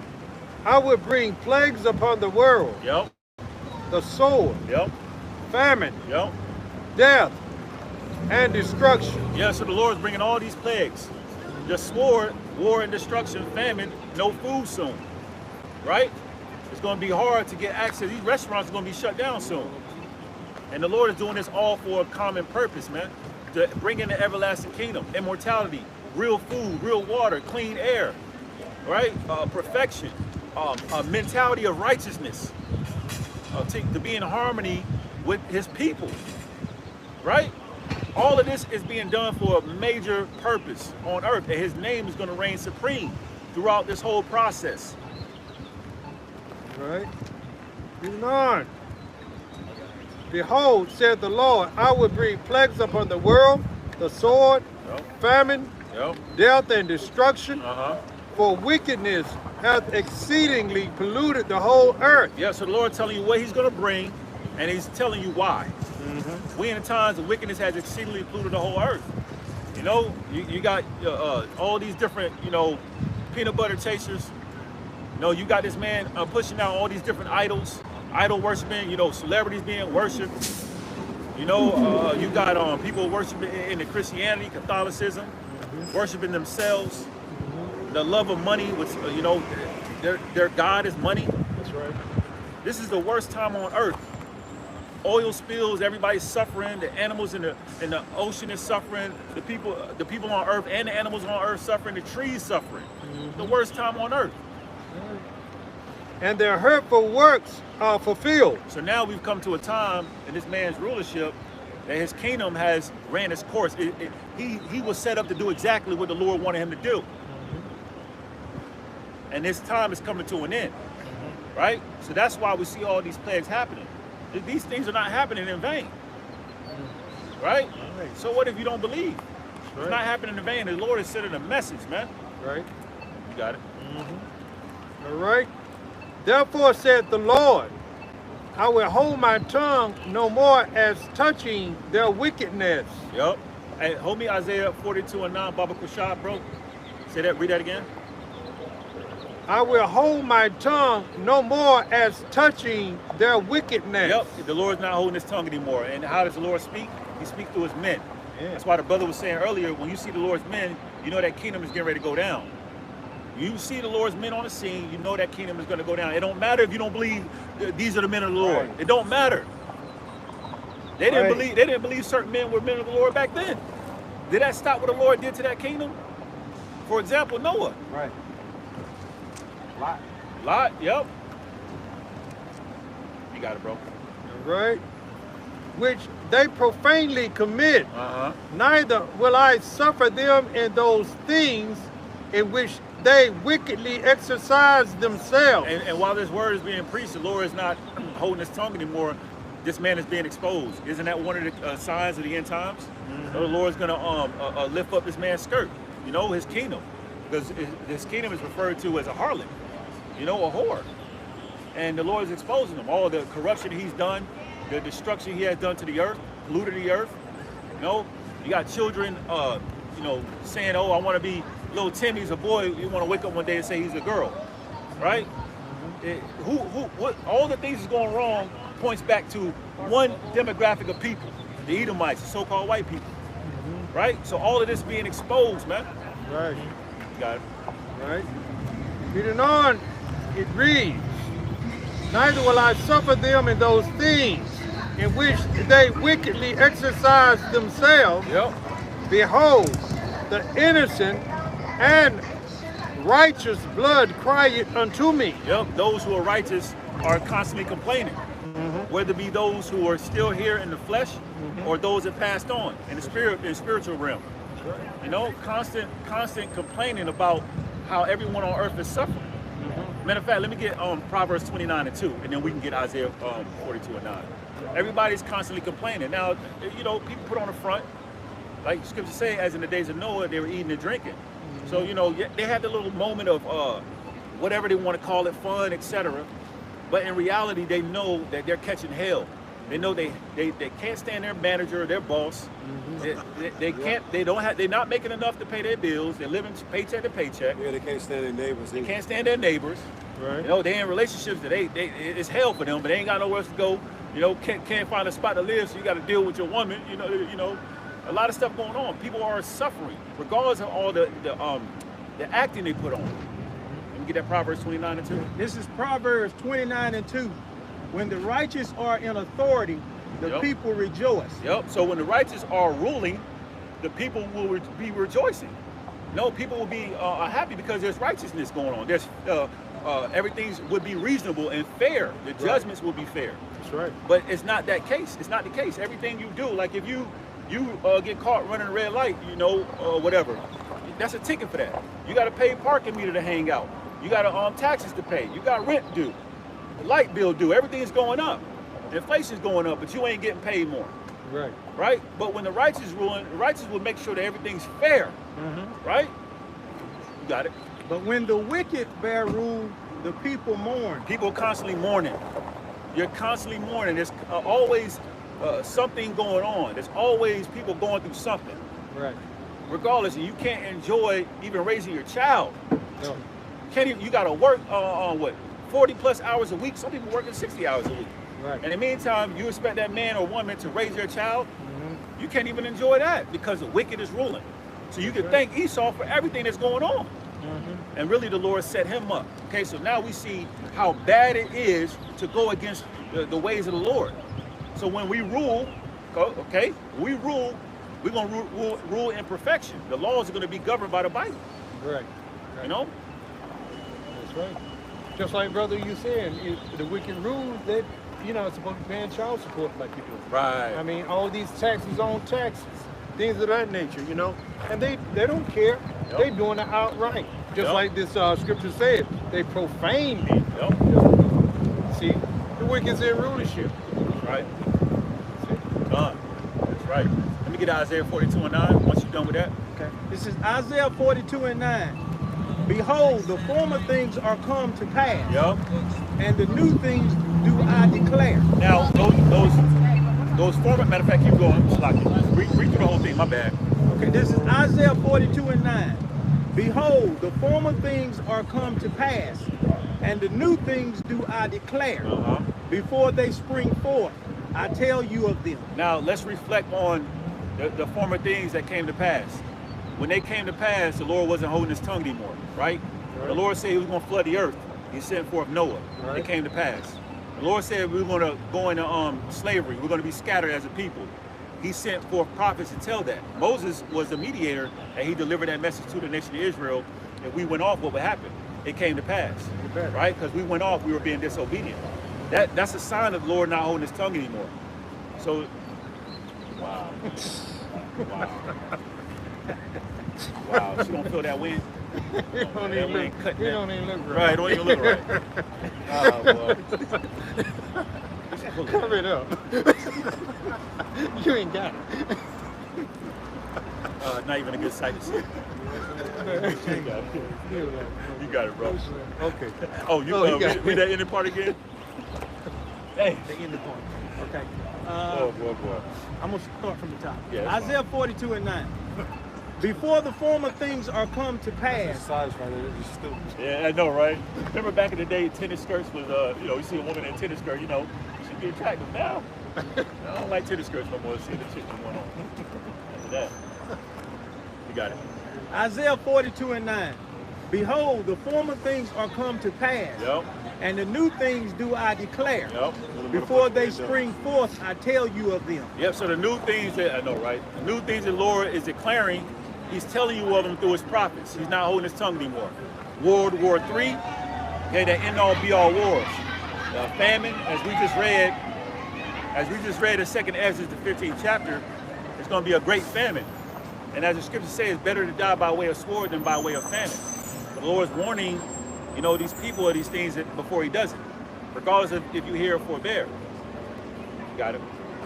I will bring plagues upon the world. Yep. The sword. Yep. Famine. Yep. Death. And destruction. Yeah, so the Lord's bringing all these plagues. The sword, war and destruction, famine, no food soon. Right? It's going to be hard to get access. These restaurants are going to be shut down soon. And the Lord is doing this all for a common purpose, man. To bring in the everlasting kingdom, immortality, real food, real water, clean air, right? Perfection, a mentality of righteousness, to be in harmony with his people, right? All of this is being done for a major purpose on earth, and his name is going to reign supreme throughout this whole process. Right? Reading on. Behold, said the Lord, I will bring plagues upon the world, the sword, famine, death, and destruction. For wickedness hath exceedingly polluted the whole earth. Yeah, so the Lord's telling you what he's going to bring, and he's telling you why. We in the times of wickedness has exceedingly polluted the whole earth. You got all these different, peanut butter chasers. You got this man pushing out all these different idols, idol worshiping, celebrities being worshipped. You got people worshiping in the Christianity, Catholicism, worshiping themselves. The love of money, which, their God is money. That's right. This is the worst time on earth. Oil spills, everybody's suffering. The animals in the ocean is suffering. The people on earth and the animals on earth suffering. The trees suffering. The worst time on earth. And their hurtful works are fulfilled. So now we've come to a time in this man's rulership that his kingdom has ran its course. He was set up to do exactly what the Lord wanted him to do. And this time is coming to an end, right? So that's why we see all these plagues happening. These things are not happening in vain, right? So what if you don't believe? It's not happening in vain. The Lord is sending a message, man. Right. You got it. All right. Therefore said the Lord, I will hold my tongue no more as touching their wickedness. Yep. Hey, hold me Isaiah 42:9, Baba Kushab, bro. Say that, read that again. I will hold my tongue no more as touching their wickedness. Yep, the Lord's not holding his tongue anymore. And how does the Lord speak? He speaks through his men. Yeah. That's why the brother was saying earlier, when you see the Lord's men, you know that kingdom is getting ready to go down. You see the Lord's men on the scene, you know that kingdom is going to go down. It don't matter if you don't believe these are the men of the Lord. Right. It don't matter. They didn't believe certain men were men of the Lord back then. Did that stop what the Lord did to that kingdom? For example, Noah. Right. Lot, yep. You got it, bro. Right. Which they profanely commit. Neither will I suffer them in those things in which they wickedly exercise themselves. And while this word is being preached, the Lord is not holding his tongue anymore. This man is being exposed. Isn't that one of the signs of the end times? So the Lord's going to lift up this man's skirt, his kingdom. because this kingdom is referred to as a harlot, you know, a whore. And the Lord is exposing them, all the corruption he's done, the destruction he has done to the earth, polluted the earth. You know, you got children, you know, saying, oh, I want to be little Timmy's a boy. You want to wake up one day and say he's a girl, right? What, all the things that's going wrong points back to one demographic of people, the Edomites, the so-called white people, right? So all of this being exposed, man. Right. You got it. Right. Reading on, it reads, neither will I suffer them in those things in which they wickedly exercise themselves. Yep. Behold, the innocent and righteous blood crieth unto me. Yep, those who are righteous are constantly complaining. Whether it be those who are still here in the flesh or those that passed on in the spiritual realm. You know, constant complaining about how everyone on earth is suffering. Matter of fact, let me get Proverbs 29:2, and then we can get Isaiah 42:9. Everybody's constantly complaining. Now, you know, people put on the front, like Scripture say, as in the days of Noah, they were eating and drinking. So, you know, they had the little moment of whatever they want to call it, fun, etc. But in reality, they know that they're catching hell. They know they can't stand their manager or their boss. They're not making enough to pay their bills. They're living paycheck to paycheck. Yeah, they can't stand their neighbors. They can't stand their neighbors. Right. You know, they in relationships that it's hell for them, but they ain't got nowhere else to go. You know, can't find a spot to live, so you got to deal with your woman. You know, a lot of stuff going on. People are suffering, regardless of all the acting they put on. Let me get that Proverbs 29:2. This is Proverbs 29:2. When the righteous are in authority, the people rejoice. Yep. So when the righteous are ruling, the people will be rejoicing. No, people will be happy because there's righteousness going on. There's everything would be reasonable and fair. The judgments will be fair. That's right. But it's not that case. It's not the case. Everything you do, like if you get caught running a red light, you know, whatever, that's a ticket for that. You got to pay parking meter to hang out. You got taxes to pay. You got rent due. The light bill due. Everything's going up. Inflation's going up, but you ain't getting paid more. Right. Right? But when the righteous ruling, the righteous will make sure that everything's fair. Right? You got it. But when the wicked bear rule, the people mourn. People are constantly mourning. You're constantly mourning. There's always something going on. There's always people going through something. Right. Regardless, you can't enjoy even raising your child. No. You got to work on what? 40 plus hours a week. Some people working 60 hours a week. Right. And in the meantime, you expect that man or woman to raise their child. You can't even enjoy that because the wicked is ruling. So you can thank Esau for everything that's going on. And really the Lord set him up. Okay, so now we see how bad it is to go against the ways of the Lord. So when we rule, okay, we're going to rule in perfection. The laws are going to be governed by the Bible. Right. You know? That's right. Just like, brother, you saying, the wicked rules that, you know, it's supposed to be paying child support like you do. Right. I mean, all these taxes on taxes, things of that nature, you know, and they don't care. Yep. They doing it outright. Just like this scripture said, they profane me. Yep. See, the wicked's in rulership. That's right. Done. That's right. Let me get Isaiah 42:9. Once you're done with that. Okay. This is Isaiah 42:9. Behold, the former things are come to pass. Yep. And the new things do I declare. Now, those former, matter of fact, keep going. Read through the whole thing, my bad. Okay, this is Isaiah 42:9. Behold, the former things are come to pass, and the new things do I declare. Before they spring forth, I tell you of them. Now, let's reflect on the former things that came to pass. When they came to pass, the Lord wasn't holding his tongue anymore, right? The Lord said he was going to flood the earth. He sent forth Noah. It came to pass. The Lord said we were going to go into slavery. We're going to be scattered as a people. He sent forth prophets to tell that. Moses was the mediator, and he delivered that message to the nation of Israel. If we went off, what would happen? It came to pass, right? Because we went off, we were being disobedient. That's a sign of the Lord not holding his tongue anymore. So, wow. Wow. Wow, she don't feel that wind? You don't even look right. Right, don't even look right. Oh, boy. Cover it up. You ain't got it. Not even a good sight to see. You got it, bro. Okay. Oh, you read that ending part again? Hey. The end of the point. Okay. Oh, boy. I'm going to start from the top. Yeah, Isaiah 42:9. Before the former things are come to pass. Size right there, it's stupid. Yeah, I know, right? Remember back in the day, tennis skirts was, you see a woman in a tennis skirt, she'd be attractive. Now, I don't like tennis skirts no more. See the chick going on. After that, you got it. Isaiah 42:9. Behold, the former things are come to pass. Yep. And the new things do I declare. Yep. Before they spring forth, I tell you of them. Yep, so the new things that, I know, right? The new things the Lord is declaring, he's telling you of them through his prophets. He's not holding his tongue anymore. World War III, okay, the end all be all wars. Famine, as we just read in 2nd Ezra, the 15th chapter, it's going to be a great famine. And as the scripture says, it's better to die by way of sword than by way of famine. The Lord's warning, these people of these things before he does it, regardless of if you hear or forbear. Got it?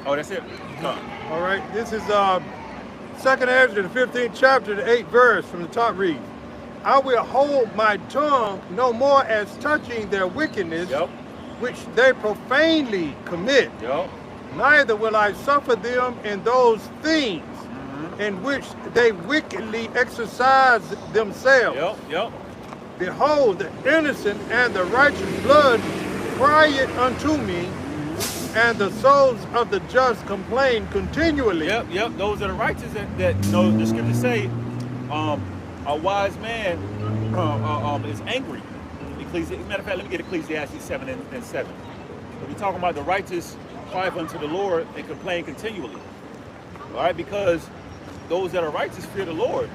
Oh, that's it? Come. All right, this is 2nd Ezra, the 15th chapter, the 8th verse from the top reads. I will hold my tongue no more as touching their wickedness, which they profanely commit. Neither will I suffer them in those things in which they wickedly exercise themselves. Behold, the innocent and the righteous blood crieth unto me, and the souls of the just complain continually. Those are the righteous that the scriptures say, a wise man is angry. Matter of fact, let me get Ecclesiastes 7 and 7. We're talking about the righteous cry unto the Lord and complain continually. All right, because those that are righteous fear the Lord.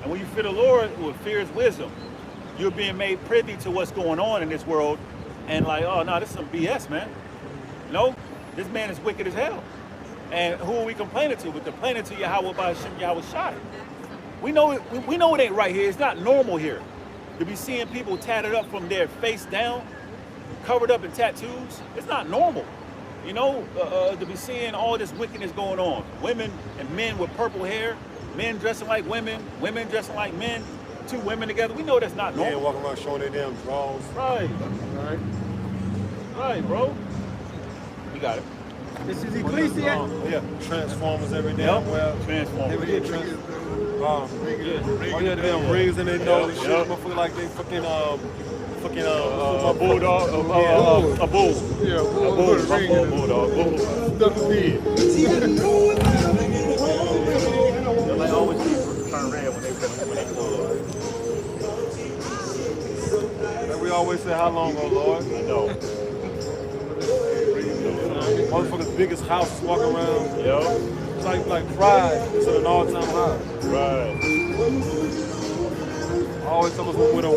And when you fear the Lord, what fear is wisdom. You're being made privy to what's going on in this world, and like, oh no, this is some BS, man. No, this man is wicked as hell. And who are we complaining to? We're complaining to Yahweh by Hashem Yahweh Shai. We know it ain't right here. It's not normal here to be seeing people tatted up from their face down, covered up in tattoos. It's not normal. To be seeing all this wickedness going on. Women and men with purple hair, men dressing like women, women dressing like men, two women together. We know that's not normal. Yeah, walking around showing their damn drawers. Right, bro. You got it. This is Ecclesiastes. Transformers every damn well. Transformers. They get the damn rings in their nose and shit. Motherfucker like they fucking a bulldog, a bull. Yeah, a bulldog. Stuff to be. They always turn red when they pull up. And we always say, how long, oh Lord? I know. Motherfuckers' biggest houses walking around. It's like pride. It's at an all-time high. Right. I always tell us when a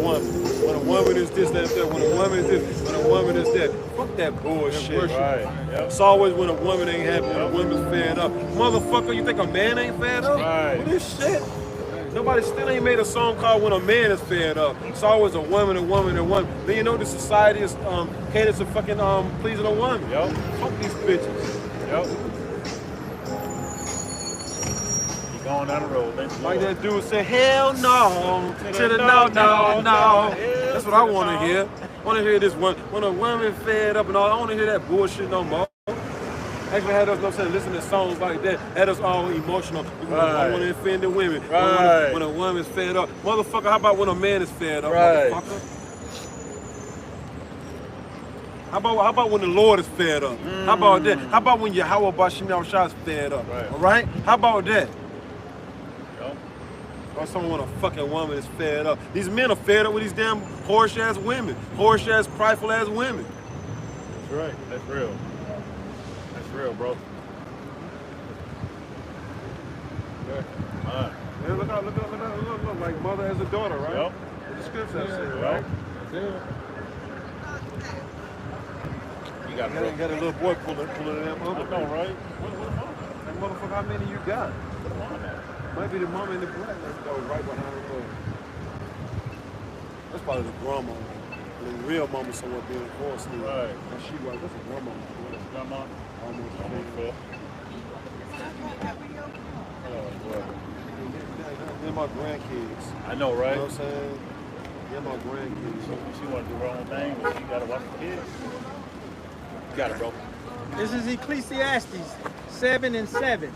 woman is this, that, when a woman is this, when a woman is that. Fuck that bullshit. Right. It's always when a woman ain't happy, when a woman's fed up. Motherfucker, you think a man ain't fed up? Right. Well, this shit. Nobody still ain't made a song called When a Man is Fed Up. It's always a woman, a woman, a woman. Then the society is catered to fucking pleasing a woman. Fuck these bitches. Going down the road. Like that dude said, hell no, to the no. That's what I want to hear. I want to hear this one. When a woman fed up and all, I don't want to hear that bullshit no more. Actually had us listen to songs like that, had us all emotional. I want to offend the women. When a woman's fed up. Motherfucker, how about when a man is fed up, motherfucker? How about when the Lord is fed up? How about that? How about when Yahweh Bashim Yahushua is fed up? All right? How about that? Or someone when a fucking woman is fed up. These men are fed up with these damn whorish-ass women. Whorish-ass, prideful-ass women. That's right. That's real. That's real, bro. Yeah, look, like mother has a daughter, right? Yep. The scripture says, right? You got a little boy pulling them over. I know, right? That motherfucker, how many you got? Might be the mama in the black. Let's go right behind her. That's probably the grandma. The real mama somewhere being forced. Right. And she was, that's a grandma. Grandma? Almost fair. Oh, boy. and my grandkids. I know, right? You know what I'm saying? Yeah, my grandkids. She want to do her own thing, but she got to watch the kids. You got it, bro. This is Ecclesiastes 7:7.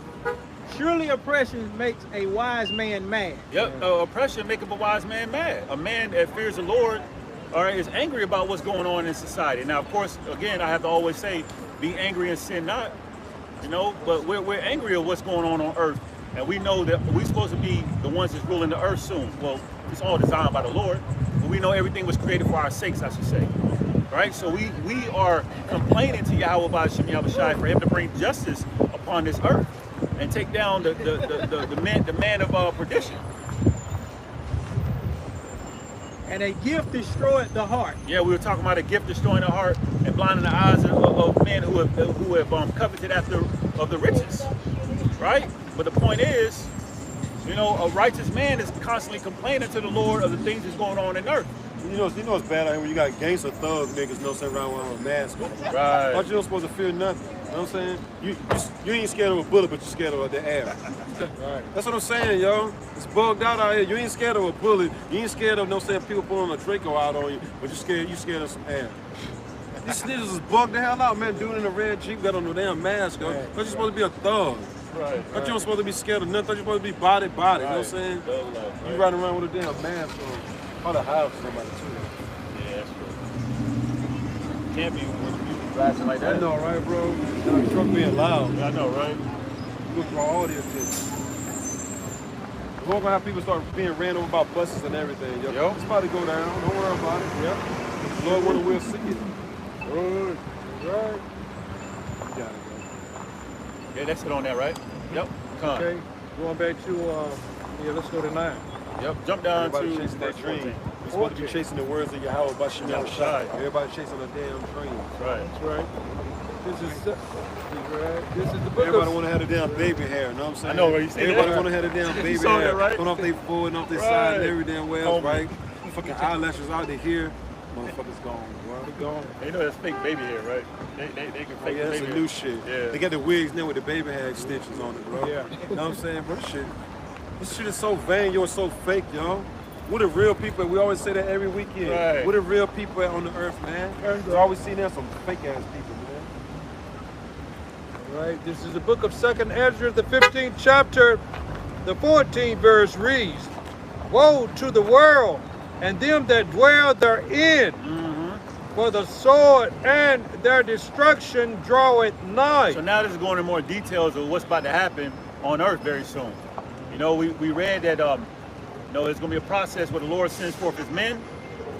Surely oppression makes a wise man mad. Yep, oppression maketh a wise man mad. A man that fears the Lord, all right, is angry about what's going on in society. Now, of course, again, I have to always say, be angry and sin not. You know, but we're angry at what's going on earth, and we know that we're supposed to be the ones that's ruling the earth soon. Well, it's all designed by the Lord, but we know everything was created for our sakes, I should say. Right? So we are complaining to Yahweh Ba'ashem Yahushai for him to bring justice upon this earth and take down the man of perdition. And a gift destroyed the heart. Yeah, we were talking about a gift destroying the heart and blinding the eyes of men who have coveted after of the riches, right? But the point is, you know, a righteous man is constantly complaining to the Lord of the things that's going on in earth. You know it's bad out here when you got gangster thug niggas, you know, sitting around with a mask on. Right. But you don't supposed to fear nothing. You know what I'm saying? You ain't scared of a bullet, but you're scared of the air. Right. That's what I'm saying, yo. It's bugged out here. You ain't scared of a bullet. You ain't scared of, you know what I'm saying, people pulling a Draco out on you, but you scared of some air. These niggas is bugged the hell out, man. Dude in a red Jeep got on the damn mask, yo. But you're supposed to be a thug. Right. But you don't supposed to be scared of nothing. You're supposed to be body. Right. You know what I'm saying? Right. You riding around with a damn mask on. Probably hide for somebody too. Yeah, that's true. Can't be when you flashing like that. I know, right, bro? The truck being loud. I know, right? Look for all this shit. We're gonna have people start being ran over by buses and everything, yo. It's about to go down. Don't worry about it. Yep. The Lord wanna we'll see it. Right. Right. You got it, bro. Yeah, that's it on that, right? Yep. Come. Okay. Going back to yeah, let's go to 9. Yep. Jump down Everybody to chasing that dream. 14. We're supposed to be chasing the words of Yahweh Ba'ashem Yahushai. Everybody chasing a damn dream. Right. That's right. This is the book. Everybody want to have a damn baby hair, you know what I'm saying? I know what you said. Everybody want to have a damn baby saw hair. that, right? Coming off their forehead and off their side and every damn well, right? Fucking eyelashes out there here. Motherfuckers gone, bro. Gone. You know that's fake baby hair, right? They can fake yeah, that's baby a new shit. Yeah. They got the wigs now with the baby hair extensions on it, bro. Yeah. You know what I'm saying, bro? This shit is so vain, yo. It's so fake, yo. We're the real people. We always say that every weekend. Right. We're the real people on the earth, man. So all we see now some fake ass people, man. All right. This is the book of 2nd Ezra, the 15th chapter. The 14th verse reads, "Woe to the world and them that dwell therein, for the sword and their destruction draweth nigh." So now this is going into more details of what's about to happen on earth very soon. You know, we read that you know, it's going to be a process where the Lord sends forth his men,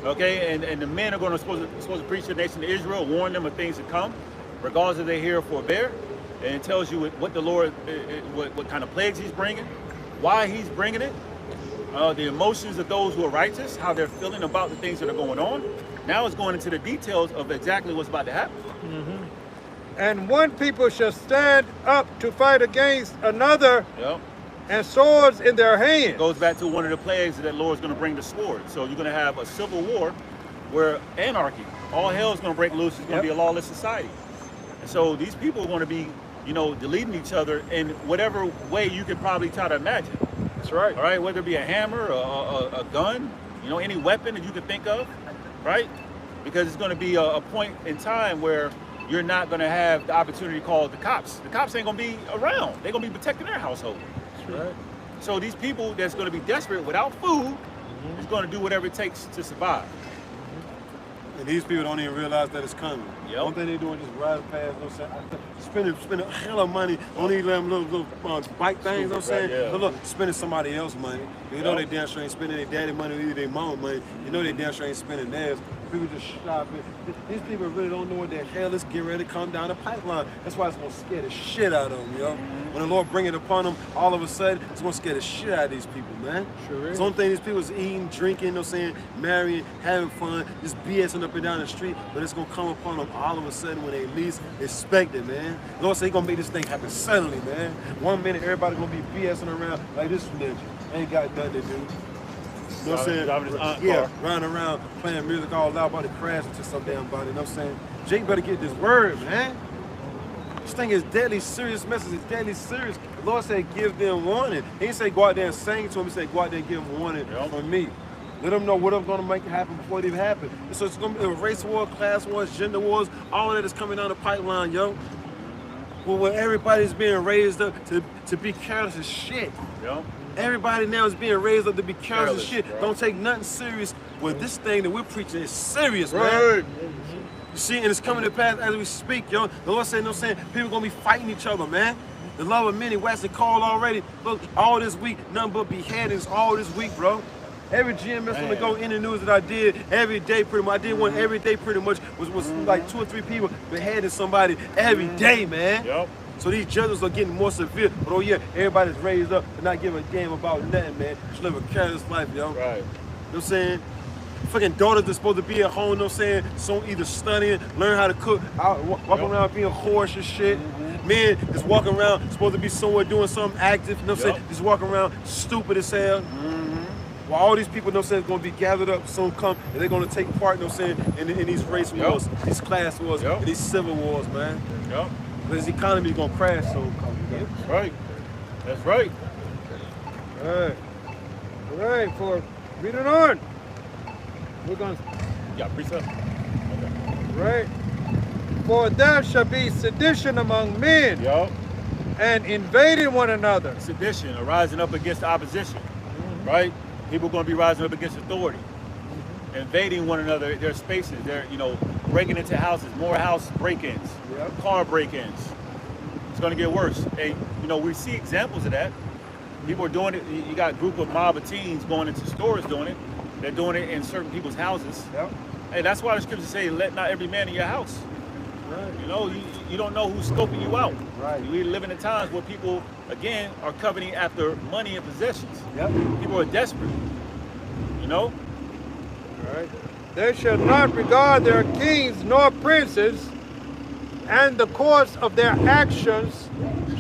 okay, and the men are supposed to preach to the nation of Israel, warn them of things to come, regardless if they hear or forbear. And it tells you what the Lord, what kind of plagues he's bringing, why he's bringing it, the emotions of those who are righteous, how they're feeling about the things that are going on. Now it's going into the details of exactly what's about to happen. And one people shall stand up to fight against another, Yep. and swords in their hands. It goes back to one of the plagues that the Lord's going to bring the sword. So you're going to have a civil war where anarchy, all hell is going to break loose. It's going to be a lawless society. And so these people are going to be, you know, deleting each other in whatever way you could probably try to imagine. That's right. All right, whether it be a hammer, a gun, you know, any weapon that you could think of, right? Because it's going to be a point in time where you're not going to have the opportunity to call the cops. The cops ain't going to be around. They're going to be protecting their household. Right. So these people that's going to be desperate without food is going to do whatever it takes to survive. And these people don't even realize that it's coming. Yep. One thing they doing is just riding past, you know what I'm saying? Spending a hell of money on these little bike things, you know what I'm saying? Yeah. Look, spending somebody else's money. You know they damn sure ain't spending their daddy money or either their mama money. You know they damn sure ain't spending theirs. People just shopping. These people really don't know what the hell is getting ready to come down the pipeline. That's why it's gonna scare the shit out of them, yo. When the Lord bring it upon them, all of a sudden, it's gonna scare the shit out of these people, man. Sure is. The only thing these people is eating, drinking, you know what I'm saying, marrying, having fun, just BSing up and down the street, but it's gonna come upon them all of a sudden when they least expect it, man. The Lord said He's gonna make this thing happen suddenly, man. One minute, everybody gonna be BSing around like this ninja. Ain't got nothing to do. You know what I'm saying? Driving his aunt Yeah, car. running around playing music all loud, about to crash into some damn body. You know what I'm saying? Jake better get this word, man. This thing is deadly serious message. It's deadly serious. The Lord said, give them warning. He didn't say go out there and sing to them. He said, go out there and give them warning from me. Let them know whatever's going to make it happen before it even happens. So it's going to be a race war, class wars, gender wars, all that is coming down the pipeline, yo. Well, where everybody's being raised up to be careless as shit. Yep. Everybody now is being raised up to be careless as shit. Bro. Don't take nothing serious. Well, this thing that we're preaching is serious, man. Right. You see, and it's coming to pass as we speak, yo. The Lord said, people gonna be fighting each other, man. The love of many waxing cold already. Look, all this week, nothing but beheadings all this week, bro. Every GMS on the go in the news that I did every day pretty much. I did one every day pretty much was like 2 or 3 people beheading somebody every day, man. Yep. So these judges are getting more severe. But oh yeah, everybody's raised up and not giving a damn about nothing, man. Just live a careless life, yo. Right. You know what I'm saying? Fucking daughters that's supposed to be at home, you know what I'm saying? So either studying, learn how to cook, walking around being horse and shit. Men is walking around, supposed to be somewhere doing something active, you know what I'm saying? Just walking around stupid as hell. While all these people, you know what I'm saying, going to be gathered up, soon come, and they're going to take part, you know what I'm saying, in these race wars, these class wars, and these civil wars, man. Yep. This economy is going to crash soon. That's right. That's right. All right. All right, for reading on. We're going to... Yeah, precept. Okay. Right. For there shall be sedition among men, Yep. and invading one another. Sedition, or rising up against the opposition, right? People are going to be rising up against authority, invading one another, their spaces. They're, breaking into houses, more house break-ins, car break-ins. It's going to get worse. And, we see examples of that. People are doing it. You got a group of mob of teens going into stores doing it. They're doing it in certain people's houses. Yep. Hey, that's why the scriptures say, let not every man in your house. Right. You don't know who's scoping you out. Right. We live in times where people, again, are coveting after money and possessions. Yep. People are desperate. All right. They shall not regard their kings nor princes, and the course of their actions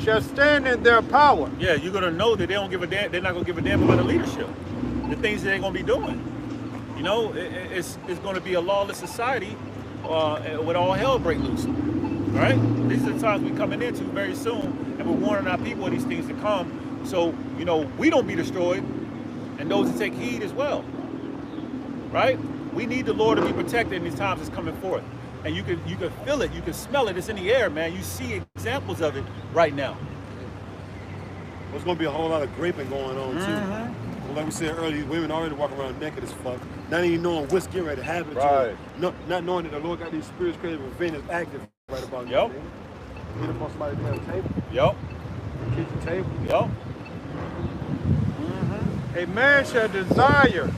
shall stand in their power. Yeah, you're gonna know that they don't give a damn. They're not gonna give a damn about the leadership, the things that they're gonna be doing. It's going to be a lawless society with all hell break loose. Right? These are the times we're coming into very soon, and we're warning our people of these things to come. So, we don't be destroyed, and those that take heed as well. Right? We need the Lord to be protected in these times that's coming forth. And you can feel it, you can smell it, it's in the air, man. You see examples of it right now. There's going to be a whole lot of graping going on, too. Well, like we said earlier, women already walking around naked as fuck, not even knowing what's getting ready to happen to them. Not knowing that the Lord got these spirits created with Venus active right about now. Hit up on somebody at the table. Kitchen table. A man shall desire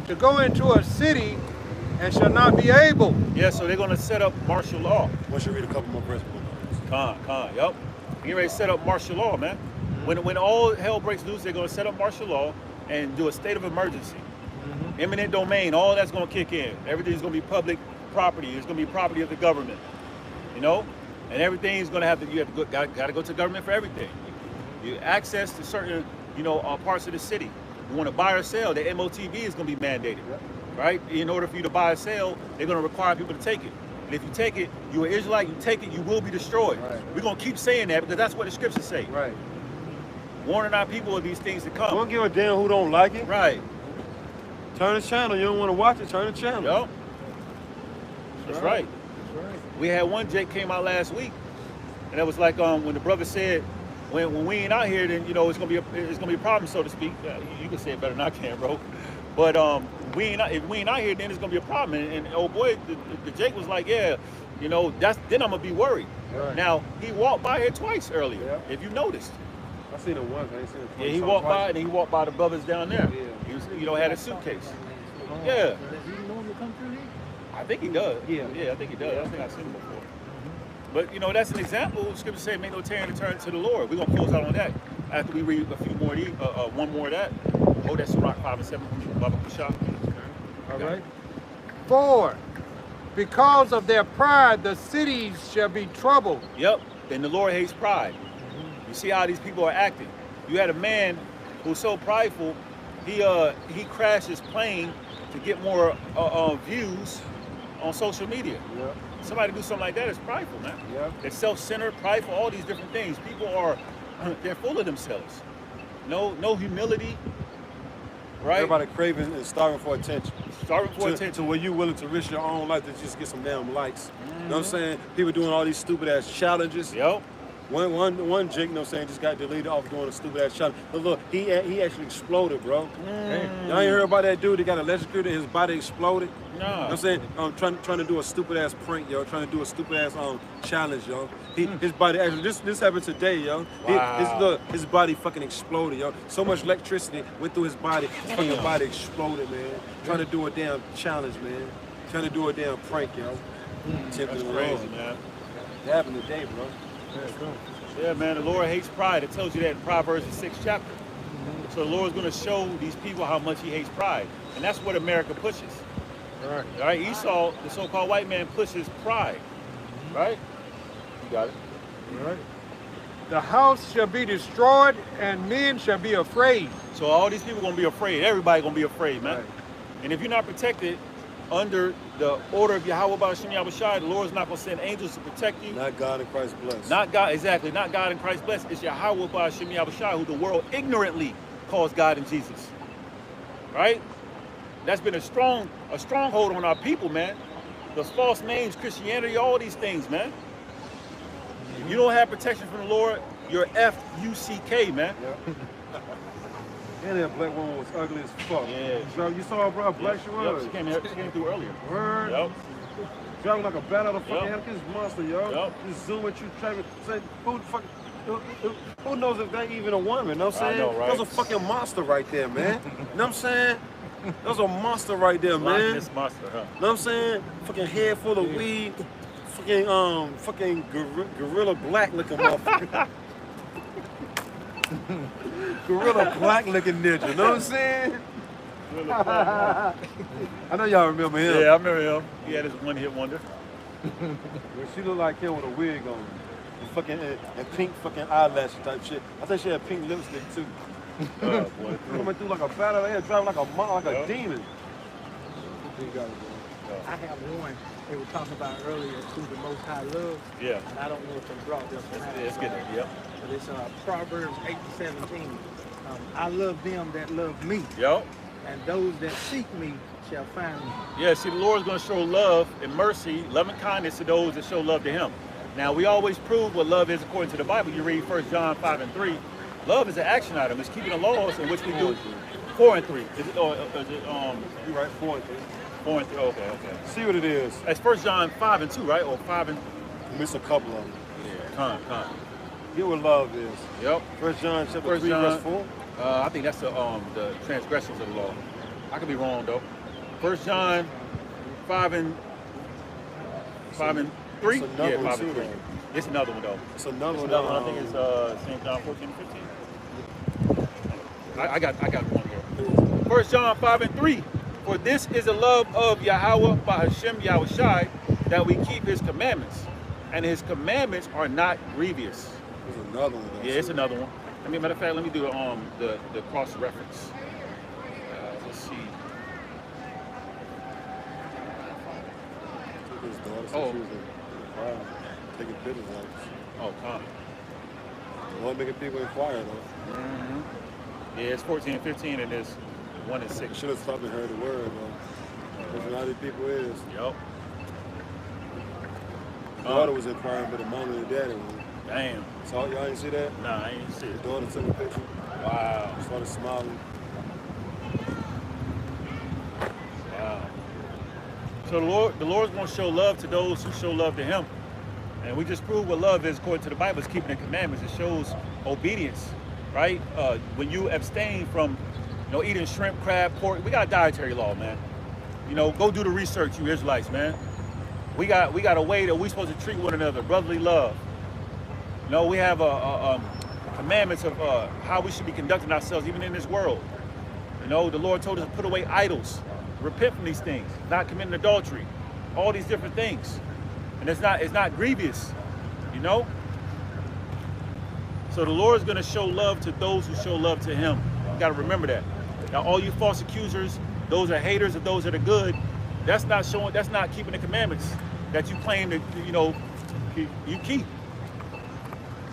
to go into a city and shall not be able. Yeah, so they're going to set up martial law. Once you read a couple more verses. Get ready to set up martial law, man. When all hell breaks loose, they're going to set up martial law and do a state of emergency. Eminent domain, all that's going to kick in. Everything's going to be public property. It's going to be property of the government, and everything's going to have to. You have to got to go to the government for everything. You access to certain, parts of the city. You want to buy or sell, the MOTV is going to be mandated, right? In order for you to buy or sell, they're going to require people to take it. And if you take it, you're an Israelite. You take it, you will be destroyed. We're going to keep saying that because that's what the scriptures say. Warning our people of these things to come. Don't give a damn who don't like it. Right. Turn the channel. You don't want to watch it, turn the channel. That's right. We had one Jake came out last week, and it was like when the brother said, when we ain't out here, then it's gonna be a problem, so to speak. You can say it better than I can, bro. But if we ain't out here, then it's gonna be a problem. And oh boy, the Jake was like, then I'm gonna be worried. Now he walked by here twice earlier, if you noticed. I seen it once. I ain't seen it twice. Yeah, he walked by, and he walked by the brothers down there. He was, had a suitcase. Yeah. Does he normally come through here? I think he does. Yeah, I think he does. I think I've seen him before. But that's an example. Scripture say, "Make no tearing to turn to the Lord." We're gonna close out on that after we read a few more of these, one more of that. Oh, that's Sirach 5 and 7 from Baba Kushak. All right. 4. Because of their pride, the cities shall be troubled. Yep. And the Lord hates pride. You see how these people are acting. You had a man who's so prideful, he crashed his plane to get more views on social media. Yep. Somebody do something like that is prideful, man. Yep. They're self-centered, prideful, all these different things. People are, they're full of themselves. No humility, right? Everybody craving and starving for attention. Starving for attention. To where you willing to risk your own life to just get some damn likes. You know what I'm saying? People doing all these stupid ass challenges. Yep. One jig, you know what I'm saying, just got deleted off doing a stupid ass challenge. But look, he actually exploded, bro. Y'all ain't heard about that dude that got electrocuted, his body exploded? No. You know what I'm saying? Trying to do a stupid ass prank, yo. Trying to do a stupid ass challenge, yo. His body actually, this happened today, yo. Wow. His body fucking exploded, yo. So much electricity went through his body, his fucking body exploded, man. Trying to do a damn challenge, man. Trying to do a damn prank, yo. That's crazy, man. It happened today, bro. Yeah, man, the Lord hates pride. It tells you that in Proverbs, the 6th chapter. So the Lord's going to show these people how much he hates pride. And that's what America pushes. Right. All right, Esau, the so-called white man, pushes pride. Right? You got it. All right. The house shall be destroyed, and men shall be afraid. So all these people going to be afraid. Everybody going to be afraid, man. Right. And if you're not protected under the order of Yahweh Ba'Shem Yahushai, the Lord's not going to send angels to protect you. Not God and Christ blessed. Not God, exactly. Not God and Christ blessed. It's Yahweh Ba'Shem Yahushai, who the world ignorantly calls God and Jesus. Right? That's been a stronghold on our people, man. Those false names, Christianity, all these things, man. If you don't have protection from the Lord, you're F-U-C-K, man. Yep. And that black woman was ugly as fuck. Yeah. You saw her, bro, how black she Yep, was. she came through earlier. Word. Yep. Driving like a bat out of fucking Yep. hell. This monster, yo. Yep. Just zoom at you, traffic. Say, who knows if that even a woman? You know what I'm saying? I know, right? That's a fucking monster right there, man. You know what I'm saying? That's a monster right there, man. You know This monster, huh? what I'm saying? Fucking head full of weed. Fucking gorilla black looking motherfucker. Gorilla black looking ninja, you know what I'm saying? I know y'all remember him. Yeah, I remember him. He had his one-hit wonder. Well, she looked like him with a wig on. And fucking and pink fucking eyelash type shit. I think she had pink lipstick too. Oh, boy. Coming through like a bat out of here, driving like a demon. I have one they were talking about earlier, who the Most High loves. Yeah. And I don't know if they brought this one out. Let's get it. Yep. But it's Proverbs 8:17. I love them that love me, Yep. and those that seek me shall find me. Yeah, see, the Lord's going to show love and mercy, loving kindness to those that show love to him. Now, we always prove what love is according to the Bible. You read 1 John 5:3. Love is an action item. It's keeping the laws in which we do 4 and 3. Is it, You right, 4 and 3. 4 and 3? Okay. See what it is. That's 1 John 5 and 2, right? Or 5 and... Miss a couple of them. Yeah, con. Get what love is. Yep. 1 John chapter 1 3, John, verse 4. I think that's the transgressions of the law. I could be wrong though. 1 John 5 and 3. It's another Yeah, one 5 and too, 3. though. It's another one though. It's another It's one. another one. I think it's St. John 14 and 15. I got one here. 1 John 5 and 3. For this is the love of Yahweh Ba'Hashem Yahushai, that we keep his commandments, and his commandments are not grievous. There's another one. Yeah, it's another one. Matter of fact, let me do the cross reference. Let's see. His daughter said Oh. she was in the crowd taking pictures of us. Oh, con. Lord making people inquire though. Yeah, it's 14 and 15, and there's 1 and 6. Should have stopped and heard the word though. That's how these people is. Yup. The daughter was inquiring, but the mom and the daddy was. Damn. So y'all didn't see that? Nah, I ain't see The it. daughter took a picture, Wow. started smiling. Wow. So the Lord's going to show love to those who show love to him. And we just proved what love is according to the Bible. It's keeping the commandments. It shows obedience, right? When you abstain from, eating shrimp, crab, pork, we got a dietary law, man. Go do the research, you Israelites, man. We got a way that we're supposed to treat one another, brotherly love. We have commandments of how we should be conducting ourselves, even in this world. The Lord told us to put away idols, repent from these things, not committing adultery, all these different things. And it's not grievous, So the Lord's going to show love to those who show love to him. You got to remember that. Now, all you false accusers, those are haters of those that are good, that's not showing. That's not keeping the commandments that you claim to, you know, you keep.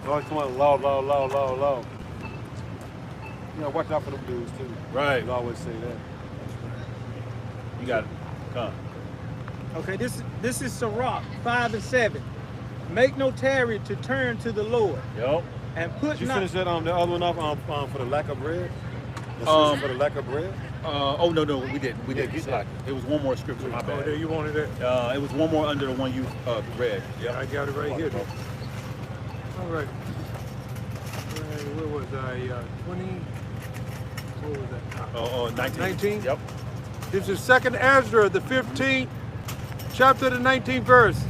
Always come on, law. You know, watch out for them dudes too. Right. You always say that. You got it. Come. Okay, this is Sirach 5 and 7. Make no tarry to turn to the Lord. Yep. And put Did you not. finish that the other one off for the lack of bread? For the lack of bread? Oh no, we didn't. We didn't. It was one more scripture. My bad. Oh, there you wanted it. It was one more under the one you read. Yeah, I got it right here. All right. Where was I? 20. What was that? 19. 19? Yep. This is 2nd Ezra, the 15th chapter, the 19th verse.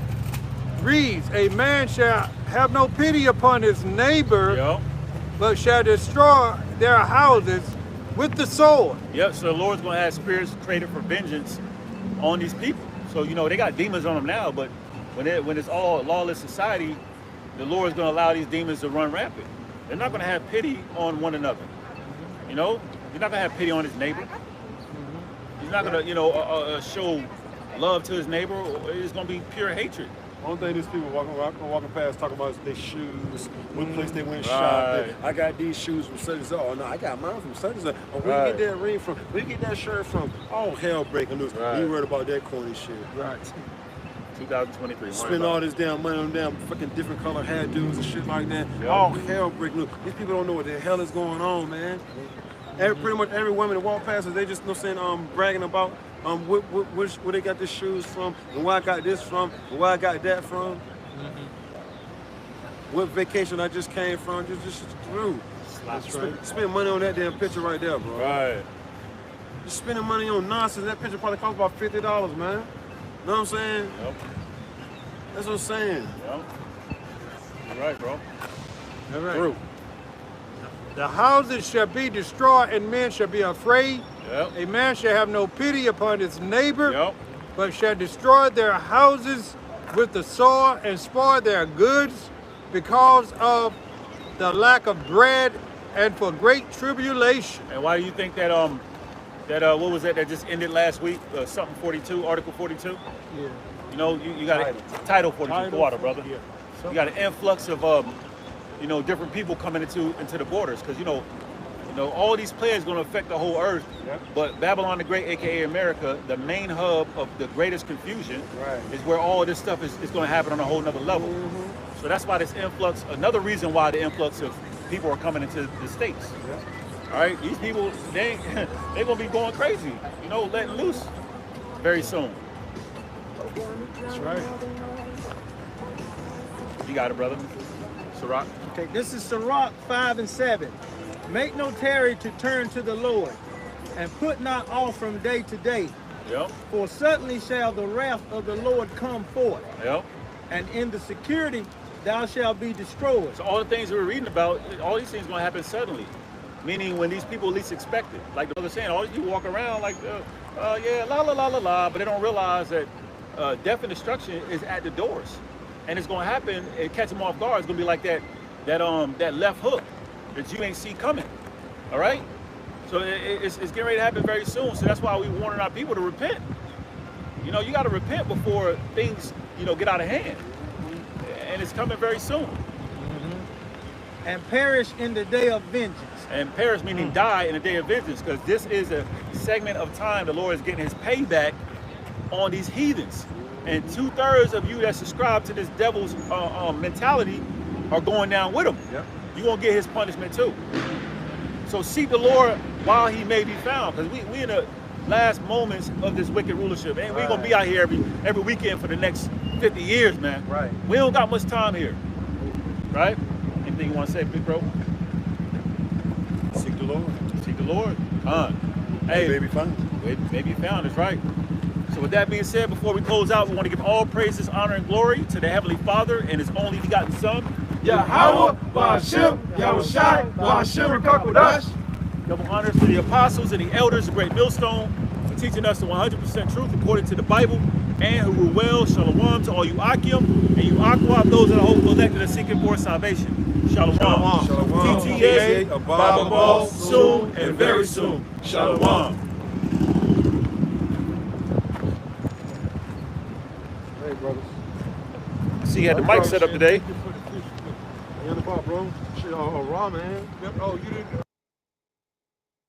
Reads, a man shall have no pity upon his neighbor, Yep. but shall destroy their houses with the sword. Yep. So the Lord's going to have spirits created for vengeance on these people. So, you know, they got demons on them now, but when it's all lawless society, the Lord's going to allow these demons to run rampant. They're not going to have pity on one another. You know, you're not going to have pity on his neighbor. He's not going to, you know, show love to his neighbor. It's going to be pure hatred. Only thing these people walking past talking about is their shoes, what place they went shopping. I got these shoes from such and such. Oh no, I got mine from such and such. Oh, where you get that ring from? Where you get that shirt from? Oh, hell breaking loose. Right. You worried about that corny shit. Right. 2023. Spend all this damn money on damn fucking different color hairdos and shit like that. Yep. Oh, hell breaking loose. These people don't know what the hell is going on, man. Pretty much every woman that walk past us, they just bragging about where they got the shoes from, and where I got this from, and where I got that from. What vacation I just came from, just through. Spend money on that damn picture right there, bro. Right. Just spending money on nonsense. That picture probably cost about $50, man. Know what I'm saying? Yep. That's what I'm saying. Yep. You're right, bro. All right. True. The houses shall be destroyed, and men shall be afraid. Yep. A man shall have no pity upon his neighbor, Yep. but shall destroy their houses with the sword and spoil their goods because of the lack of bread and for great tribulation. And why do you think that what was that just ended last week? Something 42, Article 42. Yeah. You know, you got a Title 42 water, brother. Yeah. You got an influx of you know, different people coming into the borders, because you know all these players going to affect the whole earth. Yep. But Babylon the Great, aka America, the main hub of the greatest confusion, is where all of this stuff is going to happen on a whole nother level. So that's why this influx. Another reason why the influx of people are coming into the states. Yep. All right, these people they're gonna be going crazy. You know, letting loose very soon. That's right. You got it, brother. Sirach. Okay, this is Sirach 5 and 7. Make no tarry to turn to the Lord, and put not off from day to day. Yep. For suddenly shall the wrath of the Lord come forth, Yep. and in the security thou shalt be destroyed. So all the things we're reading about, all these things gonna happen suddenly. Meaning when these people least expect it. Like the brother saying, all these people walk around like, yeah, la la la la la, but they don't realize that death and destruction is at the doors, and it's gonna happen and catch them off guard. It's gonna be like that left hook that you ain't see coming. All right, so it's getting ready to happen very soon. So that's why we warning our people to repent. You know, you got to repent before things get out of hand, and it's coming very soon. And perish in the day of vengeance. And perish meaning die in the day of vengeance, because this is a segment of time the Lord is getting his payback on these heathens. And 2/3 of you that subscribe to this devil's mentality are going down with him. Yep. You're going to get his punishment too. So seek the Lord while he may be found, because we in the last moments of this wicked rulership. And we ain't going to be out here every weekend for the next 50 years, man. Right. We don't got much time here. Right? Anything you want to say, big bro? Seek the Lord. Seek the Lord. Hey, May be found. May be found, that's right. So with that being said, before we close out, we want to give all praises, honor, and glory to the Heavenly Father and his only begotten Son, Yahweh, Ba'ashem, Yahushai, Ba'ashem, Rakakodash. Double honors to the apostles and the elders of Great Millstone for teaching us the 100% truth according to the Bible, and who rule well. Shalom to all you Akim and you Aqua, those that are hopeful, elected, and seeking for salvation. Shalom. Shalom. TTA, Baba, soon and very soon. Shalom. brothers. See, you had the mic set up today. In the bar, bro. Shit, raw, man. Oh, you didn't.